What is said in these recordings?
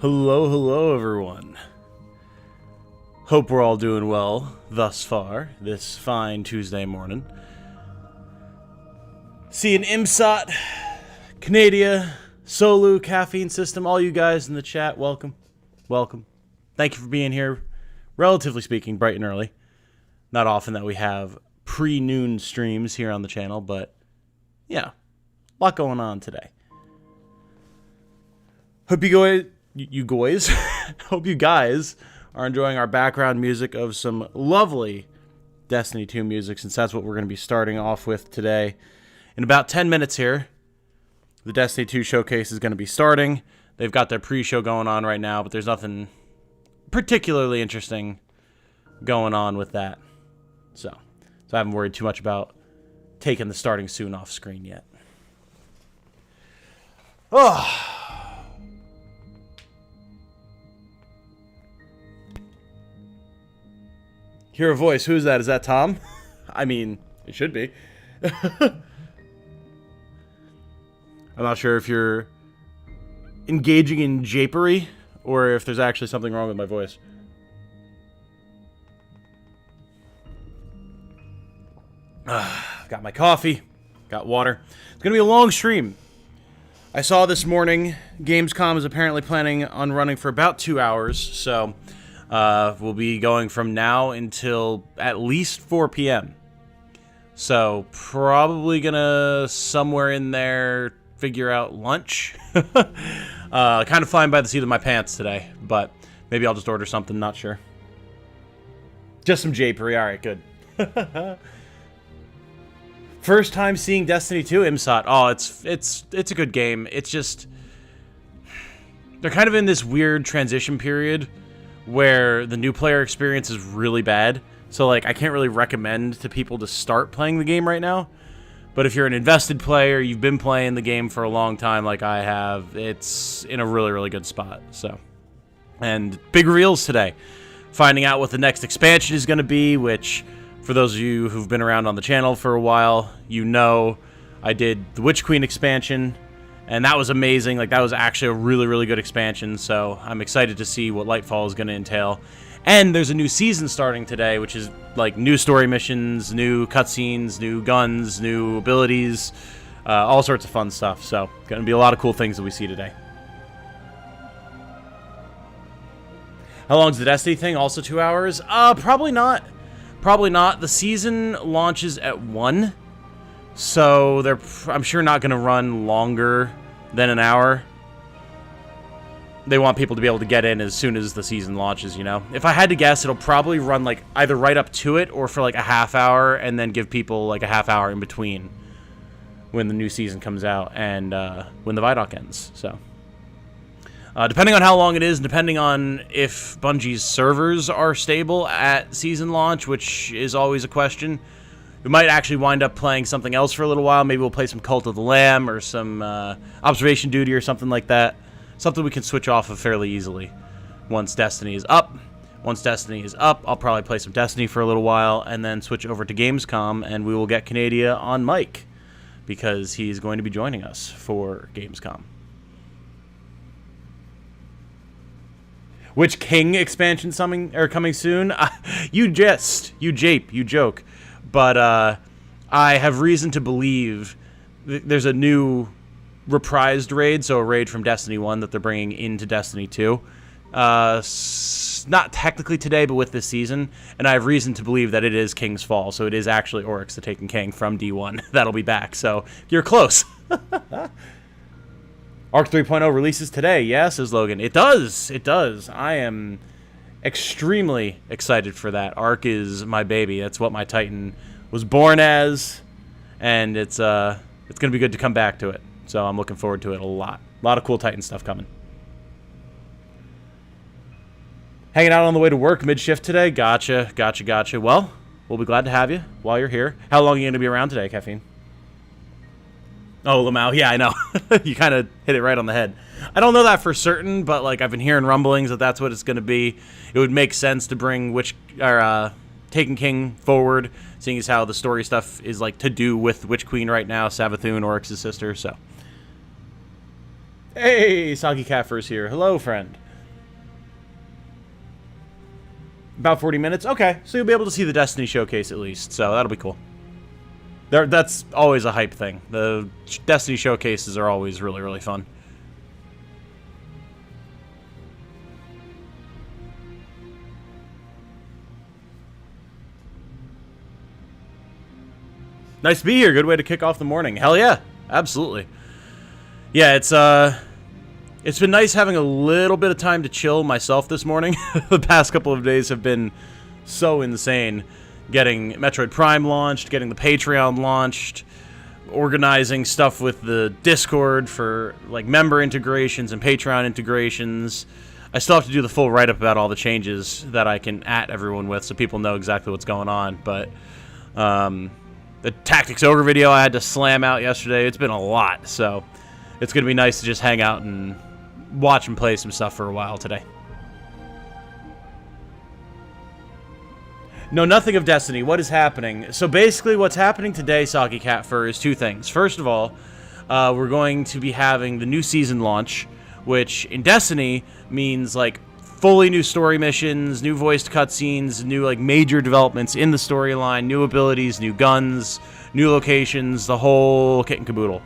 Hello everyone. Hope we're all doing well thus far this fine Tuesday morning. Seeing IMSOT, Canadia, Solu, Caffeine System, all you guys in the chat, welcome. Welcome. Thank you for being here, relatively speaking, bright and early. Not often that we have pre-noon streams here on the channel, but yeah, a lot going on today. Hope hope you guys are enjoying our background music of some lovely Destiny 2 music, since that's what we're going to be starting off with today. In about 10 minutes here, the Destiny 2 showcase is going to be starting. They've got their pre-show going on right now, but there's nothing particularly interesting going on with that. So I haven't worried too much about taking the starting soon off screen yet. Oh. Hear a voice. Who's that? Is that Tom? I mean, it should be. I'm not sure if you're engaging in japery or if there's actually something wrong with my voice. Got my coffee. Got water. It's going to be a long stream. I saw this morning Gamescom is apparently planning on running for about 2 hours, so we'll be going from now until at least 4 p.m. So probably gonna somewhere in there figure out lunch. Kind of flying by the seat of my pants today, but maybe I'll just order something, not sure. Just some japery, alright, good. First time seeing Destiny 2 IMSOT. Oh, it's a good game. It's just they're kind of in this weird transition period where the new player experience is really bad. So, like, I can't really recommend to people to start playing the game right now. But if you're an invested player, you've been playing the game for a long time like I have, it's in a really, really good spot. So, and big reveals today. Finding out what the next expansion is going to be, which, for those of you who've been around on the channel for a while, you know I did the Witch Queen expansion. And that was amazing. Like, that was actually a really, really good expansion. So I'm excited to see what LIGHTFALL is going to entail. And there's a new season starting today, which is like new story missions, new cutscenes, new guns, new abilities, all sorts of fun stuff. So going to be a lot of cool things that we see today. How long is the Destiny thing? Also 2 hours? Probably not. Probably not. The season launches at 1. So they're, I'm sure, not going to run longer than an hour. They want people to be able to get in as soon as the season launches, you know? If I had to guess, it'll probably run, like, either right up to it or for, like, a half hour, and then give people, like, a half hour in between when the new season comes out and when the Vidoc ends, so. Depending on how long it is, and depending on if Bungie's servers are stable at season launch, which is always a question, we might actually wind up playing something else for a little while. Maybe we'll play some Cult of the Lamb or some Observation Duty or something like that. Something we can switch off of fairly easily once Destiny is up. Once Destiny is up, I'll probably play some Destiny for a little while and then switch over to Gamescom, and we will get Canadia on mic because he's going to be joining us for Gamescom. Which King expansion coming soon? You jape, you joke. But I have reason to believe there's a new reprised raid, so a raid from Destiny 1 that they're bringing into Destiny 2. Not technically today, but with this season. And I have reason to believe that it is King's Fall, so it is actually Oryx the Taken King from D1. That'll be back, so you're close. Arc 3.0 releases today, yeah, says Logan. It does, it does. I am extremely excited for that. Arc is my baby. That's what my Titan was born as, and it's gonna be good to come back to it. So I'm looking forward to it a lot. A lot of cool Titan stuff coming. Hanging out on the way to work mid-shift today. Gotcha. Well, we'll be glad to have you while you're here. How long are you gonna be around today, Caffeine? Oh, Lamau. Yeah, I know. You kind of hit it right on the head. I don't know that for certain, but like I've been hearing rumblings that that's what it's going to be. It would make sense to bring Taken King forward, seeing as how the story stuff is like to do with Witch Queen right now, Savathun, Oryx's sister. So, hey, Soggy Caffer's here. Hello, friend. About 40 minutes? Okay, so you'll be able to see the Destiny showcase at least, so that'll be cool. That's always a hype thing. The Destiny showcases are always really, really fun. Nice to be here. Good way to kick off the morning. Hell yeah, absolutely. Yeah, it's been nice having a little bit of time to chill myself this morning. The past couple of days have been so insane. Getting Metroid Prime launched, getting the Patreon launched, organizing stuff with the Discord for like member integrations and Patreon integrations. I still have to do the full write-up about all the changes that I can at everyone with so people know exactly what's going on. But the Tactics Ogre video I had to slam out yesterday. It's been a lot, so it's going to be nice to just hang out and watch and play some stuff for a while today. No, nothing of Destiny. What is happening? So basically what's happening today, Soggy Cat Fur, is two things. First of all, we're going to be having the new season launch, which in Destiny means like fully new story missions, new voiced cutscenes, new like major developments in the storyline, new abilities, new guns, new locations, the whole kit and caboodle.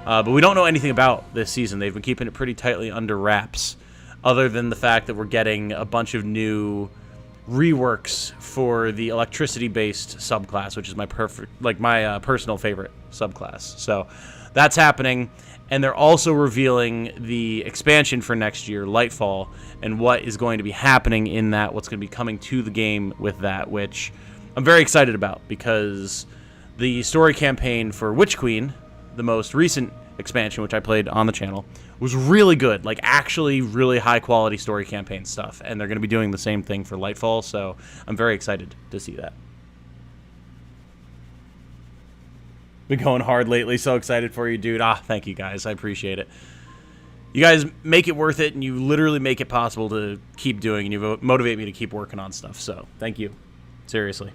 But we don't know anything about this season. They've been keeping it pretty tightly under wraps, other than the fact that we're getting a bunch of new reworks for the electricity-based subclass, which is my personal favorite subclass. So that's happening, and they're also revealing the expansion for next year, Lightfall, and what is going to be happening in that, what's going to be coming to the game with that, which I'm very excited about, because the story campaign for Witch Queen, the most recent expansion, which I played on the channel, was really good, like actually really high quality story campaign stuff, and they're going to be doing the same thing for Lightfall, so I'm very excited to see that. Been going hard lately, so excited for you, dude. Thank you guys, I appreciate it. You guys make it worth it, and you literally make it possible to keep doing, and you motivate me to keep working on stuff, so thank you, seriously.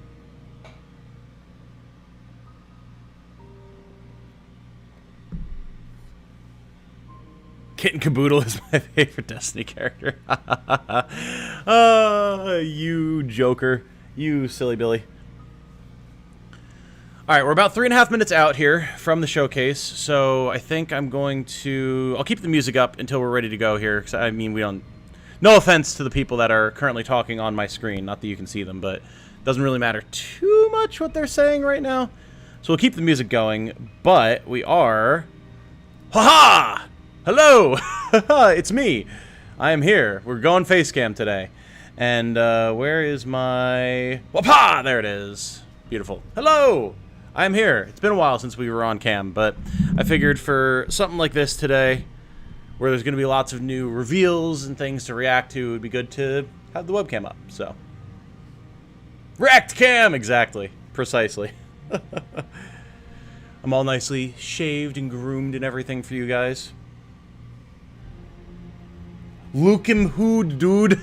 Kit and Caboodle is my favorite Destiny character. You joker. You silly Billy. Alright, we're about 3.5 minutes out here from the showcase, so I think I'm going to... I'll keep the music up until we're ready to go here, because I mean, we don't... No offense to the people that are currently talking on my screen, not that you can see them, but it doesn't really matter too much what they're saying right now. So we'll keep the music going, but we are... Ha-ha! Hello! It's me. I am here. We're going face cam today. And where is my... Wapa! There it is. Beautiful. Hello! I am here. It's been a while since we were on cam, but I figured for something like this today, where there's going to be lots of new reveals and things to react to, it would be good to have the webcam up, so. React cam! Exactly. Precisely. I'm all nicely shaved and groomed and everything for you guys. Lukim Hood, dude.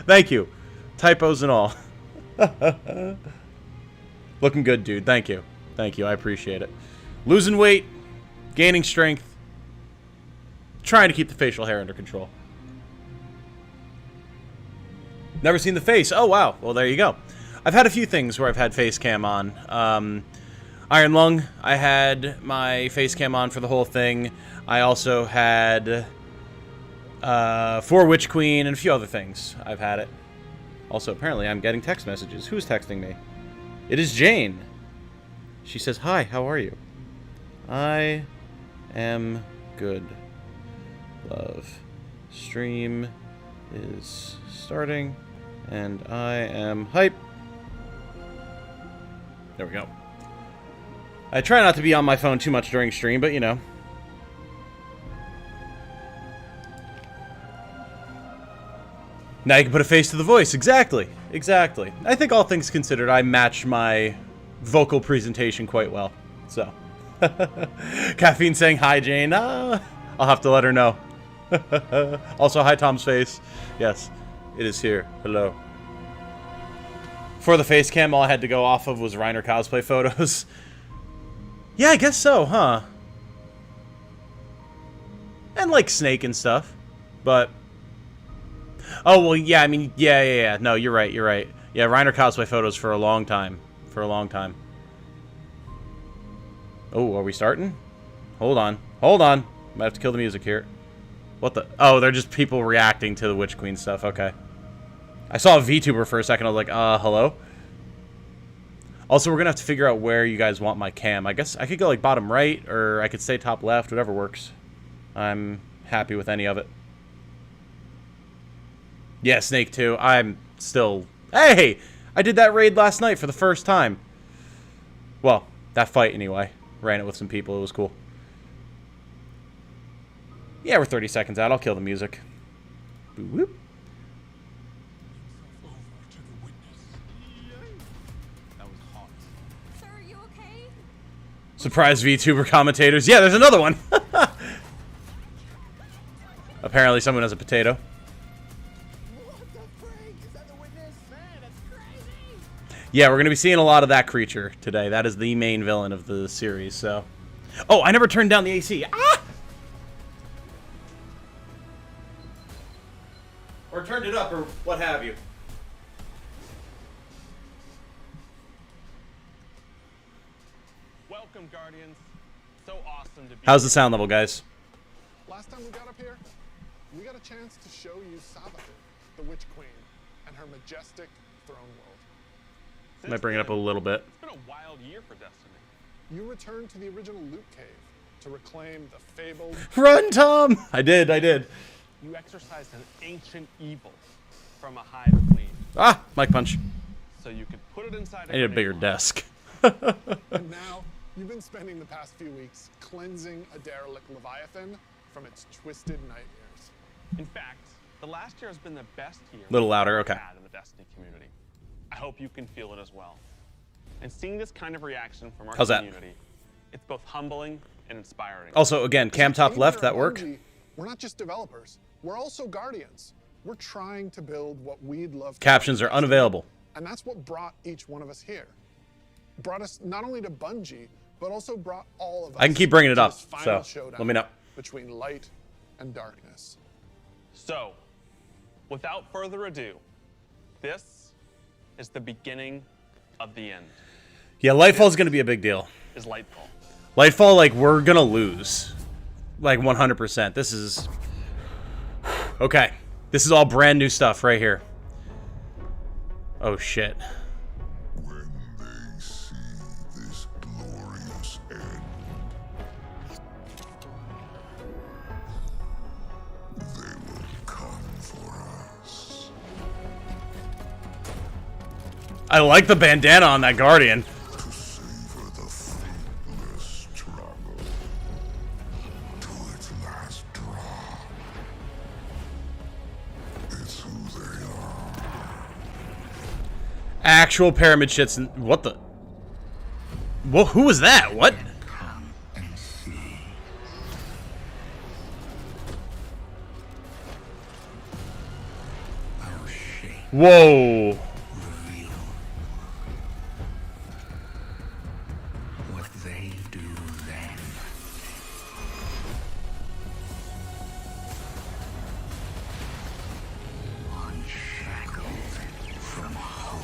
Thank you. Typos and all. Looking good, dude. Thank you. Thank you. I appreciate it. Losing weight, gaining strength, trying to keep the facial hair under control. Never seen the face. Oh, wow. Well, there you go. I've had a few things where I've had face cam on. Iron Lung, I had my face cam on for the whole thing. I also had... for Witch Queen and a few other things. I've had it. Also, apparently, I'm getting text messages. Who's texting me? It is Jane. She says, "Hi, how are you?" I am good. Love. Stream is starting, and I am hype. There we go. I try not to be on my phone too much during stream, but you know. Now you can put a face to the voice. Exactly. Exactly. I think all things considered, I match my vocal presentation quite well. So. Caffeine saying hi, Jane. I'll have to let her know. Also, hi, Tom's face. Yes, it is here. Hello. For the face cam, all I had to go off of was Reiner cosplay photos. Yeah, I guess so, huh? And like Snake and stuff. But... Oh, well, yeah, I mean, yeah. No, you're right, you're right. Yeah, Reiner cosplay photos for a long time. For a long time. Oh, are we starting? Hold on. Hold on. Might have to kill the music here. What the? Oh, they're just people reacting to the Witch Queen stuff. Okay. I saw a VTuber for a second. I was like, hello? Also, we're going to have to figure out where you guys want my cam. I guess I could go, like, bottom right, or I could stay top left. Whatever works. I'm happy with any of it. Yeah, Snake too. I'm still... Hey! I did that raid last night for the first time. Well, that fight anyway. Ran it with some people. It was cool. Yeah, we're 30 seconds out. I'll kill the music. Boop, whoop. Sir, are you okay? Surprise VTuber commentators. Yeah, there's another one. Apparently someone has a potato. Yeah, we're going to be seeing a lot of that creature today. That is the main villain of the series, so... Oh, I never turned down the AC. Ah! Or turned it up, or what have you. Welcome, Guardians. So awesome to be How's the sound level, guys? Last time we got up here, we got a chance to show you Sabathur, the Witch Queen, and her majestic throne world. Might bring it up a little bit. It's been a wild year for Destiny. You returned to the original loot cave to reclaim the fabled... Run, Tom! I did. You exorcised an ancient evil from a hive queen, Ah, mic punch. so you could put it inside I need a bigger desk. And now, you've been spending the past few weeks cleansing a derelict Leviathan from its twisted nightmares. In fact, the last year has been the best year Little louder, we've okay. had in the Destiny community. I hope you can feel it as well. And seeing this kind of reaction from our How's that? community, it's both humbling and inspiring. Also, again, cam top Team left, here at that work? Bungie, we're not just developers. We're also guardians. We're trying to build what we'd love to Captions are unavailable. And that's what brought each one of us here. Brought us not only to Bungie, but also brought all of us I can keep bringing it to up, this final so showdown let me know. between light and darkness. So, without further ado, this is the beginning of the end. Yeah, Lightfall is going to be a big deal. Is Lightfall. Lightfall, like, we're going to lose. Like, 100%. This is... Okay. This is all brand new stuff right here. Oh, shit. When they see this glorious end, they will come for us. I like the bandana on that Guardian. To savor the fruitless struggle to its last drop. It's who they are. Actual pyramid shits and... What the... Well, who was that? What? Come and see. Our shape Whoa. reveal what they do then. Unshackled from hope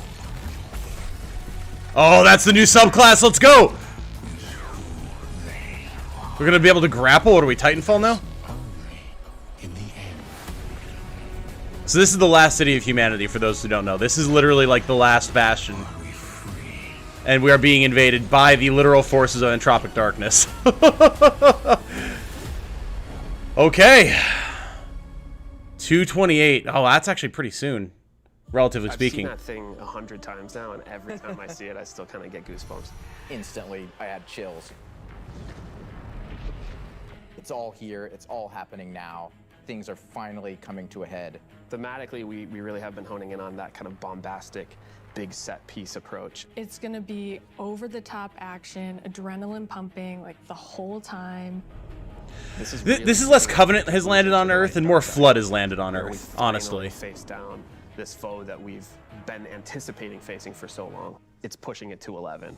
Oh, that's the new subclass. Let's go. is who they are. We're going to be able to grapple. What are we, Titanfall now? Only in the end. So this is the last city of humanity, for those who don't know. This is literally like the last bastion. Are we free? And we are being invaded by the literal forces of entropic darkness. Okay. 228. Oh, that's actually pretty soon, relatively speaking. I've seen that thing 100 times now, and every time I see it, I still kind of get goosebumps. Instantly, I had chills. It's all here, it's all happening now. Things are finally coming to a head. Thematically, we really have been honing in on that kind of bombastic, big set piece approach. It's gonna be over-the-top action, adrenaline pumping, like the whole time. This is This is less Covenant has landed on Earth and more Flood has landed on where we Earth, finally honestly. face down this foe that we've been anticipating facing for so long. It's pushing it to 11.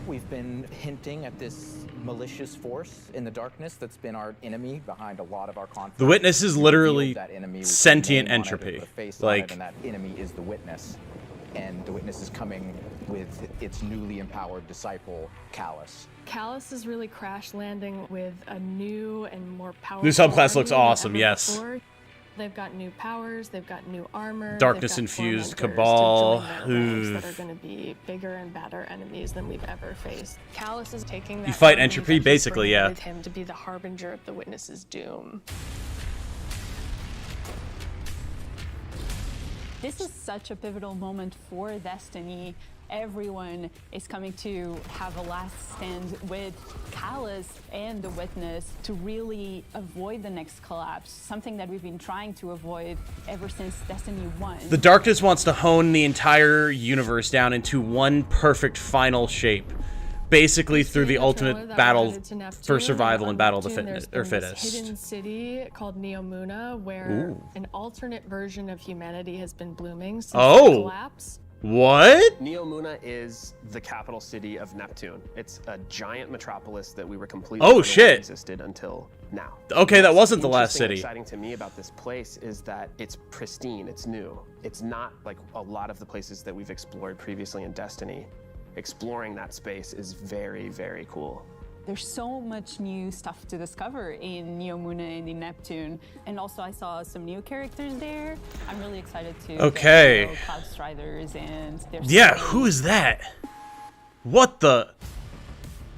We've been hinting at this malicious force in the darkness that's been our enemy behind a lot of our conflicts. The Witness is literally That enemy with sentient the name on it, entropy. with a face on Like, it, and that enemy is the Witness. And the Witness is coming with its newly empowered disciple, Callus. Callus is really crash landing with a new and more powerful. New subclass looks army than awesome, ever yes. before. They've got new powers, they've got new armor. Darkness they've got infused tormentors cabal. to join their ranks that are going to be bigger and badder enemies than we've ever faced. Callus is taking that. You fight army entropy, that he's basically, bringing yeah. With him to be the harbinger of the Witness's doom. This is such a pivotal moment for Destiny. Everyone is coming to have a last stand with Callus and the Witness to really avoid the next collapse, something that we've been trying to avoid ever since Destiny 1. the Darkness wants to hone the entire universe down into one perfect final shape. Basically through the ultimate battle for survival and battle of the fitness or fittest. This hidden city called Neomuna, where an alternate version of humanity has been blooming since the collapse. What? Neomuna is the capital city of Neptune. It's a giant metropolis that we were completely Oh, shit. existed until now. Okay, that wasn't the last Interesting and city. Exciting to me about this place is that it's pristine, it's new. It's not like a lot of the places that we've explored previously in Destiny. Exploring that space is very, very cool. There's so much new stuff to discover in Neomuna and in Neptune. And also I saw some new characters there. I'm really excited to Okay. get to know Cloud Striders and their Yeah, story. who is that? What the?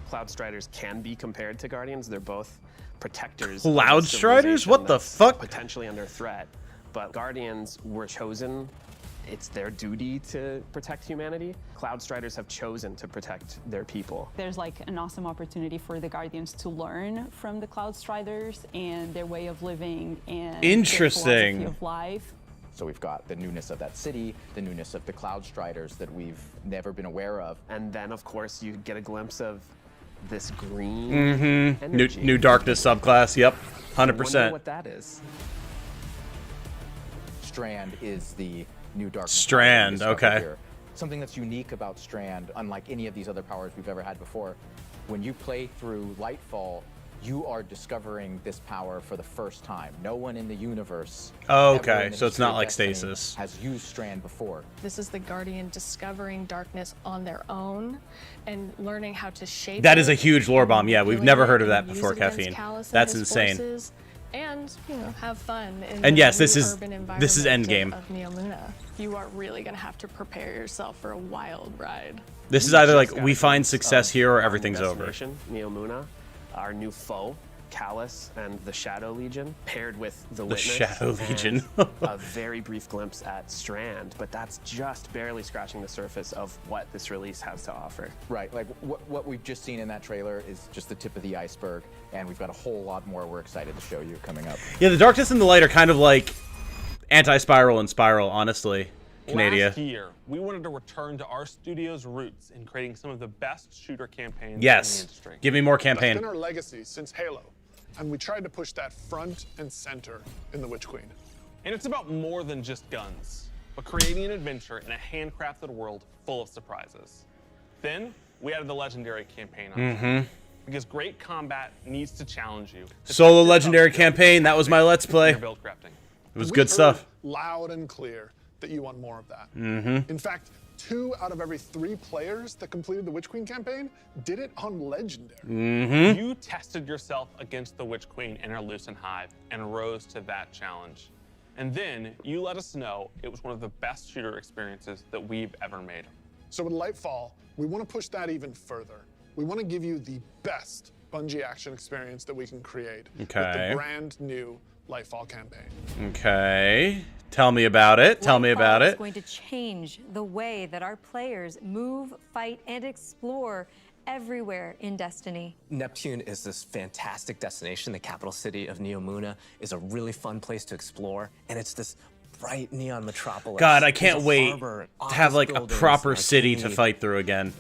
Cloud Striders can be compared to Guardians. They're both protectors. Cloud of a Striders? civilization What the that's fuck? Potentially under threat. But Guardians were chosen. It's their duty to protect humanity. Cloud Striders have chosen to protect their people. There's like an awesome opportunity for the Guardians to learn from the Cloud Striders and their way of living and Interesting. their philosophy of life. So we've got the newness of that city, the newness of the Cloud Striders that we've never been aware of. And then, of course, you get a glimpse of this green New, energy. new Darkness subclass, yep. I wonder 100%. what that is. Strand is the new darkness. Strand, power we discovered okay. here. Something that's unique about Strand, unlike any of these other powers we've ever had before, when you play through Lightfall, you are discovering this power for the first time. No one in the universe Oh, ever okay, in the so it's history not of like Destiny stasis. has used Strand before. This is the Guardian discovering darkness on their own and learning how to shape That it is a huge lore bomb. Yeah, we've never heard of that and use before, it against Caffeine. Callus and That's his insane. forces, and, you know, have fun in And the yes, new this is- urban this is environment endgame. of Neomuna. You are really going to have to prepare yourself for a wild ride. This is We either just like got we a find glimpse success of here or our new everything's over. destination, Neomuna, our new foe, Callus, and the Shadow Legion, paired with the Witness. Shadow and Legion. a very brief glimpse at Strand, but that's just barely scratching the surface of what this release has to offer. Right, like what we've just seen in that trailer is just the tip of the iceberg, and we've got a whole lot more we're excited to show you coming up. Yeah, the Darkness and the Light are kind of like anti-Spiral and Spiral, honestly. Last Canadia. year, we wanted to return to our studio's roots in creating some of the best shooter campaigns in the Yes. industry. Give me more That's campaign. been our legacy since Halo, and we tried to push that front and center in the Witch Queen. And it's about more than just guns, but creating an adventure in a handcrafted world full of surprises. Then, we added the Legendary campaign on. Because great combat needs to challenge you. to Solo test your Legendary skills campaign, that was my Let's in play. your build crafting. It was We good stuff. heard loud and clear that you want more of that. In fact, 2 out of every 3 players that completed the Witch Queen campaign did it on Legendary. You tested yourself against the Witch Queen in her Lucent Hive and rose to that challenge. And then you let us know it was one of the best shooter experiences that we've ever made. So with Lightfall, we want to push that even further. We want to give you the best Bungie action experience that we can create with Okay. the brand new Lightfall campaign. Okay. Tell me about it. Tell me about Lightfall is it. going to change the way that our players move, fight, and explore everywhere in Destiny. Neptune is this fantastic destination. The capital city of Neomuna is a really fun place to explore, and it's this bright neon metropolis. God, I There's can't a wait harbor, to have office like a buildings, proper an city to arcade. fight through again.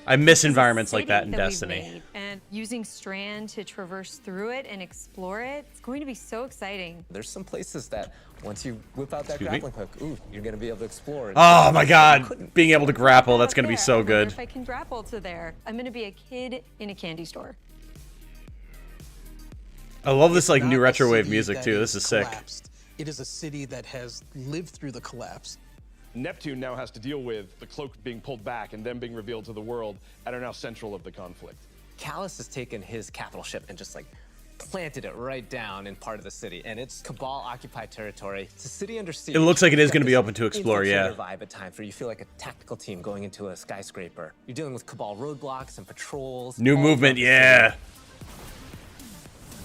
I miss This is a environments like that in city we've Destiny. made, and using Strand to traverse through it and explore it, it's going to be so exciting. There's some places that once you whip out that Excuse me? grappling hook, ooh, you're gonna be able to explore. Oh my god, being able to grapple, that's gonna be There, I so wonder good. If I can grapple to there, I'm going to be a kid in a candy store. I love this like Not new a retro wave city music that too. This is sick. collapsed. It is a city that has lived through the collapse. Neptune now has to deal with the cloak being pulled back and them being revealed to the world and are now central of the conflict. Callus has taken his capital ship and just like planted it right down in part of the city, and it's Cabal occupied territory. It's a city under siege. It looks like it is It's got going to be this open to explore, yeah. infiltrator vibe at times where you feel like a tactical team going into a skyscraper. You're dealing with Cabal roadblocks and patrols. New all movement, throughout the yeah. city.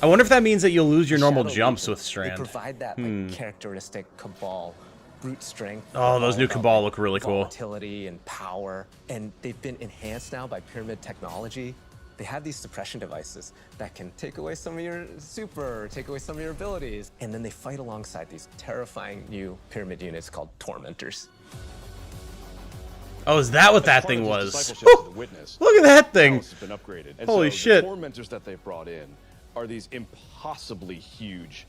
I wonder if that means that you'll lose your normal Shadow jumps Legion, with Strand. They provide that like, characteristic Cabal brute strength. Oh, those new about, Cabal like, look really cool. Volatility and power, and they've been enhanced now by Pyramid technology. They have these suppression devices that can take away some of your super, take away some of your abilities, and then they fight alongside these terrifying new Pyramid units called Tormentors. Oh, is that what that As part thing of his was? discipleship to the Witness, Look at that thing. Callus has been upgraded. And Holy so shit. The tormentors that they've brought in are these impossibly huge,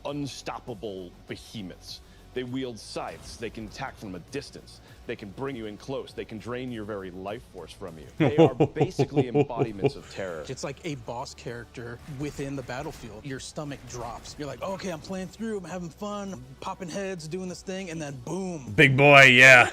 unstoppable behemoths. They wield scythes. They can attack from a distance. They can bring you in close. They can drain your very life force from you. They are basically embodiments of terror. It's like a boss character within the battlefield. Your stomach drops. You're like, oh, okay, I'm playing through, I'm having fun, I'm popping heads, doing this thing, and then boom. Big boy, yeah.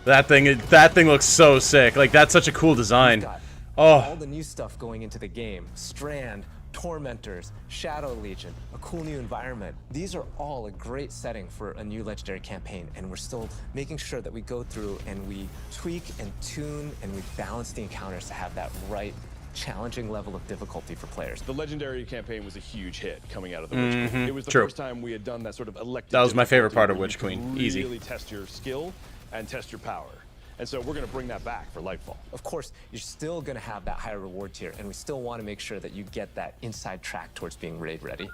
That thing looks so sick. Like, that's such a cool design. Got Oh, all the new stuff going into the game. Strand, Tormentors, Shadow Legion, a cool new environment. These are all a great setting for a new Legendary campaign, and we're still making sure that we go through and we tweak and tune and we balance the encounters to have that right challenging level of difficulty for players. The Legendary campaign was a huge hit coming out of the Witch Queen. It was the True. first time we had done that sort of elected That was my favorite difficulty part of where Witch you could Queen. Easy. really test your skill and test your power. And so we're going to bring that back for Lightfall. Of course, you're still going to have that higher reward tier, and we still want to make sure that you get that inside track towards being raid ready.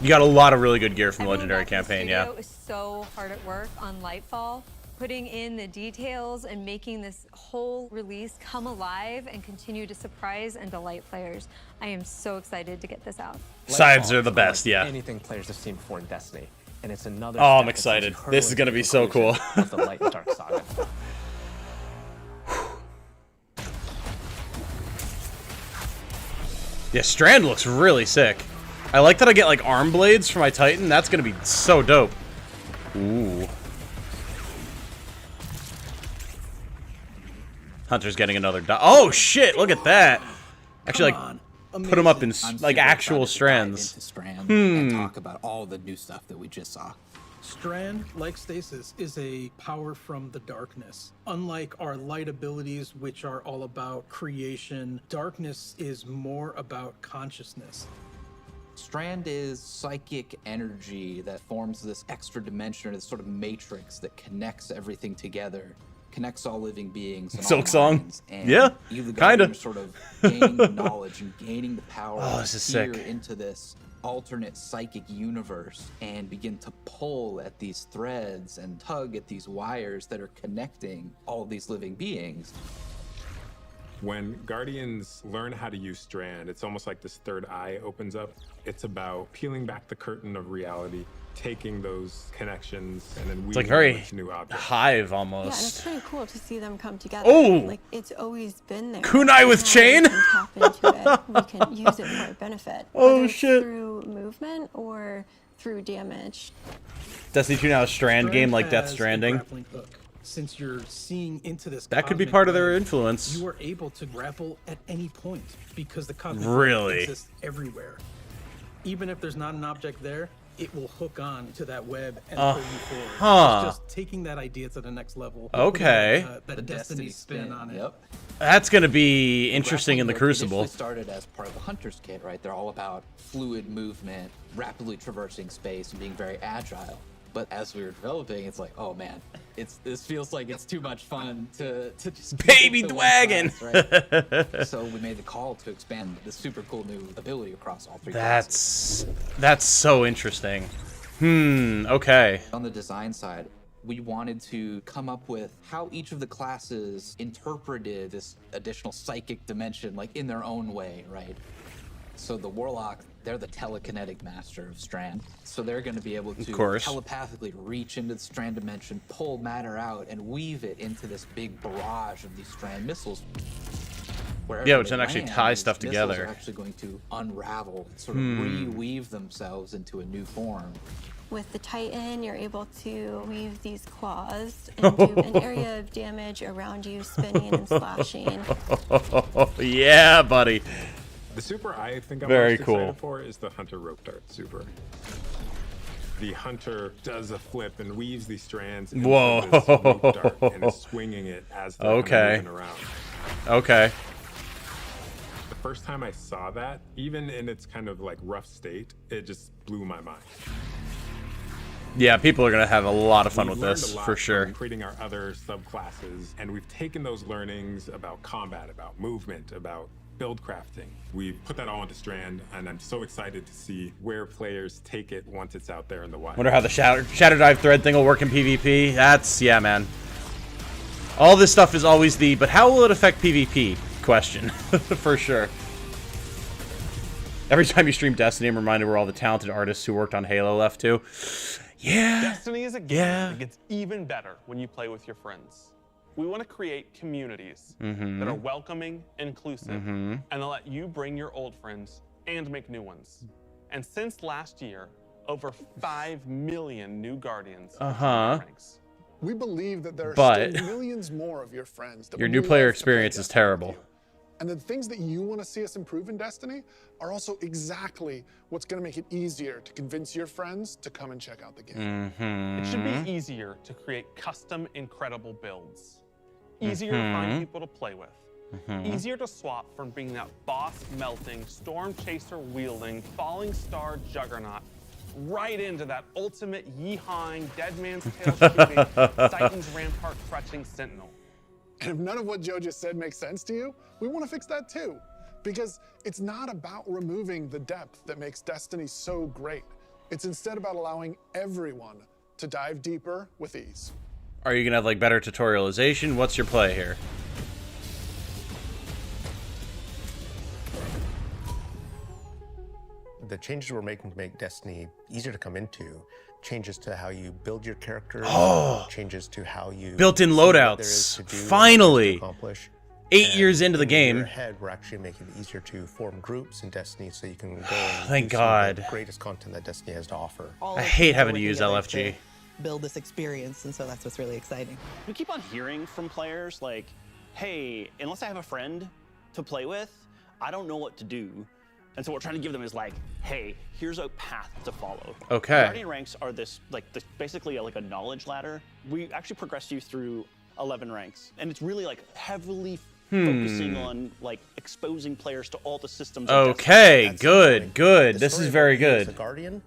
you got a lot of really good gear from the Everyone Legendary back in the campaign, yeah. studio is so hard at work on Lightfall, putting in the details and making this whole release come alive and continue to surprise and delight players. I am so excited to get this out. Sides Lightfall are the is best, unlike yeah. anything players have seen before in Destiny, and it's another. Oh, I'm step excited. towards This is hurtling gonna to be the so cool. conclusion of the Light and Dark saga. Yeah, Strand looks really sick. I like that I get like arm blades for my Titan. That's gonna be so dope. Ooh. Hunter's getting another oh shit, look at that. Actually, like, put them up in like actual strands. Strand and talk about all the new stuff that we just saw. Strand, like Stasis, is a power from the darkness. Unlike our light abilities, which are all about creation, darkness is more about consciousness. Strand is psychic energy that forms this extra dimension, or this sort of matrix that connects everything together, connects all living beings. And all Silk Song? minds, and Yeah, you, the kinda. Guardian, are sort of gaining the knowledge and gaining the power Oh, to this is peer sick. into this alternate psychic universe and begin to pull at these threads and tug at these wires that are connecting all these living beings. When Guardians learn how to use Strand, it's almost like this third eye opens up. It's about peeling back the curtain of reality, taking those connections, and then It's like weaving very them into new objects. Hive Yeah, and it's almost. pretty cool to see them come together. Oh! Like, it's always been there. Kunai with Now chain? We can tap into it. We can use it for our benefit. Oh, whether it's shit. through movement or through damage. Destiny 2 now a Strand game like Death has a Stranding. grappling hook. Since you're seeing into this, That could be cosmic part of their web, influence. You are able to grapple at any point because the cosmic Really? web exists everywhere. Even if there's not an object there, it will hook on to that web and pull you forward. huh. It's just taking that idea to the next level. Okay. Putting that The Destiny spin on it. Yep. That's gonna be interesting in the Grappling hook Crucible. initially started as part of the Hunter's Kit, right? They're all about fluid movement, rapidly traversing space, and being very agile. But as we were developing, it's like, oh man, this feels like it's too much fun to just Baby keep it to one Dwagon! class, right? So we made the call to expand this super cool new ability across all three classes. That's so interesting. Okay. On the design side, We wanted to come up with how each of the classes interpreted this additional psychic dimension, like in their own way, right? So the Warlock, they're the telekinetic master of Strand. So they're going to be able to telepathically reach into the Strand dimension, pull matter out, and weave it into this big barrage of these Strand missiles. Yeah, which then actually ties stuff together. Are actually going to unravel, sort of reweave themselves into a new form. With the Titan, you're able to weave these claws and do an area of damage around you, spinning and slashing. Yeah, buddy. The super I think I'm very most cool excited for is the Hunter Rope Dart super. The Hunter does a flip and weaves these strands into this rope dart and is swinging it as they're moving around. Okay. The first time I saw that, even in its kind of like rough state, it just blew my mind. Yeah, people are gonna have a lot of fun with this for sure. Creating our other subclasses, and we've taken those learnings about combat, about movement, about build crafting. We've put that all into Strand, and I'm so excited to see where players take it once it's out there in the wild. Wonder how the Shadow Dive thread thing will work in PvP. That's, yeah, man. All this stuff is always the, but how will it affect PvP question, for sure. Every time you stream Destiny, I'm reminded where all the talented artists who worked on Halo left too. Yeah. Destiny is a game that gets even better when you play with your friends. We want to create communities that are welcoming, inclusive, and they'll let you bring your old friends and make new ones. And since last year, over 5 million new Guardians ranks. We believe that there are still millions more of your friends that your new player experience is terrible. And the things that you want to see us improve in Destiny are also exactly what's going to make it easier to convince your friends to come and check out the game. It should be easier to create custom, incredible builds. Easier to find people to play with. Easier to swap from being that boss-melting, storm-chaser-wielding, falling star juggernaut right into that ultimate yeehawing, dead man's tail shooting, Titan's rampart crutching sentinel. And if none of what Joe just said makes sense to you, we want to fix that too. Because it's not about removing the depth that makes Destiny so great. It's instead about allowing everyone to dive deeper with ease. Are you gonna have like better tutorialization? What's your play here? The changes we're making to make Destiny easier to come into, changes to how you build your characters, changes to how you built-in loadouts. Finally, 8 years into the game. Ahead, we're actually making it easier to form groups in Destiny, so you can go and thank do God. The greatest content that Destiny has to offer. I hate having to use LFG. Build this experience, and so that's what's really exciting. We keep on hearing from players like, hey, unless I have a friend to play with, I don't know what to do. And so what we're trying to give them is like, hey, here's a path to follow. Okay. Guardian ranks are this basically like a knowledge ladder. We actually progress you through 11 ranks, and it's really like heavily focusing on like exposing players to all the systems. Okay, good. This is very good. The Guardian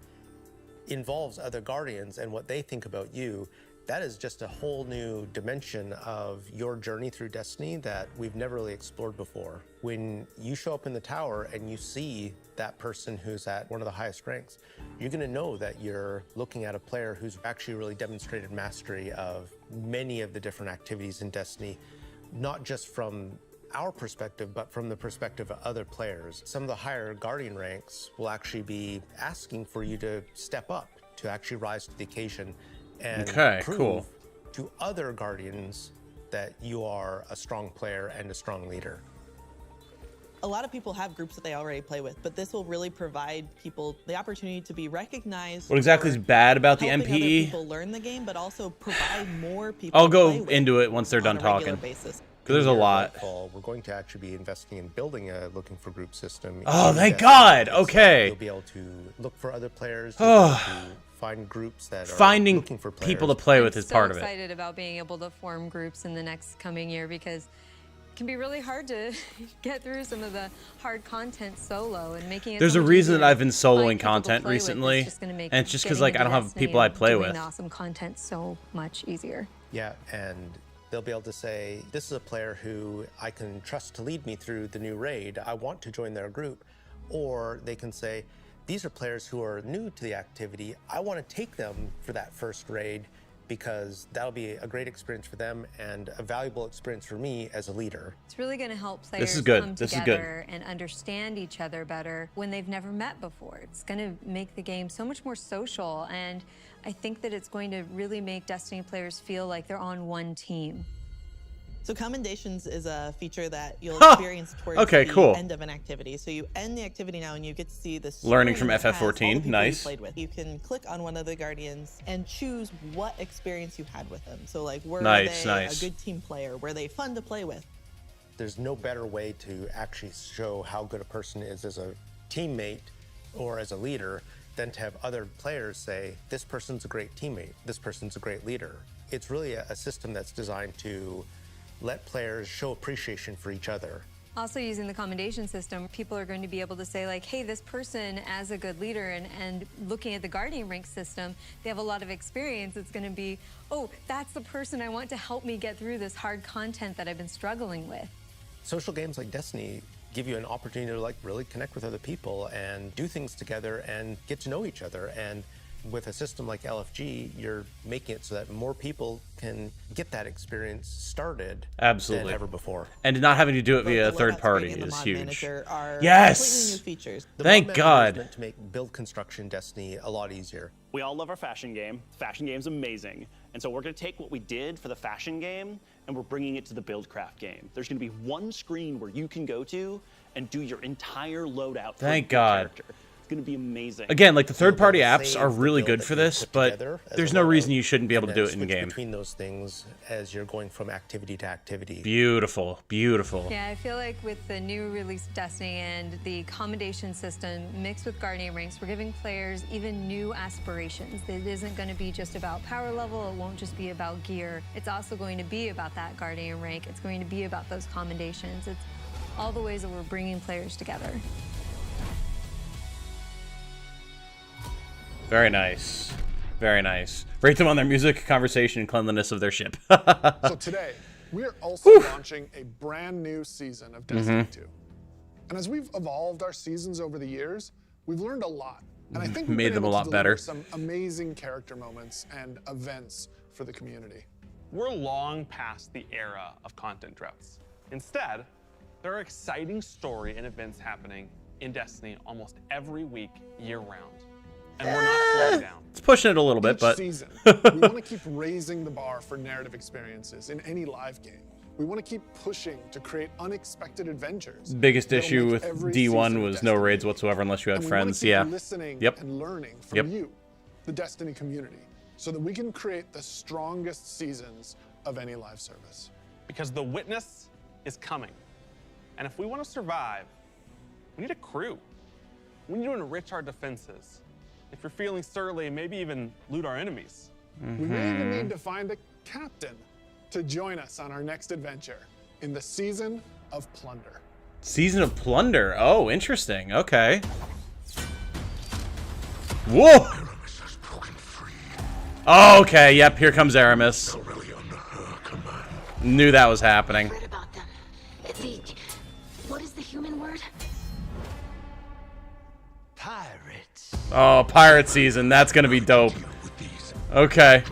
involves other Guardians and what they think about you. That is just a whole new dimension of your journey through Destiny that we've never really explored before. When you show up in the tower and you see that person who's at one of the highest ranks, you're going to know that you're looking at a player who's actually really demonstrated mastery of many of the different activities in Destiny, not just from our perspective, but from the perspective of other players. Some of the higher Guardian ranks will actually be asking for you to step up, to actually rise to the occasion and prove to other Guardians that you are a strong player and a strong leader. A lot of people have groups that they already play with, but this will really provide people the opportunity to be recognized. What exactly is bad about the helping MPE? Other people learn the game, but also provide more people. I'll to go play with into it once they're done on a regular talking. basis. Because there's a lot. We're going to actually be investing in building a looking for group system. Oh, thank God. Okay. You'll be able to look for other players. You'll be able to find groups that are looking for players. People to play with is part of it. I'm so excited about being able to form groups in the next coming year because it can be really hard to get through some of the hard content solo and making it. There's a so much reason easier that I've been to find soloing people to content play with. recently, It's just gonna make and it's just because getting like I don't into have people I Destiny play and with. doing awesome content so much easier. Yeah, and they'll be able to say, this is a player who I can trust to lead me through the new raid. I want to join their group. Or they can say, these are players who are new to the activity. I want to take them for that first raid because that'll be a great experience for them and a valuable experience for me as a leader. It's really going to help This players is good. come This is together and understand each other better when they've never met before. It's going to make the game so much more social, and I think that it's going to really make Destiny players feel like they're on one team. So commendations is a feature that you'll experience towards Okay, the cool. end of an activity. So you end the activity now and you get to see this Learning from FF14, nice. Played with. You can click on one of the Guardians and choose what experience you had with them. So like, were they a good team player? Were they fun to play with? There's no better way to actually show how good a person is as a teammate or as a leader than to have other players say, this person's a great teammate, this person's a great leader. It's really a system that's designed to let players show appreciation for each other. Also, using the commendation system, people are going to be able to say like, hey, this person as a good leader, and looking at the Guardian rank system, they have a lot of experience. It's going to be, oh, that's the person I want to help me get through this hard content that I've been struggling with. Social games like Destiny give you an opportunity to like really connect with other people and do things together and get to know each other. And with a system like LFG, you're making it so that more people can get that experience started than ever before. And not having to do it via a third party is huge. Completely Yes! new features. The Thank mod God. manager is meant to make build construction Destiny a lot easier. We all love our fashion game. The fashion game's amazing. And so we're going to take what we did for the fashion game and we're bringing it to the Buildcraft game. There's going to be one screen where you can go to and do your entire loadout for Thank your God. character. It's going to be amazing. Again, like the third-party apps are really good for this, but there's no reason you shouldn't be able to do it in game. Between those things as you're going from activity to activity. Beautiful, beautiful. Yeah, I feel like with the new release of Destiny and the commendation system mixed with Guardian ranks, we're giving players even new aspirations. It isn't going to be just about power level. It won't just be about gear. It's also going to be about that Guardian rank. It's going to be about those commendations. It's all the ways that we're bringing players together. Very nice. Very nice. Rate them on their music, conversation, and cleanliness of their ship. So today, we're also launching a brand new season of Destiny 2. And as we've evolved our seasons over the years, we've learned a lot. And I think we've Made been them a able lot to better. deliver some amazing character moments and events for the community. We're long past the era of content droughts. Instead, there are exciting story and events happening in Destiny almost every week, year-round. And we're not slowing down. It's pushing it a little bit, Each but season, we want to keep raising the bar for narrative experiences in any live game. We want to keep pushing to create unexpected adventures. biggest that'll issue make with every D1 season was Destiny. no raids whatsoever unless you had And we wanna friends. keep Yeah. listening Yep. and learning from Yep. you, the Destiny community, so that we can create the strongest seasons of any live service. Because the witness is coming. And if we want to survive, we need a crew. We need to enrich our defenses. If you're feeling surly, maybe even loot our enemies. We may even need to find a captain to join us on our next adventure in the Season of Plunder. Season of Plunder. Oh, interesting. Okay. Whoa! Oh, okay, yep, here comes Aramis. Knew that was happening. What is the human word? Oh, pirate season. That's gonna be dope. Okay.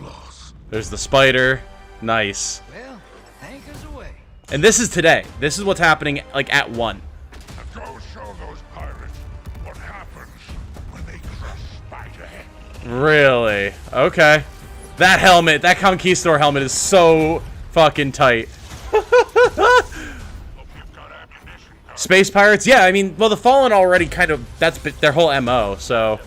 There's the spider. Nice. Well, anchors away. And this is today. This is what's happening, like, at 1. Go show those pirates what happens when they crush Spiderhead. Really? Okay. That helmet, that Conquistador helmet is so fucking tight. Space pirates? Yeah, I mean, well, the Fallen already kind of, that's their whole MO, so.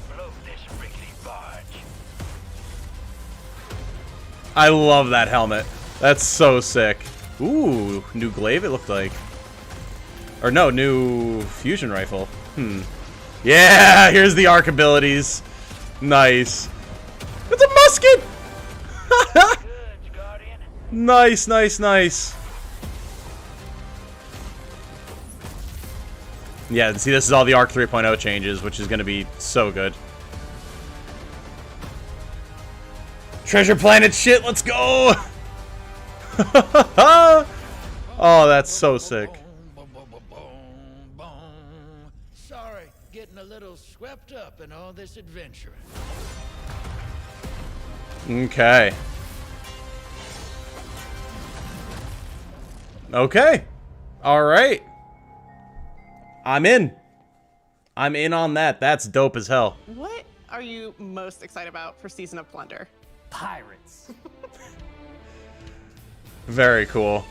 I love that helmet. That's so sick. Ooh, new glaive it looked like. Or no, new fusion rifle. Yeah, here's the arc abilities. Nice. It's a musket! Nice, nice, nice. Yeah, see, this is all the Arc 3.0 changes, which is going to be so good. Treasure Planet shit, let's go! Oh, that's so sick. Sorry, getting a little swept up in all this adventuring. Okay. Okay. All right. I'm in. I'm in on that. That's dope as hell. What are you most excited about for Season of Plunder? Pirates. Very cool.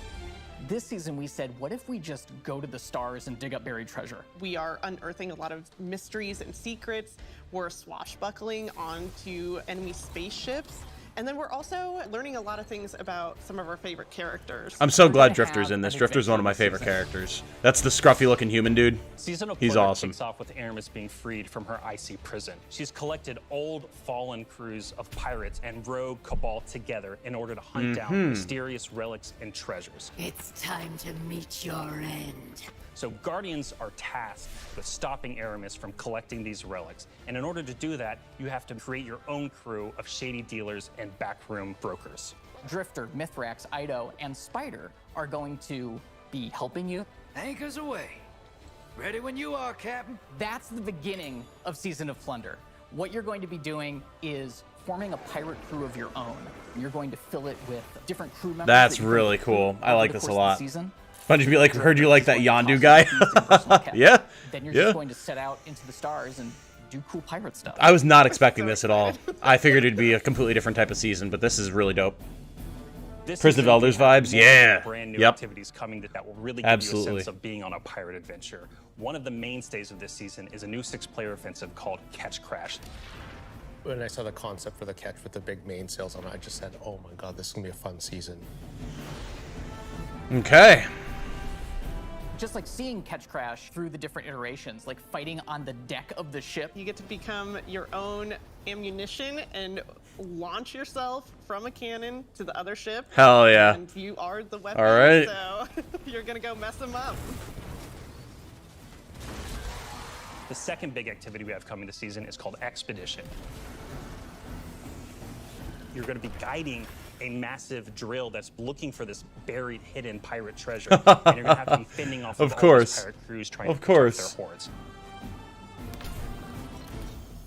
This season we said, what if we just go to the stars and dig up buried treasure? We are unearthing a lot of mysteries and secrets. We're swashbuckling onto enemy spaceships. And then we're also learning a lot of things about some of our favorite characters. I'm so glad Drifter's in this. Drifter's one of my favorite characters. That's the scruffy-looking human dude. Season of He's Plunder awesome. kicks off with Aramis being freed from her icy prison. She's collected old, fallen crews of pirates and rogue cabal together in order to hunt down mysterious relics and treasures. It's time to meet your end. So Guardians are tasked with stopping Aramis from collecting these relics. And in order to do that, you have to create your own crew of shady dealers and backroom brokers. Drifter, Mithrax, Ido, and Spider are going to be helping you. Anchors away. Ready when you are, Captain. That's the beginning of Season of Plunder. What you're going to be doing is forming a pirate crew of your own. You're going to fill it with different crew members. That's really cool. I like this a lot. Season. Bunch of you like heard you like that Yondu guy. Yeah. Then you're Yeah. just going to set out into the stars and do cool pirate stuff. I was not expecting this at all. I figured it'd be a completely different type of season, but this is really dope. This Prison of season, Elders we have vibes, multiple yeah. Brand new Yep. activities coming that will really give you a Absolutely. sense of being on a pirate adventure. One of the mainstays of this season is a new 6-player offensive called Catch Crash. When I saw the concept for the catch with the big mainsails on it, I just said, oh my god, this is gonna be a fun season. Okay. Just like seeing Catch Crash through the different iterations, like fighting on the deck of the ship. You get to become your own ammunition and launch yourself from a cannon to the other ship. Hell yeah. And you are the weapon, All right. so you're gonna go mess them up. The second big activity we have coming this season is called Expedition. You're going to be guiding a massive drill that's looking for this buried, hidden pirate treasure. And you're going to have to be fending off Of all course. these pirate crews trying Of to protect course. their hoards.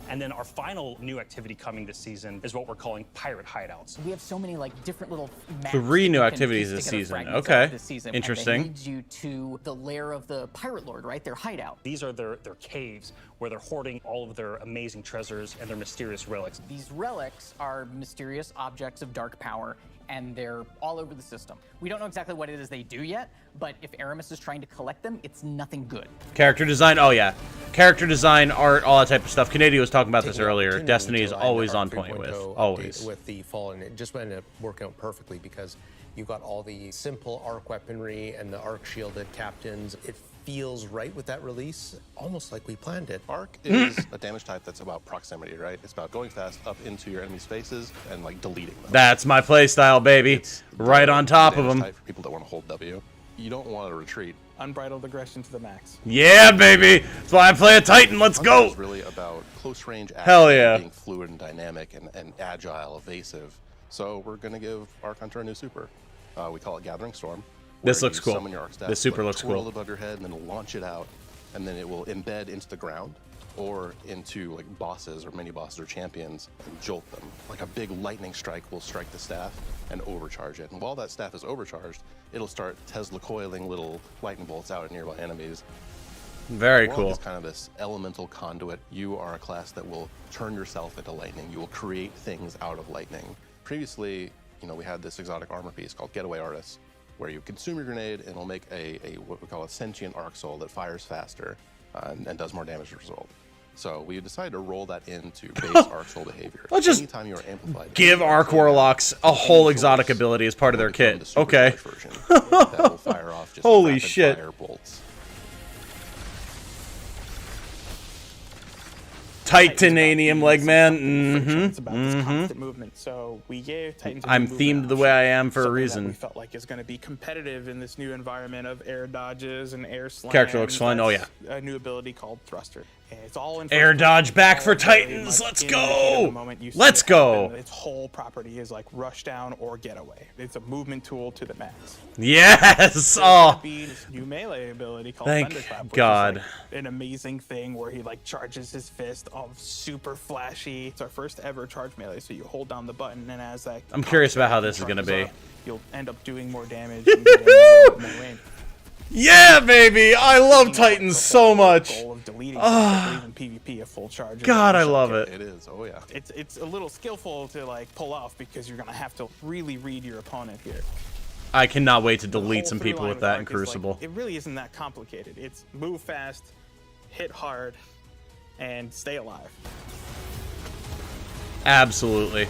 And then our final new activity coming this season is what we're calling Pirate Hideouts. We have so many like different little maps 3 that new you can activities piece this together season. fragments Okay. of this season, Interesting. And they lead you to the lair of the Pirate Lord, right? Their hideout. These are their caves where they're hoarding all of their amazing treasures and their mysterious relics. These relics are mysterious objects of dark power, and they're all over the system. We don't know exactly what it is they do yet, but if Aramis is trying to collect them, it's nothing good. Character design, oh yeah. Character design, art, all that type of stuff. Canadian was talking about this Taking earlier. opportunity Destiny to is line always the on Arc point with. 3.0 Always. update with the fall, and it just ended up working out perfectly because you got all the simple arc weaponry and the arc shielded captains. It feels right with that release, almost like we planned it. Arc is a damage type that's about proximity, right? It's about going fast up into your enemy's faces and like deleting them. That's my playstyle, baby. Right on top of Damage them. type for people that want to hold W. You don't want to retreat. Unbridled aggression to the max. Yeah, baby. That's why I play a Titan. Let's go. It's really about close range action, Hell yeah. being fluid and dynamic and agile, evasive. So we're going to give Arc Hunter a new super. We call it Gathering Storm. This where looks you cool. summon your arc staff, This super looks twirl cool. it above your head and then launch it out, and then it will embed into the ground or into like bosses or mini bosses or champions and jolt them. Like a big lightning strike will strike the staff and overcharge it. And while that staff is overcharged, it'll start Tesla coiling little lightning bolts out at nearby enemies. Very Warlock cool. is kind of this elemental conduit. You are a class that will turn yourself into lightning. You will create things out of lightning. Previously, we had this exotic armor piece called Getaway Artist, where you consume your grenade and it'll make a what we call a sentient arc soul that fires faster and does more damage as a result. So we decided to roll that into base arc soul behavior. Let's just Anytime you are amplified, give Arc Warlocks a whole exotic ability as part of their kit. Okay. that will fire off just Holy rapid shit. fire bolts. Titananium leg man. It's about this constant movement. So we gave Titans. I'm themed the way I am for a reason. We felt like is going to be competitive in this new environment of air dodges and air slams. Character looks fun. Oh yeah. A new ability called Thruster. And it's all in Air dodge back for Titans. Let's go. Let's go. Its whole property is like rush down or get away. It's a movement tool to the max. Yes. Oh. This new melee ability called Thank Thunderclap, which God. is like an amazing thing where he like charges his fist all super flashy. It's our first ever charge melee, so you hold down the button, and as that I'm curious about how this is going to be. You'll end up doing more damage and getting a little bit more range. Yeah, baby! I love Titans so much. Goal of deleting even PvP a full charge. God, I love it. It is. Oh yeah. It's a little skillful to like pull off because you're gonna have to really read your opponent here. I cannot wait to delete some people with that in Crucible. It really isn't that complicated. It's move fast, hit hard, and stay alive. Absolutely.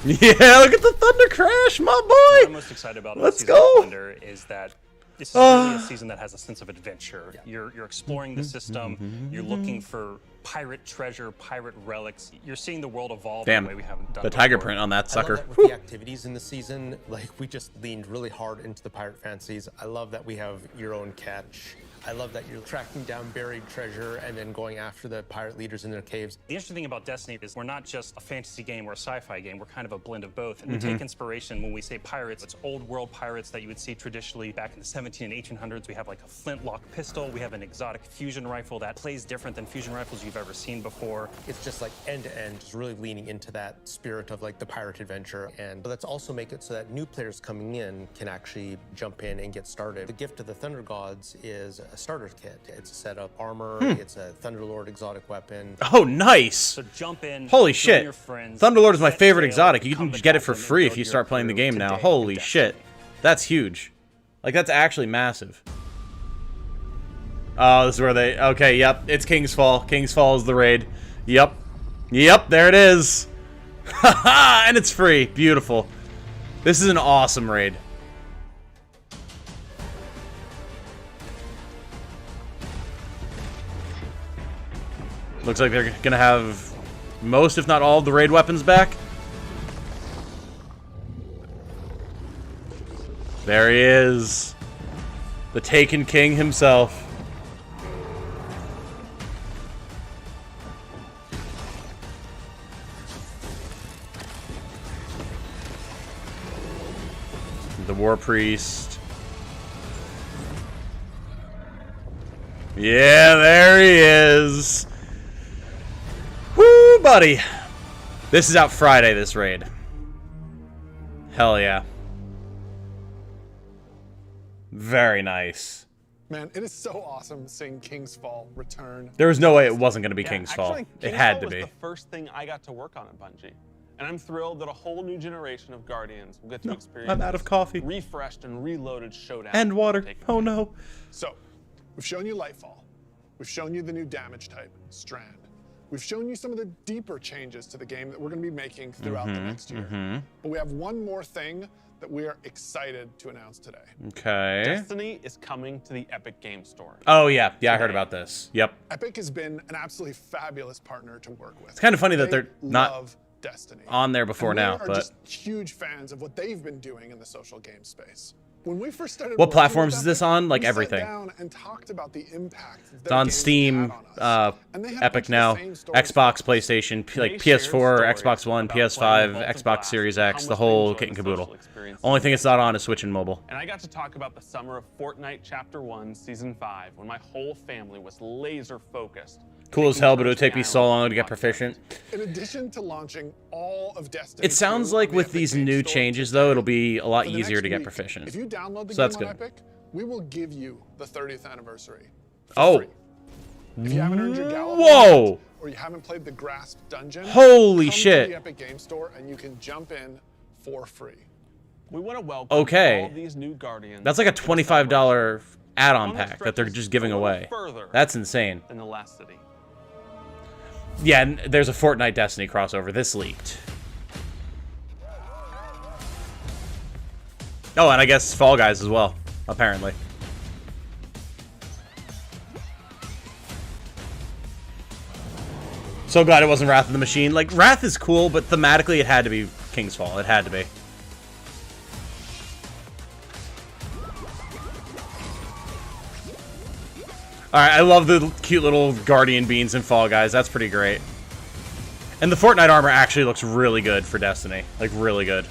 Yeah, look at the Thunder Crash, my boy! What I'm most excited about Let's this season go. of Thunder is that this is really a season that has a sense of adventure. You're exploring the system. You're looking for pirate treasure, pirate relics. You're seeing the world evolve in a way we haven't done the tiger before. print on that sucker. I love that with the activities in the season, like we just leaned really hard into the pirate fancies. I love that we have your own catch. I love that you're tracking down buried treasure and then going after the pirate leaders in their caves. The interesting thing about Destiny is we're not just a fantasy game or a sci-fi game, we're kind of a blend of both. And we take inspiration when we say pirates, it's old world pirates that you would see traditionally back in the 17 and 1800s. We have like a flintlock pistol, we have an exotic fusion rifle that plays different than fusion rifles you've ever seen before. It's just like end to end, just really leaning into that spirit of like the pirate adventure. And let's also make it so that new players coming in can actually jump in and get started. The gift of the Thunder Gods is a starter kit. It's a set of armor, it's a Thunderlord exotic weapon. Oh, nice! So jump in, holy join shit. your friends, Thunderlord is my set favorite sail, exotic. You can come get it back for and then free build if you your start playing the crew game now. today in Holy Destiny. shit. That's huge. Like, that's actually massive. Oh, this is where they... Okay, yep. It's King's Fall. King's Fall is the raid. Yep. Yep, there it is. Haha! And it's free. Beautiful. This is an awesome raid. Looks like they're gonna have most, if not all, of the raid weapons back. There he is. The Taken King himself. The War Priest. Yeah, there he is. Woo, buddy. This is out Friday, this raid. Hell yeah. Very nice. Man, it is so awesome seeing King's Fall return. There was no way it wasn't going to be King's Fall. Actually, It had to was be. the first thing I got to work on at Bungie. And I'm thrilled that a whole new generation of Guardians will get to experience I'm out of coffee. refreshed and reloaded showdown. And water. Oh no. So, we've shown you Lightfall. We've shown you the new damage type, Strand. We've shown you some of the deeper changes to the game that we're going to be making throughout the next year. But we have one more thing that we are excited to announce today. Okay. Destiny is coming to the Epic Game Store. Oh yeah, I heard about this. Yep. Epic has been an absolutely fabulous partner to work with. It's kind of funny that They they're not love Destiny. on there before And now, we are but just huge fans of what they've been doing in the social game space. When we first started what working platforms with is this Epic, on? Like we sat everything. down and talked about the impact that It's their on games Steam, had on us. And they had much Epic the now, same stories Xbox, PlayStation, like PS4, Xbox One, PS5, Xbox Series X, the whole kit and caboodle. Only thing it's not on is Switch and mobile. And I got to talk about the summer of Fortnite Chapter 1, Season 5, when my whole family was laser focused. Cool as hell, but it would take me so long to get proficient. In addition to launching all of Destiny, It sounds 2 like on the with Epic these Games new Store changes, though, it'll be a lot for the easier next to get week, proficient. If you download the So that's game on good. Epic, we will give you the 30th anniversary. Oh. If you haven't earned your Gala Whoa. yet, or you haven't played the Grasp dungeon, Holy come shit. to the Epic Game Store and you can jump in for free. We want to welcome Okay. all these new Guardians. That's like a to the $25 add-on One that pack that they're stretches just giving a little away. further That's insane. than the last city. Yeah, and there's a Fortnite Destiny crossover. This leaked. Oh, and I guess Fall Guys as well, apparently. So glad it wasn't Wrath of the Machine. Like, Wrath is cool, but thematically it had to be King's Fall. It had to be. Alright, I love the cute little Guardian beans and Fall Guys. That's pretty great. And the Fortnite armor actually looks really good for Destiny. Like, really good.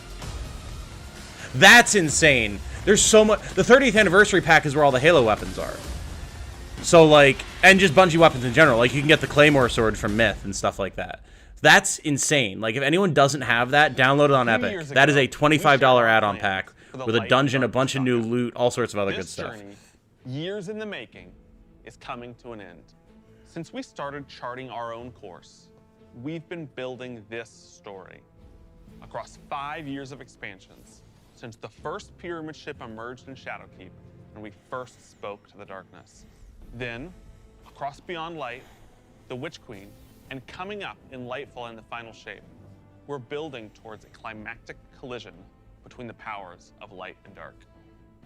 That's insane. There's so much... The 30th anniversary pack is where all the Halo weapons are. So, like, and just Bungie weapons in general. Like, you can get the Claymore sword from Myth and stuff like that. That's insane. Like, if anyone doesn't have that, download it on Epic. That is a $25 add-on pack with a dungeon, a bunch of new loot, all sorts of other good stuff. This journey, years in the making, is coming to an end. Since we started charting our own course, we've been building this story. Across 5 years of expansions, since the first pyramid ship emerged in Shadowkeep and we first spoke to the darkness. Then, across Beyond Light, the Witch Queen, and coming up in Lightfall in the final shape, we're building towards a climactic collision between the powers of light and dark.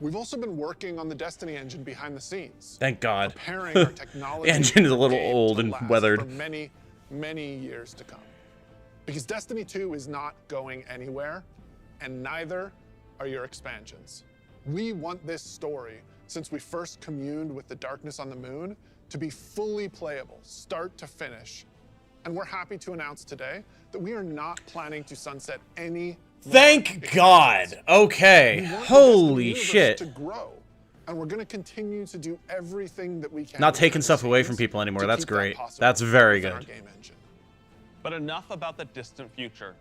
We've also been working on the Destiny engine behind the scenes. Thank God. Preparing our technology. The engine is a little old and weathered. For many, many years to come. Because Destiny 2 is not going anywhere, and neither are your expansions. We want this story, since we first communed with the darkness on the moon, to be fully playable, start to finish. And we're happy to announce today that we are not planning to sunset any. Thank God. Okay. Holy shit. To grow, and we're going to continue to do everything that we can. Not taking stuff away from people anymore. That's great. That's very good. But enough about the distant future.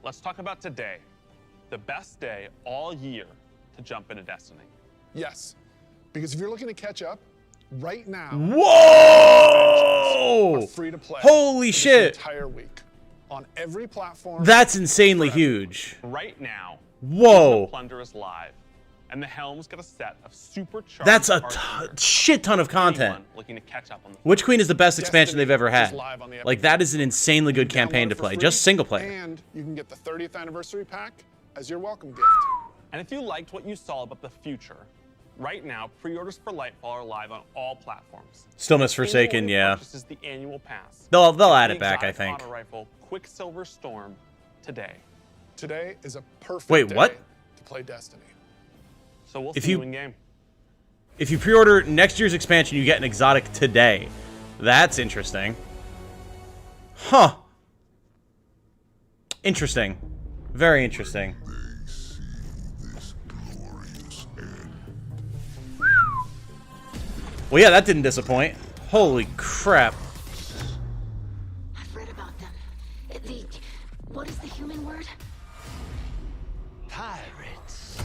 Let's talk about today. The best day all year to jump into Destiny. Yes, because if you're looking to catch up, right now. Whoa! Are free to play. Holy shit! The entire week on every platform. That's insanely huge. Right now. Whoa! Plunder is live, and the Helm's got a set of supercharged. That's a shit ton of content. Looking to catch up on the Witch Queen is the best expansion they've ever had. Like, that is an insanely good campaign to play, just single player. And you can get the 30th anniversary pack as your welcome gift. And if you liked what you saw about the future, right now pre-orders for Lightfall are live on all platforms. Still Miss Forsaken, yeah. This is the annual pass. They'll add it back, I think. Auto rifle Quicksilver Storm today. Today is a perfect Wait, what? day to play Destiny. So we'll see you in game. If you pre-order next year's expansion, you get an exotic today. That's interesting. Huh. Interesting. Very interesting. Well, yeah, that didn't disappoint. Holy crap. I've read about them. What is the human word? Pirates.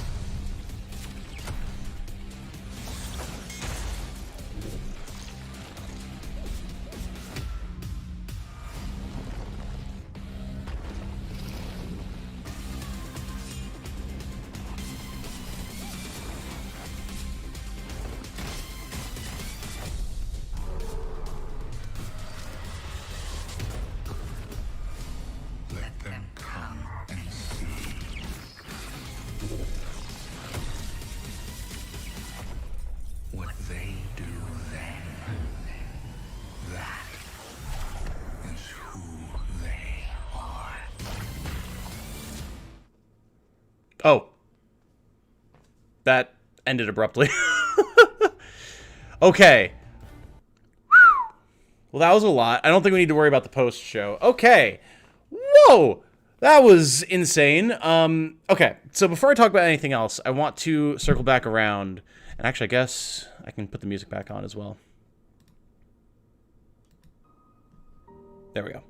Let them come and see. What they do then, that is who they are. Oh. That ended abruptly. Okay. Well, that was a lot. I don't think we need to worry about the post-show. Okay. Whoa! That was insane. Okay, so before I talk about anything else, I want to circle back around. And actually, I guess I can put the music back on as well. There we go.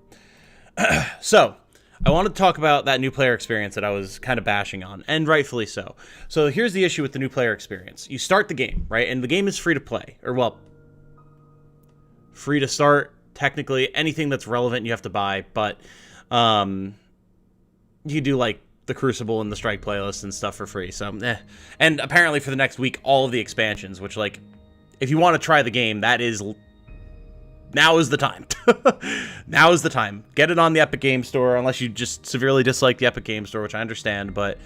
So, I want to talk about that new player experience that I was kind of bashing on, and rightfully so. So here's the issue with the new player experience. You start the game, right? And the game is free to play. Or, well, free to start. Technically, anything that's relevant you have to buy, but you do, like, the Crucible and the Strike playlist and stuff for free, so, And apparently for the next week, all of the expansions, which, like, if you want to try the game, that is... Now is the time. Now is the time. Get it on the Epic Game Store, unless you just severely dislike the Epic Game Store, which I understand, but,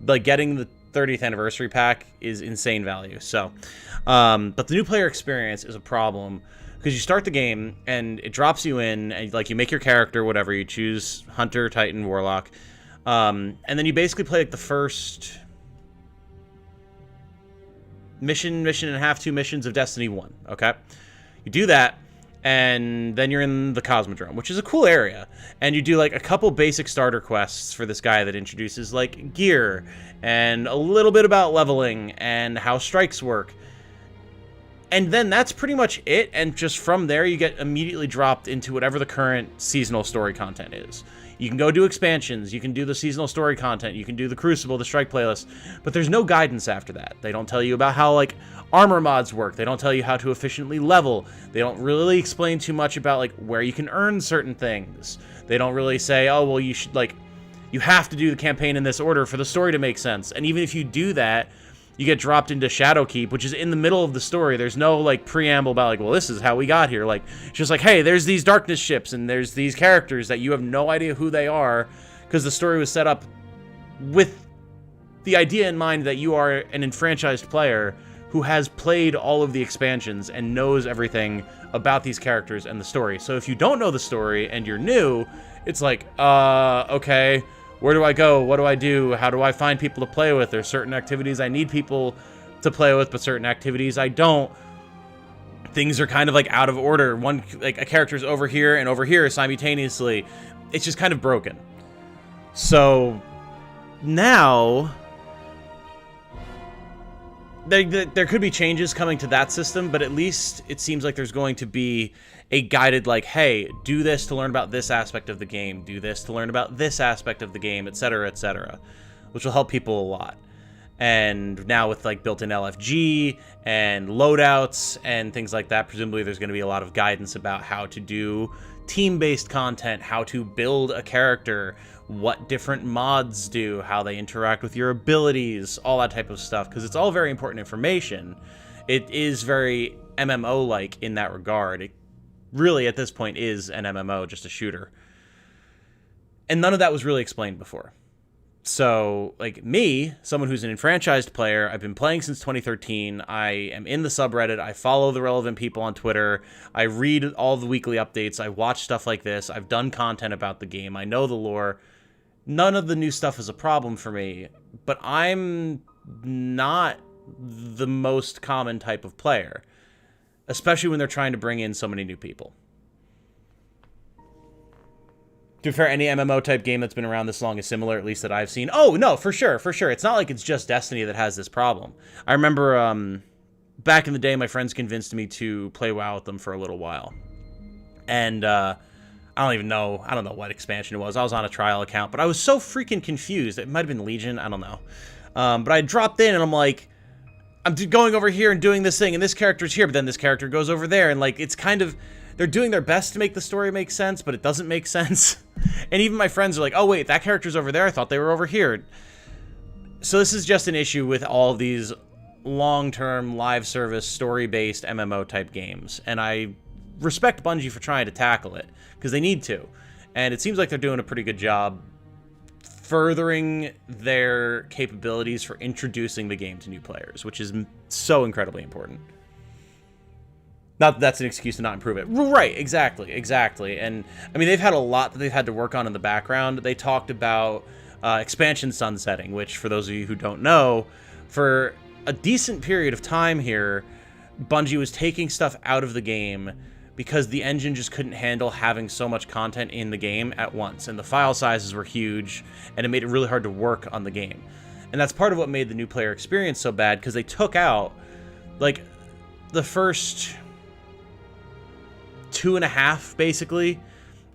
like, getting the 30th anniversary pack is insane value, so. But the new player experience is a problem, because you start the game, and it drops you in, and, like, you make your character, whatever, you choose Hunter, Titan, Warlock, and then you basically play, like, the first mission and a half, 2 missions of Destiny 1, okay? You do that, and then you're in the Cosmodrome, which is a cool area, and you do, like, a couple basic starter quests for this guy that introduces, like, gear, and a little bit about leveling, and how strikes work. And then that's pretty much it, and just from there you get immediately dropped into whatever the current seasonal story content is. You can go do expansions, you can do the seasonal story content, you can do the Crucible, the Strike playlist, but there's no guidance after that. They don't tell you about how, like, armor mods work. They don't tell you how to efficiently level. They don't really explain too much about, like, where you can earn certain things. They don't really say, oh, well, you should, like, you have to do the campaign in this order for the story to make sense. And even if you do that, you get dropped into Shadowkeep, which is in the middle of the story. There's no, like, preamble about, like, well, this is how we got here. Like, it's just like, hey, there's these darkness ships, and there's these characters that you have no idea who they are, because the story was set up with the idea in mind that you are an enfranchised player who has played all of the expansions and knows everything about these characters and the story. So if you don't know the story and you're new, it's like, okay, where do I go? What do I do? How do I find people to play with? There's certain activities I need people to play with, but certain activities I don't. Things are kind of, like, out of order. One, like, a character's over here and over here simultaneously. It's just kind of broken. So now there could be changes coming to that system, but at least it seems like there's going to be a guided, like, hey, do this to learn about this aspect of the game, do this to learn about this aspect of the game, etc., which will help people a lot. And now with, like, built-in LFG and loadouts and things like that, presumably there's going to be a lot of guidance about how to do team-based content, how to build a character, what different mods do, how they interact with your abilities, all that type of stuff, because it's all very important information. It is very MMO-like in that regard. It really, at this point, is an MMO, just a shooter. And none of that was really explained before. So, like, me, someone who's an enfranchised player, I've been playing since 2013, I am in the subreddit, I follow the relevant people on Twitter, I read all the weekly updates, I watch stuff like this, I've done content about the game, I know the lore. None of the new stuff is a problem for me, but I'm not the most common type of player, especially when they're trying to bring in so many new people. To be fair, any MMO type game that's been around this long is similar, at least that I've seen. Oh, no, for sure. It's not like it's just Destiny that has this problem. I remember back in the day, my friends convinced me to play WoW with them for a little while. And I don't know what expansion it was. I was on a trial account, but I was so freaking confused. It might have been Legion, I don't know. But I dropped in and I'm like, I'm going over here and doing this thing, and this character's here, but then this character goes over there, and, like, it's kind of, they're doing their best to make the story make sense, but it doesn't make sense. And even my friends are like, oh wait, that character's over there, I thought they were over here. So this is just an issue with all of these long-term live service story-based MMO type games, and I respect Bungie for trying to tackle it, because they need to, and it seems like they're doing a pretty good job furthering their capabilities for introducing the game to new players, which is so incredibly important. Not that that's an excuse to not improve it. Right, exactly. And, I mean, they've had a lot that they've had to work on in the background. They talked about expansion sunsetting, which, for those of you who don't know, for a decent period of time here, Bungie was taking stuff out of the game because the engine just couldn't handle having so much content in the game at once, and the file sizes were huge, and it made it really hard to work on the game. And that's part of what made the new player experience so bad, because they took out, like, the first 2.5, basically,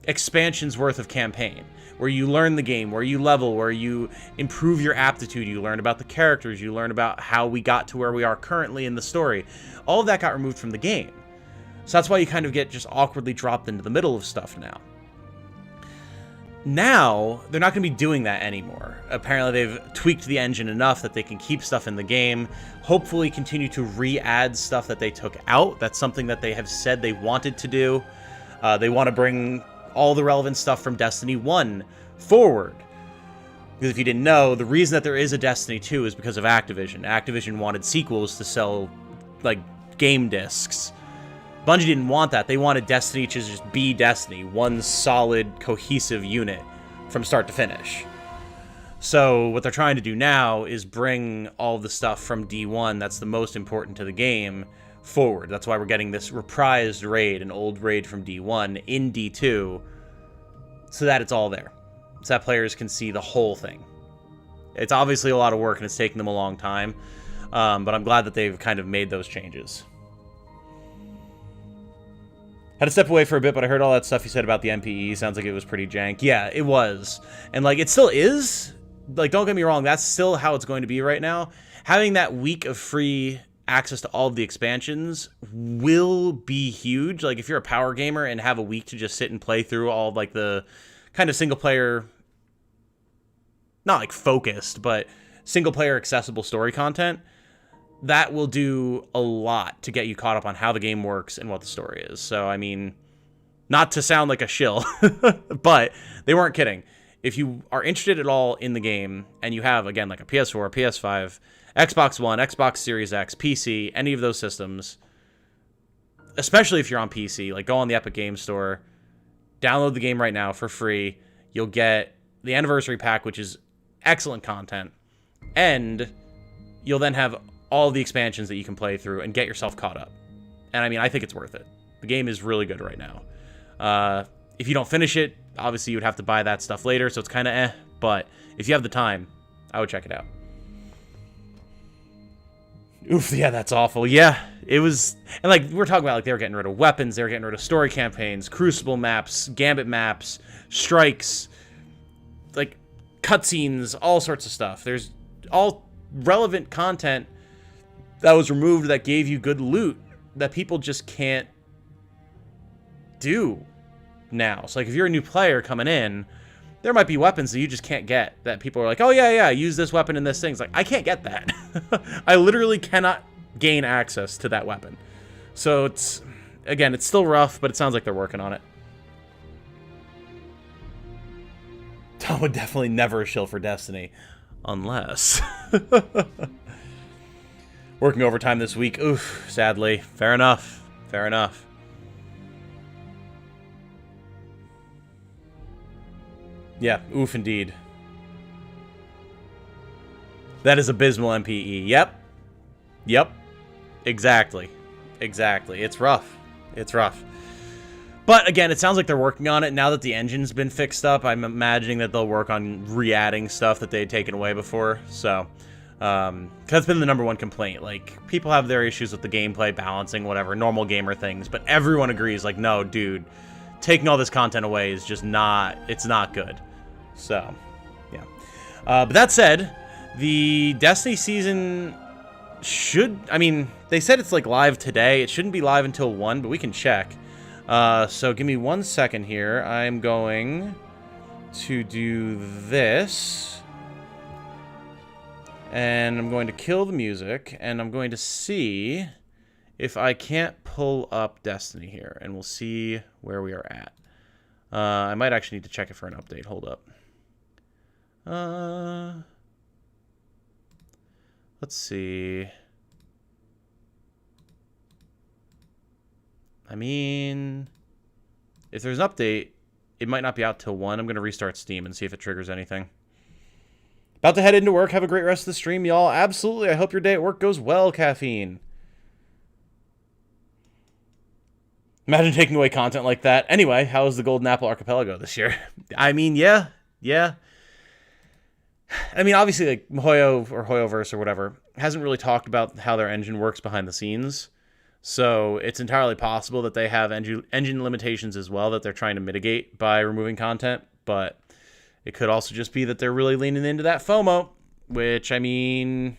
expansions worth of campaign, where you learn the game, where you level, where you improve your aptitude, you learn about the characters, you learn about how we got to where we are currently in the story. All of that got removed from the game. So that's why you kind of get just awkwardly dropped into the middle of stuff now. Now, they're not going to be doing that anymore. Apparently, they've tweaked the engine enough that they can keep stuff in the game, hopefully continue to re-add stuff that they took out. That's something that they have said they wanted to do. They want to bring all the relevant stuff from Destiny 1 forward. Because if you didn't know, the reason that there is a Destiny 2 is because of Activision. Activision wanted sequels to sell, like, game discs. Bungie didn't want that. They wanted Destiny to just be Destiny, one solid, cohesive unit from start to finish. So what they're trying to do now is bring all the stuff from D1 that's the most important to the game forward. That's why we're getting this reprised raid, an old raid from D1 in D2, so that it's all there. So that players can see the whole thing. It's obviously a lot of work and it's taking them a long time, but I'm glad that they've kind of made those changes. Had to step away for a bit, but I heard all that stuff you said about the MPE. Sounds like it was pretty jank. Yeah, it was. And, like, it still is. Like, don't get me wrong. That's still how it's going to be right now. Having that week of free access to all of the expansions will be huge. Like, if you're a power gamer and have a week to just sit and play through all of, like, the kind of single-player, not, like, focused, but single-player accessible story content, that will do a lot to get you caught up on how the game works and what the story is. So, I mean, not to sound like a shill, but they weren't kidding. If you are interested at all in the game and you have, again, like a PS4, PS5, Xbox One, Xbox Series X, PC, any of those systems, especially if you're on PC, like go on the Epic Games Store, download the game right now for free. You'll get the Anniversary Pack, which is excellent content, and you'll then have all the expansions that you can play through and get yourself caught up. And I mean, I think it's worth it. The game is really good right now. If you don't finish it, obviously you would have to buy that stuff later, so it's kind of but if you have the time, I would check it out. Oof, yeah, that's awful. Yeah, it was, and like, we're talking about, like, they were getting rid of weapons, they were getting rid of story campaigns, Crucible maps, Gambit maps, strikes, like, cutscenes, all sorts of stuff. There's all relevant content that was removed that gave you good loot that people just can't do now. So, like, if you're a new player coming in, there might be weapons that you just can't get, that people are like, oh, yeah, use this weapon in this thing. It's like, I can't get that. I literally cannot gain access to that weapon. So, it's, again, it's still rough, but it sounds like they're working on it. Tom would definitely never shill for Destiny. Unless... Working overtime this week. Oof, sadly. Fair enough. Fair enough. Yeah, oof indeed. That is abysmal MPE. Yep. Yep. Exactly. Exactly. It's rough. It's rough. But again, it sounds like they're working on it. Now that the engine's been fixed up, I'm imagining that they'll work on re-adding stuff that they had taken away before. So, that's been the #1 complaint. Like, people have their issues with the gameplay, balancing, whatever, normal gamer things. But everyone agrees, like, no, dude, taking all this content away is just not, it's not good. So, yeah. But that said, the Destiny season should, I mean, they said it's, like, live today. It shouldn't be live until 1, but we can check. So give me 1 second here. I'm going to do this. And I'm going to kill the music. And I'm going to see if I can't pull up Destiny here. And we'll see where we are at. I might actually need to check it for an update. Hold up. Let's see. I mean, if there's an update, it might not be out till 1. I'm going to restart Steam and see if it triggers anything. About to head into work. Have a great rest of the stream, y'all. Absolutely. I hope your day at work goes well, Caffeine. Imagine taking away content like that. Anyway, how was the Golden Apple Archipelago this year? I mean, yeah. I mean, obviously, like, Hoyo or Hoyoverse or whatever hasn't really talked about how their engine works behind the scenes. So it's entirely possible that they have engine limitations as well that they're trying to mitigate by removing content. But it could also just be that they're really leaning into that FOMO, which, I mean,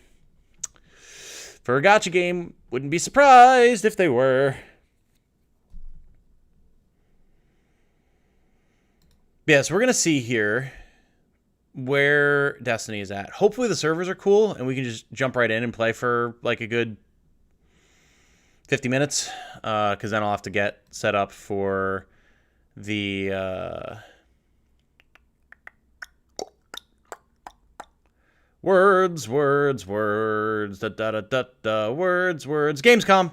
for a gacha game, wouldn't be surprised if they were. Yeah, so we're going to see here where Destiny is at. Hopefully the servers are cool and we can just jump right in and play for like a good 50 minutes, because then I'll have to get set up for the words, Gamescom.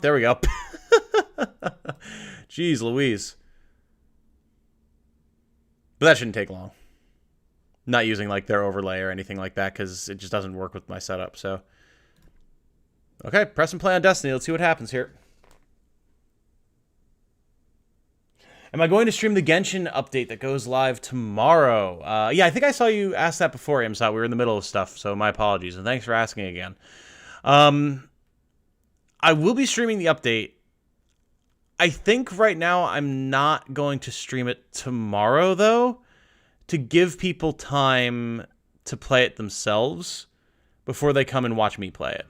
There we go. Jeez Louise. But that shouldn't take long. Not using like their overlay or anything like that, because it just doesn't work with my setup. So, okay, press and play on Destiny. Let's see what happens here. Am I going to stream the Genshin update that goes live tomorrow? Yeah, I think I saw you ask that before, Imsat. We were in the middle of stuff, so my apologies. And thanks for asking again. I will be streaming the update. I think right now I'm not going to stream it tomorrow, though, to give people time to play it themselves before they come and watch me play it.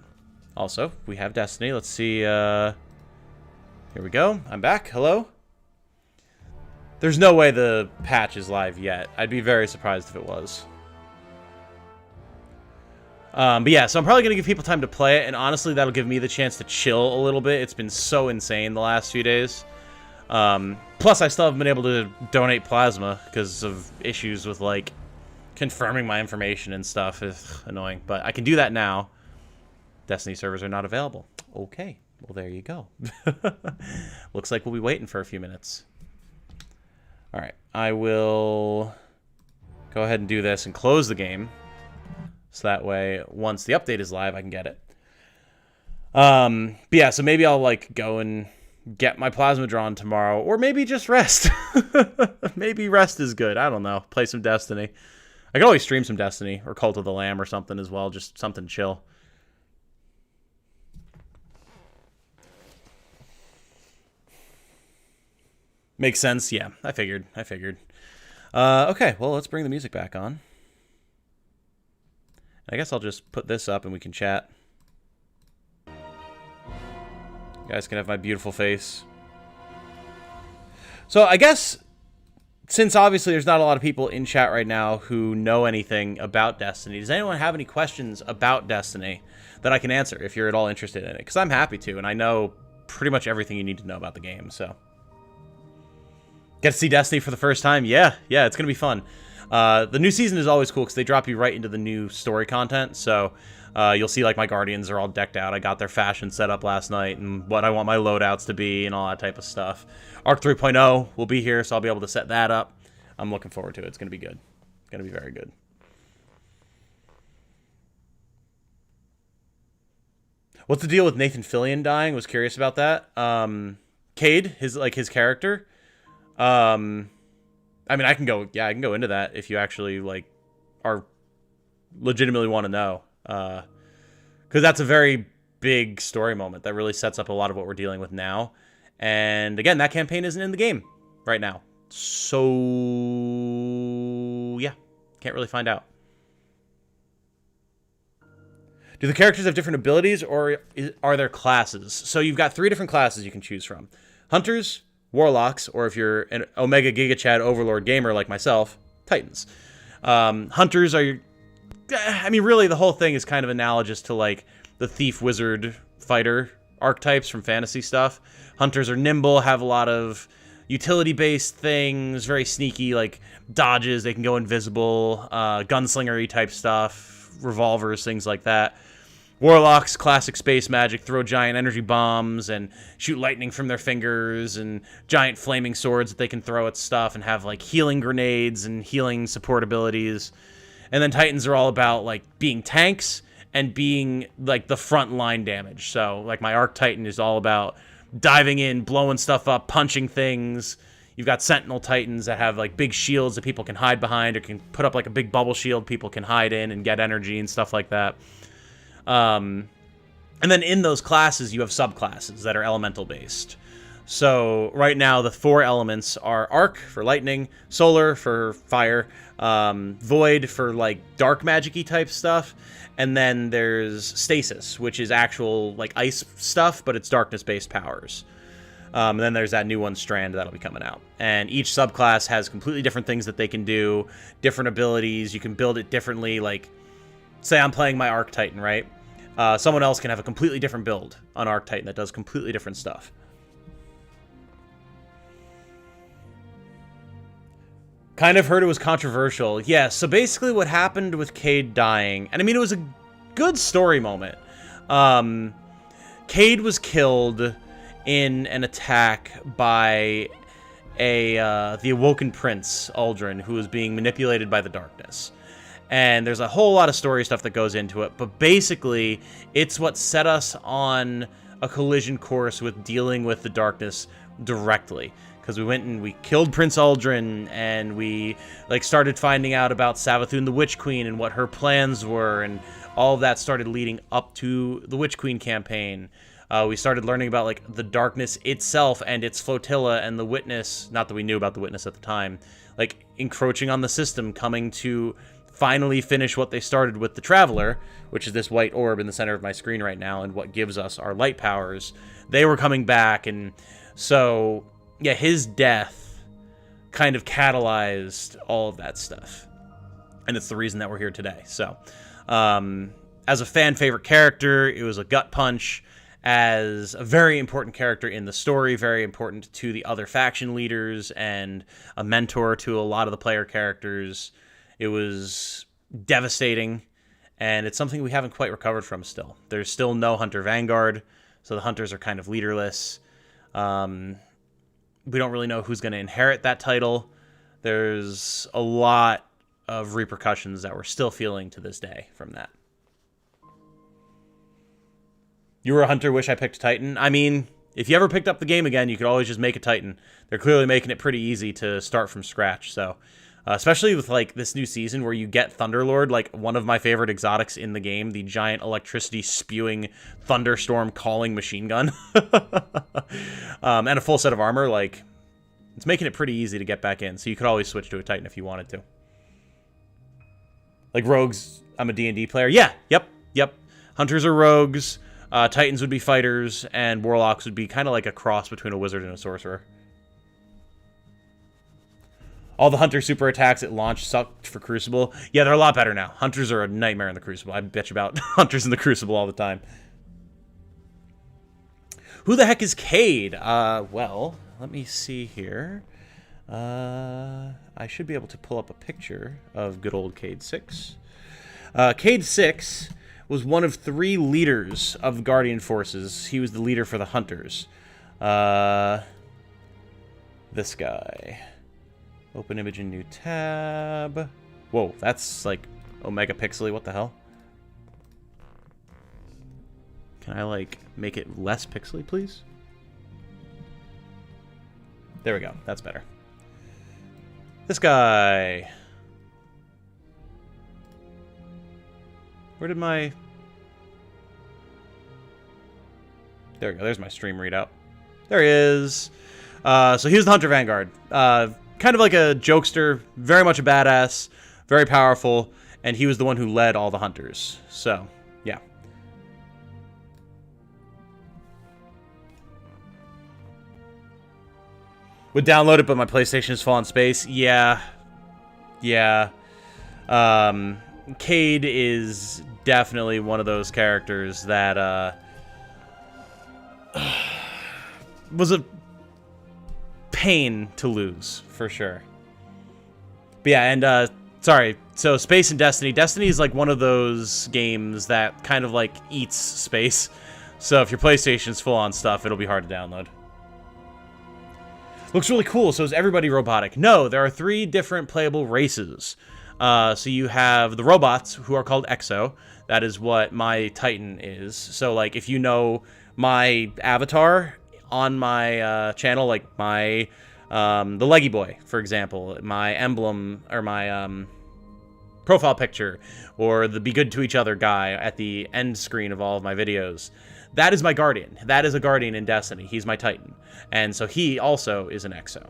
Also, we have Destiny. Let's see. Here we go. I'm back. Hello. There's no way the patch is live yet. I'd be very surprised if it was. But yeah, so I'm probably going to give people time to play it, and honestly, that'll give me the chance to chill a little bit. It's been so insane the last few days. Plus, I still haven't been able to donate plasma because of issues with, like, confirming my information and stuff. Is annoying, but I can do that now. Destiny servers are not available. Okay, well, there you go. Looks like we'll be waiting for a few minutes. All right, I will go ahead and do this and close the game. So that way, once the update is live, I can get it. But yeah, so maybe I'll like go and get my plasma drawn tomorrow, or maybe just rest. Maybe rest is good. I don't know. Play some Destiny. I can always stream some Destiny or Cult of the Lamb or something as well. Just something chill. Makes sense. Yeah, I figured. Okay, well, let's bring the music back on. I guess I'll just put this up and we can chat. You guys can have my beautiful face. So I guess, since obviously there's not a lot of people in chat right now who know anything about Destiny, does anyone have any questions about Destiny that I can answer if you're at all interested in it? Because I'm happy to, and I know pretty much everything you need to know about the game, so. Get to see Destiny for the first time? Yeah, it's going to be fun. The new season is always cool because they drop you right into the new story content. So you'll see like my Guardians are all decked out. I got their fashion set up last night and what I want my loadouts to be and all that type of stuff. Arc 3.0 will be here, so I'll be able to set that up. I'm looking forward to it. It's going to be good. It's going to be very good. What's the deal with Nathan Fillion dying? Was curious about that. Cade, his character. I mean, I can go into that if you actually, like, are legitimately want to know. Because that's a very big story moment that really sets up a lot of what we're dealing with now. And, again, that campaign isn't in the game right now. So, yeah, can't really find out. Do the characters have different abilities, or are there classes? So you've got 3 different classes you can choose from. Hunters, Warlocks, or if you're an Omega Giga Chad Overlord gamer like myself, Titans. Hunters are, I mean, really the whole thing is kind of analogous to like the Thief, Wizard, Fighter archetypes from fantasy stuff. Hunters are nimble, have a lot of utility-based things, very sneaky, like dodges, they can go invisible, gunslinger-y type stuff, revolvers, things like that. Warlocks, classic space magic, throw giant energy bombs and shoot lightning from their fingers and giant flaming swords that they can throw at stuff and have like healing grenades and healing support abilities. And then Titans are all about like being tanks and being like the front line damage. So like my Arc Titan is all about diving in, blowing stuff up, punching things. You've got Sentinel Titans that have like big shields that people can hide behind or can put up like a big bubble shield people can hide in and get energy and stuff like that. And then in those classes, you have subclasses that are elemental based. So right now, the 4 elements are Arc for lightning, Solar for fire, Void for like dark magic-y type stuff, and then there's Stasis, which is actual like ice stuff, but it's darkness based powers. And then there's that new one, Strand, that'll be coming out. And each subclass has completely different things that they can do, different abilities. You can build it differently. Like, say I'm playing my Arc Titan, right? Someone else can have a completely different build on Arc Titan that does completely different stuff. Kind of heard it was controversial. Yeah, so basically what happened with Cade dying, and I mean, it was a good story moment. Cade was killed in an attack by the Awoken Prince, Aldrin, who was being manipulated by the darkness. And there's a whole lot of story stuff that goes into it, but basically, it's what set us on a collision course with dealing with the darkness directly. Because we went and we killed Prince Aldrin, and we like started finding out about Savathun the Witch Queen and what her plans were, and all of that started leading up to the Witch Queen campaign. We started learning about, like, the darkness itself and its flotilla and the witness, not that we knew about the witness at the time, like, encroaching on the system, coming to finally finish what they started with the Traveler, which is this white orb in the center of my screen right now, and what gives us our light powers. They were coming back, and so, yeah, his death kind of catalyzed all of that stuff. And it's the reason that we're here today. So, as a fan favorite character, it was a gut punch. As a very important character in the story, very important to the other faction leaders, and a mentor to a lot of the player characters. It was devastating, and it's something we haven't quite recovered from still. There's still no Hunter Vanguard, so the Hunters are kind of leaderless. We don't really know who's going to inherit that title. There's a lot of repercussions that we're still feeling to this day from that. You were a Hunter, wish I picked Titan. I mean, if you ever picked up the game again, you could always just make a Titan. They're clearly making it pretty easy to start from scratch, so... especially with, like, this new season where you get Thunderlord, like, one of my favorite exotics in the game, the giant electricity-spewing thunderstorm-calling machine gun. And a full set of armor, like, it's making it pretty easy to get back in, so you could always switch to a Titan if you wanted to. Like, rogues, I'm a D&D player. Yeah, yep. Hunters are rogues, Titans would be fighters, and Warlocks would be kind of like a cross between a wizard and a sorcerer. All the Hunter super attacks at launch sucked for Crucible. Yeah, they're a lot better now. Hunters are a nightmare in the Crucible. I bitch about Hunters in the Crucible all the time. Who the heck is Cade? Well, let me see here. I should be able to pull up a picture of good old Cade 6. Cade 6 was one of 3 leaders of the Guardian forces. He was the leader for the Hunters. This guy. Open image in new tab. Whoa, that's like omega pixely. What the hell? Can I like make it less pixely, please? There we go. That's better. This guy. Where did my... There we go. There's my stream readout. There he is. So he was the Hunter Vanguard. Kind of like a jokester, very much a badass, very powerful, and he was the one who led all the Hunters. So, yeah. Would download it, but my PlayStation has fallen space. Yeah. Cade is definitely one of those characters that was a pain to lose, for sure. But yeah, and sorry, so Space and Destiny. Destiny is like one of those games that kind of like eats space. So if your PlayStation's full on stuff, it'll be hard to download. Looks really cool. So is everybody robotic? No, there are 3 different playable races. So you have the robots, who are called Exo. That is what my Titan is. So like if you know my avatar on my channel, like my the Leggy Boy, for example, my emblem or my profile picture, or the Be Good to Each Other guy at the end screen of all of my videos, that is my Guardian. That is a Guardian in Destiny. He's my Titan, and so he also is an Exo.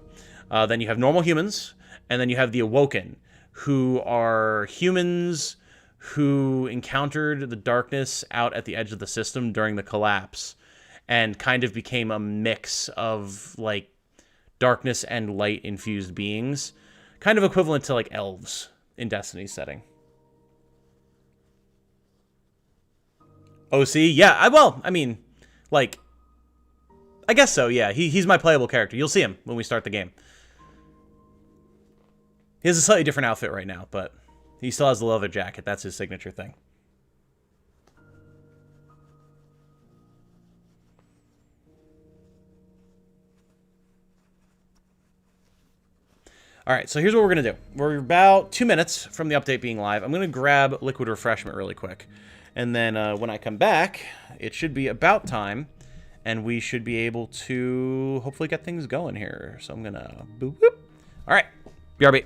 Then you have normal humans, and then you have the Awoken, who are humans who encountered the darkness out at the edge of the system during the collapse, and kind of became a mix of, like, darkness and light-infused beings. Kind of equivalent to, like, elves in Destiny's setting. OC? Yeah, I mean, like, I guess so, yeah. He's my playable character. You'll see him when we start the game. He has a slightly different outfit right now, but he still has the leather jacket. That's his signature thing. All right, so here's what we're going to do. We're about 2 minutes from the update being live. I'm going to grab liquid refreshment really quick. And then when I come back, it should be about time, and we should be able to hopefully get things going here. So I'm going to boop, boop. All right, BRB.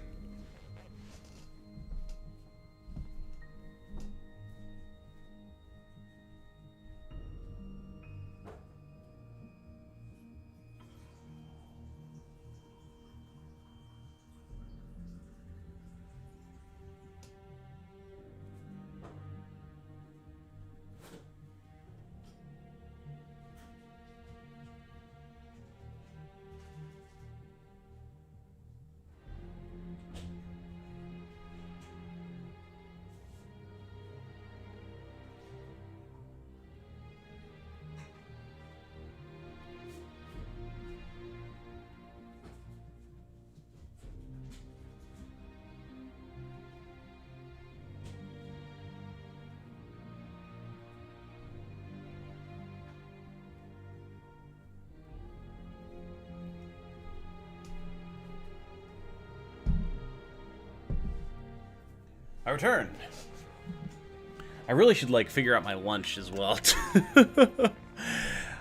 I returned. I really should, like, figure out my lunch as well.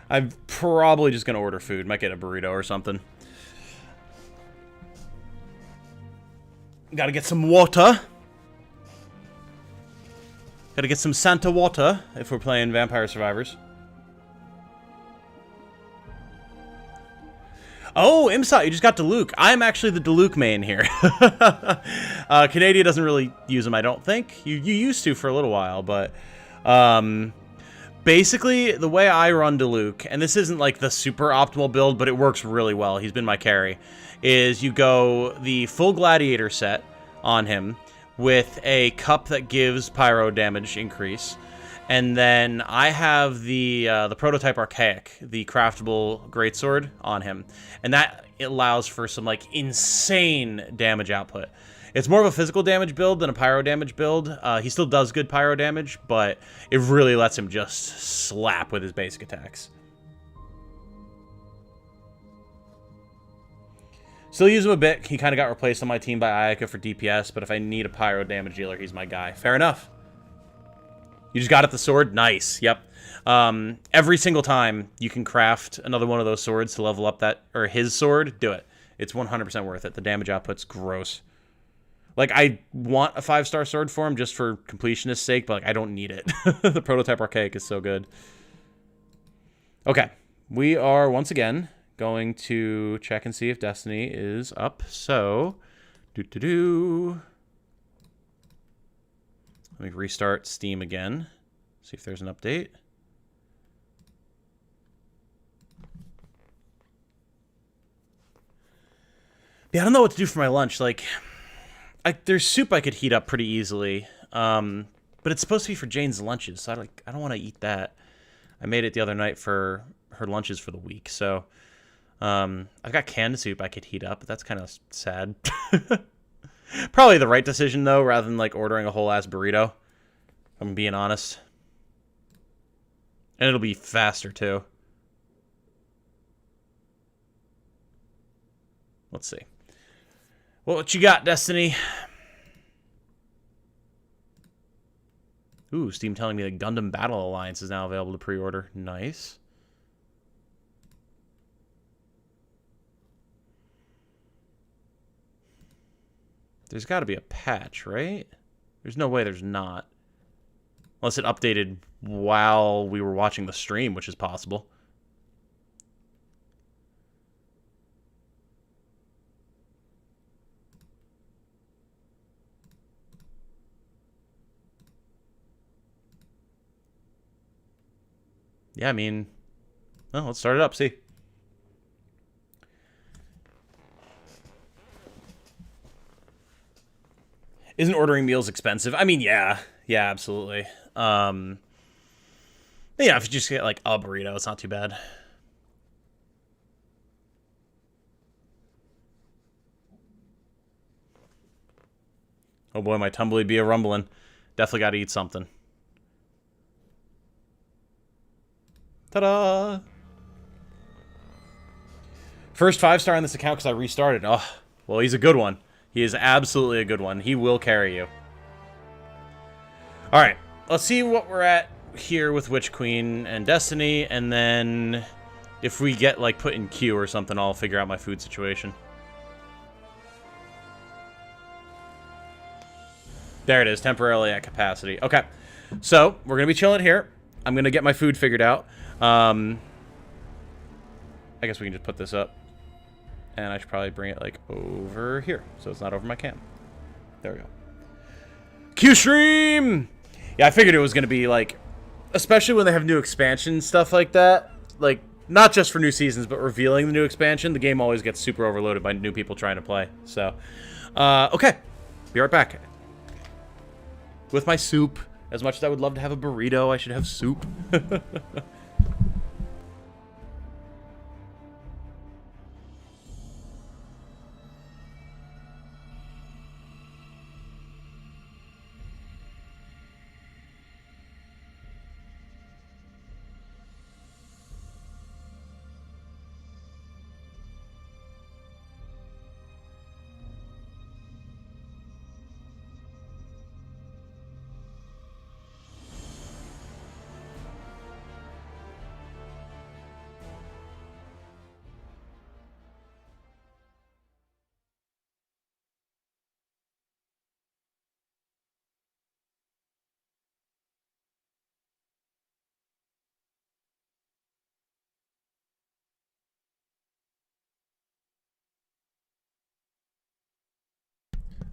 I'm probably just gonna order food. Might get a burrito or something. Gotta get some water. Gotta get some Santa water if we're playing Vampire Survivors. Oh, Imsot, you just got Diluc. I'm actually the Diluc main here. Canadian doesn't really use them, I don't think. You used to for a little while, but... basically, the way I run Diluc, and this isn't like the super optimal build, but it works really well, he's been my carry, is you go the full Gladiator set on him with a cup that gives pyro damage increase. And then I have the prototype Archaic, the craftable greatsword on him. And that allows for some, like, insane damage output. It's more of a physical damage build than a pyro damage build. He still does good pyro damage, but it really lets him just slap with his basic attacks. Still use him a bit. He kind of got replaced on my team by Ayaka for DPS, but if I need a pyro damage dealer, he's my guy. Fair enough. You just got at the sword? Nice. Yep. Every single time you can craft another one of those swords to level up that, or his sword, do it. It's 100% worth it. The damage output's gross. Like, I want a 5-star sword for him just for completionist's sake, but, like, I don't need it. The prototype Archaic is so good. Okay. We are, once again, going to check and see if Destiny is up. So, Let me restart Steam again. See if there's an update. Yeah, I don't know what to do for my lunch. Like, there's soup I could heat up pretty easily, but it's supposed to be for Jane's lunches, so I don't want to eat that. I made it the other night for her lunches for the week, so I've got canned soup I could heat up, but that's kind of sad. Probably the right decision, though, rather than, like, ordering a whole-ass burrito. I'm being honest. And it'll be faster, too. Let's see. Well, what you got, Destiny? Ooh, Steam telling me the Gundam Battle Alliance is now available to pre-order. Nice. There's got to be a patch, right? There's no way there's not. Unless it updated while we were watching the stream, which is possible. Yeah, I mean... Well, let's start it up, see. Isn't ordering meals expensive? I mean, yeah. Yeah, absolutely. Yeah, if you just get, like, a burrito, it's not too bad. Oh boy, my tumbly be a rumbling. Definitely got to eat something. Ta-da! First 5-star on this account because I restarted. Oh, well, he's a good one. He is absolutely a good one. He will carry you. Alright, let's see what we're at here with Witch Queen and Destiny, and then if we get, like, put in queue or something, I'll figure out my food situation. There it is, temporarily at capacity. Okay, so we're going to be chilling here. I'm going to get my food figured out. I guess we can just put this up. And I should probably bring it, like, over here, so it's not over my cam. There we go. Q-Stream! Yeah, I figured it was going to be, like, especially when they have new expansion stuff like that, like, not just for new seasons, but revealing the new expansion, the game always gets super overloaded by new people trying to play. So, okay. Be right back. With my soup. As much as I would love to have a burrito, I should have soup.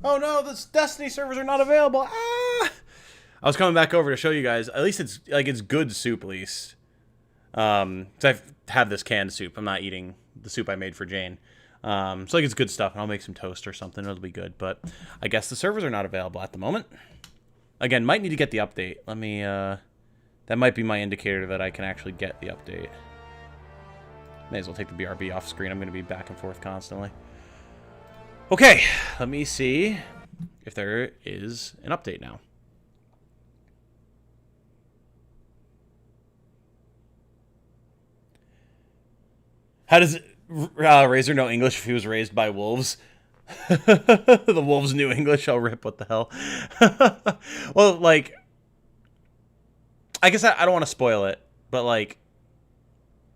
Oh no, the Destiny servers are not available. Ah! I was coming back over to show you guys. At least it's like it's good soup, at least. 'Cause I have this canned soup. I'm not eating the soup I made for Jane. So like it's good stuff, and I'll make some toast or something. It'll be good. But I guess the servers are not available at the moment. Again, might need to get the update. Let me. That might be my indicator that I can actually get the update. May as well take the BRB off screen. I'm going to be back and forth constantly. Okay, let me see if there is an update now. How does Razor know English if he was raised by wolves? The wolves knew English. I'll rip. What the hell? Well, like, I guess I don't want to spoil it, but like,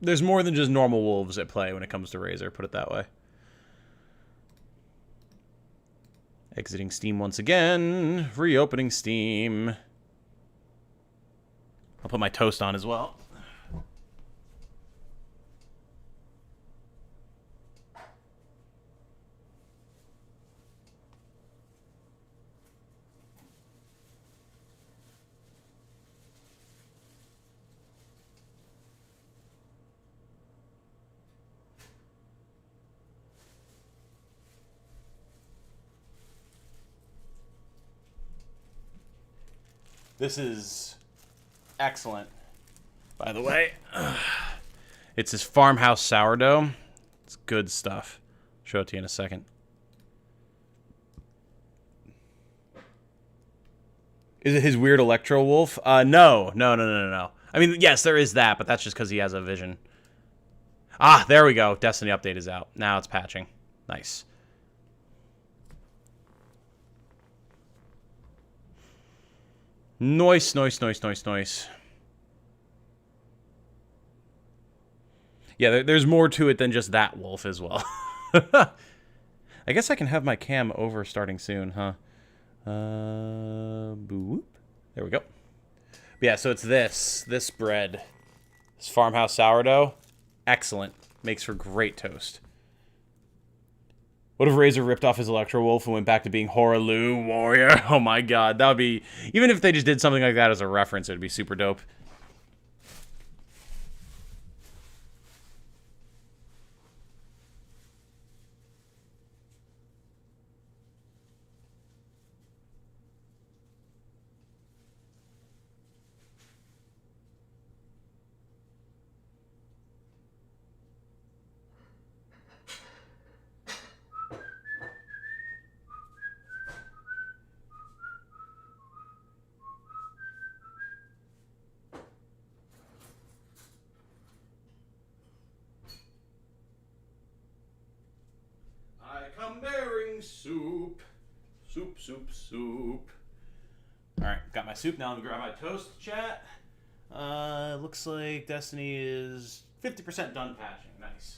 there's more than just normal wolves at play when it comes to Razor. Put it that way. Exiting Steam once again. Reopening Steam. I'll put my toast on as well. This is excellent, by the way. It's this farmhouse sourdough. It's good stuff. I'll show it to you in a second. Is it his weird electro wolf? No. I mean, yes, there is that, but that's just because he has a vision. Ah, there we go. Destiny update is out. Now it's patching. Nice. Nice. Yeah, there's more to it than just that wolf as well. I guess I can have my cam over starting soon, huh? Boop. There we go. But yeah, so it's this bread. This farmhouse sourdough. Excellent. Makes for great toast. What if Razor ripped off his Electro Wolf and went back to being Horaloo Warrior? Oh my god, that would be... Even if they just did something like that as a reference, it would be super dope. Come bearing soup. Soup. Alright, got my soup. Now I'm gonna grab my toast, chat. Looks like Destiny is 50% done patching. Nice.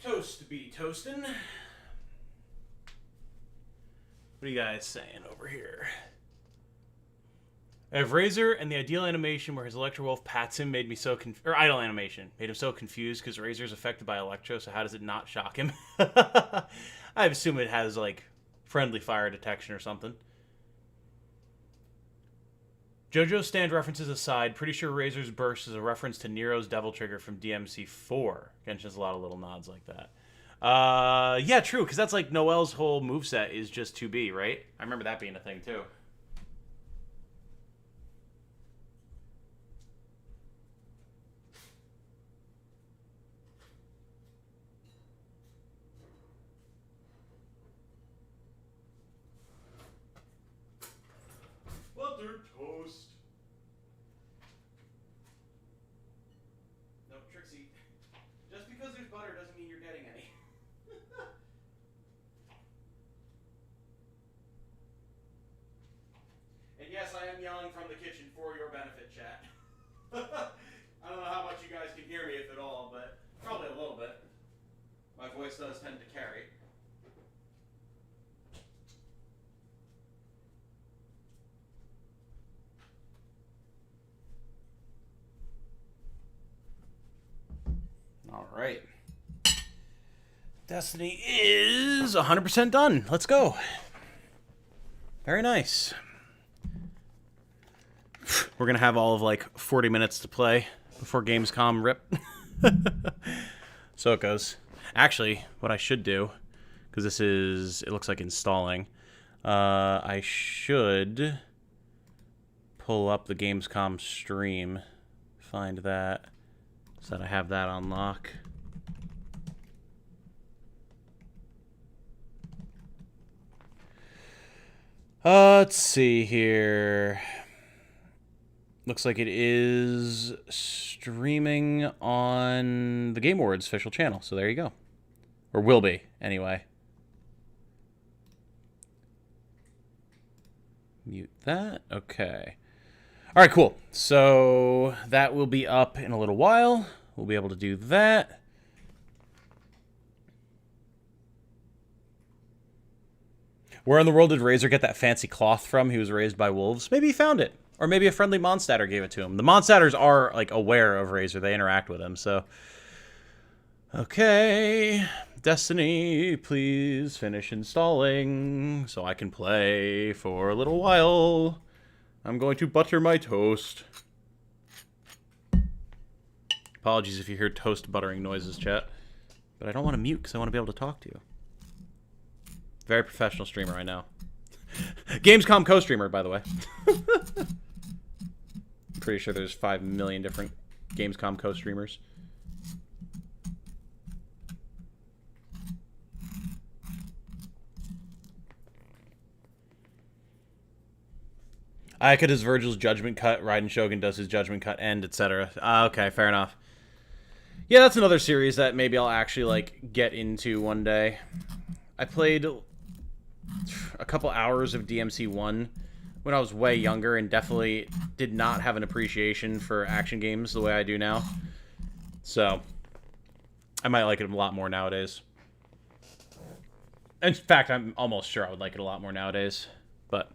Toast be toastin'. What are you guys saying over here? I have Razor and the ideal animation where his Electro Wolf pats him made me so or idle animation made him so confused because Razor is affected by Electro, so how does it not shock him? I assume it has like friendly fire detection or something. JoJo's stand references aside, pretty sure Razor's burst is a reference to Nero's Devil Trigger from DMC4. Genshin's a lot of little nods like that. Yeah, true, because that's like Noelle's whole moveset is just 2B, right? I remember that being a thing, too. Buttered toast. No, Trixie. Just because there's butter doesn't mean you're getting any. And yes, I am yelling from the kitchen for your benefit, chat. I don't know how much you guys can hear me, if at all, but probably a little bit. My voice does tend to carry. All right. Destiny is 100% done. Let's go. Very nice. We're going to have all of like 40 minutes to play before Gamescom rip. So it goes. Actually, what I should do, because this is, it looks like installing, I should pull up the Gamescom stream, find that, so that I have that on lock. Let's see here. Looks like it is streaming on the Game Awards official channel, so there you go. Or will be, anyway. Mute that. Okay. All right, cool. So that will be up in a little while. We'll be able to do that. Where in the world did Razor get that fancy cloth from? He was raised by wolves. Maybe he found it. Or maybe a friendly Mondstatter gave it to him. The Mondstatters are, like, aware of Razor. They interact with him, so... Okay. Destiny, please finish installing so I can play for a little while. I'm going to butter my toast. Apologies if you hear toast buttering noises, chat. But I don't want to mute because I want to be able to talk to you. Very professional streamer right now. Gamescom co-streamer, by the way. I'm pretty sure there's 5 million different Gamescom co-streamers. Ika does Virgil's judgment cut, Raiden Shogun does his judgment cut end, etc. Okay, fair enough. Yeah, that's another series that maybe I'll actually, like, get into one day. I played a couple hours of DMC1 when I was way younger and definitely did not have an appreciation for action games the way I do now. So, I might like it a lot more nowadays. In fact, I'm almost sure I would like it a lot more nowadays. But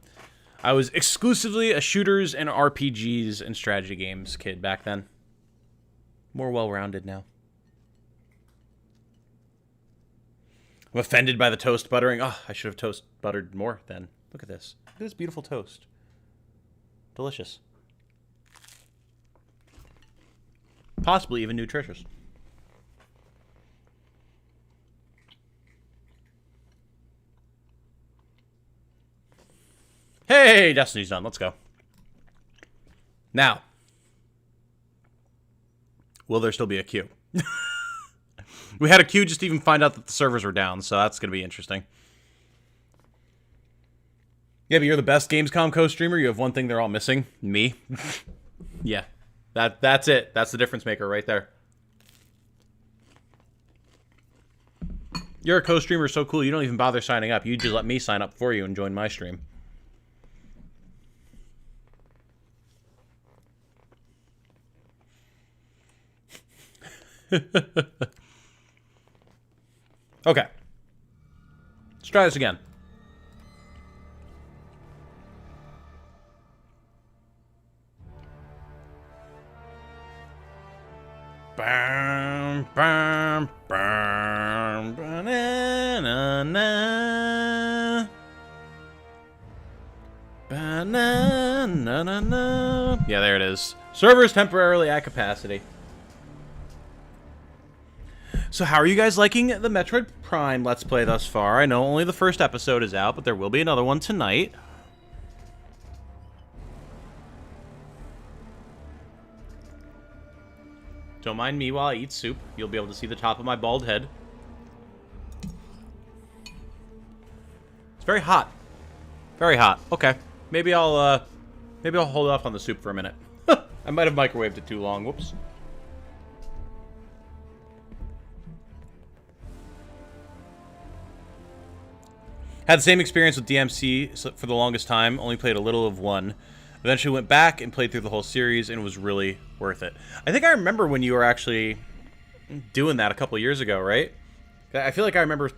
I was exclusively a shooters and RPGs and strategy games kid back then. More well-rounded now. I'm offended by the toast buttering. Oh, I should have toast buttered more then. Look at this. Look at this beautiful toast. Delicious. Possibly even nutritious. Hey, Destiny's done. Let's go. Now, will there still be a queue? We had a queue just to even find out that the servers were down, so that's going to be interesting. Yeah, but you're the best Gamescom co-streamer. You have one thing they're all missing. Me. Yeah. That's it. That's the difference maker right there. You're a co-streamer so cool, you don't even bother signing up. You just let me sign up for you and join my stream. Okay. Let's try this again. Bam, bam, bam, banana. Banana. Yeah, there it is. Servers temporarily at capacity. So how are you guys liking the Metroid Prime Let's Play thus far? I know only the first episode is out, but there will be another one tonight. Don't mind me while I eat soup. You'll be able to see the top of my bald head. It's very hot. Very hot. Okay. Maybe I'll hold off on the soup for a minute. I might have microwaved it too long. Whoops. Had the same experience with DMC for the longest time. Only played a little of one. Eventually went back and played through the whole series, and it was really worth it. I think I remember when you were actually doing that a couple years ago, right? I feel like I remember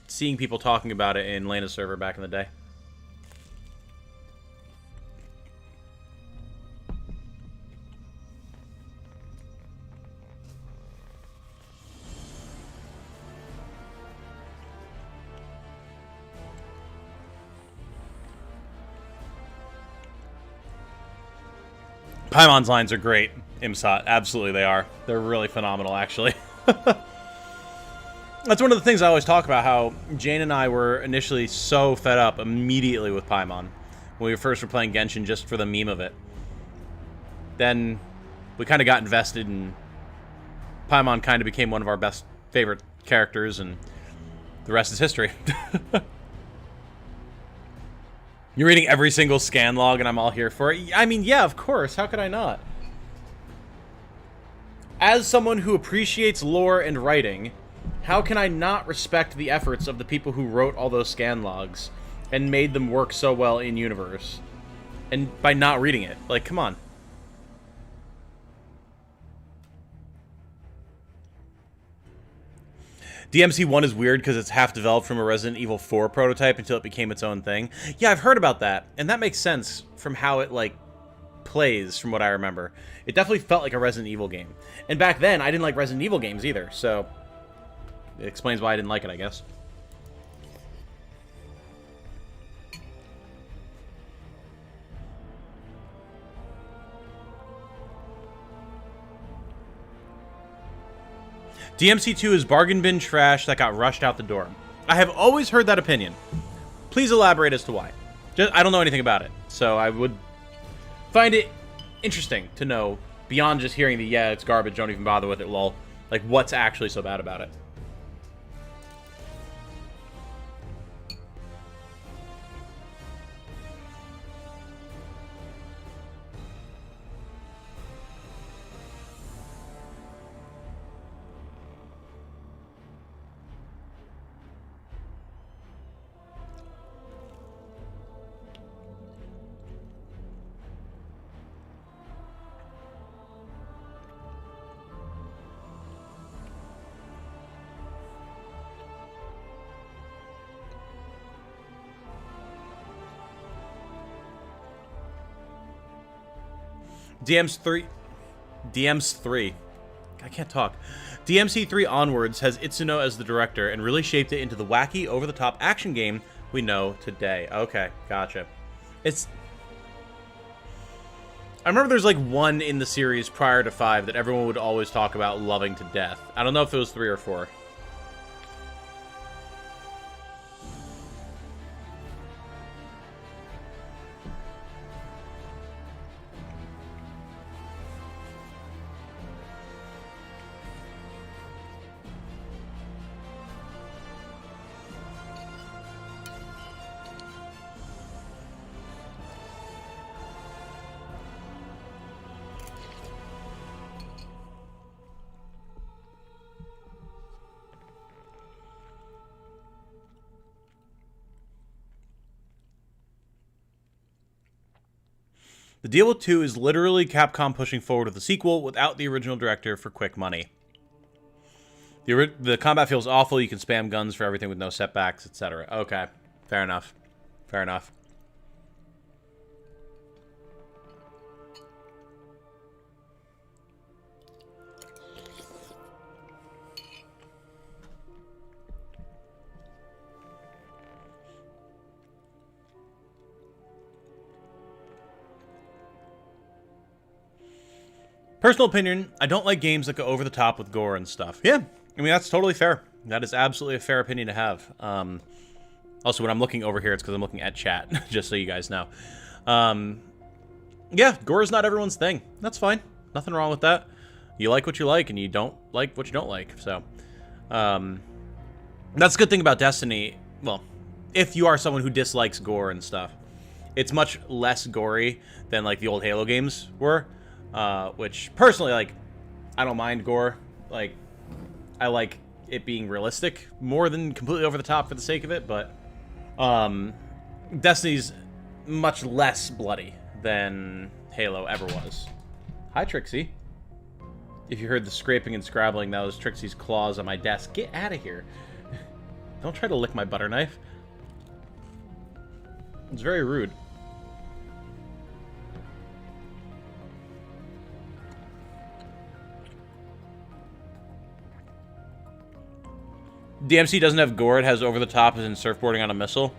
seeing people talking about it in Lena's server back in the day. Paimon's lines are great, Imsot. Absolutely they are. They're really phenomenal, actually. That's one of the things I always talk about, how Jane and I were initially so fed up immediately with Paimon when we first were playing Genshin just for the meme of it. Then we kind of got invested, and Paimon kind of became one of our best favorite characters, and the rest is history. You're reading every single scan log, and I'm all here for it. I mean, yeah, of course. How could I not? As someone who appreciates lore and writing, how can I not respect the efforts of the people who wrote all those scan logs and made them work so well in universe? And by not reading it. Like, come on. DMC1 is weird because it's half developed from a Resident Evil 4 prototype until it became its own thing. Yeah, I've heard about that, and that makes sense from how it, like, plays, from what I remember. It definitely felt like a Resident Evil game. And back then, I didn't like Resident Evil games either, so it explains why I didn't like it, I guess. DMC2 is bargain bin trash that got rushed out the door. I have always heard that opinion. Please elaborate as to why. I don't know anything about it, so I would find it interesting to know, beyond just hearing the, yeah, it's garbage, don't even bother with it, lol. Like, what's actually so bad about it? DMC3. I can't talk. DMC3 onwards has Itsuno as the director and really shaped it into the wacky, over-the-top action game we know today. Okay, gotcha. I remember there's like one in the series prior to 5 that everyone would always talk about loving to death. I don't know if it was 3 or 4. The deal with 2 is literally Capcom pushing forward with a sequel without the original director for quick money. The combat feels awful, you can spam guns for everything with no setbacks, etc. Okay, fair enough. Fair enough. Personal opinion, I don't like games that go over the top with gore and stuff. Yeah, I mean, that's totally fair. That is absolutely a fair opinion to have. Also, when I'm looking over here, it's because I'm looking at chat, just so you guys know. Yeah, gore is not everyone's thing. That's fine. Nothing wrong with that. You like what you like, and you don't like what you don't like. So, that's a good thing about Destiny. Well, if you are someone who dislikes gore and stuff, it's much less gory than, like, the old Halo games were. Which, personally, like, I don't mind gore. Like, I like it being realistic more than completely over the top for the sake of it, but Destiny's much less bloody than Halo ever was. Hi, Trixie. If you heard the scraping and scrabbling, that was Trixie's claws on my desk. Get out of here. Don't try to lick my butter knife. It's very rude. DMC doesn't have gore, it has over the top as in surfboarding on a missile.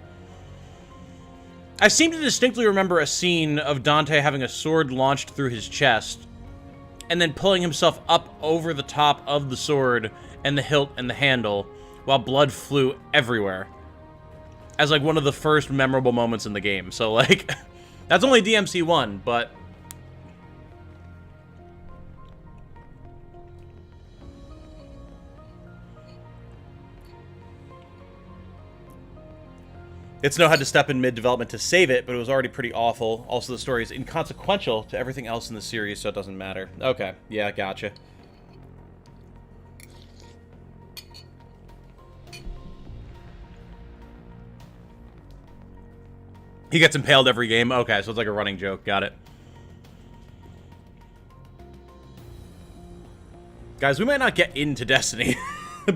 I seem to distinctly remember a scene of Dante having a sword launched through his chest and then pulling himself up over the top of the sword and the hilt and the handle while blood flew everywhere. As like one of the first memorable moments in the game. So like, that's only DMC 1, but... It's Snow had to step in mid-development to save it, but it was already pretty awful. Also, the story is inconsequential to everything else in the series, so it doesn't matter. Okay, yeah, gotcha. He gets impaled every game? Okay, so it's like a running joke. Got it. Guys, we might not get into Destiny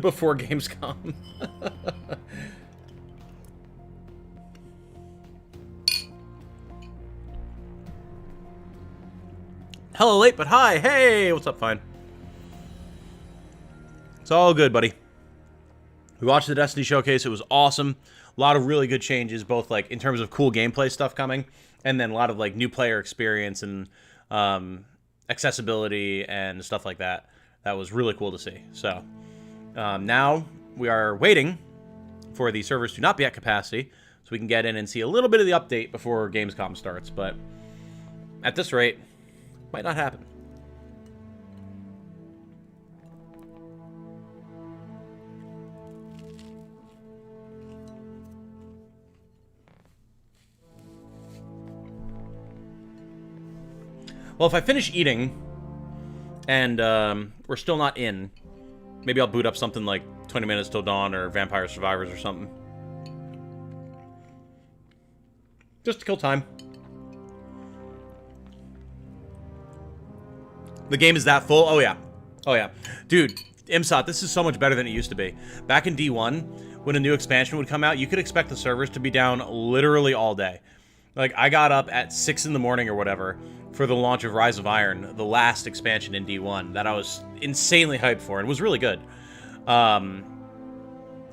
before Gamescom. Hello, late, but hi. Hey, what's up, Fine? It's all good, buddy. We watched the Destiny showcase. It was awesome. A lot of really good changes, both like in terms of cool gameplay stuff coming, and then a lot of like new player experience and accessibility and stuff like that. That was really cool to see. So now we are waiting for the servers to not be at capacity so we can get in and see a little bit of the update before Gamescom starts. But at this rate, might not happen. Well, if I finish eating and we're still not in, maybe I'll boot up something like 20 Minutes Till Dawn or Vampire Survivors or something. Just to kill time. The game is that full? Oh, yeah. Oh, yeah. Dude, IMSOT, this is so much better than it used to be. Back in D1, when a new expansion would come out, you could expect the servers to be down literally all day. Like, I got up at 6 in the morning or whatever for the launch of Rise of Iron, the last expansion in D1, that I was insanely hyped for, and was really good. I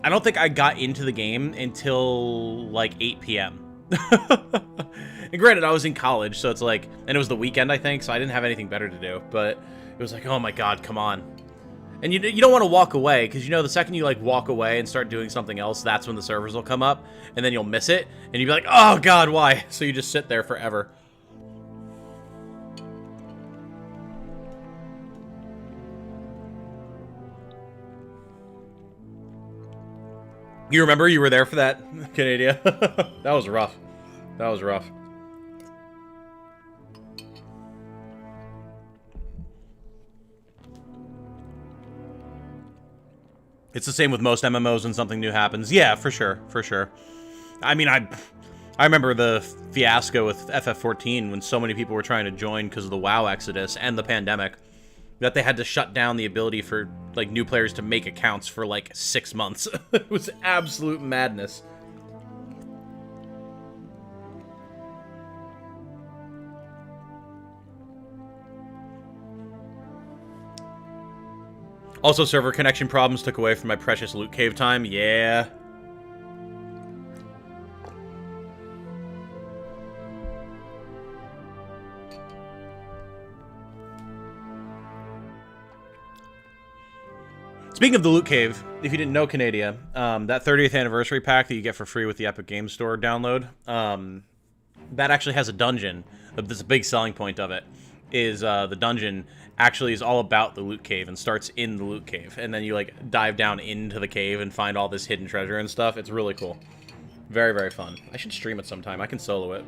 don't think I got into the game until, like, 8 p.m. And granted, I was in college, so it's like, and it was the weekend, I think, so I didn't have anything better to do, but it was like, oh my god, come on. And you don't want to walk away, because you know the second you like walk away and start doing something else, that's when the servers will come up, and then you'll miss it, and you'll be like, oh god, why? So you just sit there forever. You remember you were there for that, Canada? That was rough. That was rough. It's the same with most MMOs when something new happens. Yeah, for sure, for sure. I mean, I remember the fiasco with FF14 when so many people were trying to join because of the WoW exodus and the pandemic that they had to shut down the ability for like new players to make accounts for like 6 months. It was absolute madness. Also, server connection problems took away from my precious loot cave time. Yeah. Speaking of the loot cave, if you didn't know, Canadia, that 30th anniversary pack that you get for free with the Epic Games Store download, that actually has a dungeon. That's a big selling point of it. Is the dungeon actually is all about the loot cave and starts in the loot cave, and then you like dive down into the cave and find all this hidden treasure and stuff. It's really cool. Very, very fun. I should stream it sometime. I can solo it.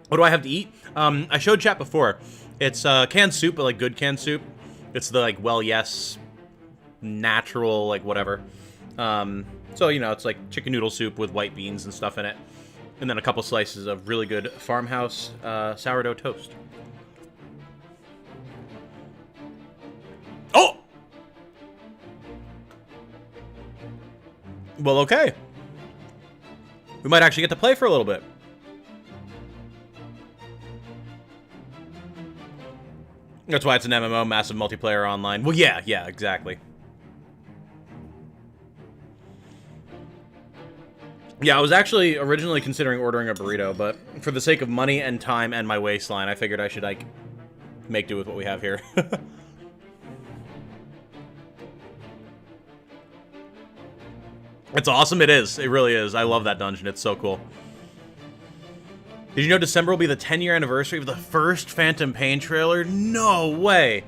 What do I have to eat? I showed chat before. It's canned soup, but like good canned soup. It's the like Well Yes natural, like, whatever. So, you know, it's like chicken noodle soup with white beans and stuff in it. And then a couple slices of really good farmhouse sourdough toast. Oh! Well, okay. We might actually get to play for a little bit. That's why it's an MMO, massive multiplayer online. Well, yeah, exactly. Yeah, I was actually originally considering ordering a burrito, but for the sake of money and time and my waistline, I figured I should, like, make do with what we have here. It's awesome. It is. It really is. I love that dungeon. It's so cool. Did you know December will be the 10-year anniversary of the first Phantom Pain trailer? No way.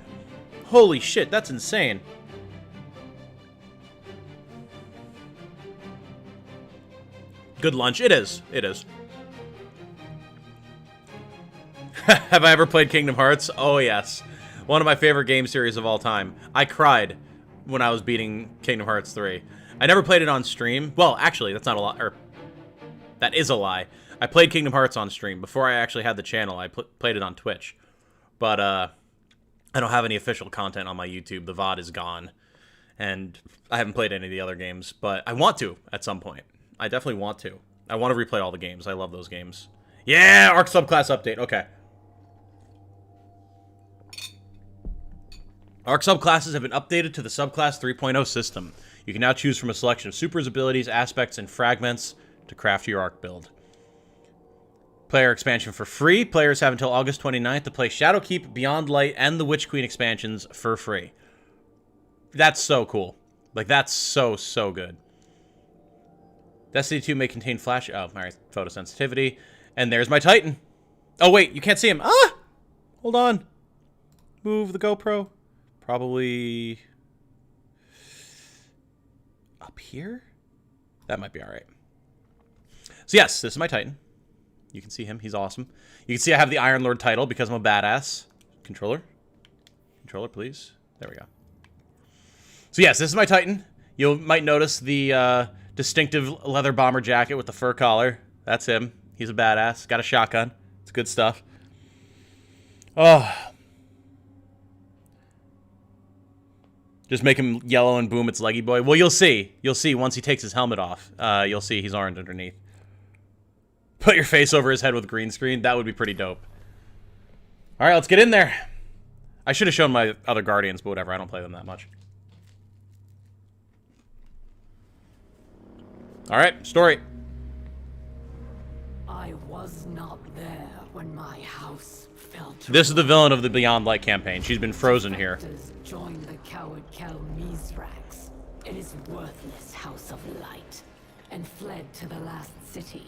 Holy shit, that's insane. Good lunch. It is. It is. Have I ever played Kingdom Hearts? Oh, yes. One of my favorite game series of all time. I cried when I was beating Kingdom Hearts 3. I never played it on stream. Well, actually, that's not a lie. Or, that is a lie. I played Kingdom Hearts on stream. Before I actually had the channel, I played it on Twitch. But, I don't have any official content on my YouTube. The VOD is gone. And I haven't played any of the other games. But I want to at some point. I definitely want to. I want to replay all the games. I love those games. Yeah! Arc subclass update. Okay. Arc subclasses have been updated to the subclass 3.0 system. You can now choose from a selection of supers, abilities, aspects, and fragments to craft your Arc build. Player expansion for free. Players have until August 29th to play Shadowkeep, Beyond Light, and the Witch Queen expansions for free. That's so cool. Like, that's so, so good. Destiny 2 may contain flash... Oh, alright. Photosensitivity. And there's my Titan. Oh, wait. You can't see him. Ah! Hold on. Move the GoPro. Probably... up here? That might be alright. So yes, this is my Titan. You can see him. He's awesome. You can see I have the Iron Lord title because I'm a badass. Controller. Controller, please. There we go. So yes, this is my Titan. You might notice the distinctive leather bomber jacket with the fur collar. That's him. He's a badass. Got a shotgun. It's good stuff. Oh. Just make him yellow and boom, it's Leggy Boy. Well, you'll see. You'll see once he takes his helmet off. You'll see he's orange underneath. Put your face over his head with green screen. That would be pretty dope. All right, let's get in there. I should have shown my other Guardians, but whatever. I don't play them that much. All right, story. I was not there when my house fell to This is the villain of the Beyond Light campaign. She's been frozen here. joined the coward Kel Mizrax in his worthless House of Light and fled to the last city.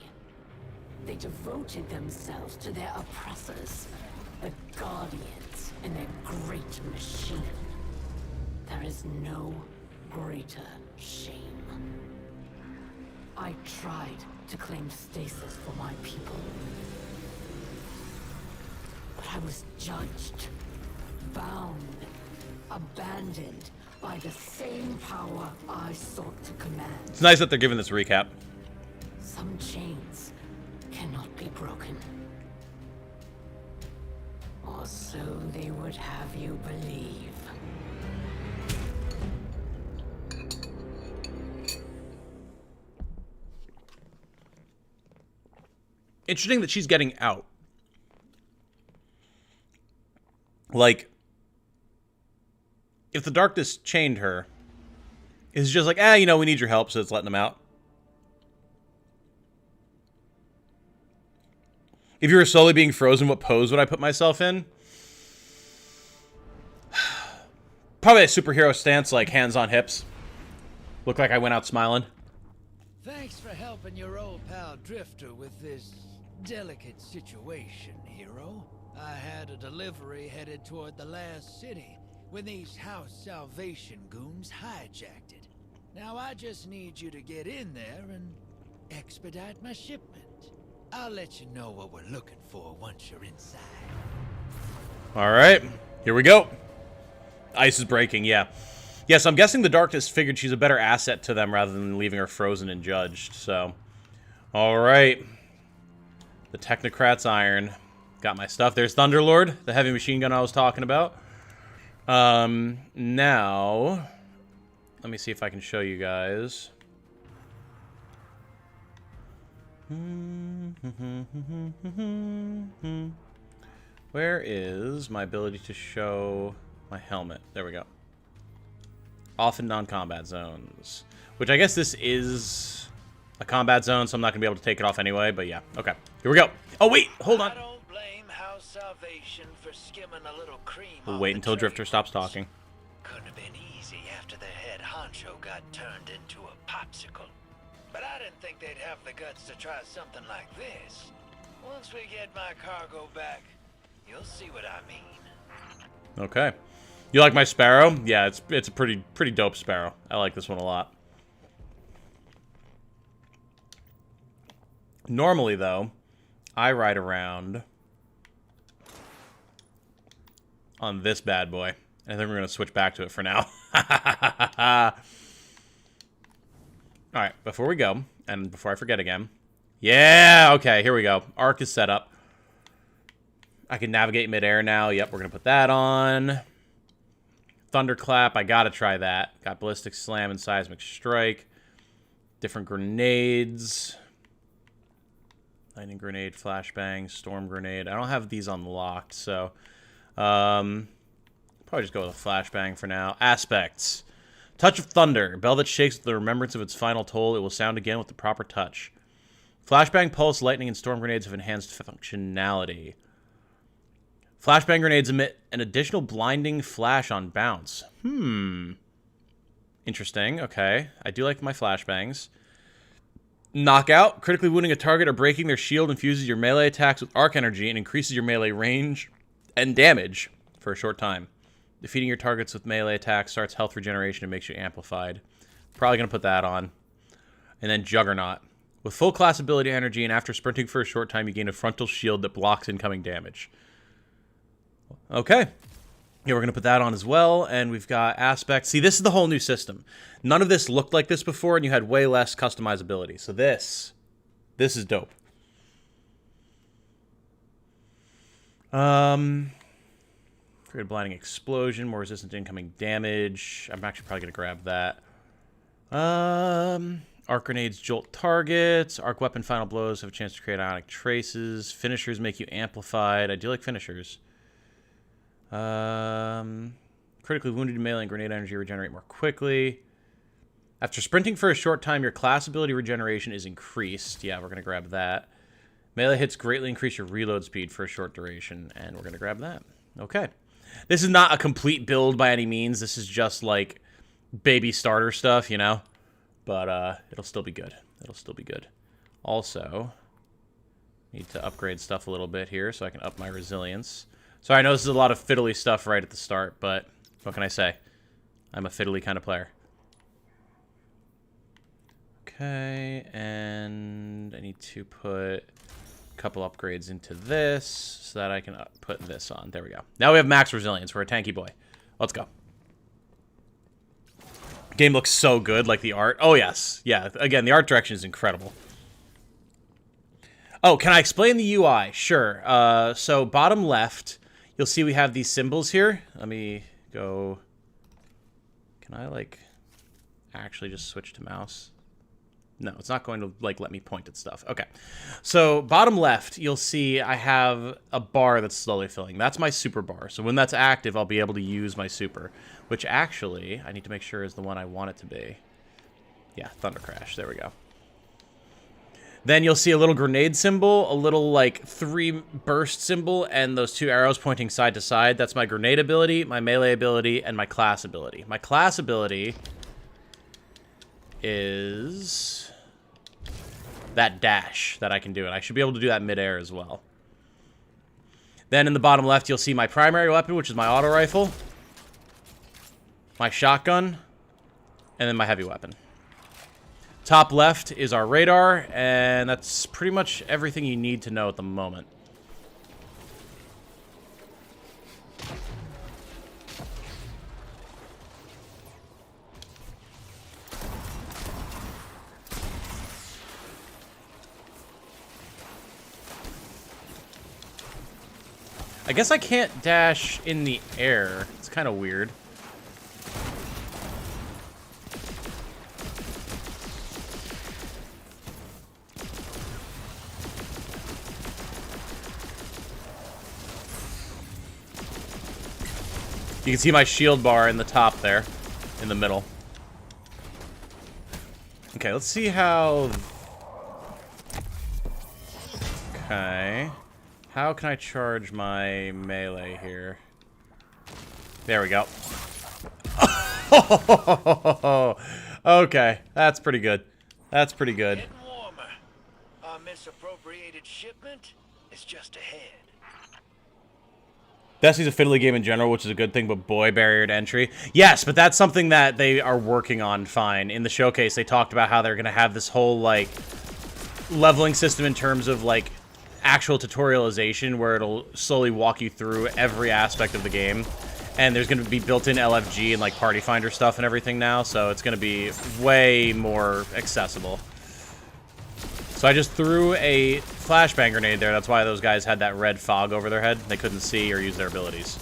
They devoted themselves to their oppressors, the Guardians, and their great machine. There is no greater shame. I tried to claim stasis for my people, but I was judged, bound, abandoned by the same power I sought to command. It's nice that they're giving this recap. Some chains cannot be broken. Or so they would have you believe. Interesting that she's getting out. Like, if the darkness chained her, it's just like, you know, we need your help, so it's letting them out. If you were slowly being frozen, what pose would I put myself in? Probably a superhero stance, like hands on hips. Look like I went out smiling. Thanks for helping your old pal Drifter with this delicate situation, hero. I had a delivery headed toward the last city when these House Salvation goons hijacked it. Now I just need you to get in there and expedite my shipment. I'll let you know what we're looking for once you're inside. All right, here we go. Ice is breaking, yeah. Yes, I'm guessing the Darkness figured she's a better asset to them rather than leaving her frozen and judged, so. Alright. The Technocrat's Iron. Got my stuff. There's Thunderlord, the heavy machine gun I was talking about. Now, let me see if I can show you guys. Where is my ability to show my helmet? There we go. Off in non-combat zones. Which I guess this is a combat zone, so I'm not going to be able to take it off anyway, but yeah. Okay, here we go. Oh, wait, hold on. We'll wait until Drifter stops talking. Couldn't have been easy after the head honcho got turned into a popsicle. But I didn't think they'd have the guts to try something like this. Once we get my cargo back, you'll see what I mean. Okay. You like my Sparrow? Yeah, it's a pretty dope Sparrow. I like this one a lot. Normally, though, I ride around on this bad boy. I think we're going to switch back to it for now. Alright, before we go, and before I forget again. Yeah, okay, here we go. Arc is set up. I can navigate midair now. Yep, we're going to put that on. Thunderclap, I got to try that. Got Ballistic Slam and Seismic Strike. Different grenades. Lightning Grenade, Flashbang, Storm Grenade. I don't have these unlocked, so... probably just go with a Flashbang for now. Aspects. Touch of Thunder. A bell that shakes with the remembrance of its final toll. It will sound again with the proper touch. Flashbang, Pulse, Lightning, and Storm Grenades have enhanced functionality. Flashbang grenades emit an additional blinding flash on bounce. Interesting. Okay. I do like my flashbangs. Knockout. Critically wounding a target or breaking their shield infuses your melee attacks with arc energy and increases your melee range and damage for a short time. Defeating your targets with melee attacks starts health regeneration and makes you amplified. Probably going to put that on. And then Juggernaut. With full class ability energy and after sprinting for a short time, you gain a frontal shield that blocks incoming damage. Okay. Yeah, we're going to put that on as well. And we've got aspects. See, this is the whole new system. None of this looked like this before, and you had way less customizability. So this is dope. Create a blinding explosion, more resistant to incoming damage. I'm actually probably going to grab that. Arc grenades jolt targets. Arc weapon final blows have a chance to create ionic traces. Finishers make you amplified. I do like finishers. Critically wounded melee and grenade energy regenerate more quickly. After sprinting for a short time, your class ability regeneration is increased. Yeah, we're going to grab that. Melee hits greatly increase your reload speed for a short duration, and we're going to grab that. Okay. This is not a complete build by any means. This is just, like, baby starter stuff, you know? But, it'll still be good. It'll still be good. Also, need to upgrade stuff a little bit here so I can up my resilience. So I know this is a lot of fiddly stuff right at the start, but what can I say? I'm a fiddly kind of player. Okay, and I need to put a couple upgrades into this so that I can put this on. There we go. Now we have max resilience. We're a tanky boy. Let's go. Game looks so good, like the art. Oh, yes. Yeah, again, the art direction is incredible. Oh, can I explain the UI? Sure. So bottom left, you'll see we have these symbols here. Let me go... Can I, like, actually just switch to mouse? No, it's not going to, like, let me point at stuff. Okay. So bottom left, you'll see I have a bar that's slowly filling. That's my super bar. So when that's active, I'll be able to use my super, which actually I need to make sure is the one I want it to be. Yeah, Thunder Crash. There we go. Then you'll see a little grenade symbol, a little, like, 3 burst symbol, and those 2 arrows pointing side to side. That's my grenade ability, my melee ability, and my class ability. My class ability is that dash that I can do, and I should be able to do that midair as well. Then in the bottom left, you'll see my primary weapon, which is my auto rifle, my shotgun, and then my heavy weapon. Top left is our radar, and that's pretty much everything you need to know at the moment. I guess I can't dash in the air. It's kind of weird. You can see my shield bar in the top there, in the middle. Okay, let's see how... Okay. How can I charge my melee here? There we go. Okay, that's pretty good. That's pretty good. Getting warmer. Our misappropriated shipment is just ahead. Destiny's a fiddly game in general, which is a good thing, but boy, barrier to entry. Yes, but that's something that they are working on fine. In the showcase, they talked about how they're going to have this whole, like, leveling system in terms of, like, actual tutorialization where it'll slowly walk you through every aspect of the game. And there's going to be built-in LFG and, like, Party Finder stuff and everything now, so it's going to be way more accessible. So I just threw a flashbang grenade there. That's why those guys had that red fog over their head. They couldn't see or use their abilities.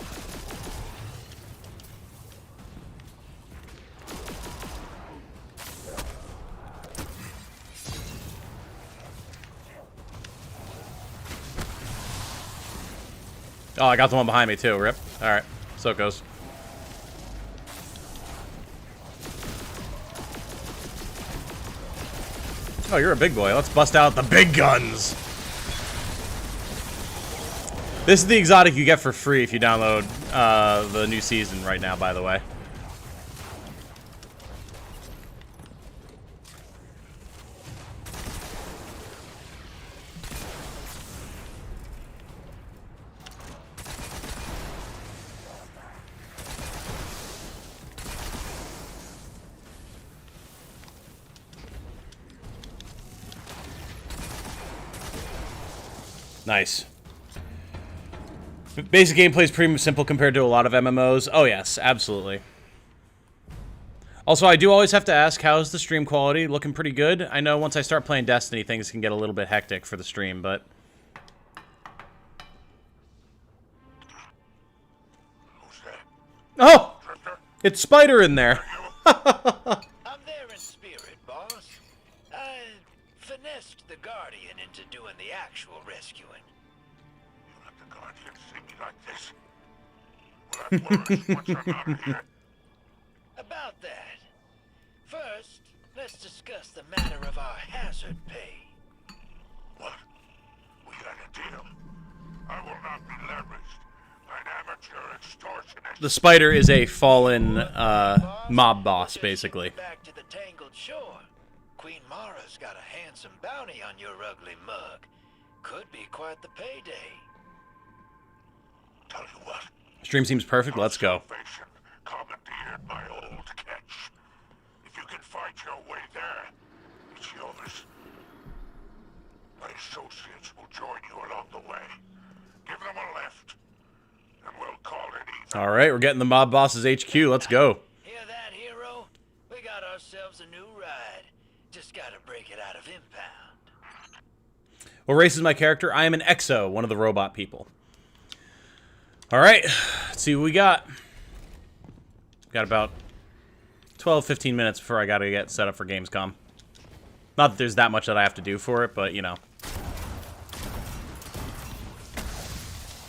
Oh, I got the one behind me too. Rip. Alright. So it goes. Oh, you're a big boy. Let's bust out the big guns. This is the exotic you get for free if you download the new season right now, by the way. Nice. Basic gameplay is pretty simple compared to a lot of MMOs. Oh yes, absolutely. Also, I do always have to ask, how's the stream quality? Looking pretty good? I know once I start playing Destiny, things can get a little bit hectic for the stream, but... Oh! It's Spider in there! I'm there in spirit, boss. I finessed the Guardian into doing the actual rescuing. You let the Guardian see me like this? Will that flourish once I'm out of here? About that. First, let's discuss the matter of our hazard pay. What? We got a deal. I will not be leveraged. An amateur extortionist. The Spider is a fallen mob boss, basically. Back to the tangled shore. Queen Mara's got a handsome bounty on your ugly mug. Could be quite the payday. Tell you what. Stream seems perfect. Let's go. Salvation commandeered my old catch. If you can fight your way there, it's yours. My associates will join you along the way. Give them a lift, and we'll call it even. All right, we're getting the mob boss's HQ. Let's go. Hear that, hero? We got ourselves a new ride. Just gotta break it out of impound. What race is my character? I am an Exo, one of the robot people. All right, let's see what we got. Got about 12-15 minutes before I gotta get set up for Gamescom. Not that there's that much that I have to do for it, but you know.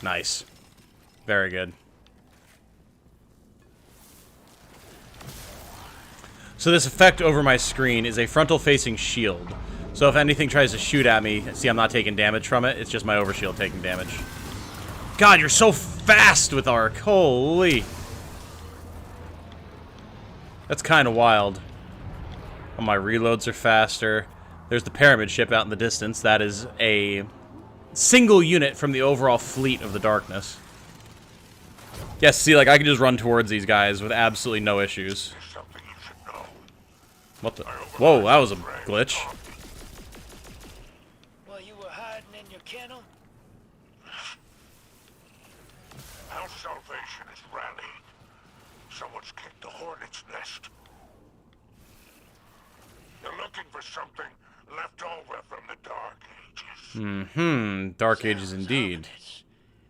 Nice. Very good. So this effect over my screen is a frontal-facing shield. So if anything tries to shoot at me, see I'm not taking damage from it, it's just my overshield taking damage. God, you're so fast with arc. Holy. That's kind of wild. Oh, my reloads are faster. There's the pyramid ship out in the distance. That is a single unit from the overall fleet of the darkness. Yes, see, like, I can just run towards these guys with absolutely no issues. What the? Whoa, that was a glitch. Well, you were hiding in your kennel? Our salvation is rallying. Someone's kicked the hornet's nest. They're looking for something left over from the Dark Ages. Mm-hmm. Dark Ages indeed.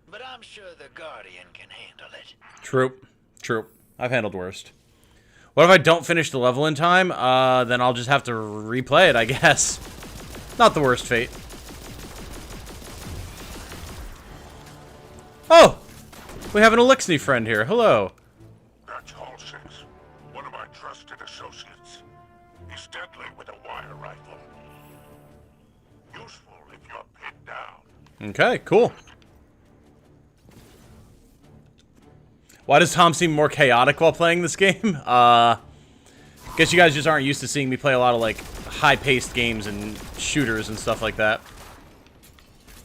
But I'm sure the Guardian can handle it. True. True. I've handled worst. What if I don't finish the level in time? Then I'll just have to replay it, I guess. Not the worst fate. Oh! We have an Elixni friend here. Hello. That's Hall 6, one of my trusted associates. He's deadly with a wire rifle. Useful if you're pinned down. Okay, cool. Why does Tom seem more chaotic while playing this game? Guess you guys just aren't used to seeing me play a lot of, like, high-paced games and shooters and stuff like that.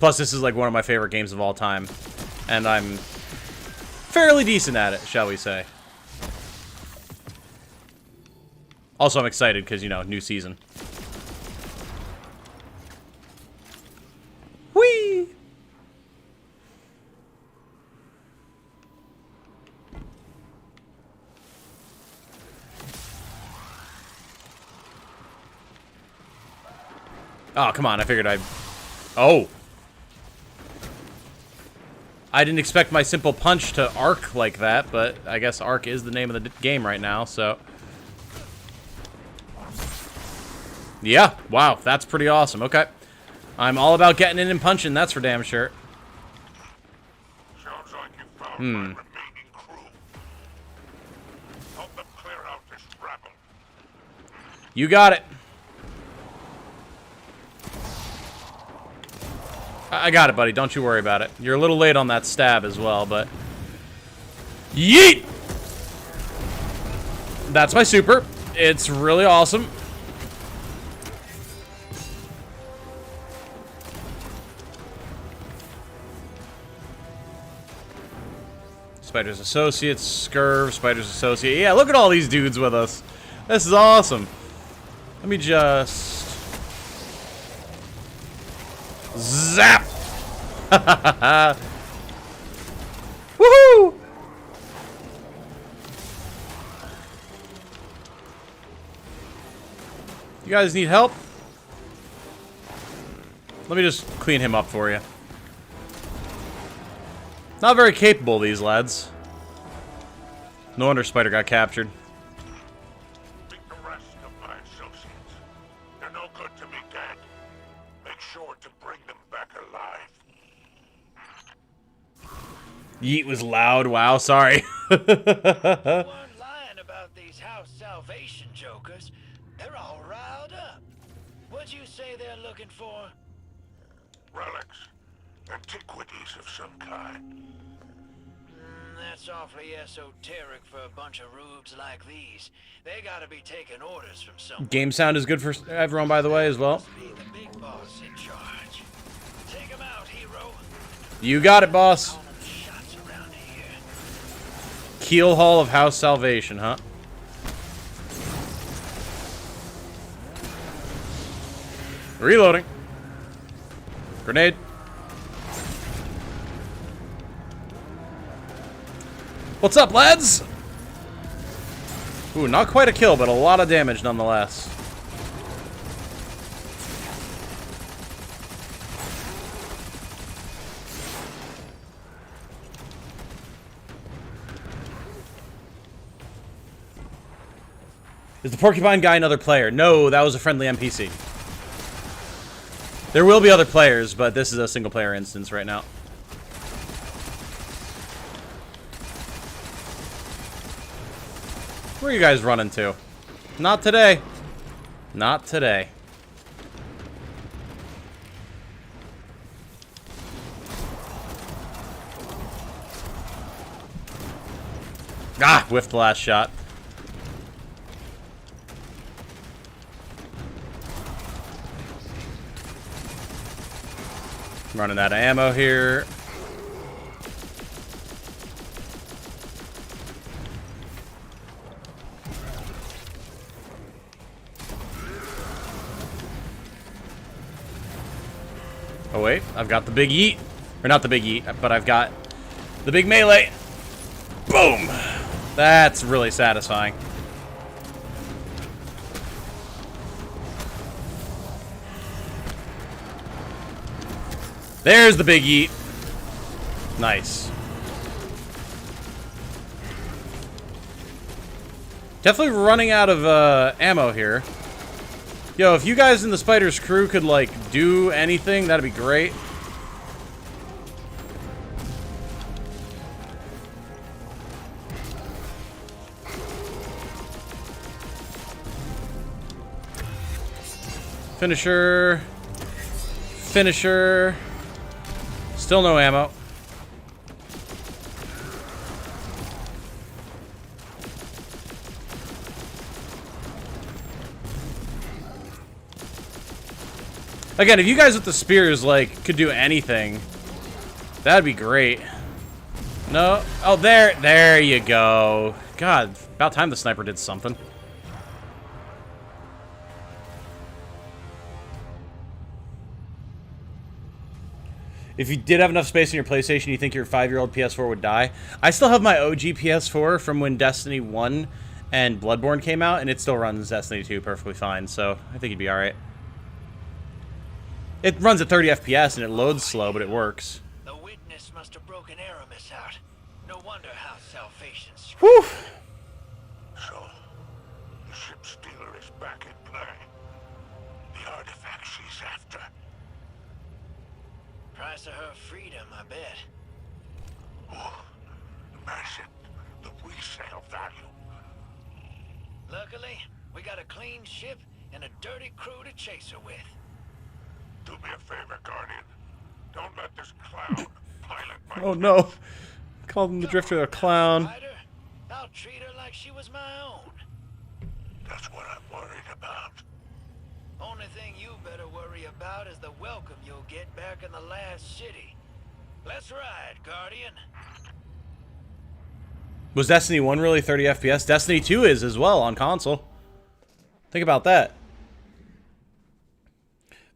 Plus, this is, like, one of my favorite games of all time. And I'm fairly decent at it, shall we say. Also, I'm excited because, you know, new season. Whee! Oh, come on. I figured I'd... Oh. I didn't expect my simple punch to arc like that, but I guess arc is the name of the game right now, so... Yeah. Wow. That's pretty awesome. Okay. I'm all about getting in and punching. That's for damn sure. Sounds like you found my remaining crew. Help them clear out this rabble. You got it. I got it, buddy. Don't you worry about it. You're a little late on that stab as well, but... Yeet! That's my super. It's really awesome. Spider's Associates, Scurv, Spider's Associate. Yeah, look at all these dudes with us. This is awesome. Let me just... Zap! Woohoo! You guys need help? Let me just clean him up for you. Not very capable, these lads. No wonder Spider got captured. Meet the rest of my associates. They're no good to me dead. Make sure to bring them back alive. Yeet was loud. Wow, sorry. You weren't lying about these house salvation jokers. They're all riled up. What'd you say they're looking for? Relics. Antiquities of some kind. That's awfully esoteric for a bunch of rubes like these. They gotta be taking orders from someone. Game sound is good for everyone, by the way, as well. Be the big boss in charge. Take him out, hero. You got it, boss. Keel Hall of House Salvation, huh? Reloading. Grenade. What's up, lads? Ooh, not quite a kill, but a lot of damage nonetheless. Is the porcupine guy another player? No, that was a friendly NPC. There will be other players, but this is a single player instance right now. Where are you guys running to? Not today. Not today. Ah, whiffed the last shot. Running out of ammo here. Oh wait, I've got the big yeet. Or not the big yeet, but I've got the big melee. Boom! That's really satisfying. There's the big yeet. Nice. Definitely running out of ammo here. Yo, if you guys in the Spider's crew could, like, do anything, that'd be great. Finisher. Finisher. Still no ammo. Again, if you guys with the spears, like, could do anything, that'd be great. No. Oh, there you go. God, about time the sniper did something. If you did have enough space in your PlayStation, you think your 5-year-old PS4 would die? I still have my OG PS4 from when Destiny 1 and Bloodborne came out, and it still runs Destiny 2 perfectly fine, so I think it'd be alright. It runs at 30 FPS and it loads slow, but it works. The witness must have broken Aramis out. No wonder how Salvation's. Whew! So, the ship stealer is back in play. The artifact she's after. Price of her freedom, I bet. Oh, imagine the resale value. Luckily, we got a clean ship and a dirty crew to chase her with. Do me a favor, Guardian. Don't let this clown pilot my... Oh no. Called him the Drifter a clown. I'll treat her like she was my own. That's what I'm worried about. Only thing you better worry about is the welcome you'll get back in the last city. Let's ride, Guardian. Was Destiny 1 really 30 FPS? Destiny 2 is as well on console. Think about that.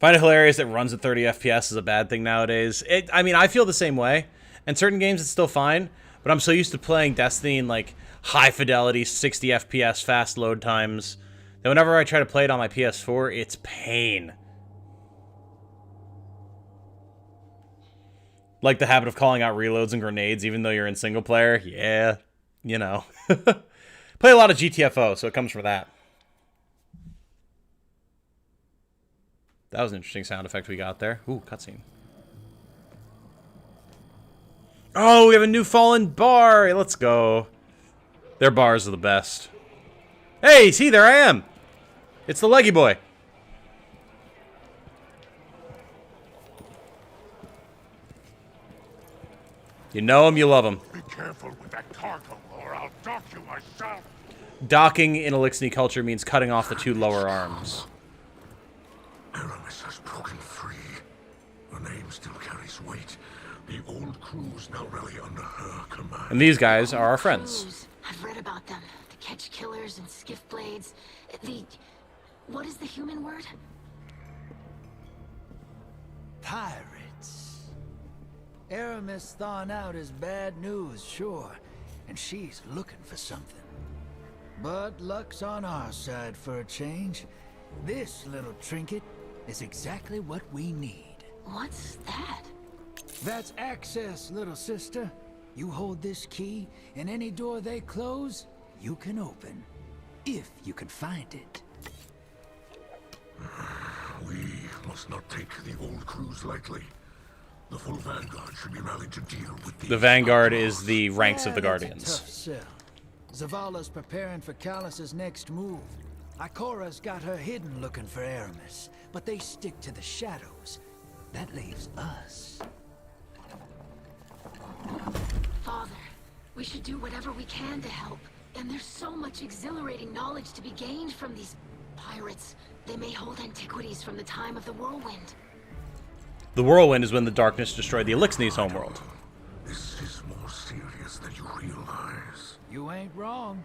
Find it hilarious that runs at 30 FPS is a bad thing nowadays. I mean, I feel the same way. In certain games, it's still fine. But I'm so used to playing Destiny in, like, high fidelity, 60 FPS, fast load times, that whenever I try to play it on my PS4, it's pain. Like the habit of calling out reloads and grenades even though you're in single player. Yeah, you know. Play a lot of GTFO, so it comes from that. That was an interesting sound effect we got there. Ooh, cutscene. Oh, we have a new fallen bar. Let's go. Their bars are the best. Hey, see, there I am. It's the leggy boy. You know him, you love him. Be careful with that cargo, or I'll dock you myself. Docking in Elixir culture means cutting off the two lower arms. Aramis has broken free. Her name still carries weight. The old crew's now really under her command. And these guys are our friends. I've read about them. The catch killers and skiff blades. What is the human word? Pirates. Aramis thawing out is bad news, sure. And she's looking for something. But luck's on our side for a change. This little trinket is exactly what we need. What's that? That's access, little sister. You hold this key, and any door they close, you can open. If you can find it. We must not take the old crews lightly. The full Vanguard should be rallied to deal with the Vanguard is the ranks of the Guardians. Tough sell. Zavala's preparing for Callus's next move. Ikora's got her hidden looking for Aramis, but they stick to the shadows. That leaves us. Father, we should do whatever we can to help. And there's so much exhilarating knowledge to be gained from these pirates. They may hold antiquities from the time of the Whirlwind. The Whirlwind is when the darkness destroyed the Elixir's homeworld. This is more serious than you realize. You ain't wrong.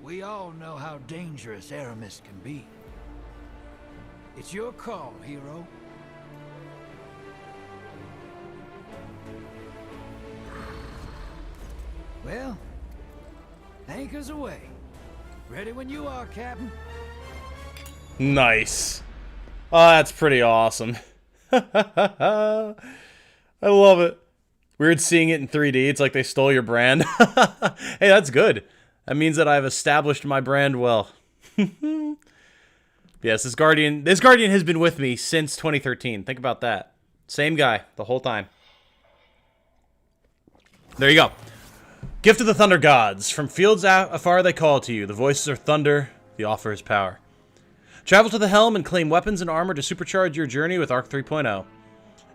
We all know how dangerous Aramis can be. It's your call, hero. Well, anchors away. Ready when you are, Captain. Nice. Oh, that's pretty awesome. I love it. Weird seeing it in 3D. It's like they stole your brand. Hey, that's good. That means that I've established my brand well. Yes, this Guardian has been with me since 2013. Think about that. Same guy the whole time. There you go. Gift of the Thunder Gods. From fields afar they call to you. The voices are thunder. The offer is power. Travel to the helm and claim weapons and armor to supercharge your journey with Arc 3.0.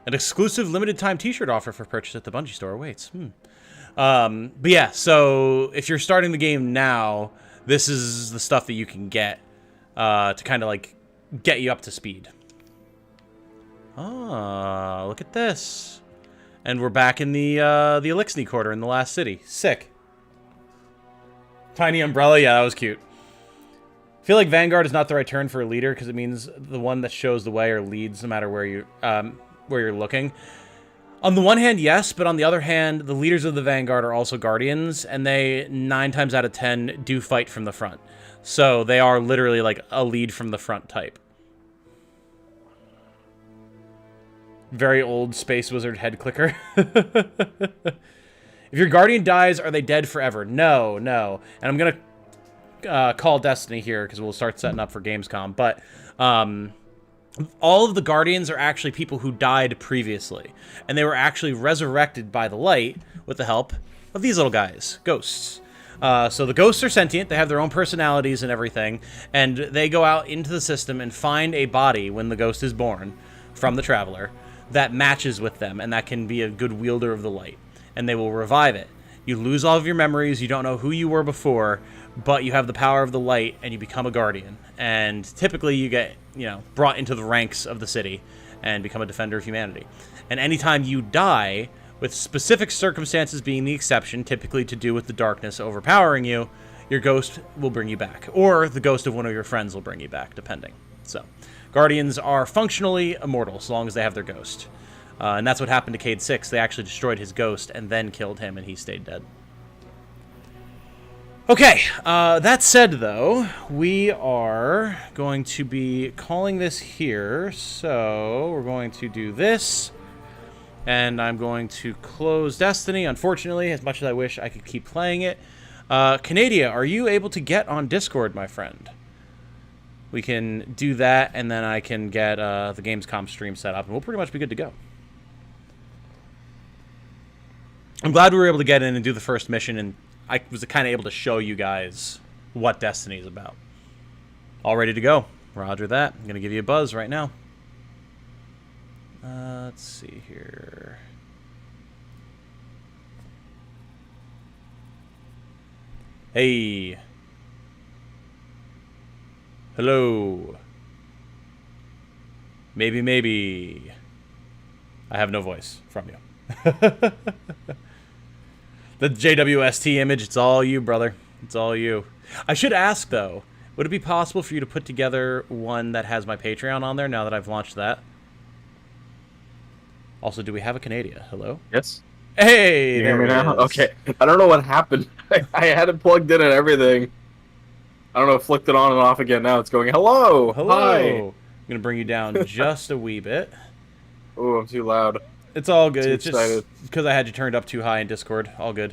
An exclusive limited-time t-shirt offer for purchase at the Bungie store awaits. But yeah, so if you're starting the game now, this is the stuff that you can get to kind of like get you up to speed. Ah, look at this. And we're back in the Elixni quarter in the last city. Sick. Tiny umbrella, yeah, that was cute. I feel like Vanguard is not the right turn for a leader because it means the one that shows the way or leads no matter where you're looking. On the one hand, yes, but on the other hand, the leaders of the Vanguard are also Guardians, and they 9 times out of 10 do fight from the front. So they are literally like a lead from the front type. Very old Space Wizard head clicker. If your Guardian dies, are they dead forever? No, no. And I'm going to call Destiny here because we'll start setting up for Gamescom. But all of the Guardians are actually people who died previously. And they were actually resurrected by the light with the help of these little guys, ghosts. So the ghosts are sentient. They have their own personalities and everything. And they go out into the system and find a body when the ghost is born from the Traveler that matches with them. And that can be a good wielder of the light. And they will revive it. You lose all of your memories. You don't know who you were before. But you have the power of the light, and you become a Guardian. And typically you get, brought into the ranks of the city and become a defender of humanity. And anytime you die, with specific circumstances being the exception, typically to do with the darkness overpowering you, your ghost will bring you back. Or the ghost of one of your friends will bring you back, depending. So, Guardians are functionally immortal, so long as they have their ghost. And that's what happened to Cade 6. They actually destroyed his ghost and then killed him, and he stayed dead. Okay, that said, though, we are going to be calling this here. So we're going to do this, and I'm going to close Destiny. Unfortunately, as much as I wish I could keep playing it. Canadia, are you able to get on Discord, my friend? We can do that, and then I can get the Gamescom stream set up, and we'll pretty much be good to go. I'm glad we were able to get in and do the first mission, and I was kind of able to show you guys what Destiny is about. All ready to go. Roger that. I'm going to give you a buzz right now. Let's see here. Hey. Hello. Maybe, maybe. I have no voice from you. The JWST image, it's all you, brother. It's all you. I should ask, though, would it be possible for you to put together one that has my Patreon on there now that I've launched that? Also, do we have a Canadia? Hello? Yes. Hey, you hear me now? is. Okay. I don't know what happened. I had it plugged in and everything. I don't know, flicked it on and off again. Now it's going, hello. Hello. Hi. I'm going to bring you down just a wee bit. Oh, I'm too loud. It's all good. Too it's excited. Just because I had you turned up too high in Discord. All good.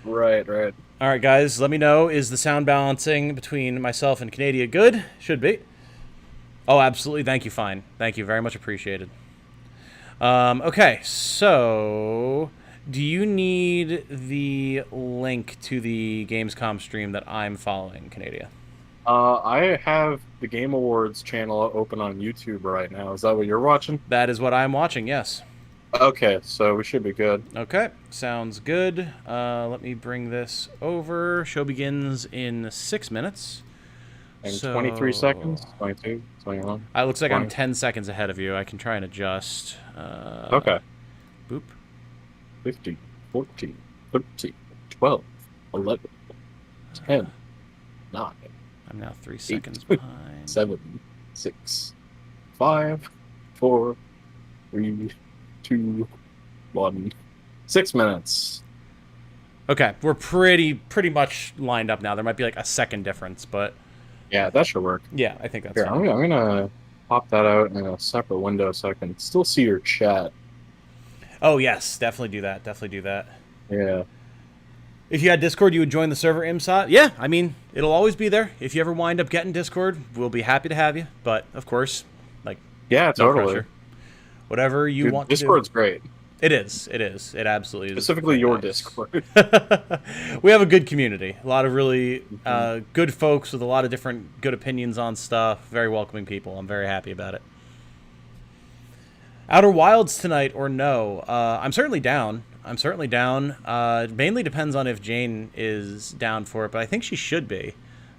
Right, right. All right, guys. Let me know. Is the sound balancing between myself and Canadia good? Should be. Oh, absolutely. Thank you. Fine. Thank you. Very much appreciated. Okay, so do you need the link to the Gamescom stream that I'm following, Canadia? I have the Game Awards channel open on YouTube right now. Is that what you're watching? That is what I'm watching, yes. Okay, so we should be good. Okay, sounds good. Let me bring this over. Show begins in 6 minutes. And 23 seconds? 22? 21? It looks like 20. I'm 10 seconds ahead of you. I can try and adjust. Okay. Boop. 15, 14, 13, 12, 11, 10, 9. I'm now 3 seconds behind. 7, 6, 5, 4, 3, 2, 1. 6 minutes. Okay, we're pretty much lined up now. There might be like a second difference, but yeah, that should work. Yeah, I think that's Here, fine. I'm gonna pop that out in a separate window so I can still see your chat. Oh, yes. Definitely do that. Definitely do that. Yeah. If you had Discord, you would join the server, IMSOT? Yeah, I mean, it'll always be there. If you ever wind up getting Discord, we'll be happy to have you. But, of course, like, yeah, no totally. pressure. Whatever you want to do. Discord's great. It is. It is. It absolutely is. Specifically your Discord. We have a good community. A lot of really good folks with a lot of different good opinions on stuff. Very welcoming people. I'm very happy about it. Outer Wilds tonight or no? I'm certainly down. It mainly depends on if Jane is down for it, but I think she should be.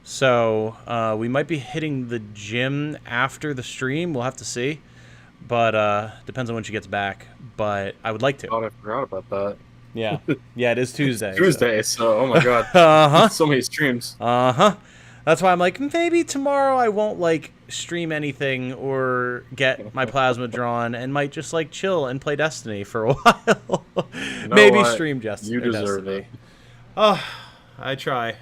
So we might be hitting the gym after the stream. We'll have to see. But depends on when she gets back. But I would like to. Oh, I forgot about that. Yeah. Yeah, it is Tuesday. So oh my god. So many streams. That's why I'm like, maybe tomorrow I won't like stream anything or get my plasma drawn and might just like chill and play Destiny for a while. Maybe stream just you deserve Destiny. it. Oh, I try.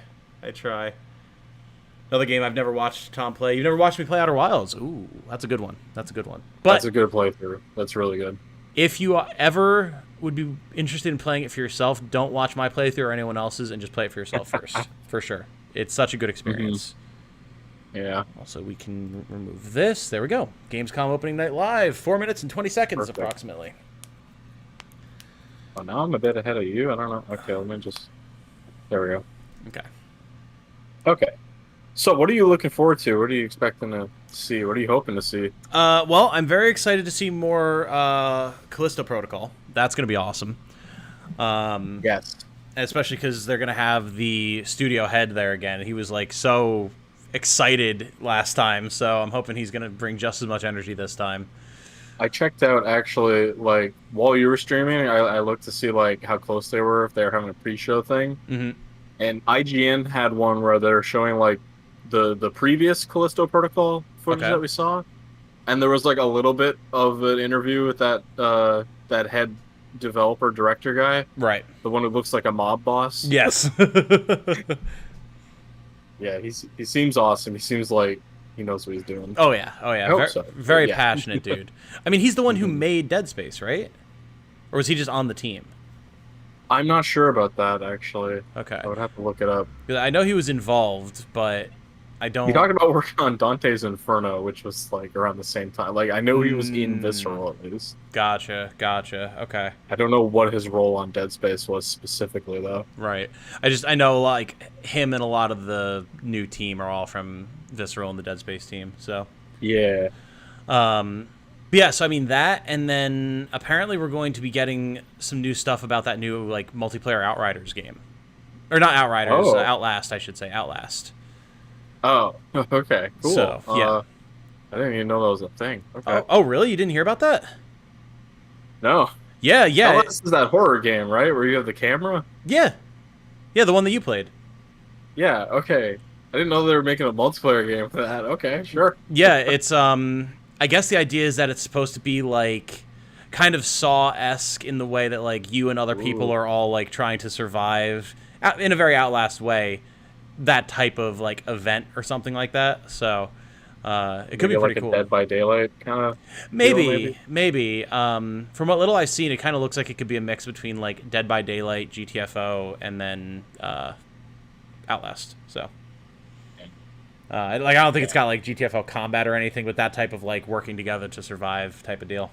Another game I've never watched Tom play. You've never watched me play Outer Wilds. Ooh, that's a good one. But that's a good playthrough. That's really good. If you ever would be interested in playing it for yourself, don't watch my playthrough or anyone else's and just play it for yourself first. For sure. It's such a good experience. Yeah. Also, we can remove this. There we go. Gamescom Opening Night Live. 4 minutes and 20 seconds, approximately. Oh, now I'm a bit ahead of you. I don't know. Okay, let me just... There we go. Okay. So, what are you looking forward to? What are you expecting to see? What are you hoping to see? Well, I'm very excited to see more Callisto Protocol. That's going to be awesome. Yes. Especially because they're going to have the studio head there again. He was, like, so excited last time, so I'm hoping he's going to bring just as much energy this time. I checked out, actually, like, while you were streaming, I looked to see, like, how close they were, if they were having a pre-show thing. Mm-hmm. And IGN had one where they're showing, like, the previous Callisto Protocol footage that we saw. And there was, like, a little bit of an interview with that head developer director guy. Right. The one who looks like a mob boss. Yes. Yeah, he seems awesome. He seems like he knows what he's doing. Oh, yeah. I hope so. Very Yeah. passionate dude. I mean, he's the one who made Dead Space, right? Or was he just on the team? I'm not sure about that, actually. Okay. I would have to look it up. I know he was involved, but I don't... He talked about working on Dante's Inferno, which was, like, around the same time. Like, I know he was in Visceral, at least. Gotcha. Okay. I don't know what his role on Dead Space was specifically, though. Right. I know, like, him and a lot of the new team are all from Visceral and the Dead Space team, so... Yeah. But yeah, so I mean that, and then apparently we're going to be getting some new stuff about that new, like, multiplayer Outriders game. Or not Outriders, Outlast, I should say. Outlast. Oh, okay, cool. So, yeah. I didn't even know that was a thing. Okay. Oh, really? You didn't hear about that? No. Yeah. This is that horror game, right? Where you have the camera? Yeah. Yeah, the one that you played. Yeah, okay. I didn't know they were making a multiplayer game for that. Okay, sure. Yeah, it's, I guess the idea is that it's supposed to be, like, kind of Saw-esque in the way that, like, you and other people are all, like, trying to survive in a very Outlast way. That type of, like, event or something like that. So it could be pretty cool. Like a Dead by Daylight kind of maybe. From what little I've seen, it kind of looks like it could be a mix between, like, Dead by Daylight, GTFO, and then Outlast. So I don't think it's got, like, GTFO combat or anything, but that type of, like, working together to survive type of deal.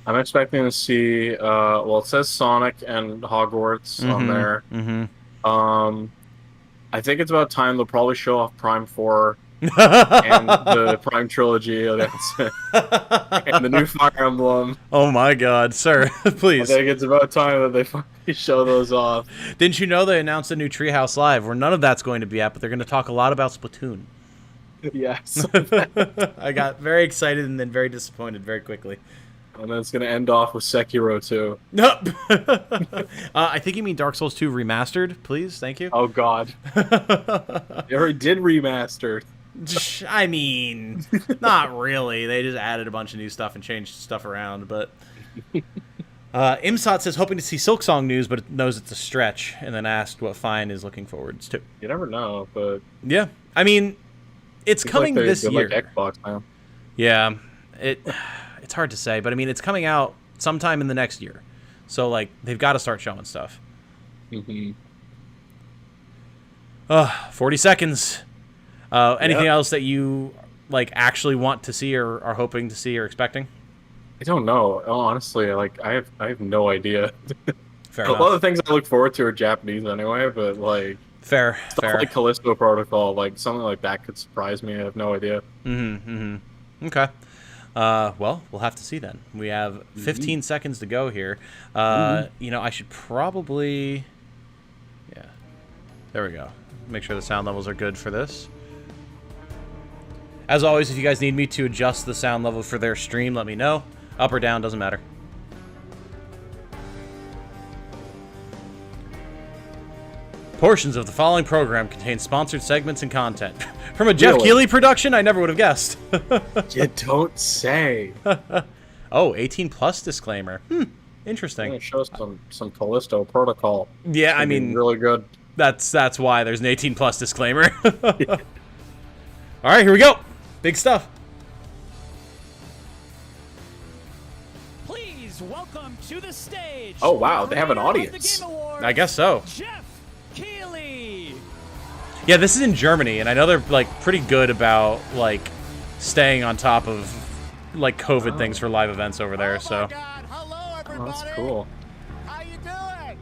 I'm expecting to see well, it says Sonic and Hogwarts on there. I think it's about time they'll probably show off Prime 4 and the Prime Trilogy and the new Fire Emblem. Oh my god, sir. Please. I think it's about time that they finally show those off. Didn't you know they announced a new Treehouse Live where none of that's going to be at, but they're going to talk a lot about Splatoon? Yes. I got very excited and then very disappointed very quickly. And then it's going to end off with Sekiro 2. Nope. I think you mean Dark Souls 2 Remastered, please. Thank you. Oh, God. They already did remaster. I mean, not really. They just added a bunch of new stuff and changed stuff around. But IMSOT says, hoping to see Silksong news, but it knows it's a stretch, and then asked what Fine is looking forwards to. You never know, but... Yeah. I mean, it's coming this year. Like Xbox now. Yeah. It's hard to say, but I mean, it's coming out sometime in the next year. So, like, they've got to start showing stuff. 40 seconds. Anything else that you, like, actually want to see or are hoping to see or expecting? I don't know. Honestly, like, I have no idea. Fair a enough. lot of the things I look forward to are Japanese anyway, but, like... Fair. Like Callisto Protocol, like, something like that could surprise me. I have no idea. Okay. Well, we'll have to see then. We have 15 seconds to go here. You know, I should probably... Yeah. There we go. Make sure the sound levels are good for this. As always, if you guys need me to adjust the sound level for their stream, let me know. Up or down, doesn't matter. Portions of the following program contain sponsored segments and content. From a Jeff Keighley production, I never would have guessed. You don't say. Oh, 18 plus disclaimer. Interesting. It shows some Callisto Protocol. Yeah, I mean, really good. That's why there's an 18 plus disclaimer. All right, here we go. Big stuff. Please welcome to the stage. Oh wow, they have an audience. I guess so. Jeff Keighley. Yeah, this is in Germany, and I know they're like pretty good about like staying on top of like COVID things for live events over there. So. Hello, everybody. That's cool. How you doing?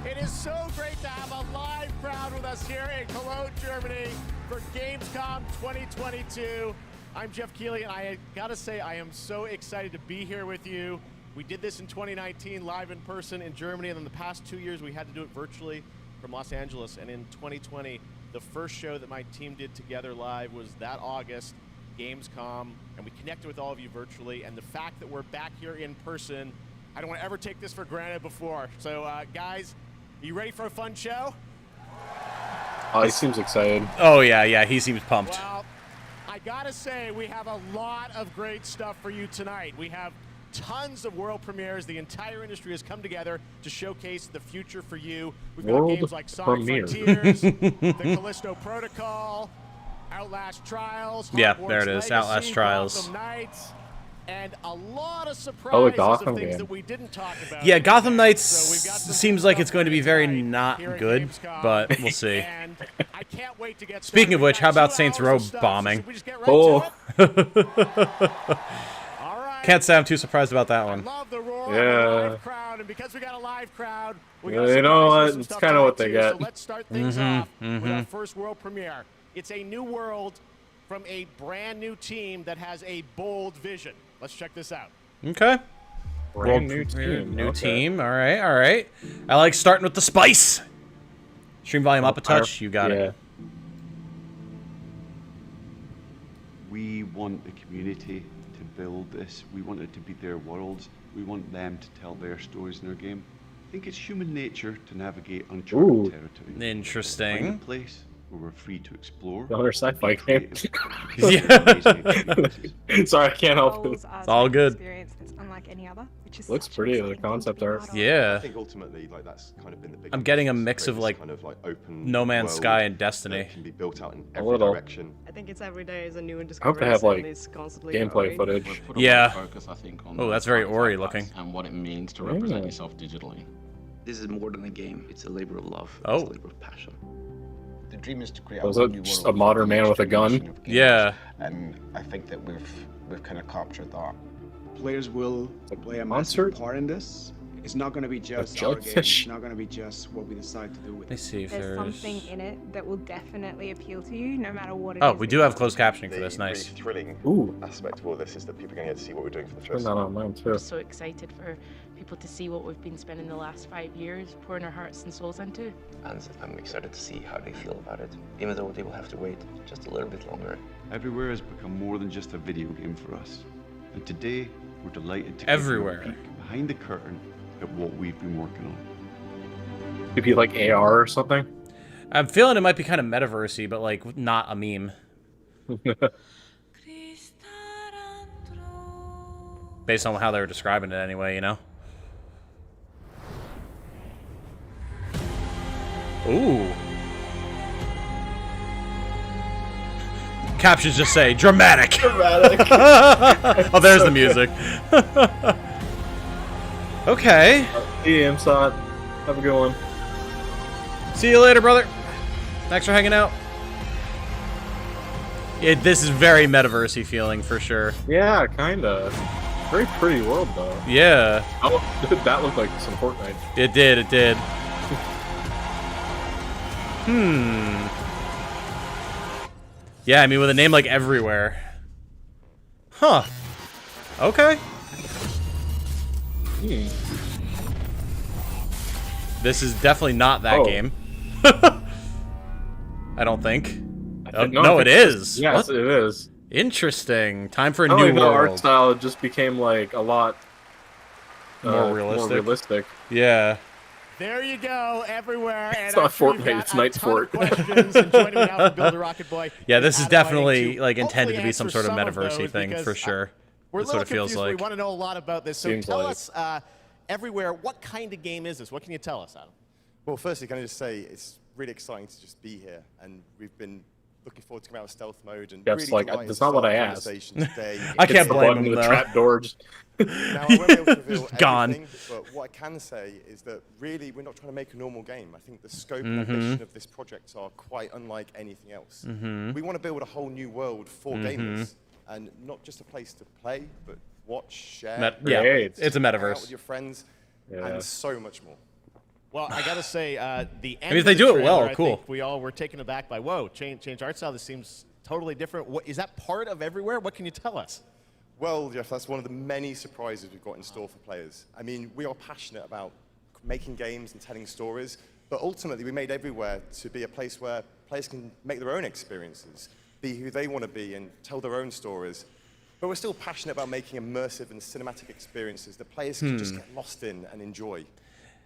It is so great to have a live crowd with us here in Cologne, Germany for Gamescom 2022. I'm Jeff Keighley, and I gotta say I am so excited to be here with you. We did this in 2019 live in person in Germany, and then the past 2 years we had to do it virtually from Los Angeles. And in 2020, the first show that my team did together live was that August, Gamescom, and we connected with all of you virtually. And the fact that we're back here in person, I don't want to ever take this for granted before. So guys, are you ready for a fun show? Oh, he seems excited. Oh yeah, he seems pumped. Well, I gotta say, we have a lot of great stuff for you tonight. We have tons of world premieres. The entire industry has come together to showcase the future for you. We've got World games like Sonic premiere. Frontiers, the Callisto Protocol, Outlast Trials, Yeah, Hogwarts there it is, Legacy, Outlast Trials. Gotham Knights, and a lot of the surprises Gotham of things game. that we didn't talk about. Yeah, Gotham Knights So we've got some seems like it's going to be very not good, but we'll see. And I can't wait to get Speaking started. of which, how about Saints Row bombing? Oh. Can't say I'm too surprised about that one. Yeah. Crowd, and because we got a live crowd, we Yeah, got you know what? some It's stuff kinda to what get they to. get. So let's start things off with our first world premiere. It's a new world from a brand new team that has a bold vision. Let's check this out. Okay. Brand new team. New Okay. team. All right, all right. I like starting with the spice. Stream volume up a touch. You got it. We want the community to build this. We want it to be their worlds. We want them to tell their stories in our game. I think it's human nature to navigate uncharted territory. Interesting. Find a place where we're free to explore. Another sci-fi game. Yeah. Sorry, I can't help it. It's all good. Experience that's unlike any other, which is Looks pretty. The concept art. Yeah. I think ultimately, like, that's kind of been the big. I'm getting a mix of like kind of like open No Man's world Sky and Destiny. that can be built out in A every little. direction. I think it's every day is a new I hope discovery. they have like and it's constantly gameplay growing. footage. Yeah. Focus, I think, on Oh, that's very Ori looking. and what it means to represent yourself digitally. This is more than a game. It's a labor of love. Oh. It's a labor of passion. The dream is to create Was a it new just world a modern for the man with a next gun? generation of gamers. Yeah. And I think that we've kind of captured that. Players will play a monster? massive part in this. It's not going to be just our game. jellyfish? It's not going to be just what we decide to do with Let's it. see if There's there's. something in it that will definitely appeal to you, no matter what it is. Oh, we do have closed captioning for The this. Nice. really thrilling aspect of all this is that people are going to get to see what we're doing for the Turn first that time. on mine too. I'm so excited for people to see what we've been spending the last 5 years pouring our hearts and souls into. And I'm excited to see how they feel about it, even though they will have to wait just a little bit longer. Everywhere has become more than just a video game for us. And today, we're delighted to Everywhere. give you a peek behind the curtain at what we've been working on. Could be like AR or something. I'm feeling it might be kind of metaversey, but like not a meme. Based on how they were describing it, anyway, you know. Ooh. Captions just say dramatic. Dramatic. Oh, there's So the music. Okay. See you, MSOT. Have a good one. See you later, brother. Thanks for hanging out. This is very metaverse-y feeling for sure. Yeah, kinda. Very pretty world though. Yeah. Oh, that looked like some Fortnite. It did. It did. Yeah, I mean, with a name like Everywhere. Huh. Okay. This is definitely not that game. I don't think. No, it is. Yes, What? it is. Interesting. Time for a Oh, new the world. art style just became like a lot More realistic. Yeah. There you go, everywhere. It's And not Fortnite, it's Night Fort. questions. And joining me now from Build a Rocket Boy. Yeah, this is Adam definitely Whiting like to intended to be hopefully some sort of answer some metaversey those thing because, for sure. We're a That's what little it feels confused. like. We want to know a lot about this. So Seems tell like. us, Everywhere, what kind of game is this? What can you tell us, Adam? Well, firstly, can I just say it's really exciting to just be here, and we've been looking forward to coming out of stealth mode and Yes, really like, delighted that's to not what start I the asked. conversation today. I can't blame him, The though. trap doors. Now, I won't be able to reveal Gone. everything, but what I can say is that really we're not trying to make a normal game. I think the scope and ambition of this project are quite unlike anything else. We want to build a whole new world for gamers, and not just a place to play, but watch, share, Yeah, it's a hang out metaverse. with your friends, Yeah. and so much more. Well, I gotta say, the end mean, if of they the do it trailer, well, I cool. think we all were taken aback by, whoa, change art style. This seems totally different. What, is that part of Everywhere? What can you tell us? Well, Jeff, that's one of the many surprises we've got in store for players. I mean, we are passionate about making games and telling stories, but ultimately we made Everywhere to be a place where players can make their own experiences, be who they want to be, and tell their own stories. But we're still passionate about making immersive and cinematic experiences that players can just get lost in and enjoy.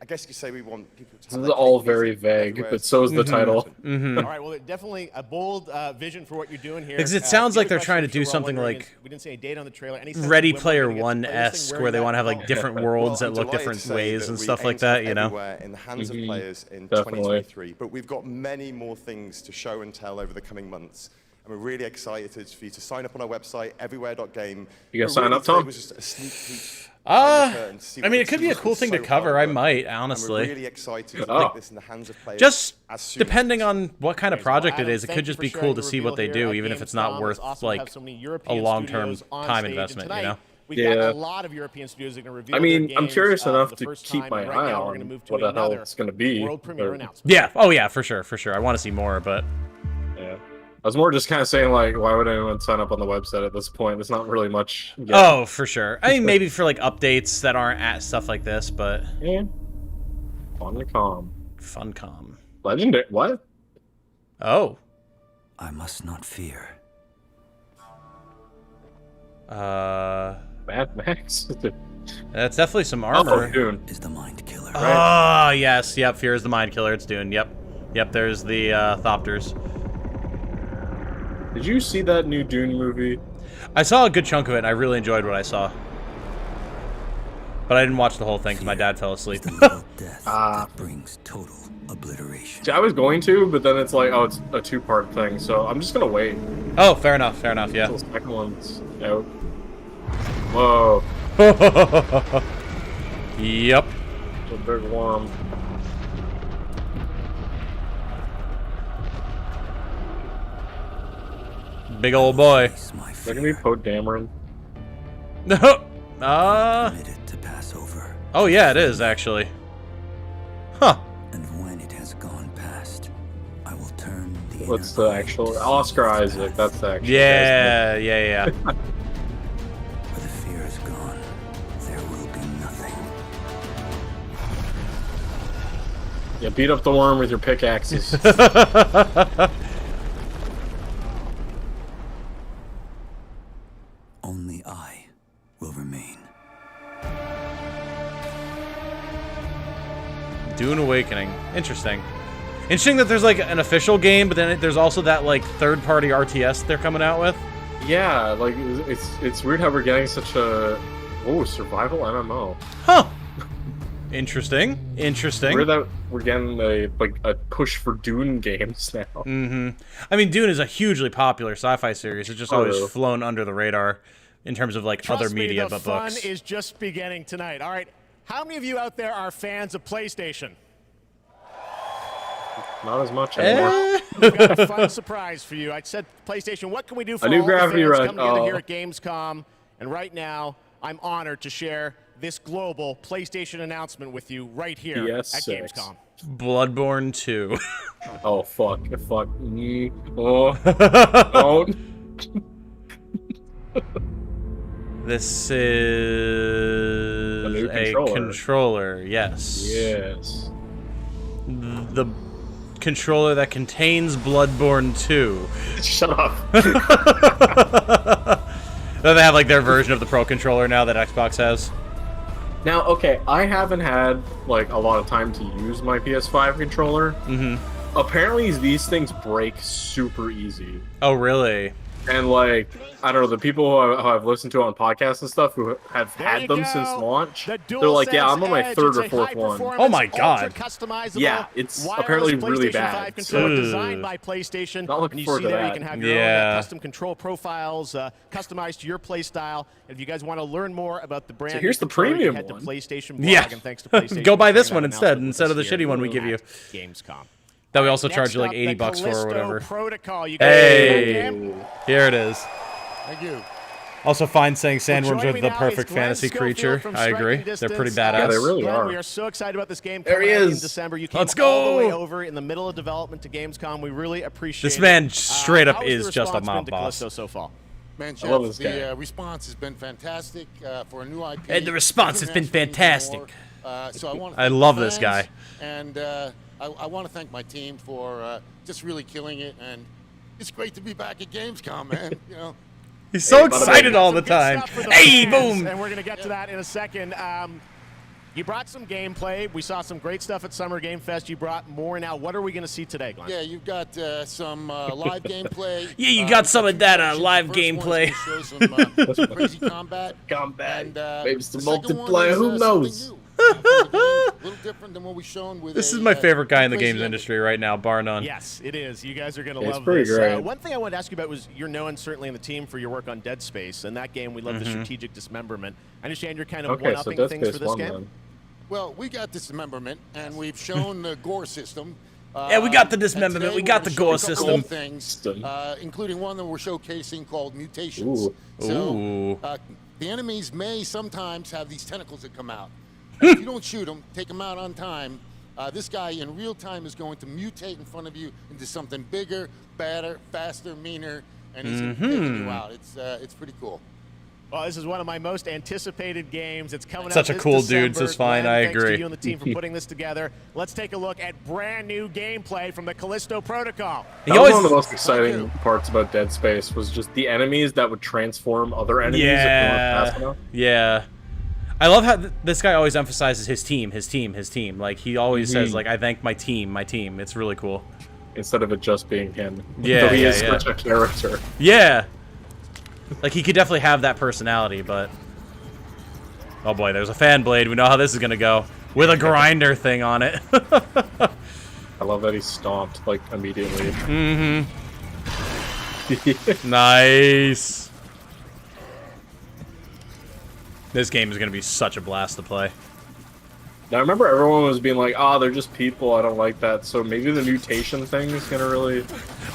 I guess you could say we want people to This have is their all cake very music vague, everywhere. but so is the title. All right, well, definitely a bold vision for what you're doing here. Because it sounds the like other they're question trying to I'm do sure we're all something wondering like is, we didn't see a date on the trailer. Any sense Ready of when Player we're gonna get to play this thing? One-esque, where they want to have like different worlds that I'm look delighted different to say ways that and we stuff aim like to that, have you know? Everywhere in the hands of players in Definitely. 2023. But we've got many more things to show and tell over the coming months. And we're really excited for you to sign up on our website, everywhere.game. You gonna sign up, Tom? It was just a sneak peek. I mean, it could be a cool thing to cover. I might, And we're honestly. really excited to make this in the hands of players Just as soon as depending on what kind of project it Adam, is, it thank could you just for be sharing cool the to see what they reveal do, here even at if it's not Gamescom. worth It's awesome to like have so many a European long-term studios on time stage. And investment, you tonight, know? We've Yeah. got a lot of European studios that are going to reveal I mean, their I'm games, curious enough for to the first keep time. my And right eye now, we're going to on move to what the hell another it's going to be. world premiere but- announcement. Yeah. Oh yeah, for sure, for sure. I want to see more, but Yeah. I was more just kind of saying, like, why would anyone sign up on the website at this point? There's not really much yet. oh, for sure. I mean, maybe for like updates that aren't at stuff like this, but Yeah. Funcom. Funcom. Legendary. What? Oh. I must not fear. Mad Max? That's definitely some armor. Oh, Dune. Is the mind killer. Oh, yes. Yep, Fear is the mind killer. It's Dune. Yep. Yep, there's the Thopters. Did you see that new Dune movie? I saw a good chunk of it, and I really enjoyed what I saw. But I didn't watch the whole thing because my dad fell asleep. Death that brings total obliteration. See, I was going to, but then it's like, oh, it's a two-part thing, so I'm just gonna wait. Oh, fair enough, yeah. Until the second one's out. Whoa. Yep. A big worm. Big old boy. Is that gonna be Poe Dameron? To pass over. Oh yeah, it is actually. Huh. And when it has gone past, I will turn the What's the actual Oscar Isaac? That's the actual. Yeah. Where the fear is gone, there will be nothing. Yeah, beat up the worm with your pickaxes. Only I will remain. Dune Awakening. Interesting. Interesting that there's like an official game, but then there's also that like third-party RTS they're coming out with. Yeah, like it's weird how we're getting such a survival MMO. Huh. Interesting. Interesting. Weird that we're getting a push for Dune games now. Mm-hmm. I mean, Dune is a hugely popular sci-fi series. It's just always True. flown under the radar in terms of like Trust other me, media the but fun books. is just beginning tonight. All right, How many of you out there are fans of PlayStation? Not as much anymore. We've got a fun surprise for you. I said PlayStation, what can we do for A new all Gravity the fans Rush. come together Oh. here at Gamescom? And right now, I'm honored to share this global PlayStation announcement with you right here at PS6. Gamescom. Bloodborne 2. Oh, fuck. Fuck. Oh. Oh. This is a controller. Yes. Yes. The controller that contains Bloodborne 2. Shut up. Don't they have like their version of the Pro controller now that Xbox has? Now, okay, I haven't had like a lot of time to use my PS5 controller. Apparently, these things break super easy. Oh, really? And like, I don't know, the people who I've listened to on podcasts and stuff who have had them since launch, they're like, yeah, I'm on my third or fourth one. Oh my god. Yeah, it's apparently really bad. Designed by PlayStation. Not looking and you forward see to there that. you can have your own custom control profiles customized to your play style. And if you guys want to learn more about the brand, So here's the controller, you premium head to one. PlayStation blog, Yeah. and thanks to PlayStation, Go buy for this sharing one that announcement instead with of the us here shitty one we give you. at Gamescom. That we also Next charge you like up, 80 the bucks for or Callisto whatever. Protocol. You guys see that game? Here it is. Thank you. Also fine saying sandworms Joining are me the now perfect is Glenn fantasy Schofield creature. from I agree. Striking They're pretty Distance. badass. Yeah, they really Glenn, are. we are so excited about this game There coming he out in is. December. You came Let's all the way go. over in the middle of development to Gamescom. We really appreciate This man it. straight up how has is the just a response mob been to boss. Callisto so far? Man, I love Jeff, this guy. the response has been fantastic for a new IP. And the response has been Couldn't ask for fantastic. more. So I want to I thank love the this guy. fans, And I want to thank my team for just really killing it. And it's great to be back at Gamescom, man. You know. He's so excited all the time. Hey, boom! And we're going to get to that in a second. You brought some gameplay. We saw some great stuff at Summer Game Fest. You brought more now. What are we going to see today, Glenn? Yeah, you've got some live gameplay. Yeah, you got some of that live The first gameplay. one's gonna show some crazy combat. And, Maybe some the second one multiplayer. is, Who knows? something new. A little different than what we've shown with This a, is my favorite guy in the crazy games ending. industry right now, bar none. Yes, it is. You guys are going to It's love pretty this. great. One thing I wanted to ask you about was you're known certainly in the team for your work on Dead Space. And that game, we love the strategic dismemberment. I understand you're kind of Okay, so one-upping Dead things Space for this 1 game. then. Well, we got dismemberment, and we've shown the gore system. Yeah, we got the and dismemberment, today we we're got gonna the show gore a couple system. of things, including one that we're showcasing called mutations. Ooh. So, Ooh. the enemies may sometimes have these tentacles that come out. And if you don't shoot them, take them out on time, this guy in real time is going to mutate in front of you into something bigger, badder, faster, meaner, and he's taking you out. It's pretty cool. Well, this is one of my most anticipated games. It's coming Such out a this cool December. dude, so it's fine, Glenn, I thanks agree. to you and the team for putting this together. Let's take a look at brand new gameplay from the Callisto Protocol. That was one of the most exciting parts about Dead Space was just the enemies that would transform other enemies if they weren't fast enough. Yeah. I love how this guy always emphasizes his team. Like, he always says, like, I thank my team. It's really cool. Instead of it just being him. Yeah, Though he yeah, is yeah. such a character. Yeah. Like, he could definitely have that personality, but... Oh boy, there's a fan blade. We know how this is gonna go. With a grinder thing on it. I love that he stomped, like, immediately. Nice. This game is gonna be such a blast to play. Now, I remember everyone was being like, they're just people, I don't like that, so maybe the mutation thing is gonna really...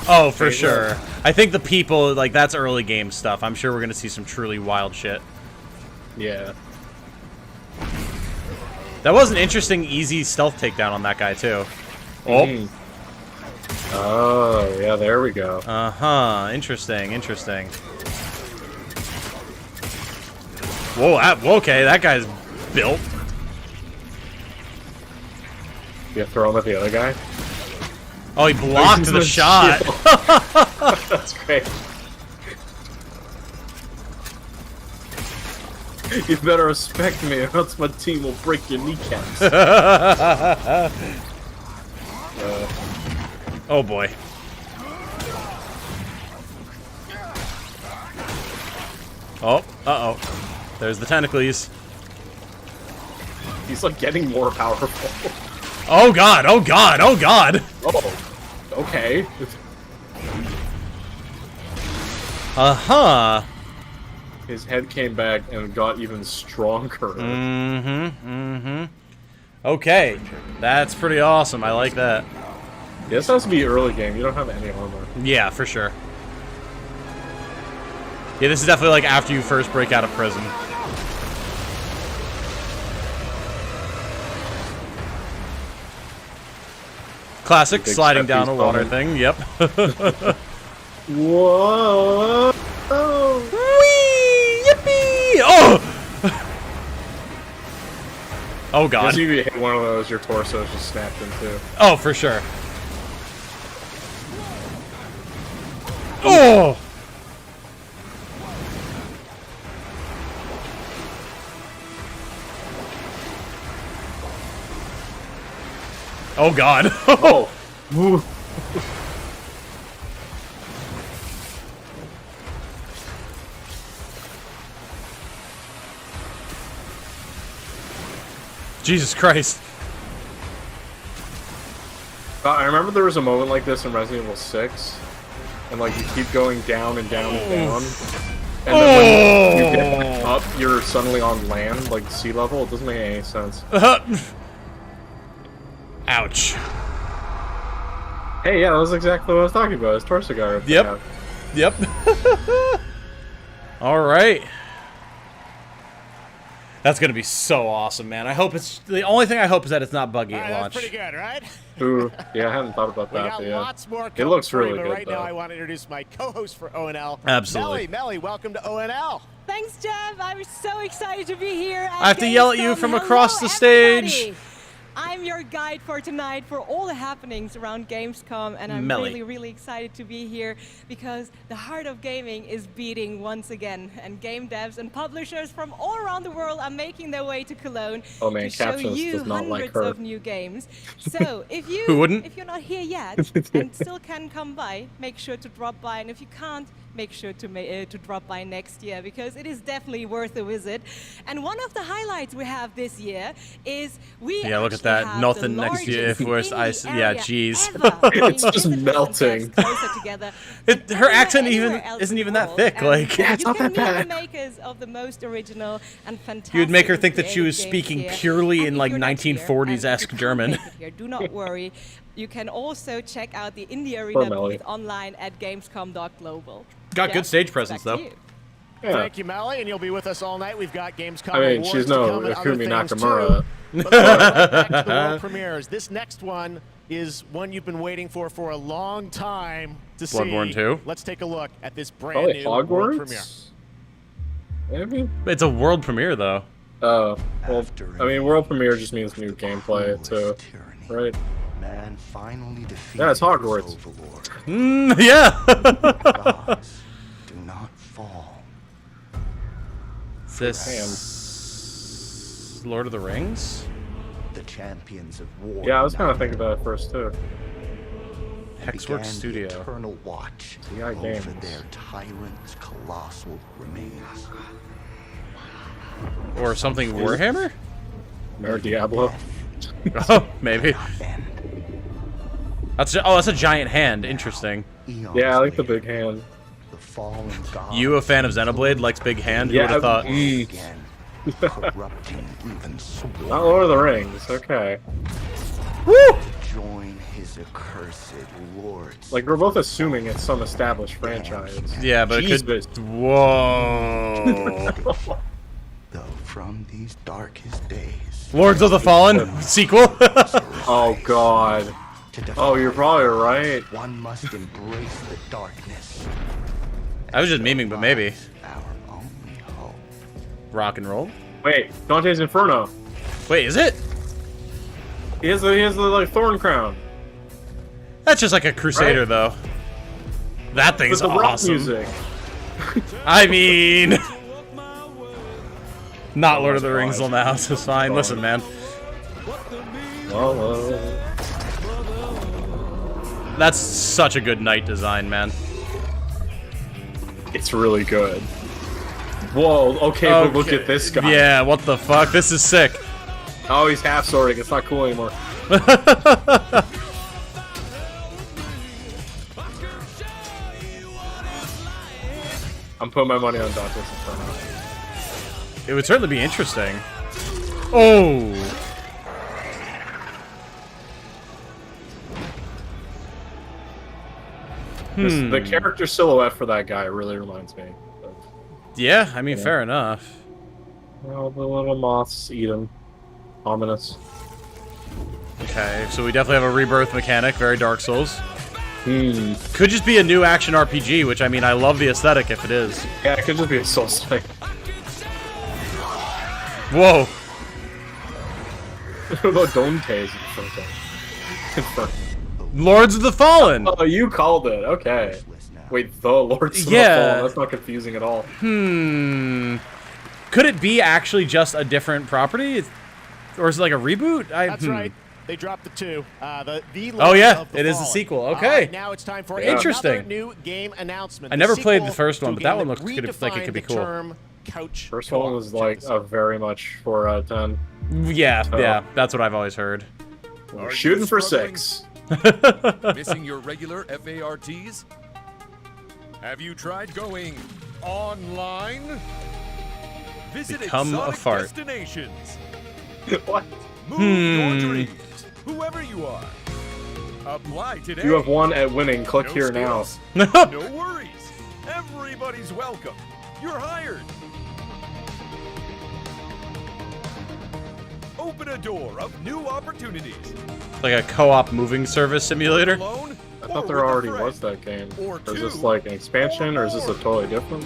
Oh, for sure. I think the people, like, that's early game stuff. I'm sure we're gonna see some truly wild shit. Yeah. That was an interesting, easy stealth takedown on that guy, too. Oh. Oh, yeah, there we go. Uh-huh. Interesting. Whoa, okay, that guy's built. You throw him at the other guy? Oh, he blocked the shot. That's great. You better respect me, or else my team will break your kneecaps. Oh boy. Oh, uh-oh. There's the tentacles. He's like getting more powerful. Oh god, oh god, oh god! Oh, okay. his head came back and got even stronger. Okay, that's pretty awesome. I like that. This has to be early game. You don't have any armor. Yeah, for sure. Yeah, this is definitely like after you first break out of prison. Classic sliding down a water thing. Yep. Whoa! Whee! Yippee! Oh! Oh god. If you hit one of those, your torso is just snapped in two. Oh, for sure. Oh! Oh god. Oh. Jesus Christ. I remember there was a moment like this in Resident Evil 6, and like you keep going down and down and down, and then when you get back up, you're suddenly on land, like sea level. It doesn't make any sense. Ouch. Hey, yeah, that was exactly what I was talking about. His torso guard. Yep. Yep. All right. That's gonna be so awesome, man. I hope it's the only thing I hope is that it's not buggy at launch. That's pretty good, right? Ooh, yeah, I hadn't thought about We that. got But yeah. lots more It looks coming really for you, good. but right now though. I want to introduce my co-host for ONL. Absolutely. Melly, welcome to ONL. Thanks, Jeff. I'm so excited to be here. I have to yell at you from across the stage. I'm your guide for tonight for all the happenings around Gamescom, and I'm Melly. really excited to be here because the heart of gaming is beating once again, and game devs and publishers from all around the world are making their way to Cologne Oh man, to show Captions you does not like hundreds her. of new games. So if you Who wouldn't? if you're not here yet and still can come by, make sure to drop by, and if you can't, make sure to drop by next year because it is definitely worth a visit. And one of the highlights we have this year is we Yeah, look at actually that. have Nothing the next year largest for us. indie Yeah, area jeez. ever. I mean, It's just visitors and melting. devs closer together than Her accent anywhere even else isn't in even the that world. thick. And Like Yeah, it's you not can that meet the bad. makers of the most original and fantastic. You would make her think that she creative was games speaking here. purely And in if like you're not here, and 1940s-esque if you German. can't make it here, do not worry. You can also check out the Indie Poor Arena Melly. booth online at Gamescom.global. Got good Jeff, stage presence back to though. you. Yeah. Thank you, Melly, and you'll be with us all night. We've got Gamescom I mean, awards she's to no come and other Akumi things Nakamura. too. But let's get right back to the world premieres. This next one is one you've been waiting for a long time to see. Bloodborne 2? Let's take a look at this brand Probably new world premiere. Hogwarts. Maybe. It's a world premiere though. Oh, well, I mean, world premiere just means new gameplay too, right? Man finally defeated Yeah, it's Hogwarts. his overlord. Yeah. Gods do not fall. Is this Lord of the Rings? The champions of war. Yeah, I was kind of thinking about it first too. Hexworks began Studio. The eternal watch Yeah, over games. their tyrant's colossal remains. Or something Warhammer? Or Diablo. Oh, maybe. That's a giant hand. Interesting. Yeah, I like the big hand. The fallen gods You a fan of Xenoblade? Likes big hand? Who Yeah, would have thought? again, corrupting even sworn Not Lord of the Rings. Okay. Woo! join his accursed lords. Like we're both assuming it's some established franchise. Yeah, but it could. Whoa! Though from these darkest days, Lords of the Fallen sequel. Oh God. Oh, you're probably right. one must embrace the darkness. I was just memeing, but maybe. Our only hope. Rock and roll. Wait, Dante's Inferno. Wait, is it? He has the like thorn crown. That's just like a Crusader, Right. though. That thing's With the rock awesome. music. I mean, not Lord of the Rings on the house is fine. Listen, man. That's such a good knight design, man. It's really good. Whoa, okay, but look at this guy. Yeah, what the fuck? This is sick. Oh, he's half swording. It's not cool anymore. I'm putting my money on Dante's Inferno. It would certainly be interesting. Oh! The character silhouette for that guy really reminds me. Yeah, I mean, fair enough. Well, the little moths eat him. Ominous. Okay, so we definitely have a rebirth mechanic, very Dark Souls. Could just be a new action RPG, which, I mean, I love the aesthetic if it is. Yeah, it could just be a Souls-like. Whoa! What about Dante's Inferno? Lords of the Fallen! Oh, you called it. Okay. Wait, the Lords of the Fallen. That's not confusing at all. Could it be actually just a different property? Or is it like a reboot? That's right. They dropped the 2. Oh yeah, it is a sequel. Okay. Right, now it's time for interesting. another new game announcement. I never played the first one, but that one looks like it could be cool. First one was like a very much 4 out of 10. Yeah, that's what I've always heard. We're shooting for 6. Missing your regular FARTs? Have you tried going online? Visit Become a fart. Destinations. What? Move your dreams, whoever you are. Apply today. You have won at winning. Click here skills. now. No worries. Everybody's welcome. You're hired. Open a door of new opportunities. Like a co-op moving service simulator? Alone, I thought there already was that game. Or is this like an expansion, or is this a totally different?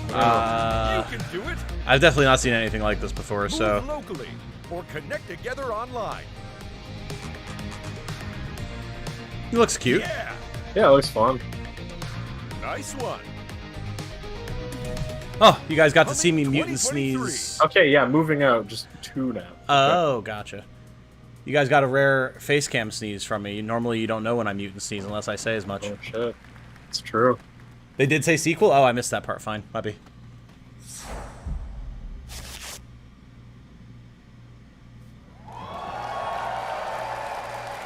You can do it. I've definitely not seen anything like this before, so. Move locally or connect together online. He looks cute. Yeah, it looks fun. Nice one. Oh, you guys got to see me mutant sneeze. Okay, yeah, moving out, just 2 now. Oh, gotcha. You guys got a rare face cam sneeze from me. Normally you don't know when I mutant sneeze unless I say as much. Oh shit. It's true. They did say sequel? Oh, I missed that part. Fine. Might be.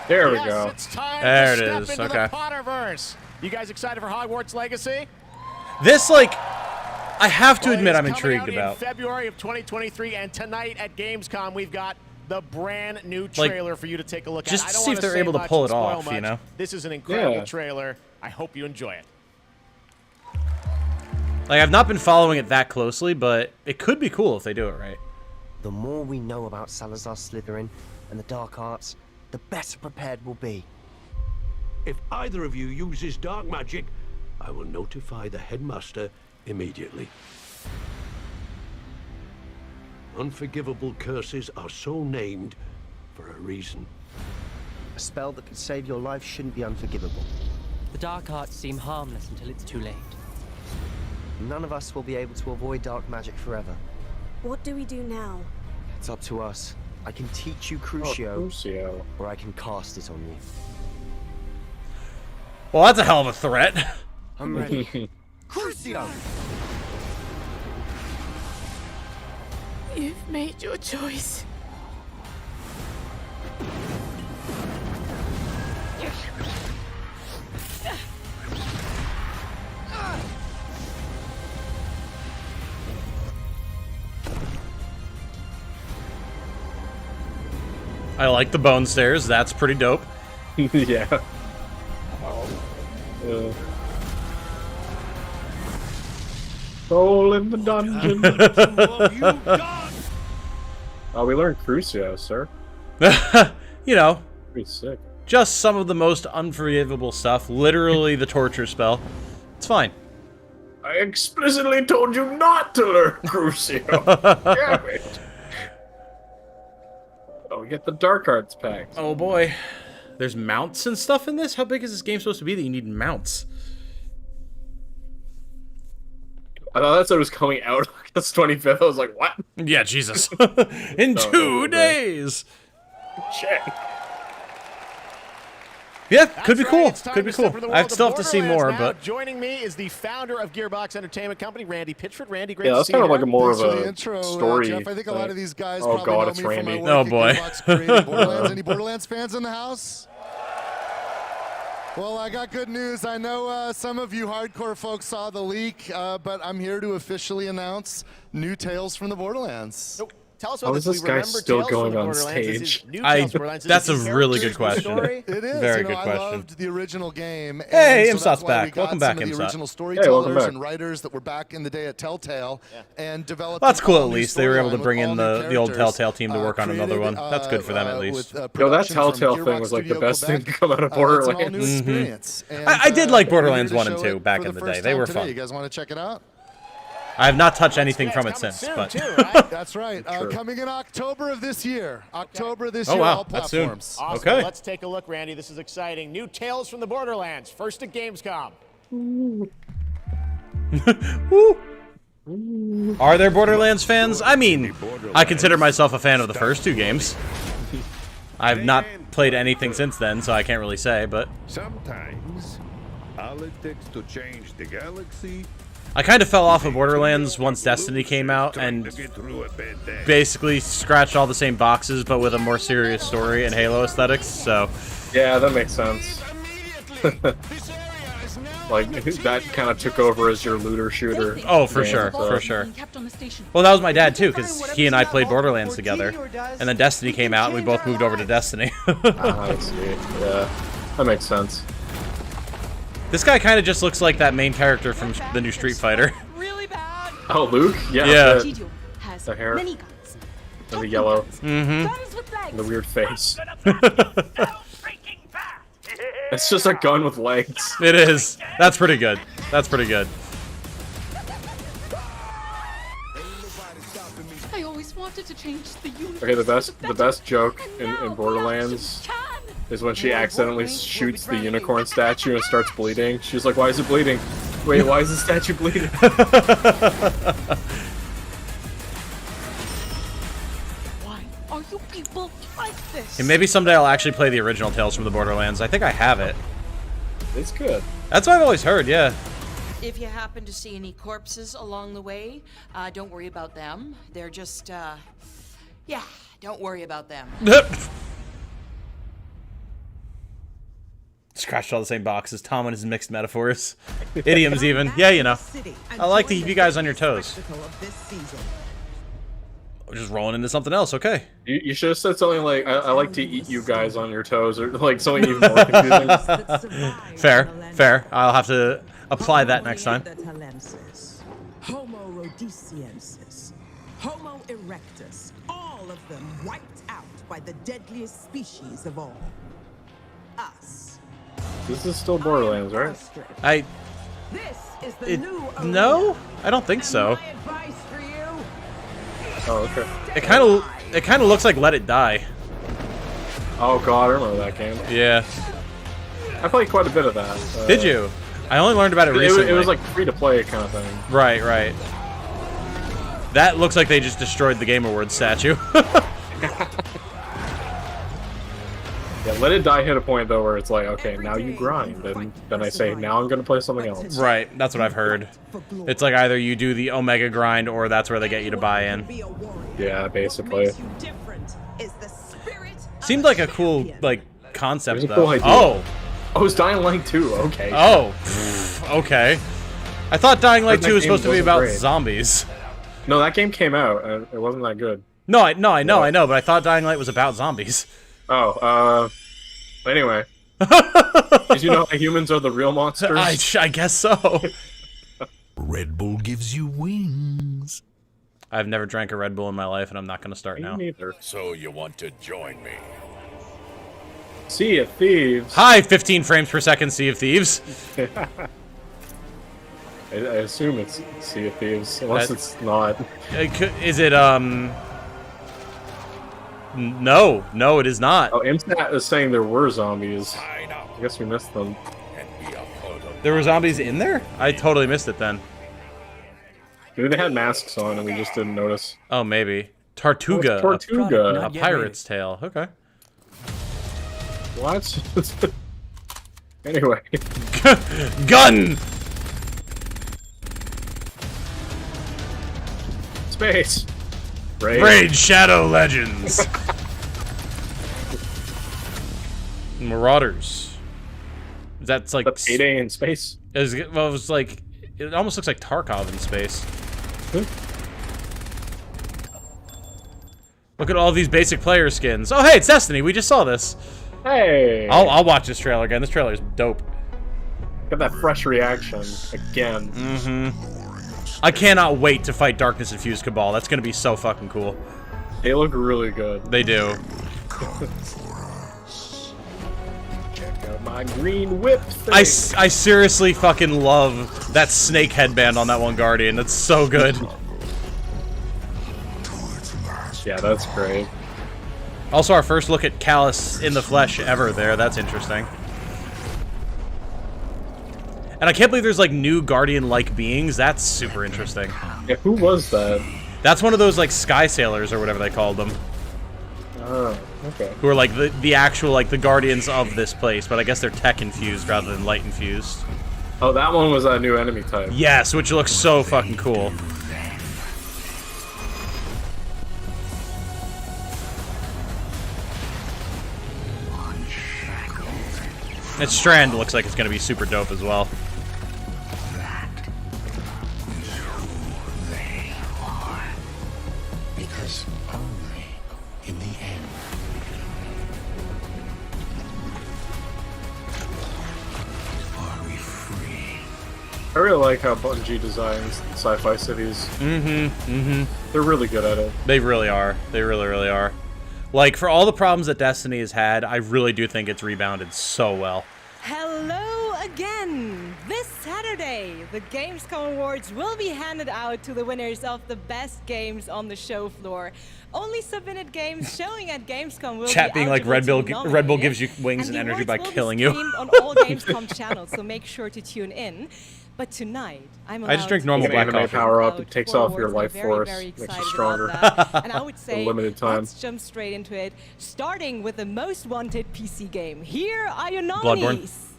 There we go. It's time there to it step is. into Okay. the Potterverse. You guys excited for Hogwarts Legacy? This, like, I have to admit I'm It's coming intrigued out about. in February of 2023, and tonight at Gamescom we've got the brand new trailer for you to take a look just at. to I don't see if wanna they're say able to much pull and it spoil off, you much. know? This is an incredible Yeah. trailer. I hope you enjoy it. Like, I've not been following it that closely, but it could be cool if they do it right. The more we know about Salazar Slytherin and the dark arts, the better prepared we'll be. If either of you uses dark magic, I will notify the headmaster immediately. Unforgivable curses are so named for a reason. A spell that could save your life shouldn't be unforgivable. The dark arts seem harmless until it's too late. None of us will be able to avoid dark magic forever. What do we do now? It's up to us. I can teach you Crucio, Crucio, or I can cast it on you. Well, that's a hell of a threat. I'm ready. Crucio! You've made your choice. I like the bone stairs. That's pretty dope. Yeah. Soul in the dungeon. Oh, we learned Crucio, sir. You know. Pretty sick. Just some of the most unforgivable stuff. Literally the torture spell. It's fine. I explicitly told you not to learn Crucio. Damn it. Oh, we get the Dark Arts pack. Oh boy. There's mounts and stuff in this? How big is this game supposed to be that you need mounts? I thought that's what was coming out August 25th. I was like, what? Yeah, Jesus. In 2 days. Check. Yeah, could be cool. Could be to step cool. into the I world still of have to see Borderlands more, now. but Joining me is the founder of Gearbox Entertainment Company, Randy Pitchford. Randy, great yeah, to that's see kind you of like here. a more Thanks of for a the intro, story. Jeff. I think a lot of these guys oh probably god, know it's me from Randy. my work Oh boy. at Gearbox creating Borderlands. Any Borderlands fans in the house? Well, I got good news. I know some of you hardcore folks saw the leak, but I'm here to officially announce new Tales from the Borderlands. So, tell us How about is this. this guy still going on stage? That's a really good question. It is. Very you know, good question. I loved the original game. Hey, and so that's Imsot's why we back. got Welcome back, some of the Imsot. original Hey, welcome storytellers back. and writers that were back in the day at Telltale and developed. Well, that's an cool. At all-new least they were able to storyline bring with in all new the old characters, Telltale team to work on another one. That's good for them at least. with, Yo, that production from Telltale thing Gearbox was like the Studio best thing Quebec. to come out of It's an all-new Borderlands. experience. And, I did like we're here Borderlands to 1 and show 2 it back for in the the day. first They time were today. fun. You guys want to check it out? I have not touched anything from it since, soon, but too, right? That's right. Coming in October of this year. October this Oh, year, wow. all That's soon. platforms. Awesome. Okay. Let's take a look, Randy. This is exciting. New Tales from the Borderlands. First at Gamescom. Are there Borderlands fans? I mean, I consider myself a fan of the first 2 games. I've not played anything since then, so I can't really say, but Sometimes, all it takes to change the galaxy. I kind of fell off of Borderlands once Destiny came out and basically scratched all the same boxes, but with a more serious story and Halo aesthetics, so... Yeah, that makes sense. Like, that kind of took over as your looter shooter. Oh, for game, sure, so. for sure. Well, that was my dad, too, because he and I played Borderlands together. And then Destiny came out, and we both moved over to Destiny. I see. Yeah, that makes sense. This guy kind of just looks like that main character from the new Street Fighter. Oh, Luke? Yeah. Yeah. The hair. And the yellow. Mm-hmm. And the weird face. It's just a gun with legs. It is. That's pretty good. That's pretty good. I always wanted to change the universe. Okay, the best joke in Borderlands is when she accidentally shoots the unicorn statue and starts bleeding. She's like, "Why is it bleeding? Wait, why is the statue bleeding?" Why are you people like this? And maybe someday I'll actually play the original Tales from the Borderlands. I think I have it. It's good. That's what I've always heard, yeah. If you happen to see any corpses along the way, don't worry about them. They're just, yeah, don't worry about them. Scratched all the same boxes. Tom and his mixed metaphors. Idioms, even. Yeah, you know. I like to keep you guys on your toes. We're just rolling into something else, okay. You should have said something like, I like to eat you guys on your toes, or like something even more confusing. Fair, fair. I'll have to apply that next time. Homo rhodesiensis, Homo erectus, all of them wiped out by the deadliest species of all. Us. This is still Borderlands, right? This is the new No? I don't think so. advice for you. Oh, okay. It kind of looks like Let It Die. Oh god, I remember that game. Yeah. I played quite a bit of that. Did you? I only learned about it recently. It was like free-to-play kind of thing. Right, right. That looks like they just destroyed the Game Awards statue. Yeah, Let It Die hit a point though where it's like, okay, now you grind, and then I say, now I'm gonna play something else. Right, that's what I've heard. It's like either you do the Omega grind or that's where they get you to buy in. Yeah, basically. Seemed like a cool concept There's a though. cool idea. Oh, it's Dying Light 2. Okay. Oh, okay. I thought Dying Light That 2 was game supposed to be wasn't about great. zombies. No, that game came out and it wasn't that good. No, I know, but I thought Dying Light was about zombies. Oh, anyway. Did you know humans are the real monsters? I guess so. Red Bull gives you wings. I've never drank a Red Bull in my life, and I'm not going to start now. Neither. So you want to join me? Sea of Thieves. Hi, 15 frames per second, Sea of Thieves. I assume it's Sea of Thieves, unless it's not. Is it, No, it is not. Oh, MSAT is saying there were zombies. I guess we missed them. There were zombies in there? I totally missed it then. Maybe they had masks on and we just didn't notice. Oh, maybe. Tartuga. Oh, it's Tortuga. A pirate's tale. Okay. What? Anyway. Gun! Space. Raid Shadow Legends. Marauders. That's like the Payday in space. Well, it was like it almost looks like Tarkov in space. Look at all these basic player skins. Oh, hey, it's Destiny. We just saw this. Hey. I'll watch this trailer again. This trailer is dope. Got that fresh reaction again. I cannot wait to fight Darkness Infused Cabal. That's gonna be so fucking cool. They look really good. They do. Check out my green whip thing. I seriously fucking love that snake headband on that one Guardian. That's so good. Yeah, that's great. Also, our first look at Callus in the flesh ever there. That's interesting. And I can't believe there's, like, new Guardian-like beings. That's super interesting. Yeah, who was that? That's one of those, like, Sky Sailors or whatever they called them. Oh, okay. Who are, like, the actual, like, the Guardians of this place. But I guess they're tech-infused rather than light-infused. Oh, that one was that new enemy type. Yes, which looks so fucking cool. And Strand looks like it's going to be super dope as well. That is who they are. Because only in the end are we free. I really like how Bungie designs sci-fi cities. They're really good at it. They really are. They really, really are. Like, for all the problems that Destiny has had, I really do think it's rebounded so well. Hello again! This Saturday, the Gamescom Awards will be handed out to the winners of the best games on the show floor. Only submitted games showing at Gamescom will Chat be being like eligible Red to be Bull nominated, gives you wings and energy by awards will be killing you. streamed on all Gamescom channels, so make sure to tune in. But tonight, I just drink normal black coffee. Power up, it takes off your life force, makes you stronger. And I would say, limited time. let's jump straight into it, starting with the most wanted PC game. Here are your Bloodborne. nominees.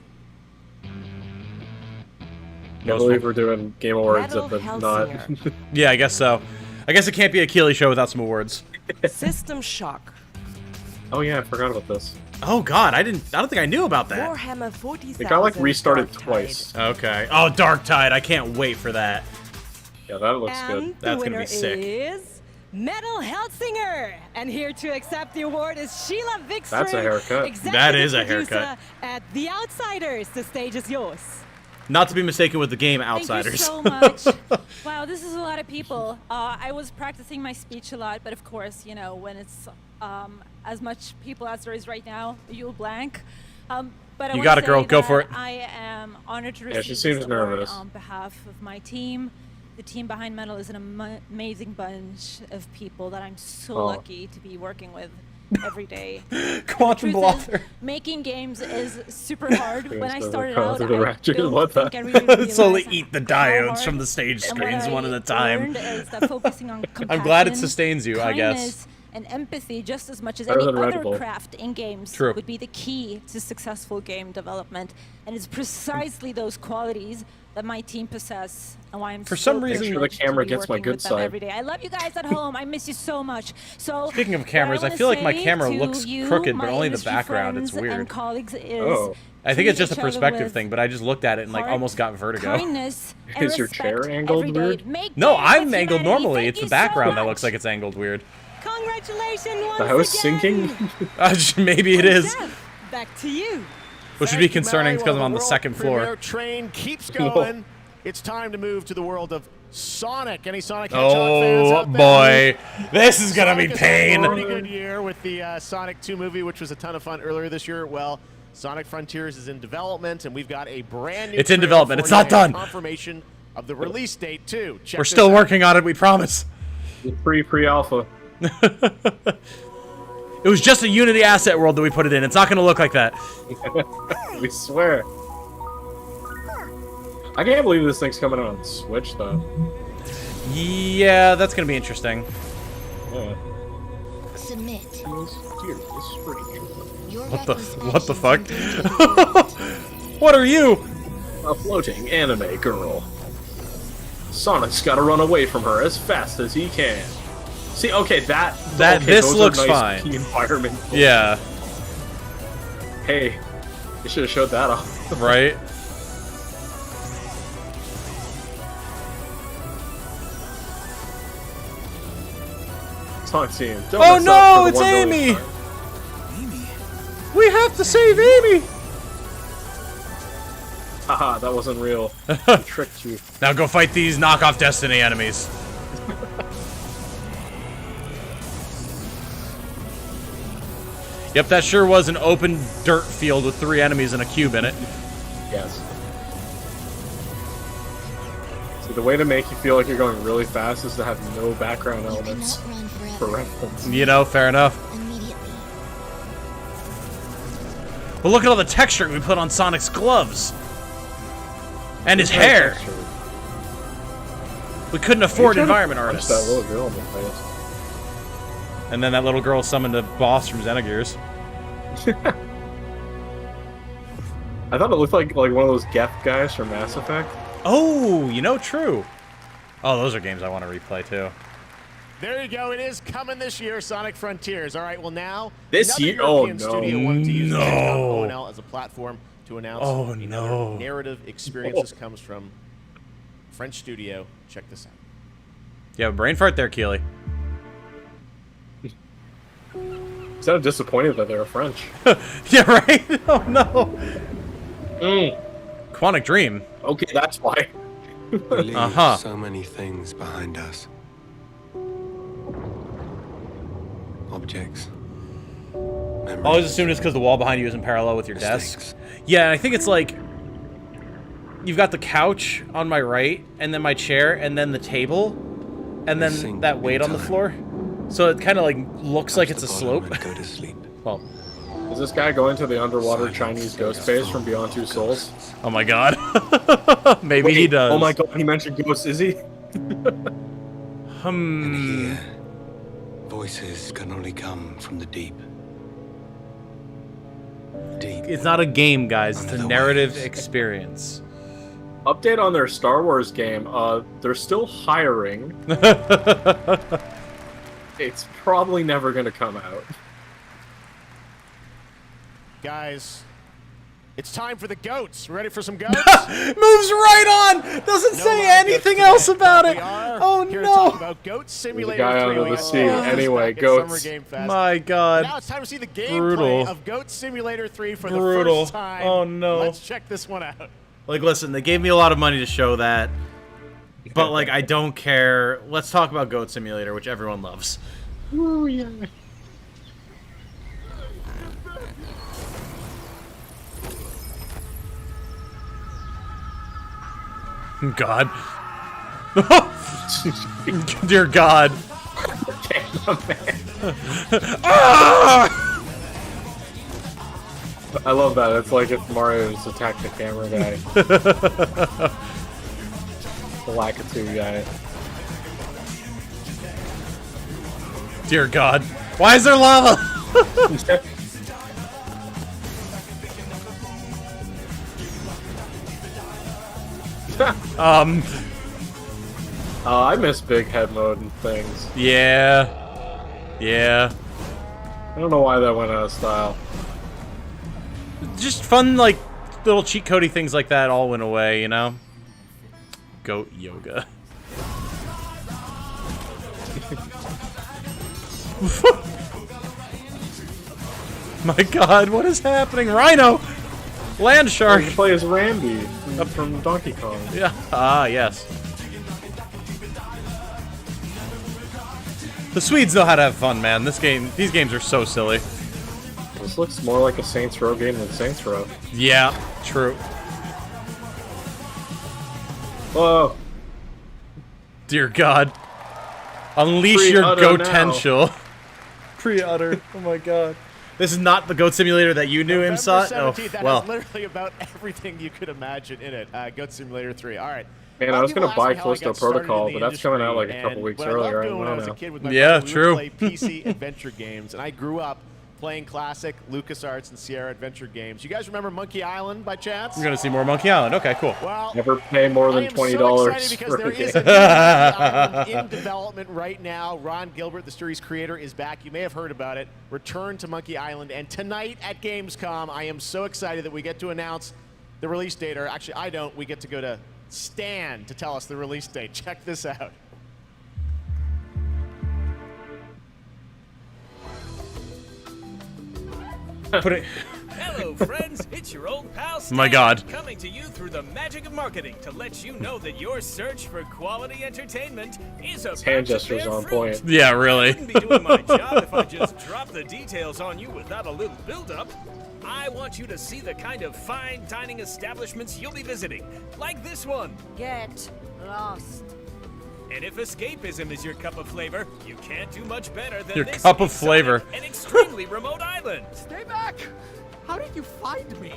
I believe we're doing Game Awards Metal at the Hellsinger. Yeah, I guess so. I guess it can't be a Keeley show without some awards. System Shock. Oh yeah, I forgot about this. Oh god, I don't think I knew about that. Warhammer 40,000. It got like restarted Darktide. twice. Okay. Oh, Darktide, I can't wait for that. Yeah, that looks And good. the That's gonna winner be sick. is Metal Hellsinger. And here to accept the award is Sheila Vikström. That's a haircut. Executive That is a producer haircut. At The Outsiders. The stage is yours. Not to be mistaken with the game Outsiders. Thank you so much. Wow, this is a lot of people. I was practicing my speech a lot, but of course, you know, when it's as much people as there is right now, you'll blank. But I You wanna got it, girl. say Go that for it. I am honored to Yeah, receive she seems this award nervous. on behalf of my team. The team behind Metal is an amazing bunch of people that I'm so lucky to be working with every day. Quantum Blother. Making games is super hard. When I started out, I Ratchet. don't What think the? I really realized Slowly eat the how diodes hard from the stage and what screens I one at a time. learned is that focusing on I'm glad it compassion, sustains you, I guess. kindness, and empathy just as much as Better any than Red other Bull. craft in games True. would be the key to successful game development. And it's precisely those qualities that my team possess, and why I'm For so some reason- privileged Make sure the camera to be gets my working good with them side. every day. I love you guys at home. I miss you so much. So Speaking of what cameras, I wanna feel like my say camera to looks you, crooked, but my only the industry background. It's friends weird. And colleagues is Oh. I think it's treat just a each other perspective with thing, but I just looked at it and like heart, almost got vertigo. kindness, and Is your chair respect angled every day. weird? Make No, games I'm with angled humanity. normally. Thank It's the you so background that much. looks like it's angled weird. Congratulations once The house again. sinking? Maybe it is. Jeff, back to you. Which would be Thank you, concerning Mary. because I'm Well, on the world second premiere floor. Train keeps going. It's time to move to the world of Sonic. Any Sonic Hedgehog fans Oh out there? boy, this is gonna be Sonic has had pain. a pretty good year with the Sonic 2 movie, which was a ton of fun earlier this year. Well, Sonic Frontiers is in development, and we've got a brand new. It's in trailer development. for It's not you and done. Confirmation of the release date too. Check We're this still out. working on it. We promise. Pre-alpha. It was just a Unity asset world that we put it in. It's not gonna look like that. We swear. I can't believe this thing's coming out on Switch though. Yeah, that's gonna be interesting. Yeah. Submit. What the fuck? What are you? A floating anime girl. Sonic's gotta run away from her as fast as he can. See, okay, okay, this those are looks nice fine. key environment. Yeah. Hey, they should have showed that off. Right? Sonic scene. Oh no, it's Amy! We have to save Amy! Haha, that wasn't real. I tricked you. Now go fight these knockoff Destiny enemies. Yep, that sure was an open dirt field with 3 enemies and a cube in it. Yes. See, the way to make you feel like you're going really fast is to have no background elements for reference. You know, fair enough. But look at all the texture we put on Sonic's gloves. And his hair. Texture. We couldn't afford environment artists. That little girl in the face. And then that little girl summoned a boss from Xenogears. I thought it looked like one of those Geth guys from Mass Effect. Oh, you know, true. Oh, those are games I want to replay too. There you go. It is coming this year, Sonic Frontiers. All right, well now, This another year? Oh, European no. studio wanted to use No. Gamescom ONL as a platform to announce Oh, another no. narrative experience. This comes from French studio. Check this out. Yeah, brain fart there, Keely. Instead of disappointed that they were French. Yeah, right? Oh, no. Mm. Quantic Dream. Okay, that's why. We leave so many things behind us. Objects. I always assumed it's because the wall behind you isn't parallel with your desk. Yeah, I think it's like you've got the couch on my right, and then my chair, and then the table, and then that weight on the floor. So it kind of like looks like it's a slope. Go to sleep. Well, is this guy going to the underwater Chinese ghost base from Beyond Two Souls? Oh my god. Maybe he does. Oh my god, he mentioned ghosts, is he? And here, voices can only come from the deep. It's not a game, guys. It's a narrative experience. Update on their Star Wars game. They're still hiring. It's probably never going to come out. Guys, it's time for the goats. Ready for some goats? Moves right on! Doesn't say anything else about it! Oh here no! to talk about Goat Simulator There's a guy 3. under We the got sea. this Anyway, back at goats. Summer Game Fest. My god. Now it's time to see the gameplay Brutal. of Goat Simulator 3 for the Brutal. first time. Oh no. Let's check this one out. Like, listen, they gave me a lot of money to show that. But, like, I don't care. Let's talk about Goat Simulator, which everyone loves. Ooh, yeah. God. Dear God. Ah! I love that. It's like if Mario just attacked the camera guy. The Lakitu guy. Dear God. Why is there lava? I miss big head mode and things. Yeah. Yeah. I don't know why that went out of style. Just fun, like, little cheat codey things like that all went away, you know? Goat yoga. My god, what is happening? Rhino! Land shark! You play as Randy from Donkey Kong. Yeah. Ah, yes. The Swedes know how to have fun, man. These games are so silly. This looks more like a Saints Row game than Saints Row. Yeah, true. Whoa. Dear God. Unleash your Pre-utter goat-tential. Pre-utter. Oh my god. This is not the Goat Simulator that you knew, November Imsot? 17th, that well. has literally about everything you could imagine in it. Goat Simulator 3. All right. Man, I was going to buy Callisto Protocol, but that's coming out like a couple weeks earlier. I don't know. Yeah, true. We would play PC adventure games, and I grew up playing classic LucasArts and Sierra adventure games. You guys remember Monkey Island by chance? We're going to see more Monkey Island. Okay, cool. Well, never pay more than $20 so excited because for there a is game. a new Monkey Island in development right now. Ron Gilbert, the series creator, is back. You may have heard about it. Return to Monkey Island. And tonight at Gamescom, I am so excited that we get to announce the the release date, or actually I don't. We get to go to Stan to tell us the release date. Check this out. Hello, friends. It's your old pal Stan, My God. coming to you through the magic of marketing to let you know that your search for quality entertainment is about hand to gestures bear on fruit. point. Yeah, really. I wouldn't be doing my job if I just dropped the details on you without a little build-up. I want you to see the kind of fine dining establishments you'll be visiting, like this one. Get lost. And if escapism is your cup of flavor, you can't do much better than Your this cup of exotic flavor. and extremely remote island. Stay back! How did you find me?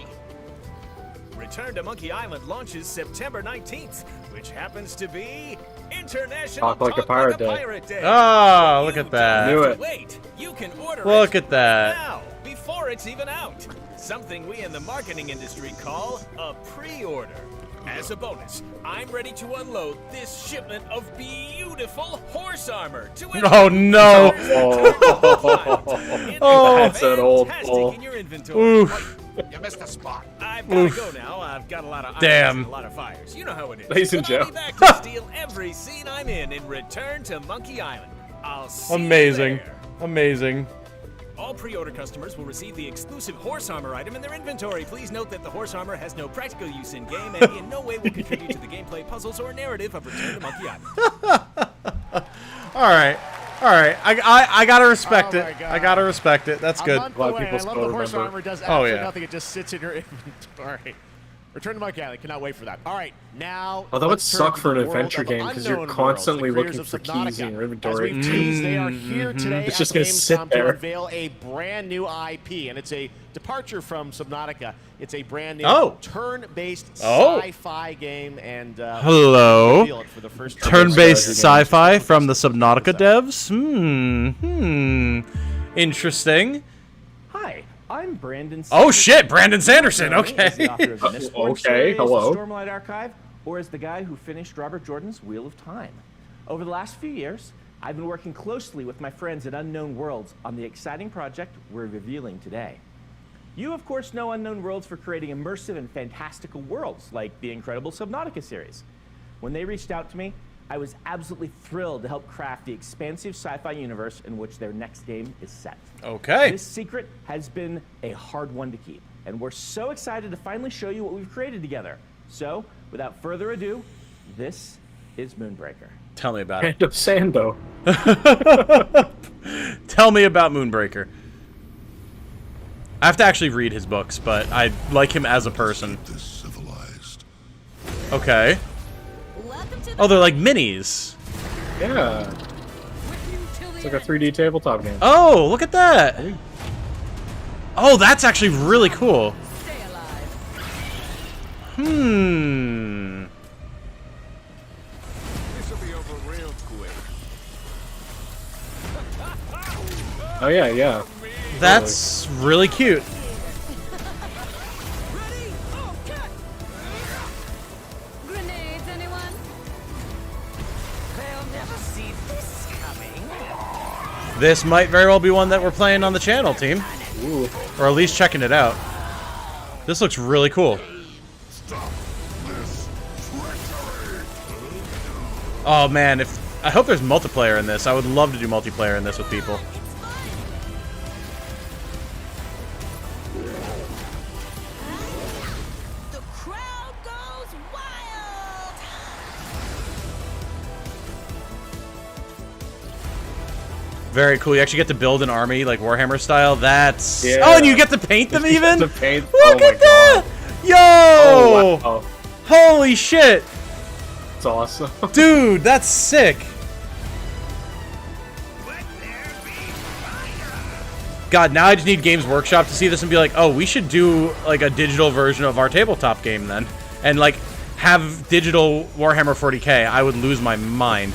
Return to Monkey Island launches September 19th, which happens to be International Talk Like a Pirate Day. Day. Oh, look at that. Knew it. Wait, you can order Look it at that. now, before it's even out. Something we in the marketing industry call a pre-order. As a bonus, I'm ready to unload this shipment of beautiful horse armor to Oh no! Oh, that's an old pull. in your inventory. Oof. You missed a spot. I've got to Oof. go now. I've got a lot of irons Damn. and a lot of fires. You know how it is. Ladies and But I'll be gentlemen. back to steal every scene I'm in Return to Monkey Island. I'll see Amazing. you there. Amazing. All pre-order customers will receive the exclusive horse armor item in their inventory. Please note that the horse armor has no practical use in-game and in no way will contribute to the gameplay, puzzles, or narrative of Return to Monkey Island. Alright. Alright. I gotta respect Oh it. my God. I gotta respect it. That's A good. month A lot of away. people I love still the horse remember. armor does Oh, absolutely yeah. nothing. It just sits in your inventory. Return to Monkey Island. Cannot wait for that. All right, now. Oh, that would let's turn suck to for an the world adventure of game because you're unknown constantly worlds, the looking for creators of keys in your Subnautica. inventory. As we've teased, they are here today It's at just the gonna sit Gamescom to there. unveil a brand new IP, and it's a departure from Subnautica. It's a brand new Oh. turn-based Oh. sci-fi game, and Hello. reveal it for the first time. Turn-based sci-fi from the Subnautica devs? Interesting. Hi, I'm Brandon. Oh shit, Brandon Sanderson. Known as the Okay. author of the Mistborn Okay, series, hello. the Stormlight Archive, or as the guy who finished Robert Jordan's Wheel of Time. Over the last few years, I've been working closely with my friends at Unknown Worlds on the exciting project we're revealing today. You, of course, know Unknown Worlds for creating immersive and fantastical worlds like the incredible Subnautica series. When they reached out to me, I was absolutely thrilled to help craft the expansive sci-fi universe in which their next game is set. Okay. This secret has been a hard one to keep, and we're so excited to finally show you what we've created together. So, without further ado, this is Moonbreaker. Tell me about it. Hand of Sando. Tell me about Moonbreaker. I have to actually read his books, but I like him as a person. Okay. Oh, they're like minis. Yeah. It's like a 3D tabletop game. Oh, look at that. Oh, that's actually really cool. Hmm. This will be over real quick. Oh yeah, yeah. That's really cute. Grenades, anyone? They'll never see this coming. This might very well be one that we're playing on the channel, team. Ooh. Or at least checking it out. This looks really cool. Oh man, I hope there's multiplayer in this. I would love to do multiplayer in this with people. The crowd goes wild. Very cool. You actually get to build an army like Warhammer style. That's Yeah. Oh, and you get to paint them You get even? to paint- Look oh at my that! Yo! Oh, wow. Holy shit! It's awesome. Dude, that's sick. God, now I just need Games Workshop to see this and be like, oh, we should do like a digital version of our tabletop game then. And like have digital Warhammer 40k. I would lose my mind.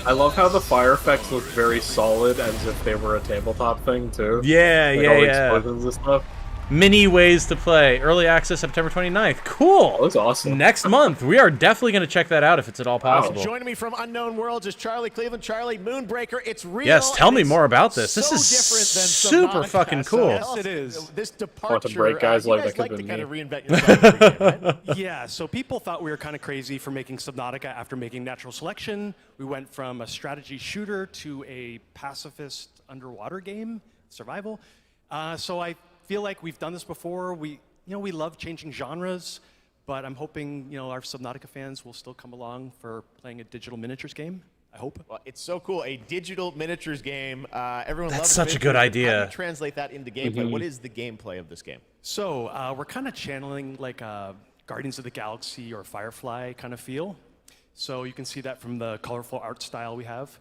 I love how the fire effects look very solid as if they were a tabletop thing too. Yeah, Like yeah, all the yeah. explosions and stuff. Many ways to play. Early access September 29th. Cool. That's awesome. Next month. We are definitely going to check that out if it's at all possible. Joining me from Unknown Worlds is Charlie Cleveland. Charlie, Moonbreaker, it's real. Yes, tell me more about this. So This is different than super fucking cool. Yes, it is. This departure. Quantum Break guys you like guys that like could to be kind of me. reinvent yourself every game, right? Yeah, so people thought we were kind of crazy for making Subnautica after making Natural Selection. We went from a strategy shooter to a pacifist underwater game, survival. So I feel like we've done this before. We love changing genres, but I'm hoping, our Subnautica fans will still come along for playing a digital miniatures game. I hope. Well, it's so cool. A digital miniatures game. Everyone That's loves such a miniatures. good How idea. do you translate that into gameplay? What is the gameplay of this game? So we're kind of channeling like a Guardians of the Galaxy or Firefly kind of feel. So you can see that from the colorful art style we have.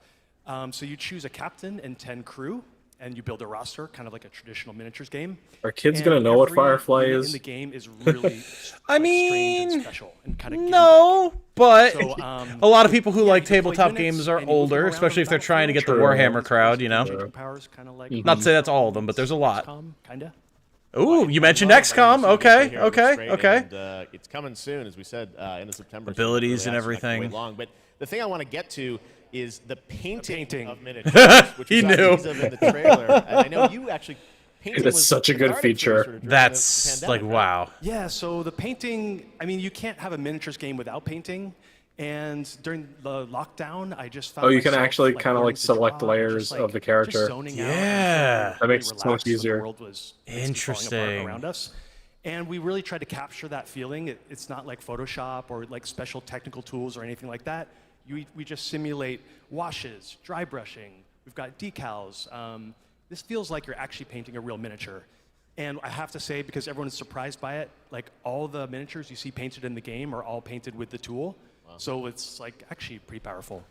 So you choose a captain and 10 crew, and you build a roster, kind of like a traditional miniatures game. Are kids gonna know what every Firefly unit is? In the game is really I strange and special and kind of No, but So, a lot of people who like you can play tabletop units games are and you move them older, around especially on if they're trying to get the True. Warhammer crowd, you know. Changing powers, kind of like Not to say that's all of them, but there's a lot. Kinda. Ooh, you mentioned Love XCOM. having this Okay, here. It looks okay, great, okay. And, it's coming soon, as we said, in the September. Abilities so and really, that's not gonna everything. wait long. But the thing I want to get to is the painting. Of miniatures, which He we saw knew. tease of in the trailer. And I know you actually. Painting That's was such a good cathartic for you feature. sort of during That's the like, pandemic, right? wow. Yeah, so the painting, I mean, you can't have a miniatures game without painting. And during the lockdown, I just found Oh, you can myself, actually like, kind of learning like to select draw and layers just, like, of the character. just zoning out and Yeah. feeling That makes really it so much relaxed when easier. The world was basically falling apart Interesting. around us. And we really tried to capture that feeling. It's not like Photoshop or like special technical tools or anything like that. We just simulate washes, dry brushing. We've got decals. This feels like you're actually painting a real miniature. And I have to say, because everyone is surprised by it, like all the miniatures you see painted in the game are all painted with the tool. Wow. So it's like actually pretty powerful.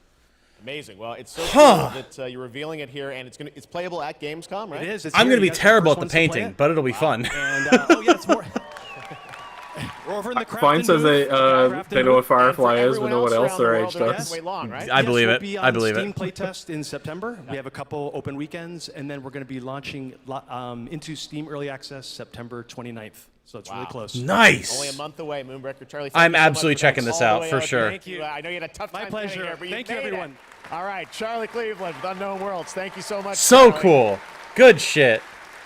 Amazing. Well, it's so cool that you're revealing it here, and it's playable at Gamescom, right? It is. I'm going to be terrible at the painting, but it'll be fun. And oh yeah, it's more. We're over in the Fine says they know what Firefly is, but know what else their age does. I believe we'll it. Be on I believe Steam it. playtest in September. We have a couple open weekends, and then we're going to be launching into Steam Early Access September 29th. So it's really close. Nice. Only a month away, Moonbreaker. Charlie, I'm thank you so much absolutely for checking coming this all out the way for out. sure. Thank you. I know you had a tough time. My pleasure. Here, but Thank you, made it. everyone. All right, Charlie Cleveland with Unknown Worlds. Thank you so much. So Charlie. cool. Good shit.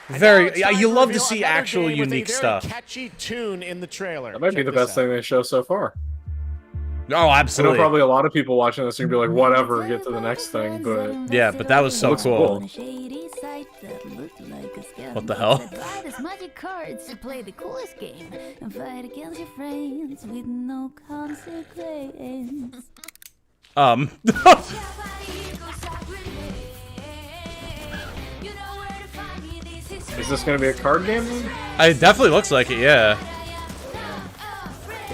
Very. Now it's You time love to reveal see another actual game with a unique very stuff. Catchy tune in the trailer. That might be Check the this best out. thing they show so far. Oh, I know absolutely. probably a lot of people watching this are gonna be like, whatever, get to the next thing, but Yeah, but that was so looks cool. What the hell? Buy this magic cards to play the coolest game and fight against your friends with no consequence. is this gonna be a card game? It definitely looks like it, yeah.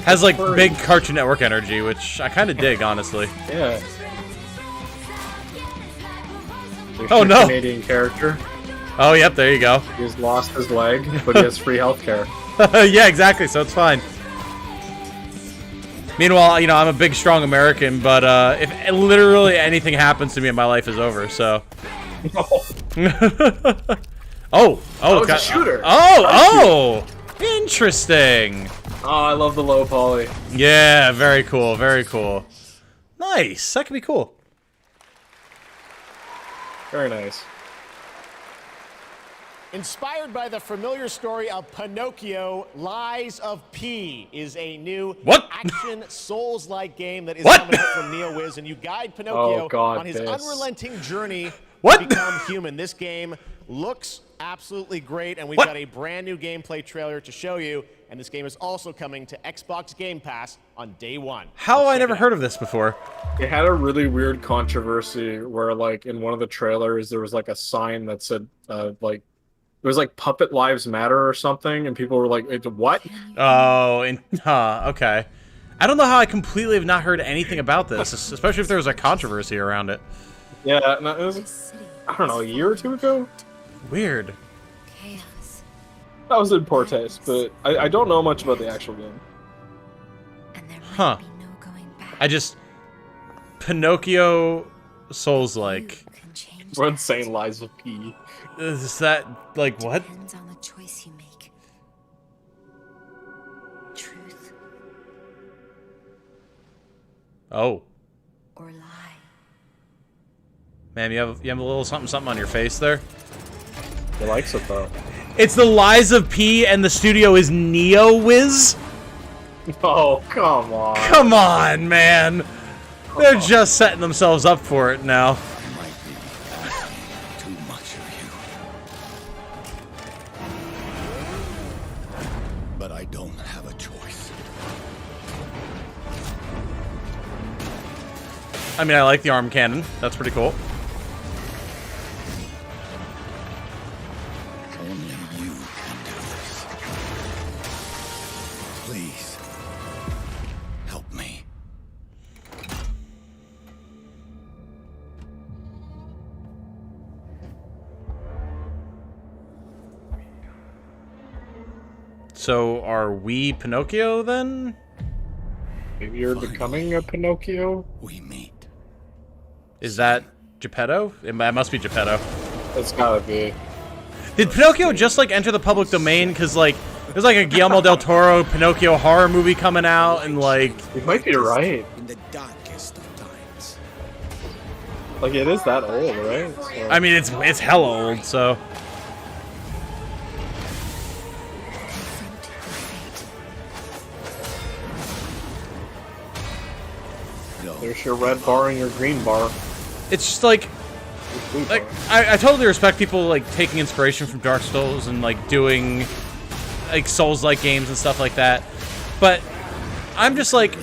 Has like big Cartoon Network energy, which I kind of dig, honestly. Yeah. There's Oh, your no. Canadian character. Oh, yep, there you go. He's lost his leg, but he has free healthcare. Yeah, exactly, so it's fine. Meanwhile, I'm a big, strong American, but if literally anything happens to me, my life is over, so. Oh, it's a shooter. Oh, interesting. Oh, I love the low poly. Yeah, very cool, very cool. Nice, that could be cool. Very nice. Inspired by the familiar story of Pinocchio, Lies of P is a new action Souls-like game that is coming out from NeoWiz, and you guide Pinocchio on his unrelenting journey to become human. This game looks absolutely great, and we've got a brand new gameplay trailer to show you, and this game is also coming to Xbox Game Pass on day one. How have I never heard of this before? It had a really weird controversy where, like, in one of the trailers, there was like a sign that said, like, it was like Puppet Lives Matter or something, and people were like, what? Oh, okay. I don't know how I completely have not heard anything about this, especially if there was a controversy around it. Yeah, no, it was, I don't know, a year or two ago? Weird. That was in poor taste, but I don't know much about the actual game. Huh. Pinocchio Souls-like. We're insane Lies of P. Is that, like, what? Oh. Or lie. Man, you have a little something on your face there. He likes it though. It's the Lies of P, and the studio is NeoWiz. Oh, come on. Come on, man. They're just setting themselves up for it now. Too much of you. But I don't have a choice. I mean, I like the arm cannon. That's pretty cool. Only you can do this. Please, help me. So, are we Pinocchio then? Maybe you're becoming a Pinocchio? We meet. Is that Geppetto? It must be Geppetto. It's gotta be. Did Pinocchio just like enter the public domain? Cause like there's like a Guillermo del Toro Pinocchio horror movie coming out, and like You might be right. In the darkest of times. Like it is that old, right? So. I mean it's hella old, so. There's your red bar and your green bar. It's just like I totally respect people like taking inspiration from Dark Souls and like doing like Souls-like games and stuff like that, but I'm just like,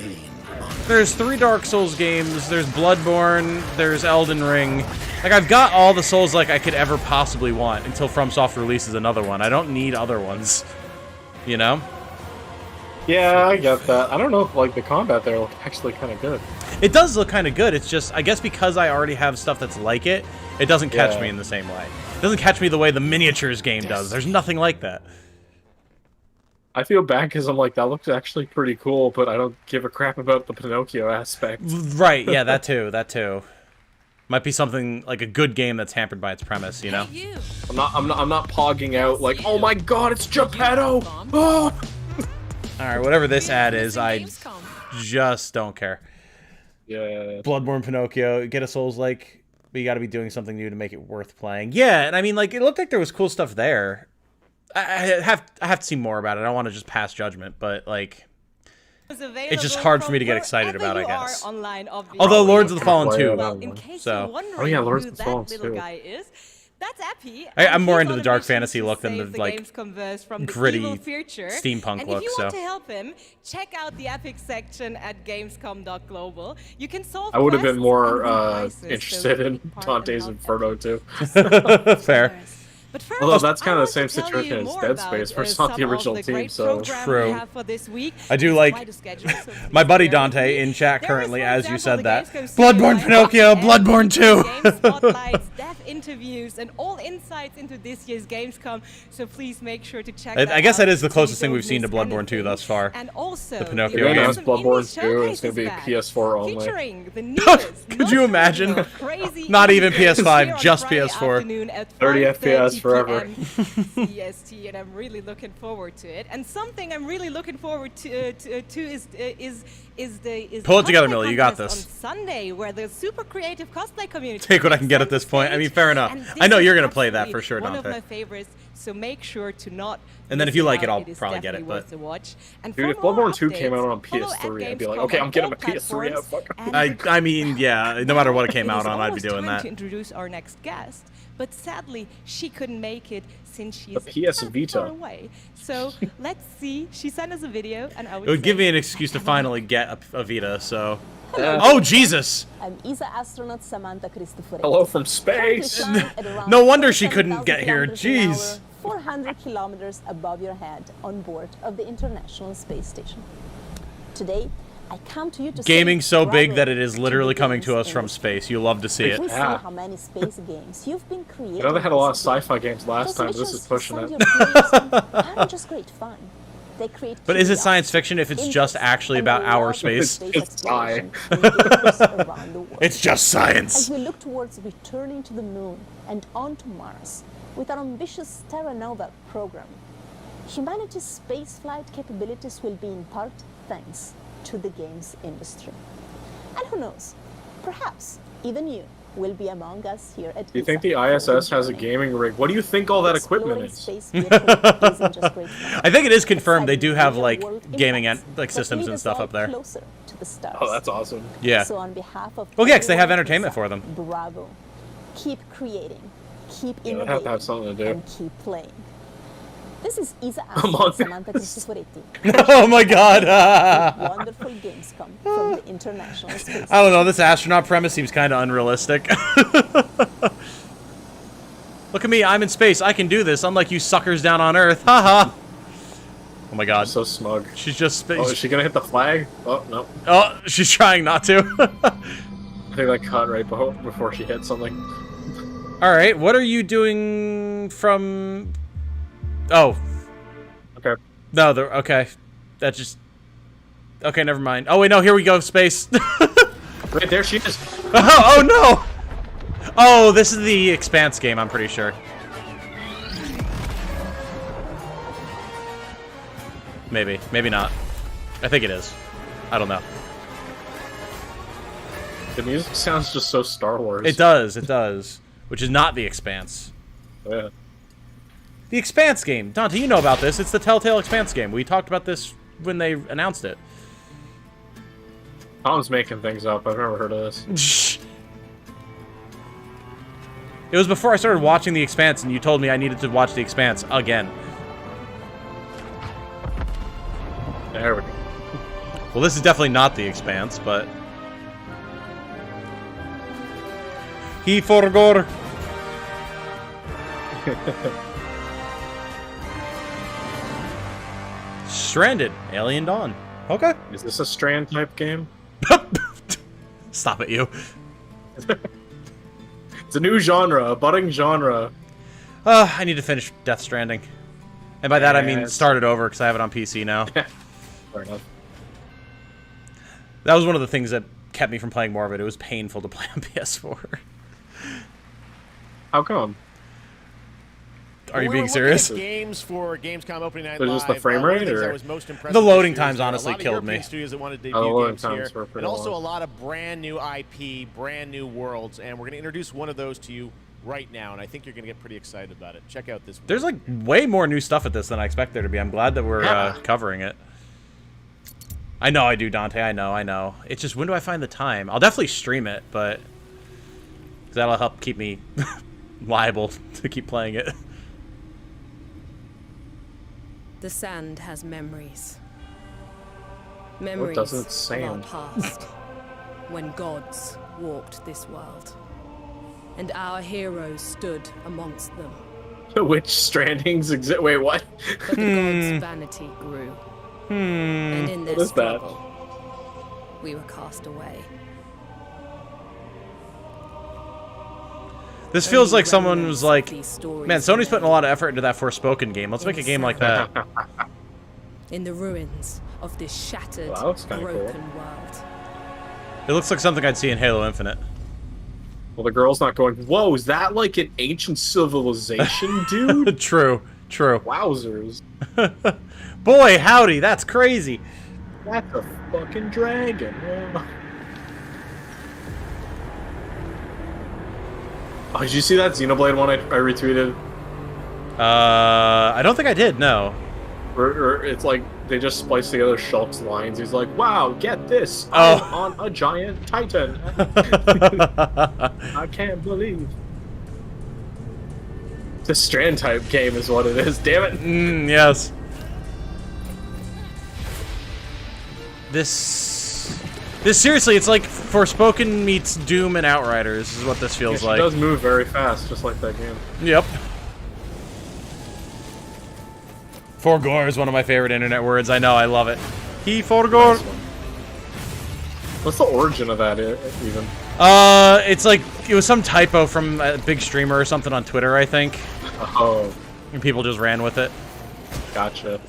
there's 3 Dark Souls games, there's Bloodborne, there's Elden Ring. Like I've got all the Souls-like I could ever possibly want until FromSoft releases another one. I don't need other ones, you know? Yeah, I get that. I don't know if like the combat there looked actually kind of good. It does look kind of good. It's just, I guess because I already have stuff that's like it, it doesn't catch me in the same way. It doesn't catch me the way the miniatures game does. There's nothing like that. I feel bad because I'm like, that looks actually pretty cool, but I don't give a crap about the Pinocchio aspect. Right, yeah, that too, that too. Might be something like a good game that's hampered by its premise, you know? I'm not pogging out like, oh my god, it's Geppetto! Oh! Alright, whatever this ad is, I just don't care. Yeah. Bloodborne Pinocchio, get a Souls-like, but you gotta be doing something new to make it worth playing. Yeah, and I mean, like, it looked like there was cool stuff there. I have to see more about it. I don't want to just pass judgment, but, like, it's just hard for me to get excited about, I guess. Although Lords of the Fallen 2, so... Oh yeah, Lords of the Fallen 2. That's Epi. I'm more into the dark fantasy look than the like from gritty evil future. steampunk and look. if you So want to help him, check out the Epic section at Gamescom.global. You can solve. I would have been quests more and win prizes, interested so in take part Dante's and Inferno too. Fair. But first, Although that's kind I of the want same to tell you situation as more Dead about, Space, where it's some not the of original the team, great so... program True. we have for this week. I do It's like quite a schedule, so my buddy please bear with Dante me. in chat There currently, is, for as you example, said that. the Gamescom Bloodborne series Pinocchio, and Bloodborne 2. Game spotlights, dev interviews, and all insights into this year's Gamescom. So please make sure to check that out. I guess that is the so you closest thing don't we've seen to miss Bloodborne 2 anything. thus far. And also, The Pinocchio They're game. announced Bloodborne 2, and it's going to be PS4 only. Featuring the newest, Could you imagine? crazy Not even here PS5, on just Friday PS4. afternoon at 30 FPS 5:30 forever. PM EST, and I'm really looking forward to it. And something I'm really looking forward to is the Pull it together, cosplay Millie, you got contest this. on Sunday, where the super creative cosplay community Take what I can get at this point. I mean, fair enough. and this I know is you're gonna play that absolutely for sure, one of Dante. my favorites, so make sure to not And then if miss you it like it, out. I'll It is probably get it, definitely but- worth a watch. And Dude, if for more Bloodborne 2 came out on updates, follow PS3, at I'd be like, Gamescom okay, I'm on getting all a PS3 out. platforms. Fuck. And I mean, yeah, no matter what it came it out is on, I'd be almost doing time that. to introduce our next guest, but sadly she couldn't make it since she The is PS Vita. far away. So let's see. She sent us a video, and I It would say, give me an excuse to finally get a Vita, so... Yeah. Oh, Jesus! I'm ESA astronaut Samantha Cristofori. Hello from space! No wonder she couldn't get here, jeez! 400 kilometers above your head on board of the International Space Station. Today, I come to you to Gaming's so big bravo that it is literally to the coming to games us from industry. space. You'll love to see it. We see Yeah. how many space games you've been creating. You know, they had a lot of this year. sci-fi games last time, but this is pushing Those it. missions to send your players aren't just great fun. They create But is it curiosity, science fiction if it's just actually and about the our love of space? space It's sci. exploration in gamers around the world. It's just science! As we look towards returning to the moon and onto Mars with our ambitious Terra Nova program, humanity's spaceflight capabilities will be in part thanks to the games industry. And who knows, perhaps even you will be among us here at Do you think ESA the ISS for has a gaming rig? What do you think all that equipment Exploring is? space vehicle isn't just great fun. I think it is confirmed they do have Real like world gaming impacts and like that systems lead and us stuff all up there. Closer to the stars. Oh, that's awesome. Yeah. So on behalf of Well, yeah, 'cause they have everyone at entertainment ESA, for them. Bravo. Keep creating, keep Yeah, they innovating, have to have something to do. and keep playing. This is Isa Among Aston, Samantha Cristoforetti. Oh my god! Wonderful Gamescom from the International Space. I don't know, this astronaut premise seems kind of unrealistic. Look at me, I'm in space, I can do this, unlike you suckers down on Earth. Haha! Oh my god. So smug. She's just... Oh, is she gonna hit the flag? Oh, no. Oh, she's trying not to. I think that cut right before she hit something. Alright, what are you doing from... Oh. Okay. No, okay. That just... Okay, never mind. Oh wait, no, here we go, space. Wait, there she is. Oh no! Oh, this is the Expanse game, I'm pretty sure. Maybe. Maybe not. I think it is. I don't know. The music sounds just so Star Wars. It does, it does. Which is not the Expanse. Yeah. The Expanse game. Dante, you know about this. It's the Telltale Expanse game. We talked about this when they announced it. Tom's making things up. I've never heard of this. It was before I started watching The Expanse, and you told me I needed to watch The Expanse again. There we go. Well, this is definitely not The Expanse, but... He forgor. Stranded. Alien Dawn. Okay. Is this a Strand type game? Stop it, you. It's a new genre, a budding genre. I need to finish Death Stranding. And by that I mean Yes. start it over, because I have it on PC now. Fair enough. That was one of the things that kept me from playing more of it. It was painful to play on PS4. How come? Are you We being were serious? looking at games for Gamescom Opening Night So Live. just the frame one of rate, the things or- that was most impressive The loading this year times is there were honestly a lot of killed European me. studios that wanted to Oh, debut the loading games times here, were pretty and also long. a lot of brand new IP, brand new worlds, and we're going to introduce one of those to you right now, and I think you're going to get pretty excited about it. Check out this. There's like way more new stuff at this than I expect there to be. I'm glad that we're Yeah. covering it. I know I do, Dante. I know. It's just, when do I find the time? I'll definitely stream it, but that'll help keep me liable to keep playing it. The sand has memories. What Memories doesn't of our sand? past, when gods walked this world, and our heroes stood amongst them. Which Strandings exist? Wait, what? But the gods' vanity grew, and in their What is that? struggle, we were cast away. This feels like someone remnants was of like, these stories man, Sony's putting a remain. lot of effort into that Forspoken game. Let's make a game like that. In the ruins of this shattered, Well, that looks kinda broken cool. world. It looks like something I'd see in Halo Infinite. Well, the girl's not going, whoa, is that like an ancient civilization, dude? True. Wowzers. Boy, howdy, that's crazy. That's a fucking dragon. Yeah. Oh, did you see that Xenoblade one I retweeted? I don't think I did, no. Or it's like, they just spliced together Shulk's lines. He's like, wow, get this. Oh. I'm on a giant titan. I can't believe. The Strand type game is what it is, damn it. Yes. This seriously, it's like Forspoken meets Doom and Outriders is what this feels She like. does move very fast, just like that game. Yep. Forgore is one of my favorite internet words. I know, I love it. He forgore. What's the origin of that even? It's like, it was some typo from a big streamer or something on Twitter, I think. Oh. And people just ran with it. Gotcha.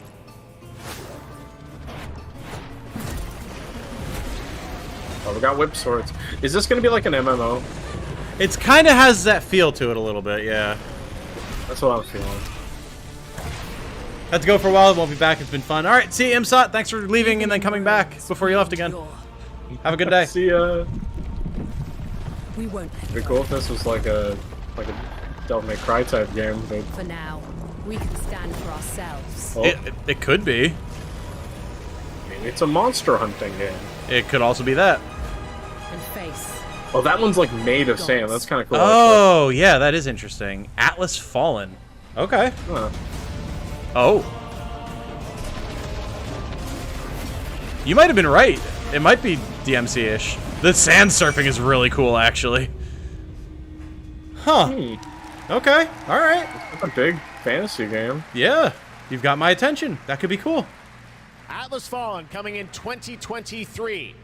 Oh, we got whip swords. Is this gonna be like an MMO? It's kind of has that feel to it a little bit, yeah. That's what I'm feeling. Had to go for a while, won't be back, it's been fun. Alright, see you, IMSOT, thanks for leaving and then coming back before you left again. Have a good day. See ya. We won't. It'd be cool if this was like a Devil May Cry type game, but For now, we can stand for ourselves. oh, It could be. I mean, it's a monster hunting game. It could also be that. And face. Oh, that one's like made of sand. That's kind of cool. Oh, yeah, that is interesting. Atlas Fallen. Okay. Huh. Oh. You might have been right. It might be DMC-ish. The sand surfing is really cool, actually. Huh. Okay. All right. It's a big fantasy game. Yeah. You've got my attention. That could be cool. Atlas Fallen coming in 2023.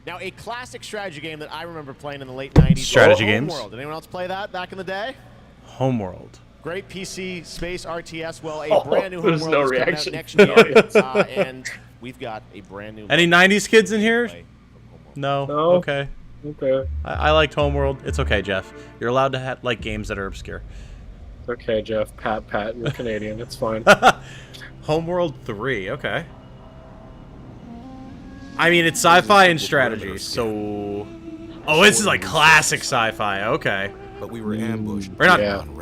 Now, a classic strategy game that I remember playing in the late 90s. Strategy games? Homeworld. Did anyone else play that back in the day? Homeworld. Great PC space RTS. Well, a brand new there's Homeworld no is coming out reaction. next year. And we've got a brand new... Any 90s kids in here? No. No. Okay. Okay. I liked Homeworld. It's okay, Jeff. You're allowed to like games that are obscure. It's okay, Jeff. Pat, you're Canadian. It's fine. Homeworld 3. Okay. I mean, it's sci-fi and strategy, so... Oh, this is like classic sci-fi. Okay. But we were ambushed. Or not,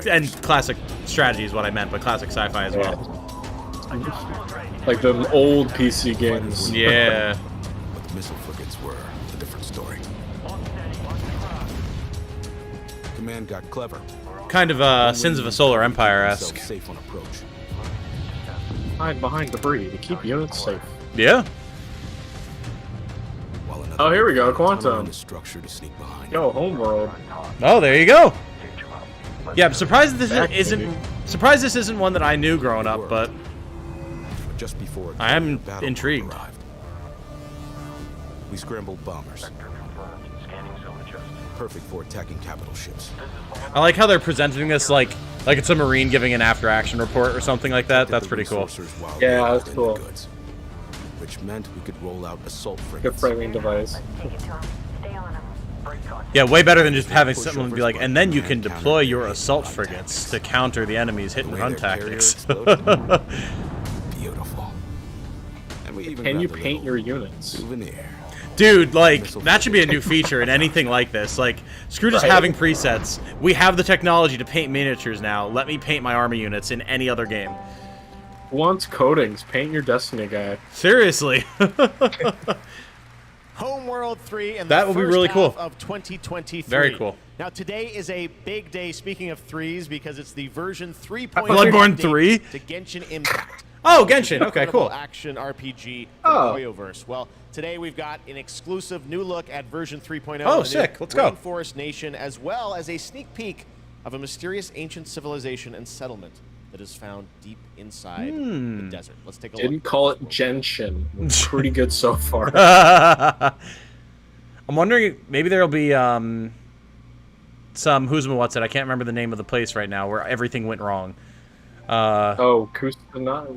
and classic strategy is what I meant, but classic sci-fi as well. Like the old PC games. Yeah. What the missile frigates were, a different story. Command got clever. Kind of Sins of a Solar Empire-esque. Safe on approach. Hide behind debris to keep units safe. Yeah. Oh, here we go, Quantum. Structure to sneak behind. Yo, Homeworld. Oh, there you go. Yeah, I'm surprised this isn't one that I knew growing up, but just before I am intrigued. Arrived. We scrambled bombers. Perfect for attacking capital ships. I like how they're presenting this like it's a Marine giving an after-action report or something like that. That's pretty cool. Yeah, that's cool. Which meant we could roll out assault Good frigates. framing device. Yeah, way better than just having someone be like, and then you can deploy your assault frigates to counter the enemy's hit and run tactics. Beautiful. And we even Can you got the paint little your units? Souvenir. Dude, like, that should be a new feature in anything like this. Like, screw just Right. having presets. We have the technology to paint miniatures now. Let me paint my army units in any other game. Who wants coatings? Paint your Destiny guy. Seriously. Homeworld 3 and That the would be first really half cool. of 2023. Very cool. Now today is a big day, speaking of threes, because it's the version 3.0 Bloodborne update 3? to Genshin Impact. Oh, Genshin. Okay, Incredible cool. Action RPG Oh. Koyoverse. Well, today we've got an exclusive new look at version 3.0. Oh, of the sick. new Let's go. Rainforest Nation, as well as a sneak peek of a mysterious ancient civilization and settlement that is found deep inside the desert. Let's take a Didn't look. call it Genshin. It's pretty good so far. I'm wondering, maybe there'll be some who's and what's it. I can't remember the name of the place right now where everything went wrong. Something Naya,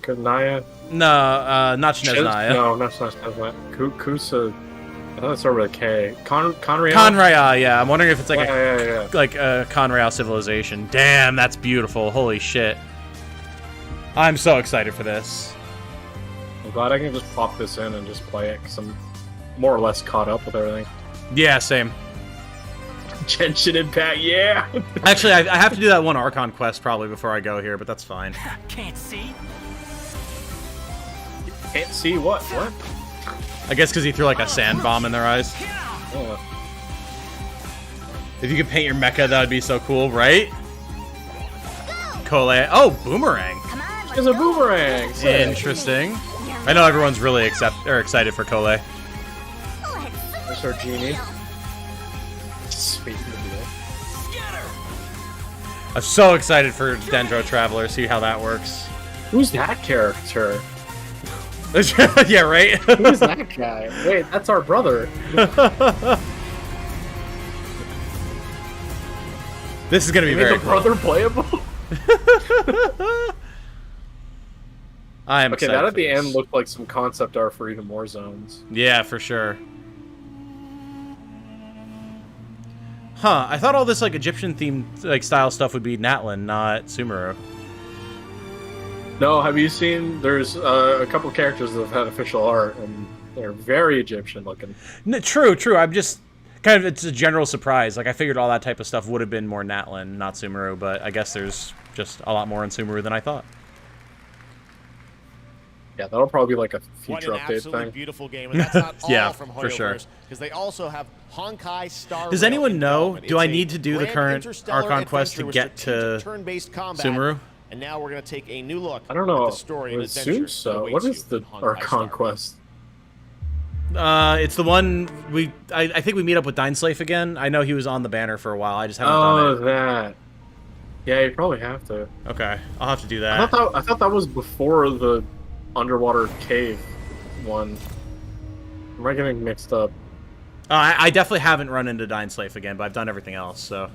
Naya. No, not Shneznaya. No, not Shneznaya. Kusa. I thought it started with a K. Conrail? Conrail, yeah. I'm wondering if it's like Yeah. like a Conrail civilization. Damn, that's beautiful. Holy shit. I'm so excited for this. I'm glad I can just pop this in and just play it because I'm more or less caught up with everything. Yeah, same. Genshin Impact, yeah! Actually, I have to do that one Archon quest probably before I go here, but that's fine. Can't see? Can't see what? What? I guess because he threw like a sand bomb in their eyes. Yeah. If you could paint your mecha, that would be so cool, right? Cole. Oh, boomerang. It's a boomerang! Sick. Interesting. I know everyone's really excited for Cole. There's our genie. Sweet. I'm so excited for Dendro Traveler, see how that works. Who's that character? Yeah, right? Who's that guy? Wait, that's our brother. This is gonna be You made very the cool. brother playable? I am okay, excited that at for the this. end looked like some concept art for even more zones. Yeah, for sure. Huh, I thought all this like Egyptian themed like style stuff would be Natlin, not Sumeru. No, have you seen? There's a couple characters that have had official art, and They're very Egyptian looking. True. I'm just kind of, it's a general surprise. Like, I figured all that type of stuff would have been more Natlan, not Sumeru, but I guess there's just a lot more in Sumeru than I thought. Yeah, that'll probably be like a future what an update absolutely thing. Beautiful game, and that's not all Yeah, from for sure. because they also have Honkai Star Does Rail anyone in know, development. do I It's a need to do the grand current interstellar Archon quest to adventure get with strategic to turn-based combat, Sumeru? And now we're going to take a new look I don't know. at the story I and would assume adventure so. that What awaits is you the in Honkai Archon Star Rail. quest? It's the one I think we meet up with Dineslave again. I know he was on the banner for a while. I just haven't done Oh, it. that. Yeah, you probably have to. Okay, I'll have to do that. I thought that was before the underwater cave one. Am I getting mixed up? I definitely haven't run into Dineslave again, but I've done everything else, so...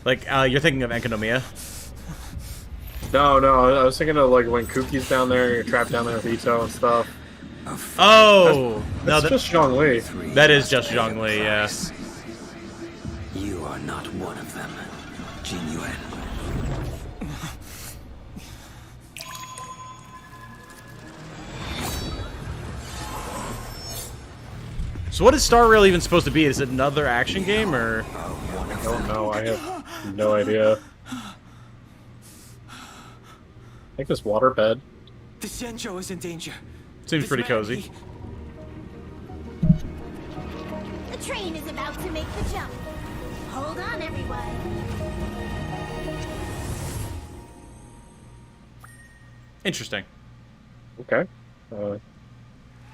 Like, you're thinking of Enkanomiya? No, I was thinking of like when Kuki's down there, and you're trapped down there with Ito and stuff. Oh! That's just Zhongli. That is just Zhongli, yeah. You are not one of them, Jin Yuan. So what is Star Rail even supposed to be? Is it another action game, or...? I don't know, I have no idea. I think this waterbed. The Shenzhou is in danger. Seems pretty cozy. The train is about to make the jump. Hold on, everyone. Interesting. Okay.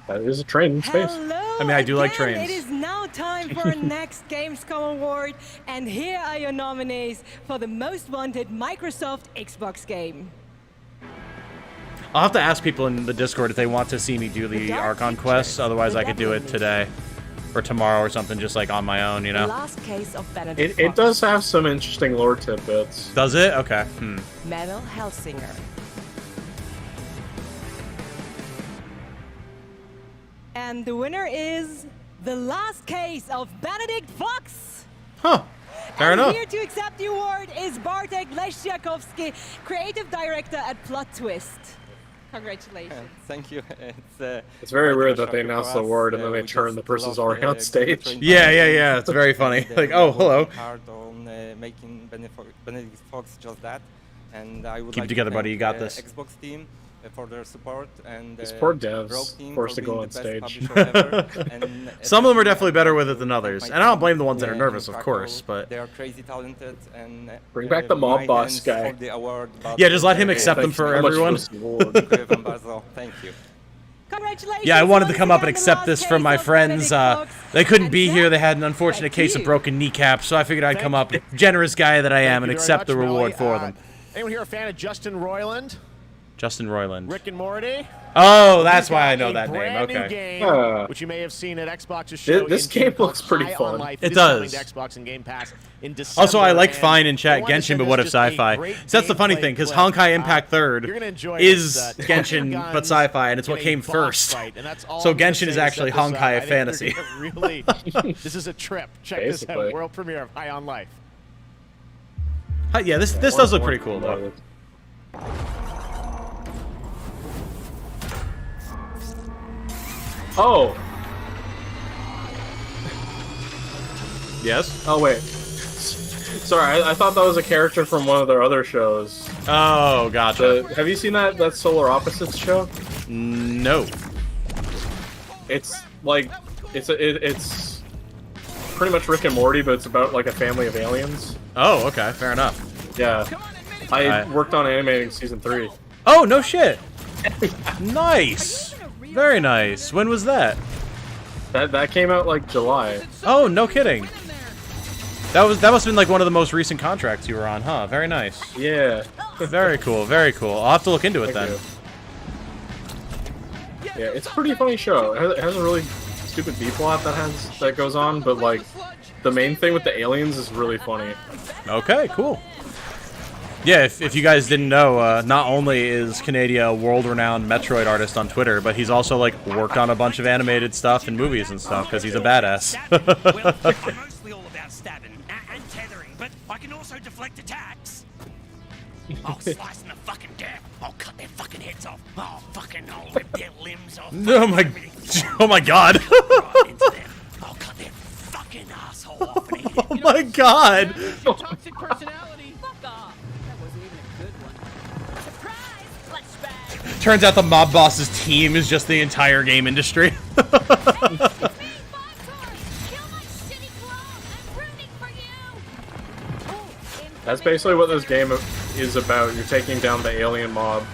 That is a train in space. I mean, I do like Again, trains. It is now time for our next Gamescom award, and here are your nominees for the most wanted Microsoft Xbox game. I'll have to ask people in the Discord if they want to see me do the Archon quest. Otherwise, I could do it today or tomorrow or something, just like on my own, you The know. last case of Benedict It does have some interesting lore tidbits. Does it? Okay. Mabel Helsinger. And the winner is the last case of Benedict Fox. Huh. Fair and enough. Here to accept the award is Bartek Leszczakowski, creative director at Plot Twist. Congratulations. Thank you. It's very weird that they announce the award and then they turn the person's already on stage. Yeah. It's very funny. Like, oh, hello. Hard on making Benedict Fox just that, and I would Keep it like together, to buddy. thank You got this. Xbox team for their support and These poor devs Rogue team forced for to go being on the best stage. publisher ever, and Some of them are definitely better with it than others. my And I don't team, blame the ones that are in nervous, of Krakow. course, but... They are crazy talented and Bring back the mob my boss hands guy. for the award, but Yeah, just let him accept them for everyone. Thank you. Congratulations. Yeah, I wanted to once come up and again, the accept last this case from my of friends. Benedict Fox. They couldn't be here. They had an unfortunate case of broken kneecaps, so I figured I'd come up, generous guy that I am, and Thank you accept the very much, reward Melly. for them. Anyone here a fan of Justin Roiland? Justin Roiland. Rick and Morty? Oh, that's why I He's know got that a name. brand new Okay. game, which you may have seen at Xbox's show. This in game June called looks pretty High fun. on Life. It It is coming does. to Xbox and Game Pass in December. Also, I like and Fine in chat I wanted to Genshin, say but this what if is just a sci-fi? great So that's the funny gameplay thing, because clip. Honkai Impact You're 3rd gonna enjoy is this, Genshin, guns but sci-fi, and it's in what a came boss first. fight, and that's all So I'm gonna Genshin is say to actually set this up. Honkai I think you're fantasy. gonna really, this is a trip. Check this Basically. out. World premiere of High on Life. Yeah, this does look pretty cool, though. Oh! Yes? Oh, wait. Sorry, I thought that was a character from one of their other shows. Oh, gotcha. Have you seen that Solar Opposites show? No. It's like, it's pretty much Rick and Morty, but it's about like a family of aliens. Oh, okay, fair enough. Yeah. I worked on animating season 3. Oh, no shit. Nice. Very nice. When was that? That came out like July. Oh, no kidding. That must have been like one of the most recent contracts you were on, huh? Very nice. Yeah. Very cool, very cool. I'll have to look into it Thank then. Yeah, it's a pretty funny show. It has a really stupid B-plot that goes on, but like the main thing with the aliens is really funny. Okay, cool. Yeah, if you guys didn't know, not only is Canadia a world-renowned Metroid artist on Twitter, but he's also like worked on a bunch of animated stuff and movies and stuff because he's a badass. Well, I'm mostly all about stabbing and tethering, but I can also deflect attacks. I'll slice in the fucking death. I'll cut their fucking heads off. I'll rip their limbs off. Oh my god. I'll cut their fucking asshole off and eat it. Oh my god. Toxic personality. Fuck off. That wasn't even a good one. Surprise! Flashback! Turns out the mob boss's team is just the entire game industry. That's basically what this game is about. You're taking down the alien mob.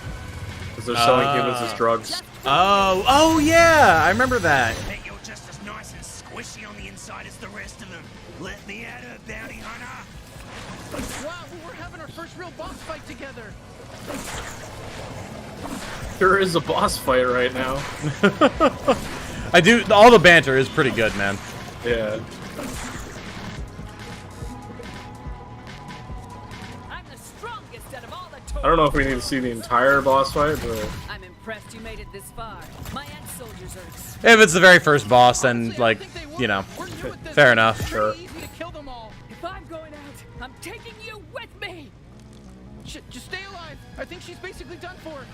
Because they're selling humans as drugs. Oh yeah, I remember that. Bet you're just as nice and squishy on the inside as the rest of them. Let me at her, bounty hunter. Wow, we're having our first real boss fight together. There is a boss fight right now. All the banter is pretty good, man. Yeah. I'm the strongest out of all the I don't know if we need to see the entire boss fight, but... I'm impressed you made it this far. My ant soldiers are If it's the very first boss, then, like, you know, fair enough. Sure. If I'm going out, I'm taking you with me. Just stay alive. I think she's basically done for.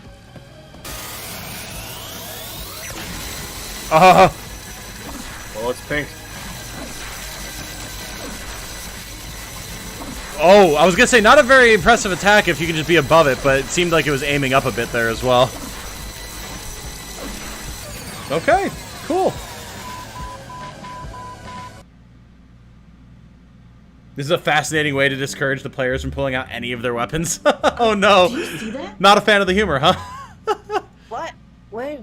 Well, it's pink. Oh, I was gonna say, not a very impressive attack if you can just be above it, but it seemed like it was aiming up a bit there as well. Okay, cool. This is a fascinating way to discourage the players from pulling out any of their weapons. Oh no. Did you see that? Not a fan of the humor, huh? What? Where?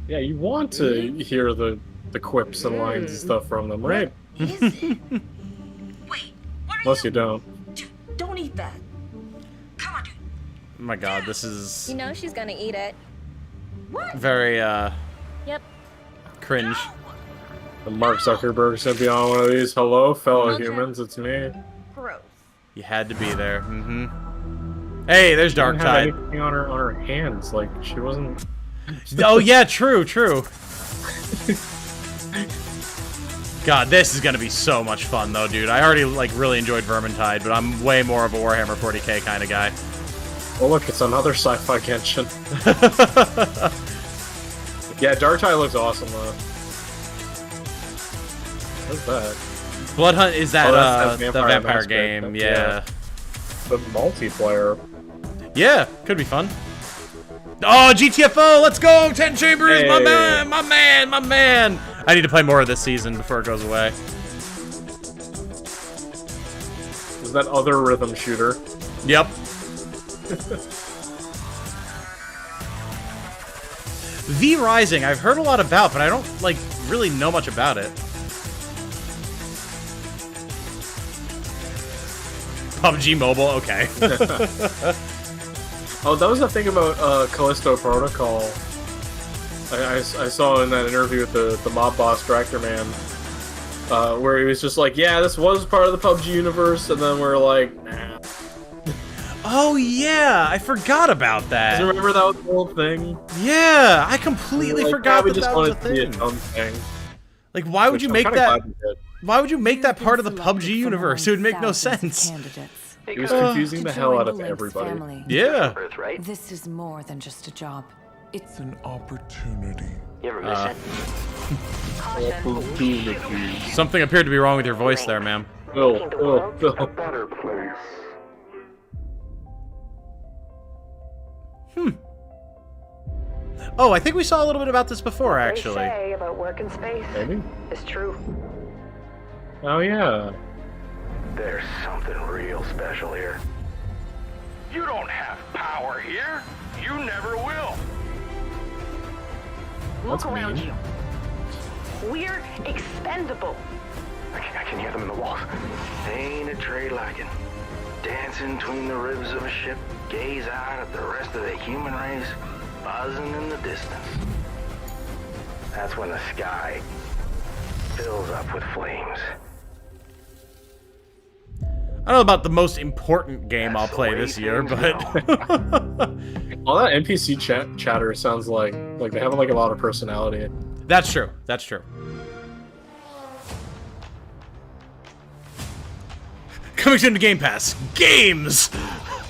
Yeah, you want to hear the quips and lines and stuff from them, right? Unless you don't. Don't eat that. Oh my god, this is You know she's gonna eat it. very, Yep. cringe. And Mark Zuckerberg's gonna be on one of these. Hello, fellow humans, it's me. Gross. You had to be there. Hey, there's She didn't have Darktide. anything on her hands, like, she wasn't... Oh yeah, true. God, this is gonna be so much fun though, dude. I already like really enjoyed Vermintide, but I'm way more of a Warhammer 40k kind of guy. Oh look, it's another sci-fi Genshin. Yeah, Darktide looks awesome though. What's that? Bloodhunt is that that's the vampire game, Masquerade. yeah. The multiplayer. Yeah, could be fun. Oh, GTFO, let's go! 10 Chambers, Hey. my man! I need to play more of this season before it goes away. Is that other rhythm shooter? Yep. V Rising, I've heard a lot about, but I don't, like, really know much about it. PUBG Mobile, okay. Oh, that was the thing about Callisto Protocol. I saw in that interview with the mob boss director man, where he was just like, yeah, this was part of the PUBG universe, and then we're like, nah. Oh yeah, I forgot about that. Do you remember that was the whole thing? Yeah, I completely Like, forgot we that just that was a wanted to be a thing. dumb thing. Like, why would Which you I'm make kinda that? glad we did. Why would you make that part of the PUBG universe? It would make no sense. It was confusing the hell out of everybody. Yeah. This is more than just a job. It's an opportunity. You ever miss Something appeared to be wrong with your voice there, ma'am. Better place. Oh, I think we saw a little bit about this before, actually. Say about work in space Maybe? is true. Oh yeah. There's something real special here. You don't have power here. You never will. Look That's around mean. you. We're expendable. I can hear them in the walls. Ain't a trade like it. Dancing between the ribs of a ship, gaze out at the rest of the human race, buzzing in the distance. That's when the sky fills up with flames. I don't know about the most important game I'll play this year, but All that NPC chatter sounds like they have like a lot of personality. that's true. That's true. Coming soon to Game Pass. Games!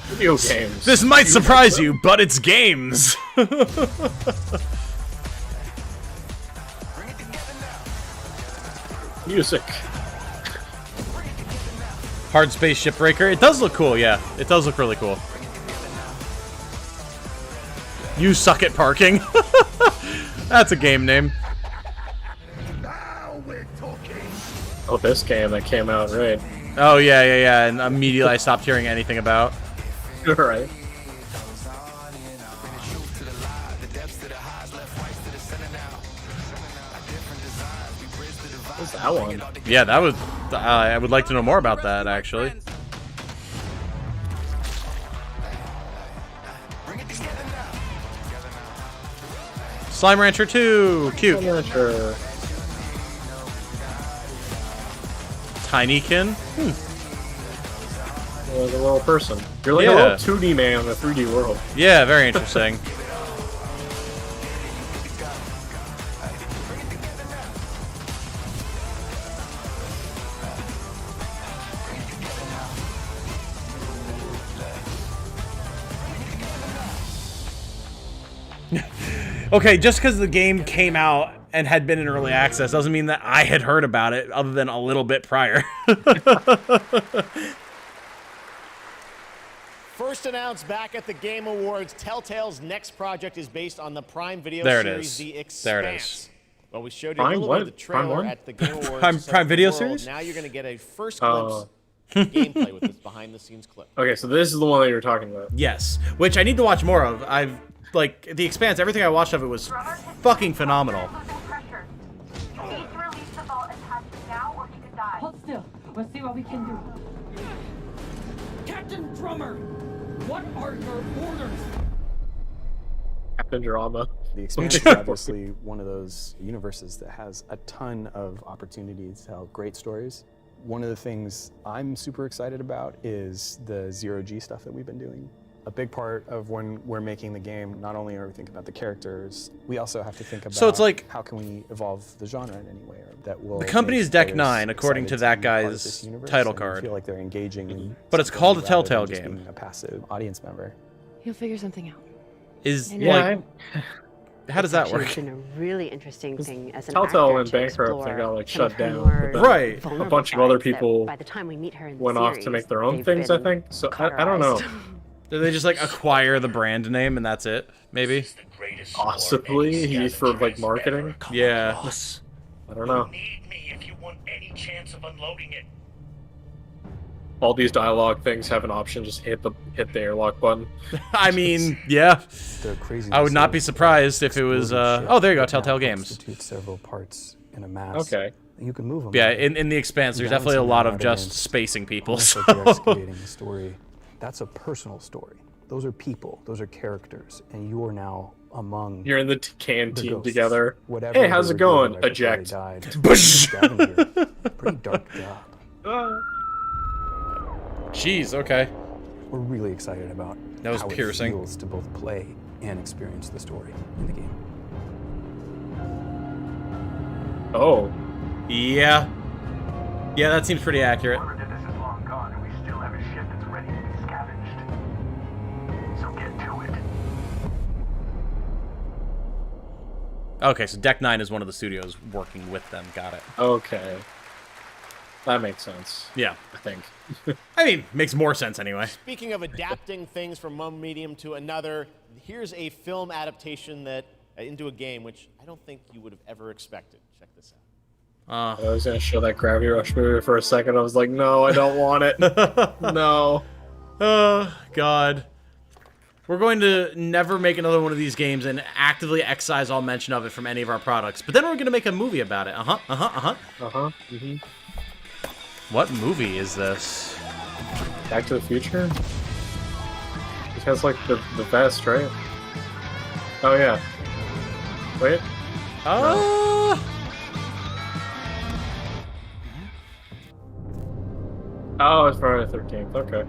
Video games. This might surprise you, but it's games. Music. Hard Space Shipbreaker. It does look cool, yeah. It does look really cool. You suck at parking. That's a game name. Oh, this game that came out, right? Oh, yeah. And immediately I stopped hearing anything about. Right. What's that one? Yeah, that was... I would like to know more about that, actually. Slime Rancher 2! Cute. Slime Rancher. Tinykin? Like a little person. You're like a little 2D man in a 3D world. Yeah, very interesting. Okay, just because the game came out and had been in early access doesn't mean that I had heard about it other than a little bit prior. First announced back at the Game Awards, Telltale's next project is based on the Prime Video There it series is. The Expanse. There it is. Well, we showed you a little bit of the trailer at the Game Awards. Prime to set up the Video world. series? Now you're going to get a first glimpse of gameplay with this behind-the-scenes clip. Okay, so this is the one that you're talking about. Yes, which I need to watch more of. I've, like, The Expanse, everything I watched of it was fucking phenomenal. Hold still. We'll see what we can do. Captain Drummer, what are your orders? Captain Drama. The Expanse is obviously one of those universes that has a ton of opportunities to tell great stories. One of the things I'm super excited about is the zero-G stuff that we've been doing. A big part of when we're making the game, not only are we thinking about the characters, we also have to think about So it's like, how can we evolve the genre in any way that will. The company is Deck players 9, according to excited that be part of guy's this universe title and card. Feel like they're engaging in But it's something called a rather Telltale than just game. being a passive audience member. You'll figure something out. Is, I know. like, how does that Actually, work? It's been a really interesting thing as an Telltale actor went to bankrupt explore and got like some of shut her down. more But then Right. A vulnerable bunch of other sides that people by the time we meet her in the went off to series, make their own they've things, I been think. So I don't know. Do they just, like, acquire the brand name and that's it? Maybe? Possibly for like marketing. Yeah. I don't know. If you want any chance of unloading it. All these dialogue things have an option. Just hit the airlock button. I mean, yeah. The craziness I would not of be surprised if it was, oh, there you go, Telltale Games. Constitute several parts in a mass. Okay. You can move them. Yeah, in The Expanse, there's definitely a lot of just spacing people. Almost So. like you're excavating the story. That's a personal story. Those are people. Those are characters, and you are now among. You're in the canteen ghosts. together. Whatever Hey, how's they it were going? doing right before they Eject. died. Bush. Pretty dark job. Jeez, okay. We're really excited about That was how piercing. it feels to both play and experience the story in the game. Oh. Yeah. Yeah, that seems pretty accurate. Okay, so Deck 9 is one of the studios working with them. Got it. Okay. That makes sense. Yeah. I think. I mean, makes more sense anyway. Speaking of adapting things from one medium to another, here's a film adaptation that into a game, which I don't think you would have ever expected. Check this out. I was gonna show that Gravity Rush movie for a second. I was like, no, I don't want it. No. Oh, God. We're going to never make another one of these games and actively excise all mention of it from any of our products. But then we're going to make a movie about it. Mm-hmm. What movie is this? Back to the Future? It has like the vest, right? Oh yeah. Wait. Oh, it's Friday the 13th. Okay.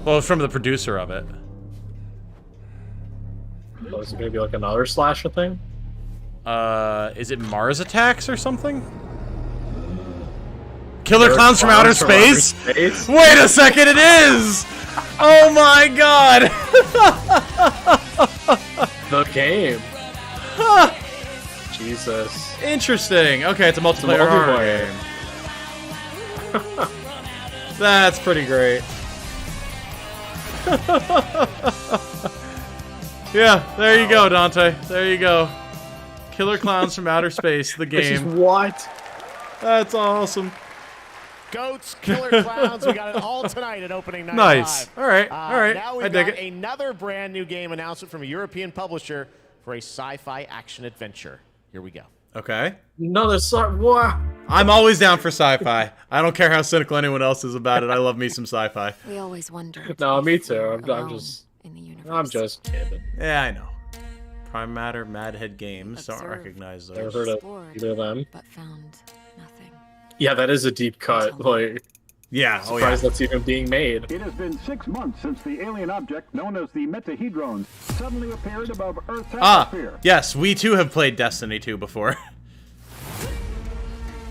Well, it's from the producer of it. Oh, is it gonna be like another slasher thing? Is it Mars Attacks or something? Killer Clowns from Outer Space? Wait a second, it is! Oh my god! The game. Jesus. Interesting. Okay, it's a multiplayer horror game. That's pretty great. Yeah, there you go, Dante. There you go. Killer Clowns from Outer Space, the game. This is what? That's awesome. Goats, Killer Clowns, we got it all tonight at opening night. Nice. Live. All right. All right. Now I we've dig got it. another brand new game announcement from a European publisher for a sci-fi action adventure. Here we go. Okay. Another what? I'm always down for sci-fi. I don't care how cynical anyone else is about it. I love me some sci-fi. We always wondered. No, me too. I'm just kidding. Yeah, I know. Prime Matter, Madhead Games. Don't recognize those. Never heard of either of them. But found nothing. Yeah, that is a deep cut. Like, yeah, surprised that's even being made. It has been 6 months since the alien object known as the Metahedron suddenly appeared above Earth's atmosphere. Yes, we too have played Destiny 2 before.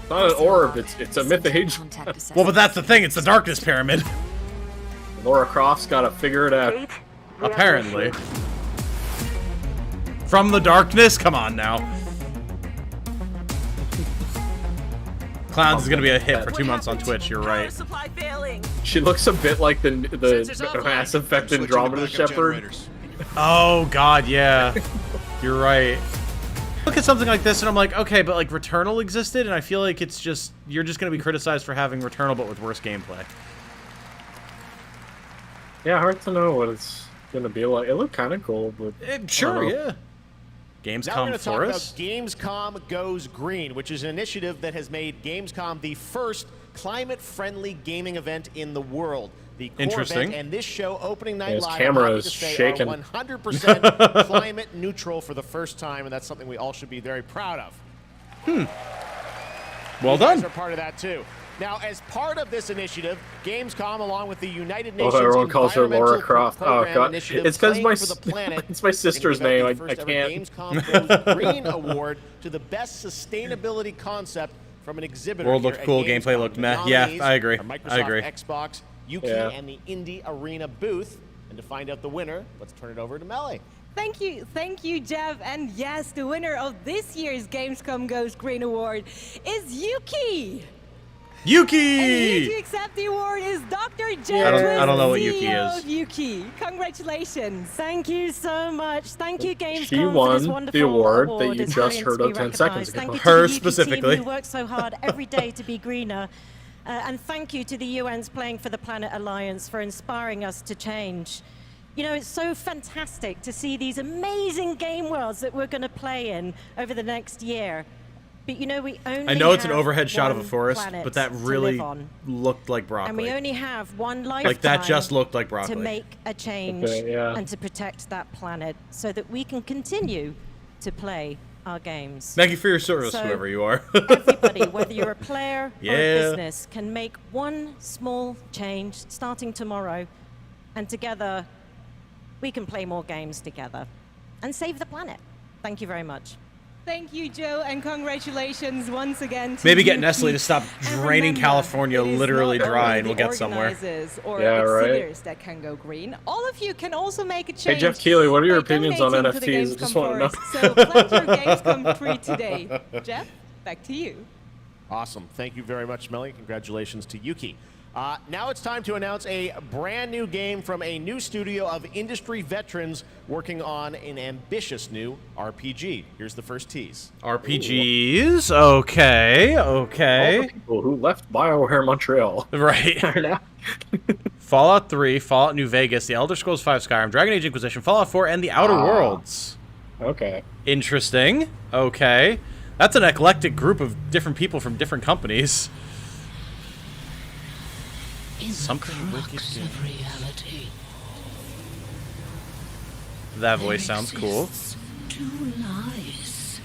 It's not an orb, it's a Mythahedron. Well, but that's the thing, it's the Darkness Pyramid. Lara Croft's gotta figure it out. Apparently. From the darkness? Come on now. Clowns is gonna be a hit for 2 months on Twitch, you're right. She looks a bit like the Mass Effect Andromeda Shepherd. Oh god, yeah. You're right. Look at something like this and I'm like, okay, but like Returnal existed and I feel like it's just, you're just gonna be criticized for having Returnal but with worse gameplay. Yeah, hard to know what it's gonna be like. It looked kind of cool, but sure, yeah. Gamescom Now we're going to talk about Forest? Gamescom Goes Green, which is an initiative that has made Gamescom the first climate-friendly gaming event in the world. The core Interesting. event and this show, opening night His live, camera I'm happy is to say, shaking. are 100% climate neutral for the first time, and that's something we all should be very proud of. Well You guys done. are part of that too. Now, as part of this initiative, Gamescom, along with the United Oh, Nations everyone calls her Environmental Lara Croft. Oh Program god, Initiative, it's because Playing for the Planet, it's my sister's gonna give name. out the I first ever can't. Gamescom Goes Green Award to the best sustainability concept from an exhibitor. World here looked at cool, Gamescom. gameplay looked The meh. Yeah, nominees I agree. are Microsoft, I agree. Xbox, Yuki, Yeah. and the Indie Arena booth. And to find out the winner, let's turn it over to Melly. Thank you, Jeff. And yes, the winner of this year's Gamescom Goes Green Award is Yuki. Yuki! And here to accept the award is Dr. Jeff I don't know what CEO Yuki is. of Yuki. Congratulations. Thank you so much. Thank you, Gamescom, She for this won wonderful the award that you It's just brilliant heard to of be 10 seconds recognised. ago. Thank you to Her the Yuki specifically. team who works so hard every day to be greener. And thank you to the UN's Playing for the Planet Alliance for inspiring us to change. You know, it's so fantastic to see these amazing game worlds that we're going to play in over the next year. But you know, we only I know it's an have overhead shot of a one forest, planet but that to really live on. looked like broccoli. And we only have one lifetime Like, that just looked like broccoli. to make a change Okay, yeah. and to protect that planet so that we can continue to play our games. Thank you for your service, So, whoever you are. Everybody, whether you're a player or Yeah. a business, can make one small change starting tomorrow, and together we can play more games together and save the planet. Thank you very much. Thank you, Joe, and congratulations once again to Maybe get Yuki. Nestle to stop And draining remember, California it is literally not dry only and we'll the get somewhere. organizers or Yeah, right. exhibitors that can go green. All of you can also make a Hey change. Jeff Keighley, what are your by opinions on donating to the NFTs? I Gamescom just want to know. Forest. So pledge your Gamescom 3 today. Jeff, back to you. Awesome. Thank you very much, Melly. Congratulations to Yuki. Now it's time to announce a brand new game from a new studio of industry veterans working on an ambitious new RPG. Here's the first tease. RPGs? Okay, All okay. the people who left BioWare Montreal. Right. are now- Fallout 3, Fallout New Vegas, The Elder Scrolls V Skyrim, Dragon Age Inquisition, Fallout 4, and The Outer Worlds. Okay. Interesting. Okay. That's an eclectic group of different people from different companies. Something wicked good. That voice sounds cool. Two lies.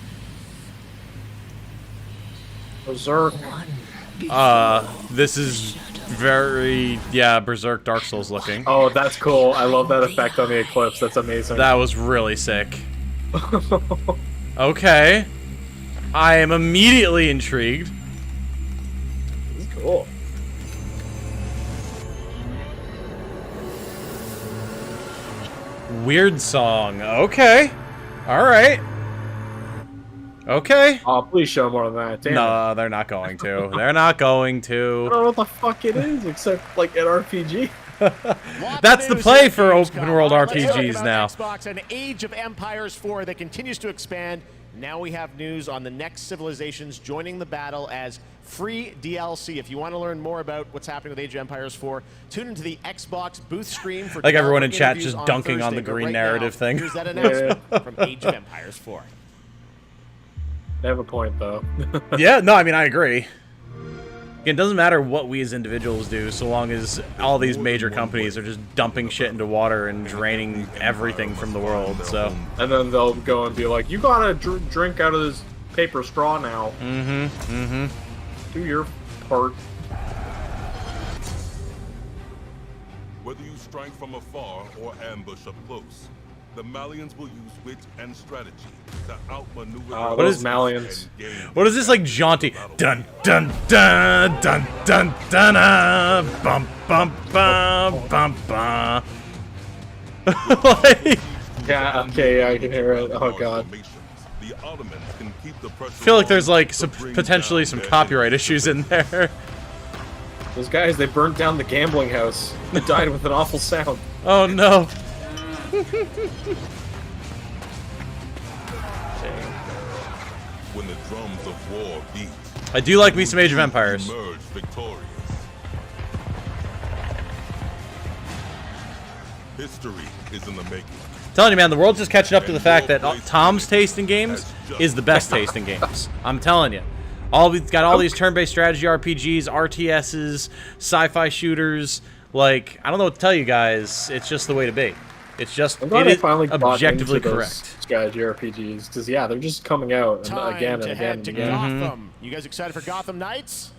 Berserk. This is very, yeah, Berserk Dark Souls looking. Oh, that's cool. I love that effect on the Eclipse. That's amazing. That was really sick. Okay. I am immediately intrigued. Cool. Weird song. Okay. All right. Okay. Oh, please show more than that. Damn No, they're not going to. They're not going I to. don't know what the fuck it is, except like an RPG. That's the play for open world Let's talk RPGs about now. Xbox and Age of Empires 4 that continues to expand. Now we have news on the next civilizations joining the battle as free DLC. If you want to learn more about what's happening with Age of Empires 4, tune into the Xbox booth stream for Like everyone in developer chat interviews just dunking on Thursday. the But green right narrative now, thing. Here's that announcement from Age of Empires 4. They have a point, though. Yeah, no, I mean, I agree. It doesn't matter what we as individuals do, so long as all these major companies are just dumping shit into water and draining everything from the world, so... And then they'll go and be like, you gotta drink out of this paper straw now. Do your part. Whether you strike from afar or ambush up close, the Malians will use wit and strategy to outmaneuver What is Malians? What is this, like, jaunty? Dun dun dun dun dun dun bum bum bum bum bum. Like, Yeah, okay, yeah, I can hear it. Oh god. I feel like there's like potentially some copyright issues in there. Those guys, they burnt down the gambling house. They died with an awful sound. Oh no. When the drums of war beat, I do like me some Age of Empires. emerge victorious. History is in the making. Telling you, man, the world's just catching up to the fact that Tom's taste in games is the best taste in games. I'm telling you. We've got all these turn-based strategy RPGs, RTSs, sci-fi shooters. Like, I don't know what to tell you guys. It's just the way to be. It's just, it is objectively correct. Strategy RPGs, because yeah, they're just coming out and again and again and again. Gotham. You guys excited for Gotham Knights?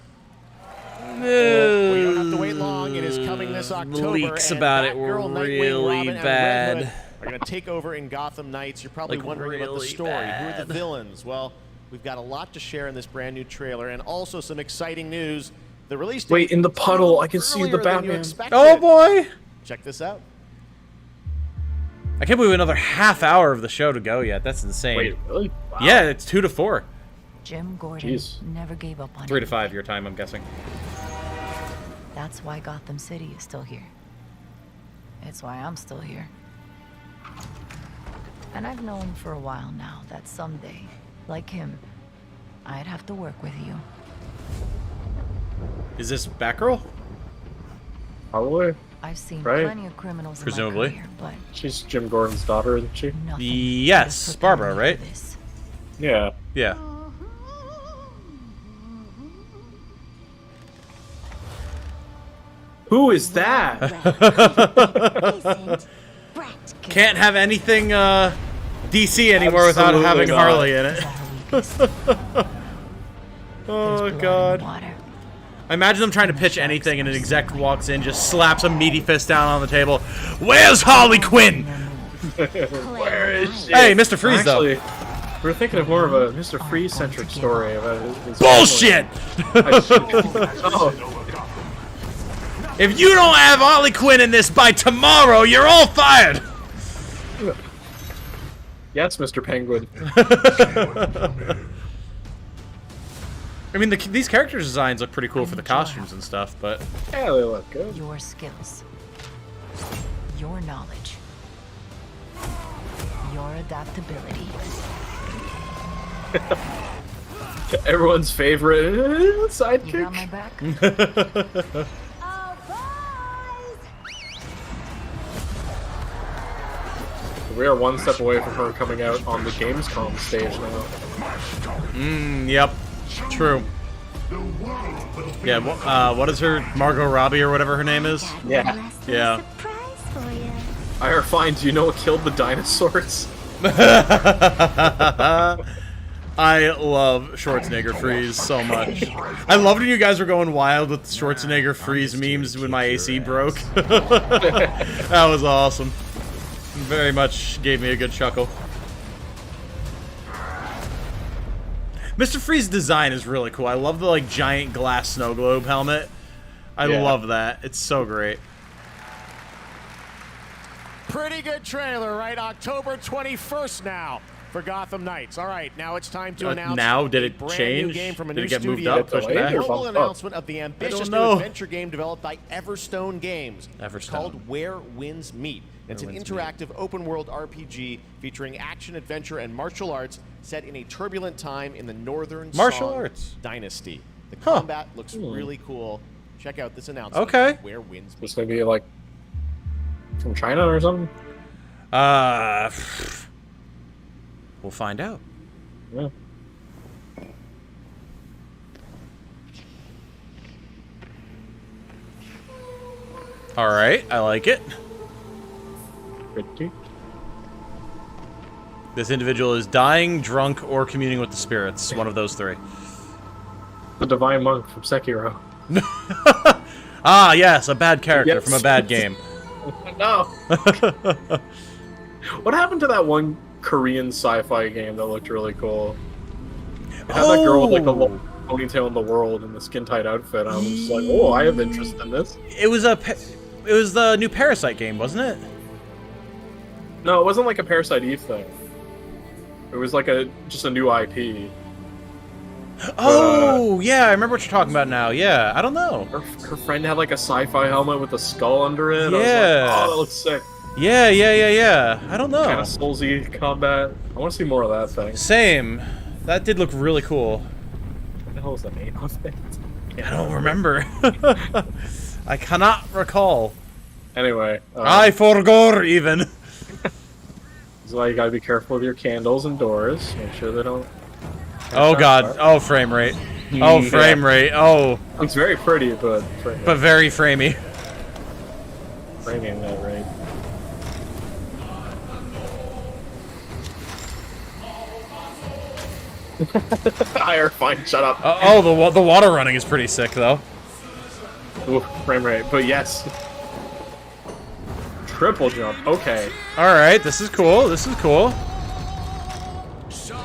Well, we don't have to wait long. It is coming this October. Leaks and about it Batgirl, were Nightwing, really Robin, and bad. Red Hood are going to take over in Gotham Knights. You're probably Like, wondering about the really story. Who are bad. the villains? Well, we've got a lot to share in this brand new trailer, and also some exciting news. The release date. Wait, in the puddle, I can see the earlier than you Batman. expected. Oh boy! Check this out. I can't believe another half hour of the show to go yet. That's insane. Wait, really? Wow. Yeah, it's 2 to 4. Jim Gordon Jeez. never gave up on 3 to anything. 5 your time, I'm guessing. That's why Gotham City is still here. It's why I'm still here. And I've known for a while now that someday, like him, I'd have to work with you. Is this Batgirl? Probably. I've seen Right? plenty of criminals Presumably. in my career, but She's Jim Gordon's daughter, isn't she? Yes, Barbara, right? Yeah. Yeah. Who is that? Can't have anything DC anymore without Absolutely having not. Harley in it. Oh god. I imagine them trying to pitch anything and an exec walks in, just slaps a meaty fist down on the table. Where's Harley Quinn? Where is she? Hey, Mr. Freeze, though. Actually, we're thinking of more of a Mr. Freeze-centric story about his Bullshit! Oh. If you don't have Harley Quinn in this by tomorrow, you're all fired! Yes, Mr. Penguin. I mean, these character designs look pretty cool for the costumes and stuff, but... Yeah, they look good. Your skills, your knowledge, your adaptability. Everyone's favorite sidekick. You got my back? We are one step away from her coming out on the Gamescom stage now. Yep. True. Yeah, what is her? Margot Robbie or whatever her name is? Yeah. Yeah. I find, do you know what killed the dinosaurs? I love Schwarzenegger Freeze so much. I loved when you guys were going wild with Schwarzenegger Freeze memes when my AC broke. That was awesome. Very much gave me a good chuckle. Mr. Freeze's design is really cool. I love the like giant glass snow globe helmet. I love that. It's so great. Pretty good trailer, right? October 21st now for Gotham Knights. All right, now it's time to announce now did a it brand change? new game from a Did new it get moved studio. up, pushed back? A global announcement of the ambitious new know. adventure game developed by Everstone Games. It's called Where Winds Meet. It's an interactive open-world RPG featuring action, adventure, and martial arts set in a turbulent time in the Northern Song Dynasty. The combat looks really cool. Check out this announcement. Okay. Where Winds Meet. This may be like from China or something. We'll find out. Yeah. All right, I like it. Pretty. This individual is dying, drunk, or communing with the spirits. One of those three. The Divine Monk from Sekiro. Ah, yes, a bad character from a bad game. No. What happened to that one Korean sci-fi game that looked really cool? It had that girl with like the long ponytail in the world and the skin-tight outfit. I was just like, oh, I have interest in this. It was the new Parasite game, wasn't it? No, it wasn't like a Parasite Eve thing. It was like just a new IP. Oh, yeah, I remember what you're talking about now. Yeah, I don't know. Her friend had like a sci-fi helmet with a skull under it. Yeah. I was like, oh, that looks sick. Yeah. I don't know. Kind of Soulsy combat. I want to see more of that thing. Same. That did look really cool. What the hell was the name of it? I don't remember. I cannot recall. Anyway. I forgot even. This is why you gotta be careful with your candles and doors. Make sure they don't... Oh god. Oh, frame rate. Oh, frame rate. Oh. It's very pretty, but... very framey. Framing that right. Higher, fine, shut up. The water running is pretty sick, though. Ooh, frame rate, but yes. Triple jump, okay. Alright, this is cool, this is cool.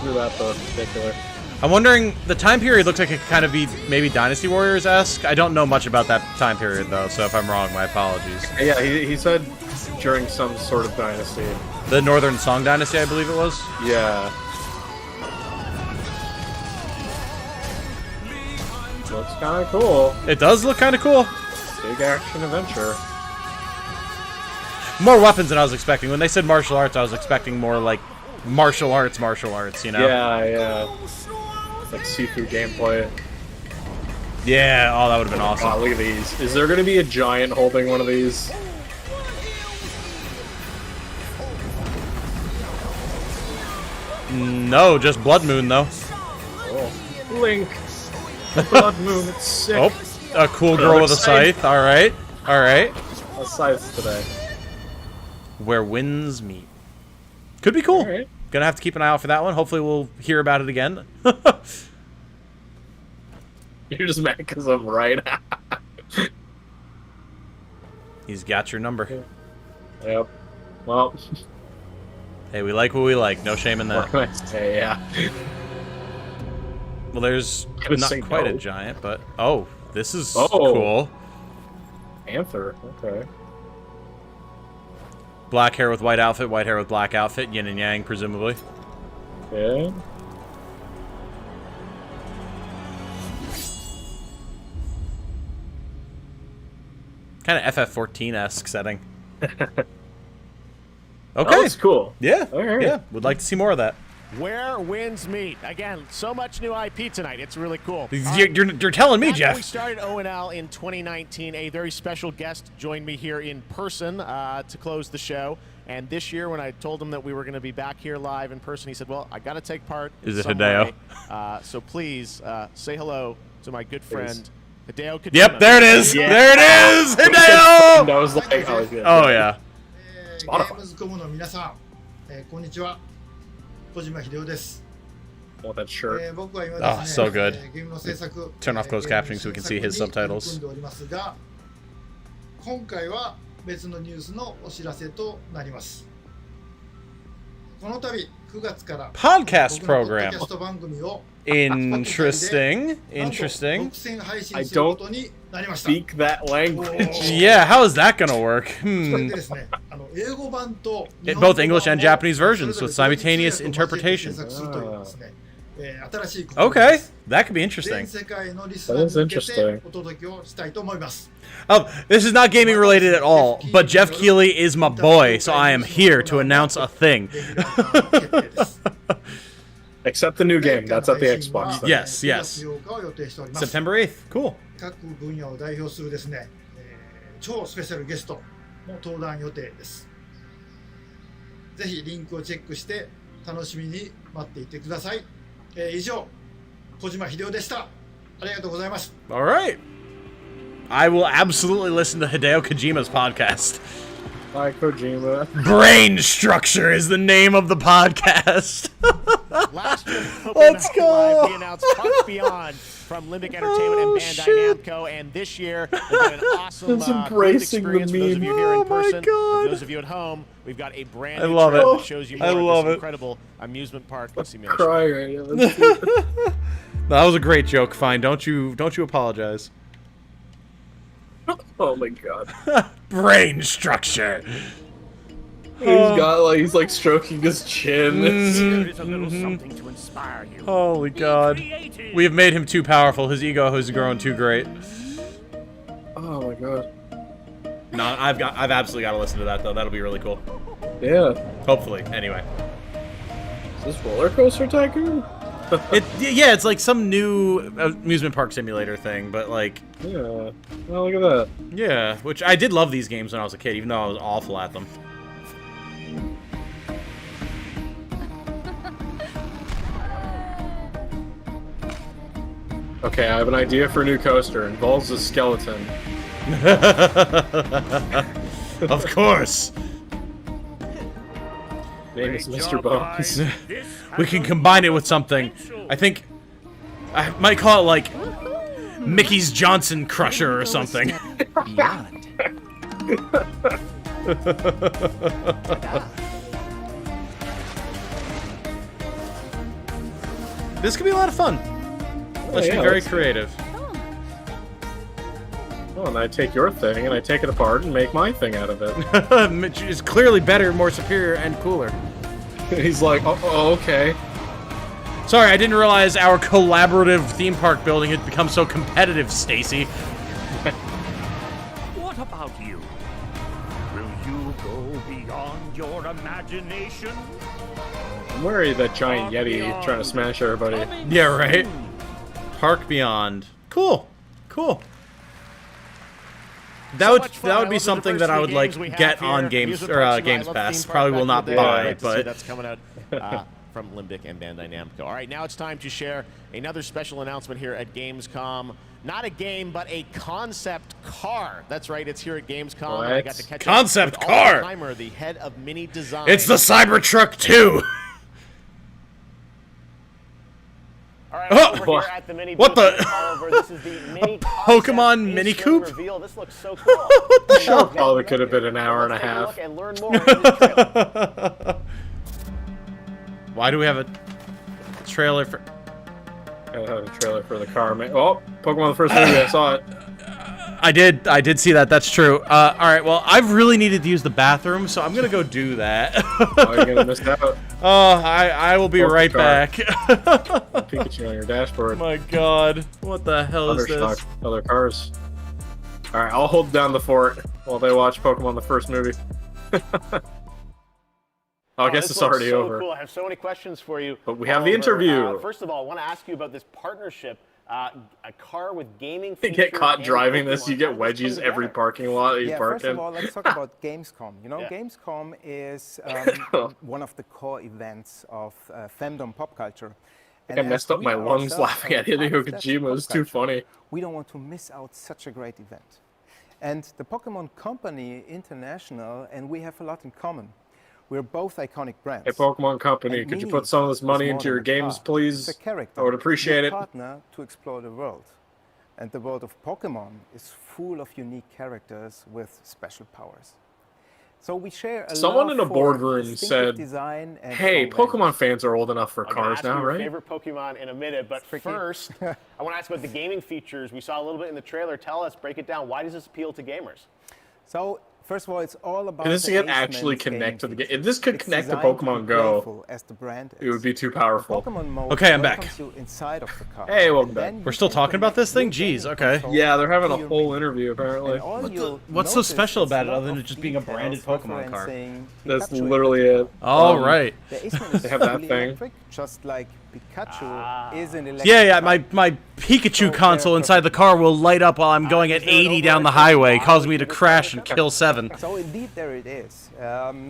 Do that, though, in particular. I'm wondering, the time period looks like it could kind of be maybe Dynasty Warriors-esque. I don't know much about that time period, though, so if I'm wrong, my apologies. Yeah, he said during some sort of dynasty. The Northern Song Dynasty, I believe it was? Yeah. Looks kind of cool. It does look kind of cool. Big action adventure. More weapons than I was expecting. When they said martial arts, I was expecting more like martial arts, you know? Yeah. Like seafood gameplay. Yeah, oh, that would have been awesome. Oh, look at these. Is there going to be a giant holding one of these? No, just Blood Moon, though. Oh. Link. Blood Moon, it's sick. Oh, a cool girl with a scythe. Alright. A scythe today. Where Winds Meet. Could be cool. Right. Gonna have to keep an eye out for that one. Hopefully we'll hear about it again. You're just mad because I'm right. He's got your number. Yep. Well. Hey, we like what we like. No shame in that. What can I say? Yeah. Well, there's not quite a giant, but... Oh, this is Oh. cool. Panther. Okay. Black hair with white outfit, white hair with black outfit, yin and yang, presumably. Yeah. Kind of FF14-esque setting. That Okay. looks cool. Yeah. Alright. Yeah. Would like to see more of that. Where Winds Meet. Again, so much new IP tonight. It's really cool. You're telling me, Back when Jeff. we started ONL in 2019. A very special guest joined me here in person to close the show. And this year, when I told him that we were going to be back here live in person, he said, well, I got to take part. Is in it some Hideo? way. So please say hello to my good friend, Hideo Kojima. Yep, there it is. Yeah. There it is. Hideo. I was like, oh, yeah. Oh yeah. ゲームズコムの皆さん、こんにちは。小島秀夫です。 Want that shirt? 僕は今ですね、 Oh, so good. ゲームの制作、 Turn off closed captioning so we can see his subtitles. 取り組んでおりますが、今回は別のニュースのお知らせとなります。この度9月から Podcast 僕のポッド program. キャスト番組を Interesting. なんと Interesting. 独占配 I 信するこ don't とになりました。 speak that language. Yeah, how is that gonna work? それでですね、英語版と both English and Japanese versions with simultaneous interpretation. Okay, that could be interesting. That is interesting. Oh, this is not gaming related at all, but Jeff Keighley is my boy, so I am here to announce a thing. Except the new game, that's at the Xbox. Yes, yes. September 8th, cool. 各分野を代表するですね、超スペシャルゲストも登壇予定です。ぜひリンクをチェックして楽しみに待っていてください。以上、小島秀夫でした。ありがとうございます。All right. I will absolutely listen to Hideo Kojima's podcast. Hi, Kojima. Brain Structure is the name of the podcast. Last year, Let's go. We announced Park Beyond from Limbic Entertainment and Bandai Namco, and this year we've got an awesome embracing experience the for those of meme. you here in Oh my person. God. For those of you at home, we've got a brand I new love trailer it. that shows you I more love of this it. incredible amusement park simulation. Crying right now. Let's see it. That was a great joke, Fine. Don't you apologize. Oh my god. Brain Structure. He's like stroking his chin. There is a little something to inspire you. Holy God. We have made him too powerful. His ego has grown too great. Oh my god. No, I've absolutely got to listen to that though. That'll be really cool. Yeah. Hopefully. Anyway. Is this Roller Coaster Tycoon? Yeah, it's like some new amusement park simulator thing, but like... Yeah. Oh, look at that. Yeah, which I did love these games when I was a kid, even though I was awful at them. Okay, I have an idea for a new coaster. It involves a skeleton. Of course. Name is Mr. Bones. We can combine it with something. I think I might call it like Mickey's Johnson Crusher or something. Beyond. This could be a lot of fun. Let's be very creative. Oh, and I take your thing and I take it apart and make my thing out of it. Which is clearly better, more superior, and cooler. He's like, oh, okay. Sorry, I didn't realize our collaborative theme park building had become so competitive, Stacy. What about you? Will you go beyond your imagination? I'm worried that giant Yeti trying to smash everybody. Yeah, right? Park Beyond. Cool. Cool. That would be something that I would like get on Games Pass. Probably will not buy, but that's coming out from Limbic and Bandai Namco. All right, now it's time to share another special announcement here at Gamescom. Not a game, but a concept car. That's right, it's here at Gamescom. What? I got to catch Concept up with car. Alzheimer, the head of Mini Design. it's the Cybertruck 2. All right, Oh, over here at the Mini what booth, the- Oliver, this is the Mini Pokemon Mini Coupe? reveal. This looks so cool. What the hell? Probably could have been an hour and a Let's take half. look and learn more in this trailer. Why do we have a trailer for... I have a trailer for the car. Oh, Pokemon the first movie, I saw it. I did see that. That's true. All right. Well, I've really needed to use the bathroom, so I'm gonna go do that. Oh, you're gonna miss out. Oh, I will be right back. Pikachu on your dashboard. My God, what the hell is this? Shotgun, other cars. All right, I'll hold down the fort while they watch Pokemon the first movie. I guess it's already over. Cool. I have so many questions for you. But we have the interview. First of all, I want to ask you about this partnership. A car with gaming You features. get caught and driving this, you Pokemon. get How does this wedgies come every together? parking lot that you park First in. of all, let's talk about Gamescom. You know, Gamescom is one of the core events of fandom pop culture. I think I messed up my lungs laughing at Hideo Kojima. It was too funny. We don't want to miss out such a great event. And the Pokemon Company International and we have a lot in common. We're both iconic brands. Hey, Pokemon Company, And could you Mini put some of this is money more into than your a games, car. please? It's a character. I would appreciate We're it. a partner to explore the world. And the world of Pokemon is full of unique characters with special powers. So we share a Someone love in a for boardroom distinctive said, design and hey, strong Pokemon fans are old enough for I'm gonna cars ask you now, your right? favorite Pokemon in a minute, but first, I want to ask about the gaming features. We saw a little bit in the trailer. Tell us, break it down. Why does this appeal to gamers? So First of all, it's all about If this the could actually Aceman's connect to the game. game, if this could It's connect to designed be Pokemon Go, playful as the brand it would be too powerful. Pokemon mode Okay, I'm back. welcomes you inside of the car. Hey, welcome And back. then We're you still can talking about this thing? connect Jeez, your okay. controller Yeah, they're having to a your whole Wii. interview apparently. And all you'll What's so notice special is about it lot other than of it just being a details branded Pokemon car? referencing That's Pikachu literally in it. Oh, right. The Aceman is They have that fully thing. electric, just like Pikachu is an electric. Yeah, car. my Pikachu So console they're inside the car will light up while I'm going at 80 down the highway, causing me to crash and kill 7. So indeed, there it is.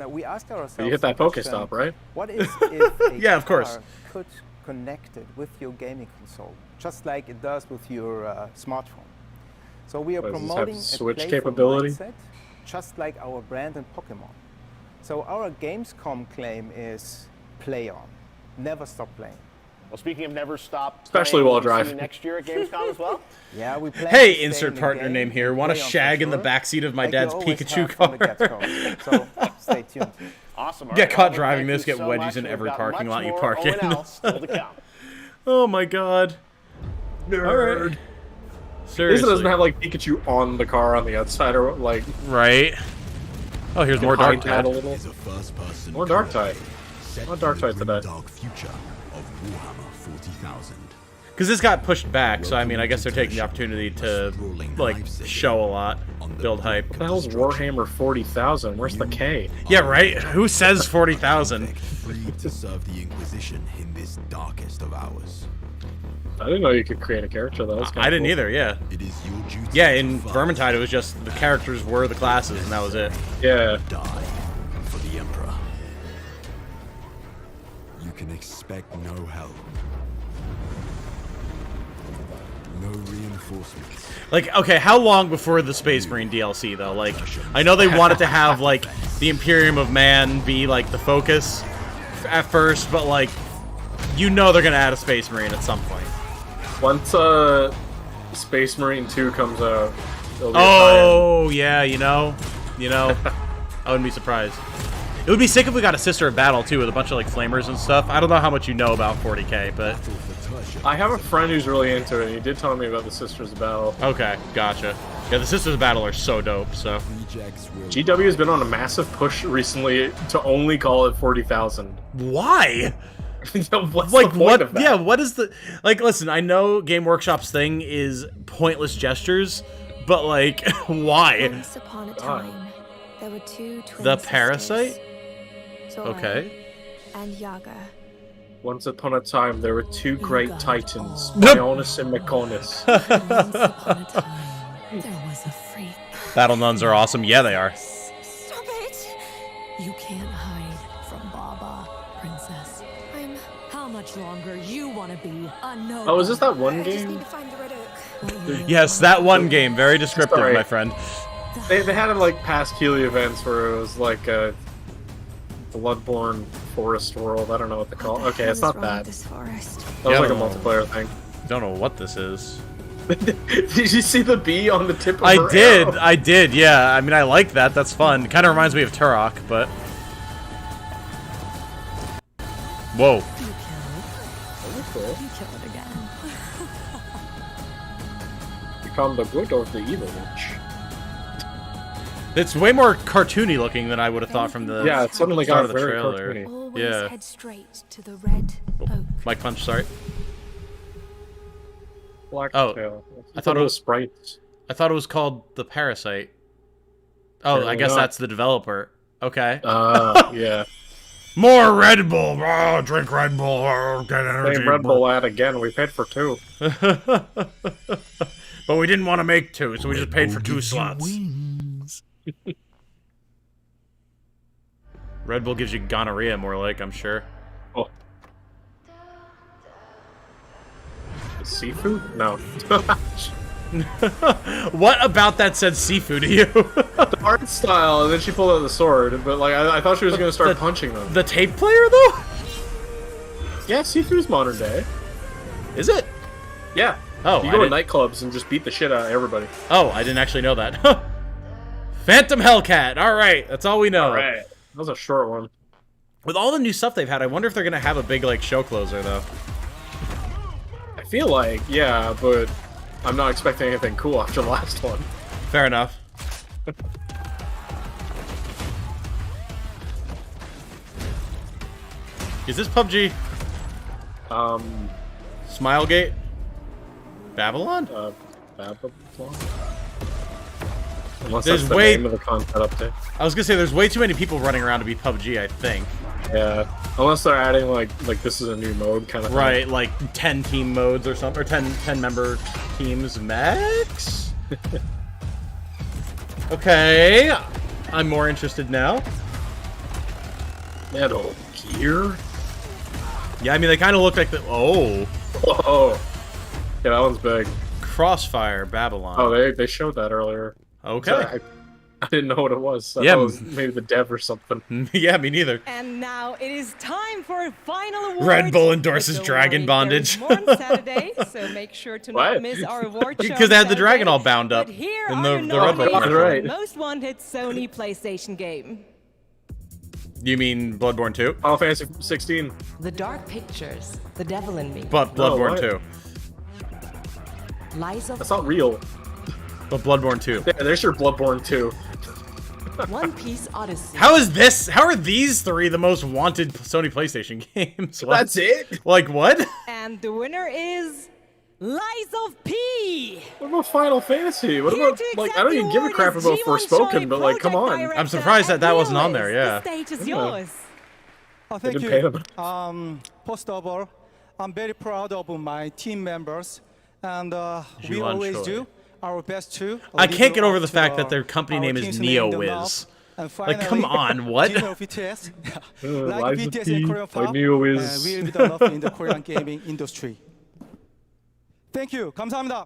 We asked ourselves. You hit that the question, Pokestop, right? What is if a Yeah, of course. car could connect it with your gaming console, just like it does with your smartphone? So we are Does this have promoting a Switch playful capability? mindset, just like our brand in Pokemon. So our Gamescom claim is play on, never stop playing. Well, speaking of never stop, Especially playing, while we'll see driving. you next year at Gamescom as well. Yeah, we plan Hey, to stay insert in the partner game name here. and Want to play on for shag in the sure, backseat of my like you dad's always Pikachu have from the car? get-go. So stay tuned. Awesome. All Get right, caught well, driving thank this, you get so wedgies much. in We've every got parking much lot you more park in. O&L still to come. Oh my god. Nerd. Alright. This Seriously. doesn't have like Pikachu on the car on the outside or like. Right. Oh, here's more hide Dark that Tide. a little. More Dark Tide. More Dark Tide today. Because this got pushed back, so I mean, I guess they're taking the opportunity to, like, show a lot, build hype. What the hell's Warhammer 40,000? Where's the K? Yeah, right? Who says 40,000? Free to serve the Inquisition in this darkest of hours. I didn't know you could create a character though. That's kinda I didn't cool. either, yeah. It is your duty. Yeah, in Vermintide, it was just the characters were the classes, and that was it. Yeah. Die for the Emperor. You can expect no help. No reinforcements. Like, okay, how long before the Space Marine DLC, though? Like, I know they wanted to have, like, the Imperium of Man be, like, the focus at first, but, like, you know they're gonna add a Space Marine at some point. Once Space Marine 2 comes out, it'll be a Oh, yeah, you know, I wouldn't be surprised. It would be sick if we got a Sister of Battle, too, with a bunch of, like, flamers and stuff. I don't know how much you know about 40k, but... I have a friend who's really into it. He did tell me about the Sisters of Battle. Okay, gotcha. Yeah, the Sisters of Battle are so dope, so... GW has been on a massive push recently to only call it 40,000. Why? What's Like, the point what? of that? Yeah, what is the... Like, listen, I know Game Workshop's thing is pointless gestures, but, like, why? Once upon a time, there were two twin The sisters, Parasite? Zora Okay. and Yaga. Once upon a time, there were two great titans, Nope. Bionis and Mechonis. There was a freak. Battle Nuns are awesome. Yeah, they are. Stop it! You can't hide from Baba, princess. How much longer you want to be unknown? Oh, is this that one game? Find the red oak. Yes, that one game. Very descriptive, Sorry. my friend. They had like past Keeley events where it was like a Bloodborne Forest World. I don't know what they call it. Okay, it's not that. This forest. That was Yeah, like a I don't know. multiplayer thing. Don't know what this is. Did you see the bee on the tip of her arrow? I did, yeah. I mean, I like that. That's fun. Kind of reminds me of Turok, but... Whoa. You kill it again. Become the good or the evil witch. It's way more cartoony looking than I would have thought from the Yeah, it suddenly start got of the very trailer. cartoony. Always Yeah. head straight to the red oak. Mike Punch, sorry. Black Oh, tail. I thought it was sprites. I thought it was called The Parasite. Oh, I Apparently guess not. that's the developer. Okay. Yeah. More Red Bull. Oh, drink Red Bull. Oh, get energy. Same Red Bull ad again. We paid for 2. But we didn't want to make 2, so we just paid for 2 slots. Red Bull gives you gonorrhea, more like, I'm sure. Oh. Seafood? No. What about that said seafood to you? The art style, and then she pulled out the sword, but like I thought she was gonna start punching them. The tape player, though? Yeah, Seafood's modern day. Is it? Yeah. Oh, you I go to didn't- nightclubs and just beat the shit out of everybody. Oh, I didn't actually know that. Phantom Hellcat. All right, that's all we know. All right, that was a short one. With all the new stuff they've had, I wonder if they're gonna have a big like show closer though. I feel like, yeah, but I'm not expecting anything cool after the last one. Fair enough. Is this PUBG? Smilegate? Babylon? Babylon? Unless There's that's the name of the content update. I was gonna say there's way too many people running around to be PUBG, I think. Yeah. Unless they're adding like this is a new mode kind of Right, thing. like 10 team modes or something, or 10 member teams max? Okay. I'm more interested now. Metal Gear? Yeah, I mean they kinda look like the Whoa. Yeah, that one's big. Crossfire, Babylon. Oh, they showed that earlier. Okay. I didn't know what it was. I Yeah. thought it was maybe the dev or something. Yeah, me neither. And now it is time for a final award. Red Bull endorses Dragon Bondage. More on Saturday, so make sure to not miss our award show. Because they had the Saturday. dragon all bound up But here in are the your Red Bull nominees commercial. for Right. the most wanted Sony PlayStation game. You mean Bloodborne 2? Final Fantasy 16. The Dark Pictures, The Devil in Me. But Bloodborne what? 2. Lies of That's not real. But Bloodborne 2. Yeah, there's your Bloodborne 2. One Piece Odyssey. How are these three the most wanted Sony PlayStation games? What? That's it? Like what? And the winner is Lies of P. What about Final Fantasy? What Here about, to like, accept I don't the even give a award crap is about G1 Forspoken, Choi but, like, come Project on. Director I'm surprised that and wasn't on Lewis. there, yeah. The stage is Yeah. yours. They Thank didn't pay you. them. First of all, I'm very proud of my team members, and we Ji-won always Choi. do our best to. I can't get live over up the to fact that their company our name is team's name in the NeoWiz. mouth. And Like, come on, what? Do you know BTS? Lies like of BTS P in Korean by pop, NeoWiz. we will be the love in the Korean gaming industry. Thank you. 감사합니다.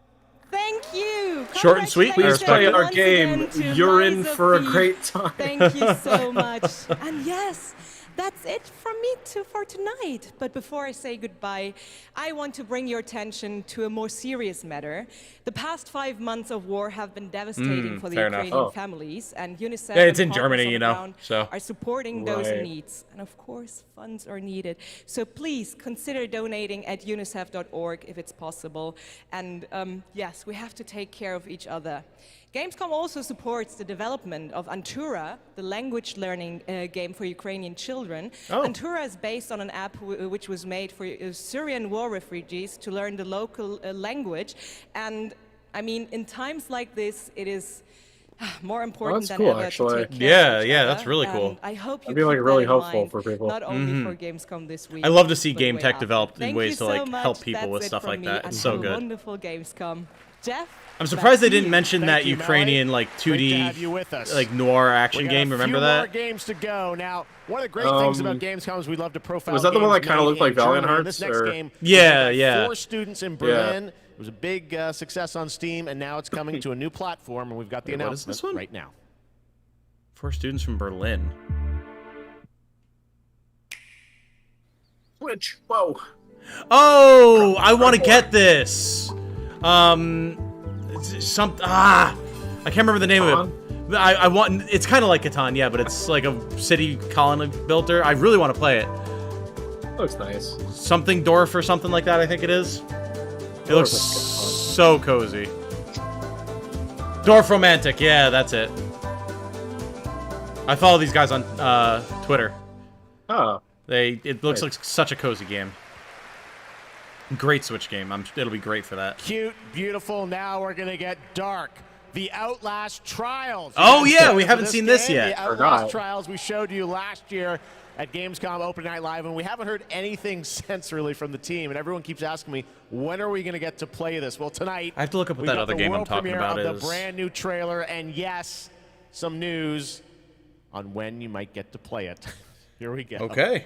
Thank you. Short and sweet, we Please respect play it. our Once game. again to You're Lies in of for a P. great time. Thank you so much. And yes, that's it from me for tonight. But before I say goodbye, I want to bring your attention to a more serious matter. The past 5 months of war have been devastating for the fair enough. Ukrainian Oh. families, and UNICEF Yeah, it's and in partners Germany, on you the know, ground so. are supporting those in Right. needs. And of course, funds are needed. So please consider donating at unicef.org if it's possible. And yes, we have to take care of each other. Gamescom also supports the development of Antura, the language learning game for Ukrainian children. Oh. Antura is based on an app which was made for Syrian war refugees to learn the local language. And I mean, in times like this, it is more important that's than cool, ever actually. to take care of each Yeah, other. that's really cool. And I hope you That'd be, like, keep really that in helpful mind, for people. not only for Gamescom this week. I love to see but game way tech after. developed in Thank ways you to like so much. help people That's with it stuff from like me, that. and It's so have a good. wonderful Gamescom. Jeff? I'm surprised they didn't Back to mention you. that Thank you, Ukrainian like Great to 2D have you with us. like noir action We got game. a Remember few that? more games to go. Now, one of the great things about Gamescom is we love to profile. Was that the one games that kinda made looked like in Germany. Valiant And this Hearts, next or- game, Yeah, we got yeah. 4 students in Berlin. It was a big success on Steam, and now it's coming to a new platform, and we've got the Wait, what is announcement this one? right now. 4 students from Berlin. Switch. Whoa. Oh, I want to get this. I can't remember the name of it. I want. It's kind of like Catan, yeah, but it's like a city colony builder. I really want to play it. Looks nice. Something Dorf or something like that. I think it is. It looks so cozy. Dorf Romantic. Yeah, that's it. I follow these guys on Twitter. Oh. It looks Nice. like such a cozy game. Great Switch game. It'll be great for that. Cute, beautiful. Now we're going to get dark. The Outlast Trials. Oh, You guys yeah, excited we for haven't seen this game? yet. The Outlast Trials we showed you last year at Gamescom Opening Night Live, and we haven't heard anything since really from the team. And everyone keeps asking me, when are we going to get to play this? Well, tonight I have to look up what we that got other the game I'm world talking premiere about of is. the brand new trailer, and yes, some news on when you might get to play it. Here we go. Okay.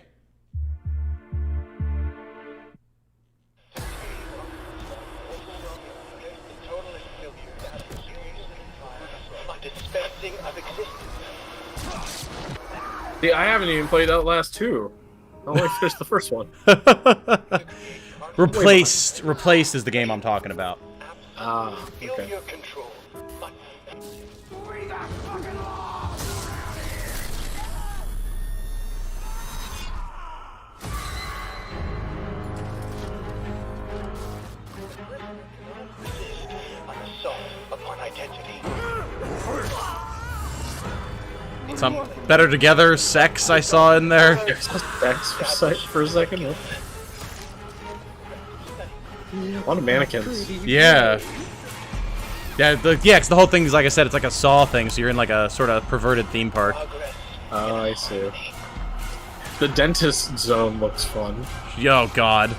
See, I haven't even played Outlast 2. I only finished the first one. Replaced is the game I'm talking about. Ah, okay. Better Together, Sex I saw in there. Sex for a second. Yeah. A lot of mannequins. Yeah. Yeah, because the whole thing is, like I said, it's like a Saw thing, so you're in like a sort of perverted theme park. Oh, I see. The dentist zone looks fun. Oh, God.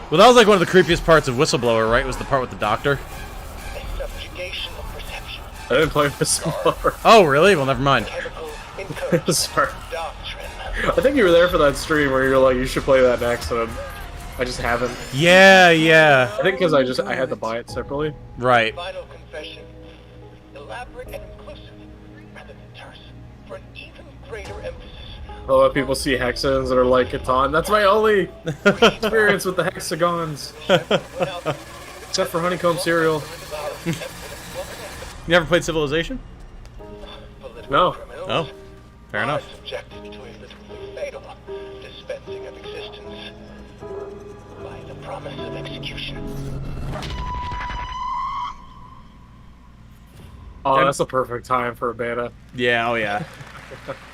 Well, that was like one of the creepiest parts of Whistleblower, right? Was the part with the doctor? I didn't play Whistleblower. Oh, really? Well, never mind. Sorry. I think you were there for that stream where you're like, you should play that next, and I just haven't. Yeah, yeah. I think because I had to buy it separately. Right. Final confession. Elaborate and inclusive, rather than terse, for an even greater emphasis. A lot of people see hexagons that are like Catan. That's my only experience with the hexagons. Except for honeycomb cereal. You ever played Civilization? No. Oh, fair enough. Subjected to a literally fatal dispensing of existence by the promise of execution. Oh, that's a perfect time for a beta. Yeah, oh yeah.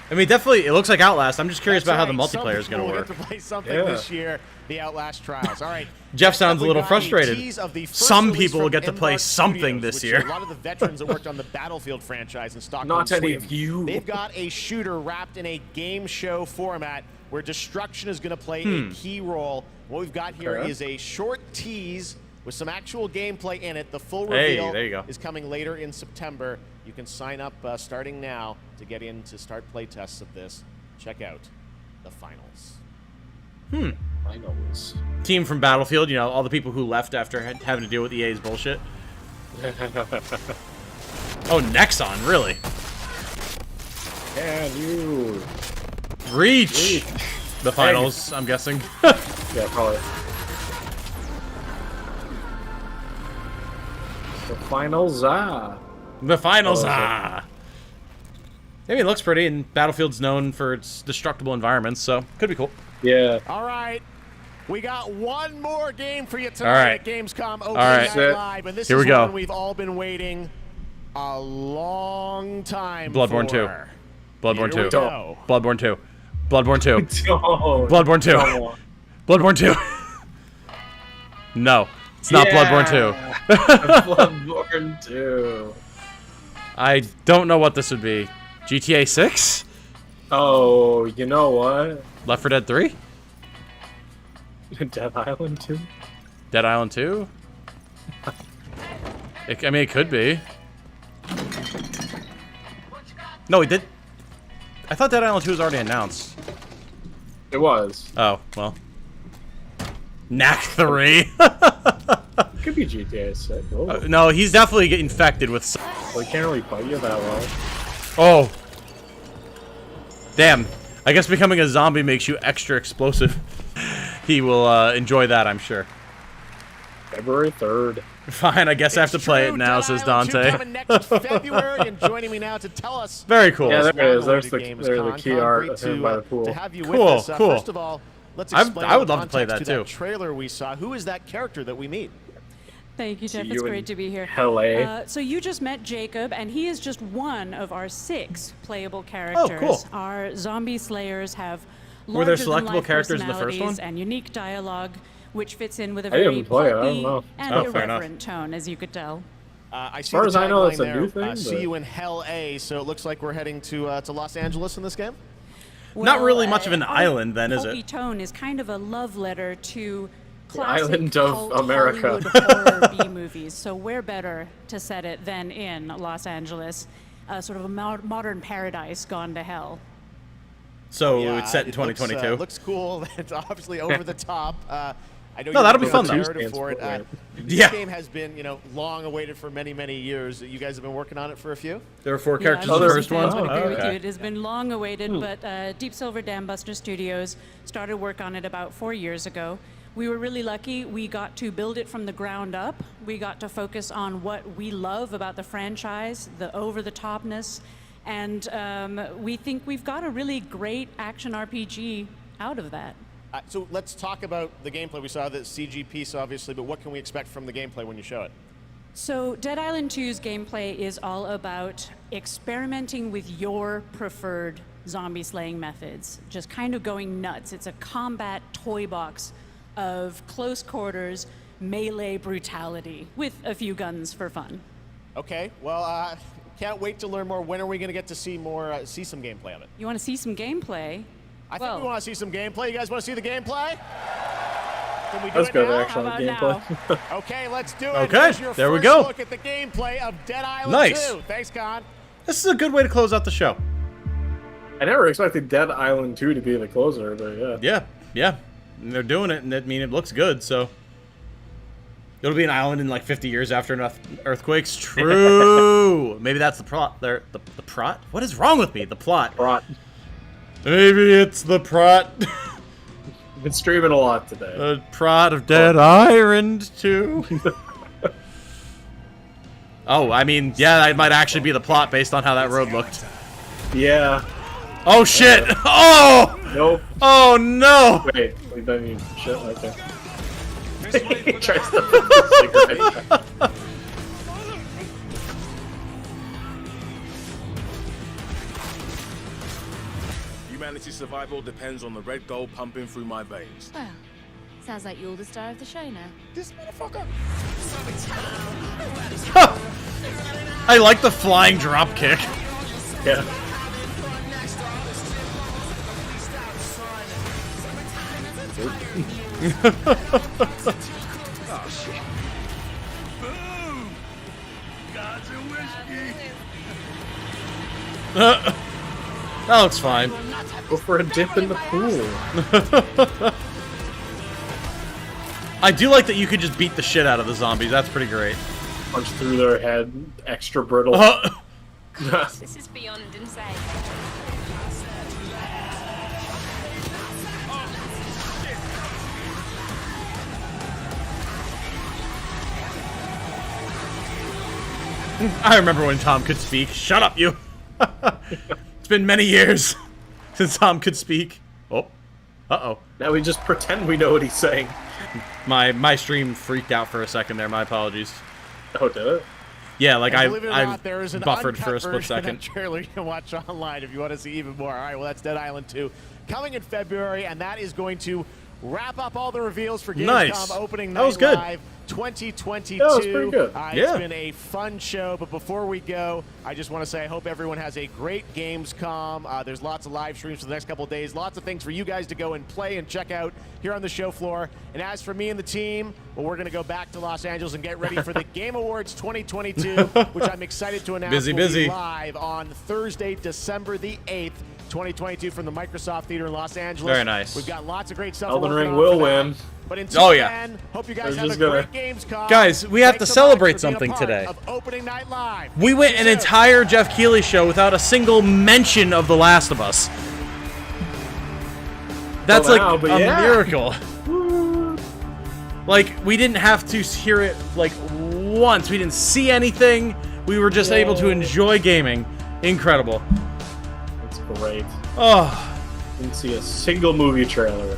I mean, definitely, it looks like Outlast. I'm just curious about how the multiplayer is going to work. Some people get to play something this year, the Outlast trials. All right. Jeff sounds a little frustrated. Some people will get to play Embark something Studios, this which year. A lot of the veterans that worked on the Battlefield franchise in Stockholm, Not any Sweden. of you. They've got a shooter wrapped in a game show format where destruction is going to play a key role. What we've got here is a short tease with some actual gameplay in it. The full reveal there you go. is coming later in September. You can sign up starting now to get in to start playtests of this. Check out the finals. Finals. Team from Battlefield, you know, all the people who left after having to deal with EA's bullshit. Oh, Nexon, really? Can you reach the finals? I'm guessing. Yeah, probably. The finals, The finals, Maybe it looks pretty, and Battlefield's known for its destructible environments, so could be cool. Yeah. All right. We got one more game for you tonight All right. at Gamescom Opening right. Night Live, and this Here is we go. one we've all been waiting a long time Bloodborne for. 2. Bloodborne Here 2. we go. Bloodborne 2. Bloodborne 2. Don't. Bloodborne 2. Come on. Bloodborne 2. No, it's not Bloodborne 2. Bloodborne 2. I don't know what this would be. GTA 6? Oh, you know what? Left 4 Dead 3? Dead Island 2? Dead Island 2? I mean, it could be. No, it did. I thought Dead Island 2 was already announced. It was. Oh, well. Knack 3. Could be GTA 6. Oh. No, he's definitely getting infected with. Well, he can't really fight you that well. Oh. Damn. I guess becoming a zombie makes you extra explosive. He will enjoy that, I'm sure. February 3rd. Fine, I guess I have to play it now, says Dante. Coming next February, and joining me now to tell us. Very cool. Yeah, there it is. There's the key art by the pool. To have you with Cool, us. cool. First of all, let's explain I would the love to play that context to too. that trailer we saw. Who is that character that we meet? Thank you, Jeff. See It's you great in to be here. LA. So you just met Jacob, and he is just one of our 6 playable characters. cool. Our zombie slayers have Were there larger-than-life selectable characters in the first personalities one? and unique dialogue, which fits in with a I didn't very play it, I don't pulpy know. and Oh, fair enough. irreverent tone, as you could tell. I see far the as I know, tagline it's a there, new thing, see but- you in Hell A, so it looks like we're heading to Los Angeles in this game? Not really much of an our island, then, is pulpy it? tone is kind of a love letter to The classic island of cult America. Hollywood horror B movies. So where better to set it than in Los Angeles, sort of a modern paradise gone to hell. So Yeah, it's set in it looks, 2022. Looks cool. It's obviously over the top. I know No, you that'll have be fun, a though. narrative for it. This Yeah. game has been, long awaited for many, many years. You guys have been working on it for a few? There were 4 Yeah, characters I'm in the sure first fans one. would agree with you. okay. It has been long awaited, but Deep Silver Dambuster Studios started work on it about 4 years ago. We were really lucky. We got to build it from the ground up. We got to focus on what we love about the franchise, the over-the-topness, and we think we've got a really great action RPG out of that. So let's talk about the gameplay. We saw the CG piece, obviously, but what can we expect from the gameplay when you show it? So Dead Island 2's gameplay is all about experimenting with your preferred zombie slaying methods, just kind of going nuts. It's a combat toy box of close quarters melee brutality with a few guns for fun. Okay, well, can't wait to learn more. When are we going to get to see more, see some gameplay of it? You want to see some gameplay? I think we want to see some gameplay. You guys want to see the gameplay? Can we do Let's it go now? to actual gameplay. Okay, let's do it. Okay, Here's your there we first go. Look at the gameplay of Dead Island Nice. 2. Thanks, Con. This is a good way to close out the show. I never expected Dead Island 2 to be the closer, but yeah. Yeah. And they're doing it, and it looks good, so. It'll be an island in like 50 years after enough earthquakes. True. Maybe that's the plot. The plot? What is wrong with me? The plot. Prot. Maybe it's the prot. I've been streaming a lot today. The prot of Dead Island 2. Oh, I mean, yeah, that might actually be the plot based on how that road looked. Yeah. Oh, shit. Oh! Nope. Oh, no. Wait, we don't need shit. Okay. He tries to put the cigarette. Humanity's survival depends on the red gold pumping through my veins. Well, sounds like you're the star of the show now. This motherfucker. I like the flying drop kick. Yeah. Oh shit. Boom! Gods and whiskey. That looks fine. Go for a dip in the pool. I do like that you could just beat the shit out of the zombies. That's pretty great. Punch through their head, extra brittle. This is beyond insane. I remember when Tom could speak. Shut up, you. It's been many years since Tom could speak. Oh. Uh-oh. Now we just pretend we know what he's saying. My stream freaked out for a second there. My apologies. Oh, did it? Yeah, like Believe it or I not, there is an buffered for a uncut split version of second. trailer you can watch online if you want to see even more. All right, well, that's Dead Island 2 coming in February, and that is going to wrap up all the reveals for Gamescom Nice. Opening Night That was good. Live 2022. That was pretty good. Yeah. It's been a fun show, but before we go, I just want to say I hope everyone has a great Gamescom. There's lots of live streams for the next couple of days, lots of things for you guys to go and play and check out here on the show floor. And as for me and the team, well, we're going to go back to Los Angeles and get ready for the Game Awards 2022, which I'm excited to announce will Busy. be live on Thursday, December the 8th. 2022 from the Microsoft Theater in Los Angeles. Very nice. We've got lots of great stuff. Elden we're working Ring on will for that. win. But until then, hope you guys They're have a just gonna- great Gamescom. Guys, we have Thanks to so much celebrate for being a something part today. of Opening Night Live. We went an entire Jeff Keighley show without a single mention of The Last of Us. That's Well, like now, but a yeah. miracle. Like, we didn't have to hear it, like, once. We didn't see anything. We were just able to enjoy gaming. Incredible. That's great. Oh. Didn't see a single movie trailer.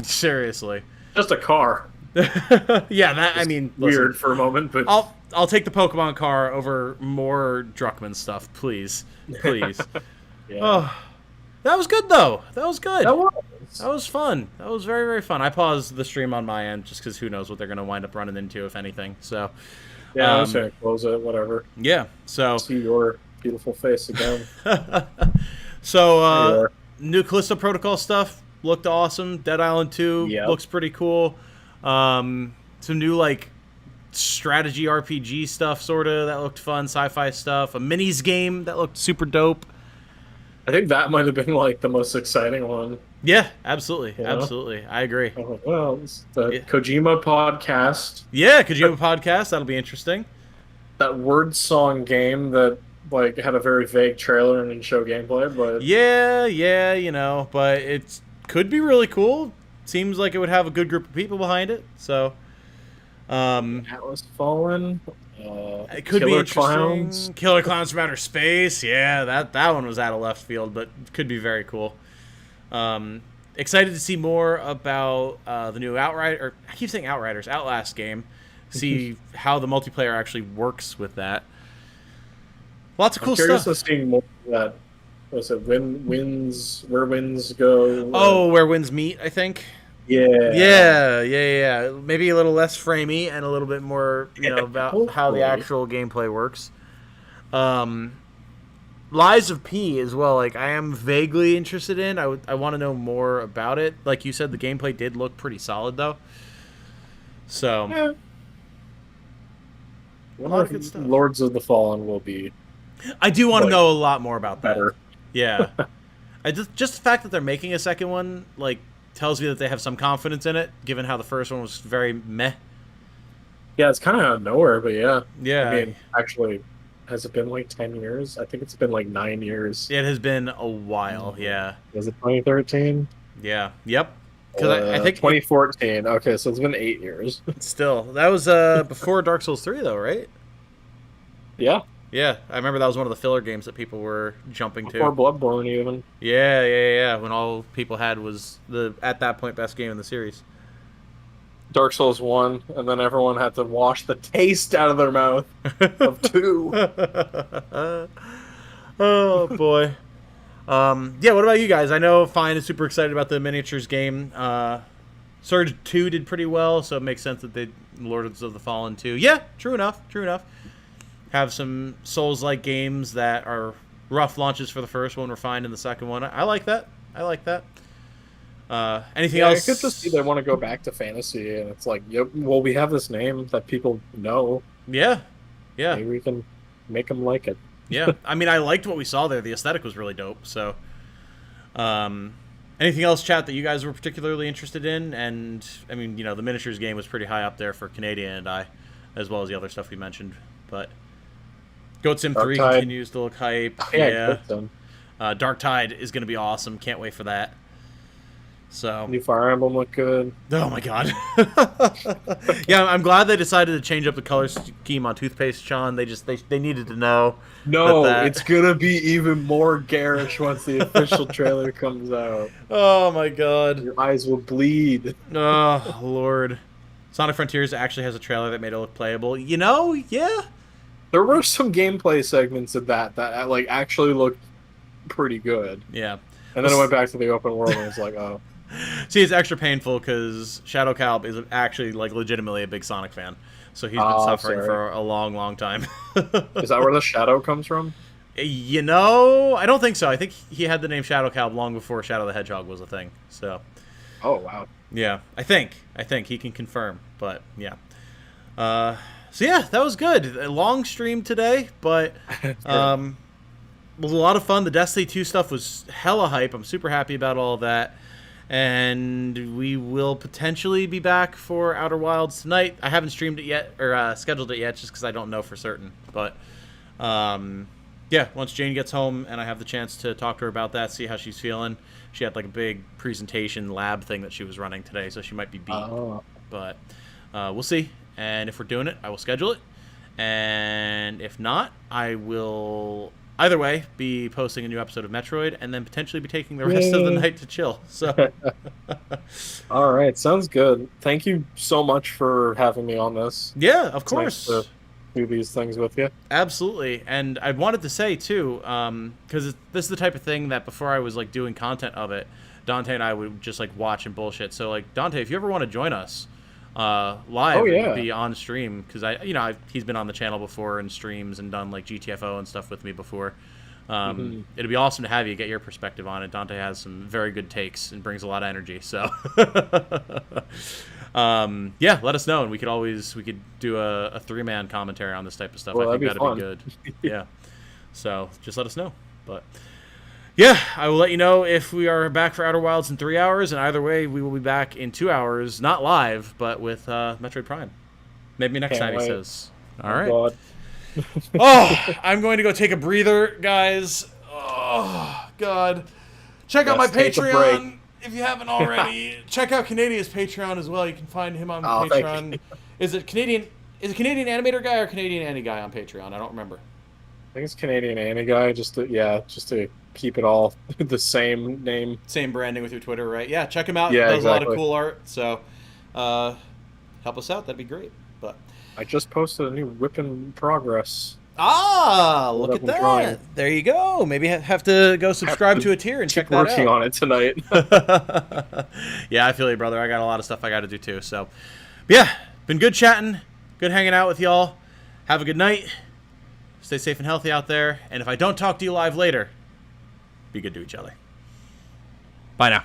Seriously. Just a car. Yeah, that, I mean, Weird listen, for a moment, but I'll take the Pokemon car over more Druckmann stuff, please. Please. yeah. Oh. That was good, though. That was good. That was. That was fun. That was very, very fun. I paused the stream on my end just because who knows what they're going to wind up running into, if anything. So, Yeah, I was gonna close it, whatever. Yeah, so... See your beautiful face again. So, new Callisto Protocol stuff looked awesome. Dead Island 2 looks pretty cool. Some new, like, strategy RPG stuff, sort of, that looked fun. Sci-fi stuff. A minis game that looked super dope. I think that might have been, like, the most exciting one. Yeah, absolutely. You know? Absolutely. I agree. Well, it's the Kojima podcast. Yeah, Kojima podcast. That'll be interesting. That word song game that, like, had a very vague trailer and didn't show gameplay, but... Yeah, you know, but it could be really cool. Seems like it would have a good group of people behind it, so... Atlas Fallen... it could be Killer interesting. Clowns. Killer Clowns from Outer Space. Yeah, that one was out of left field, but could be very cool. Excited to see more about the new Outrider, or I keep saying Outriders, Outlast game see how the multiplayer actually works with that. Lots of cool I'm curious stuff. to see more of that. Was it where winds go? Oh, where winds meet, I think. Yeah. Maybe a little less framey and a little bit more, about how the actual gameplay works. Lies of P as well. Like, I am vaguely interested in. I want to know more about it. Like you said, the gameplay did look pretty solid, though. So, yeah. A lot of good stuff. Lords of the Fallen will be. I do want to know a lot more about better. That. Yeah, just the fact that they're making a second one tells me that they have some confidence in it, given how the first one was very meh. Yeah, it's kind of out of nowhere, but yeah. Yeah. I mean, actually, has it been like 10 years? I think it's been like 9 years. It has been a while. Yeah. Was it 2013? Yeah. Yep. Because I think 2014. Okay, so it's been 8 years. Still, that was before Dark Souls 3, though, right? Yeah. Yeah, I remember that was one of the filler games that people were jumping to. Before Bloodborne, even. Yeah. When all people had was the, at that point, best game in the series. Dark Souls 1, and then everyone had to wash the taste out of their mouth of 2. Oh, boy. Yeah, what about you guys? I know Fine is super excited about the miniatures game. Surge 2 did pretty well, so it makes sense that they Lords of the Fallen 2. Yeah, true enough. Have some Souls-like games that are rough launches for the first one, refined in the second one. I like that. Anything else? It's good to see they want to go back to fantasy, and it's like, yep, well, we have this name that people know. Yeah. Maybe we can make them like it. Yeah, I mean, I liked what we saw there. The aesthetic was really dope. So, anything else, chat, that you guys were particularly interested in? And, I mean, the miniatures game was pretty high up there for CanadianAniGuy, as well as the other stuff we mentioned. But Goat Sim 3 continues to look hype. Yeah. Dark Tide is going to be awesome. Can't wait for that. So new Fire Emblem look good. Oh my god. Yeah, I'm glad they decided to change up the color scheme on Toothpaste, Sean. They needed to know. No, it's gonna be even more garish once the official trailer comes out. Oh my god. Your eyes will bleed. Oh Lord. Sonic Frontiers actually has a trailer that made it look playable. Yeah. There were some gameplay segments of that like actually looked pretty good. Yeah. And then it went back to the open world and it was like, oh. See, it's extra painful because Shadow Calb is actually legitimately a big Sonic fan, so he's been suffering for a long, long time. Is that where the shadow comes from? I don't think so. I think he had the name Shadow Calb long before Shadow the Hedgehog was a thing. So. Oh wow. Yeah, I think he can confirm, but yeah. So yeah, that was good. A long stream today, but it was a lot of fun. The Destiny 2 stuff was hella hype. I'm super happy about all of that. And we will potentially be back for Outer Wilds tonight. I haven't streamed it yet, or scheduled it yet, just because I don't know for certain. But, yeah, once Jane gets home and I have the chance to talk to her about that, see how she's feeling. She had, a big presentation lab thing that she was running today, so she might be beat. Oh. But we'll see. And if we're doing it, I will schedule it. And if not, I will... either way, be posting a new episode of Metroid, and then potentially be taking the rest of the night to chill. So, all right, sounds good. Thank you so much for having me on this. Yeah, of course. Nice to do these things with you. Absolutely, and I wanted to say too, because this is the type of thing that before I was doing content of it, Dante and I would just watch and bullshit. So Dante, if you ever want to join us live, and be on stream, because he's been on the channel before and streams and done GTFO and stuff with me before. It'd be awesome to have you get your perspective on it. Dante has some very good takes and brings a lot of energy. So, yeah, let us know, and we could do a 3-man commentary on this type of stuff. Well, I think that'd be good. Yeah. So just let us know. But yeah, I will let you know if we are back for Outer Wilds in 3 hours, and either way, we will be back in 2 hours, not live, but with Metroid Prime. Maybe next time, he says. All right. God. Oh, I'm going to go take a breather, guys. Oh, God. Check out my Patreon if you haven't already. Check out Canadian's Patreon as well. You can find him on Patreon. Is it Canadian Animator Guy or CanadianAniGuy on Patreon? I don't remember. I think it's CanadianAniGuy, just to keep it all the same name. Same branding with your Twitter, right? Yeah, check him out. Yeah, he does a lot of cool art. So, help us out, that'd be great. But I just posted a new whip in progress. Look at that. Drawing. There you go. Maybe have to go subscribe to a tier and check that out. Working on it tonight. Yeah, I feel you, brother. I got a lot of stuff I got to do too. So, but yeah, been good chatting, good hanging out with y'all. Have a good night. Stay safe and healthy out there. And if I don't talk to you live later, be good to each other. Bye now.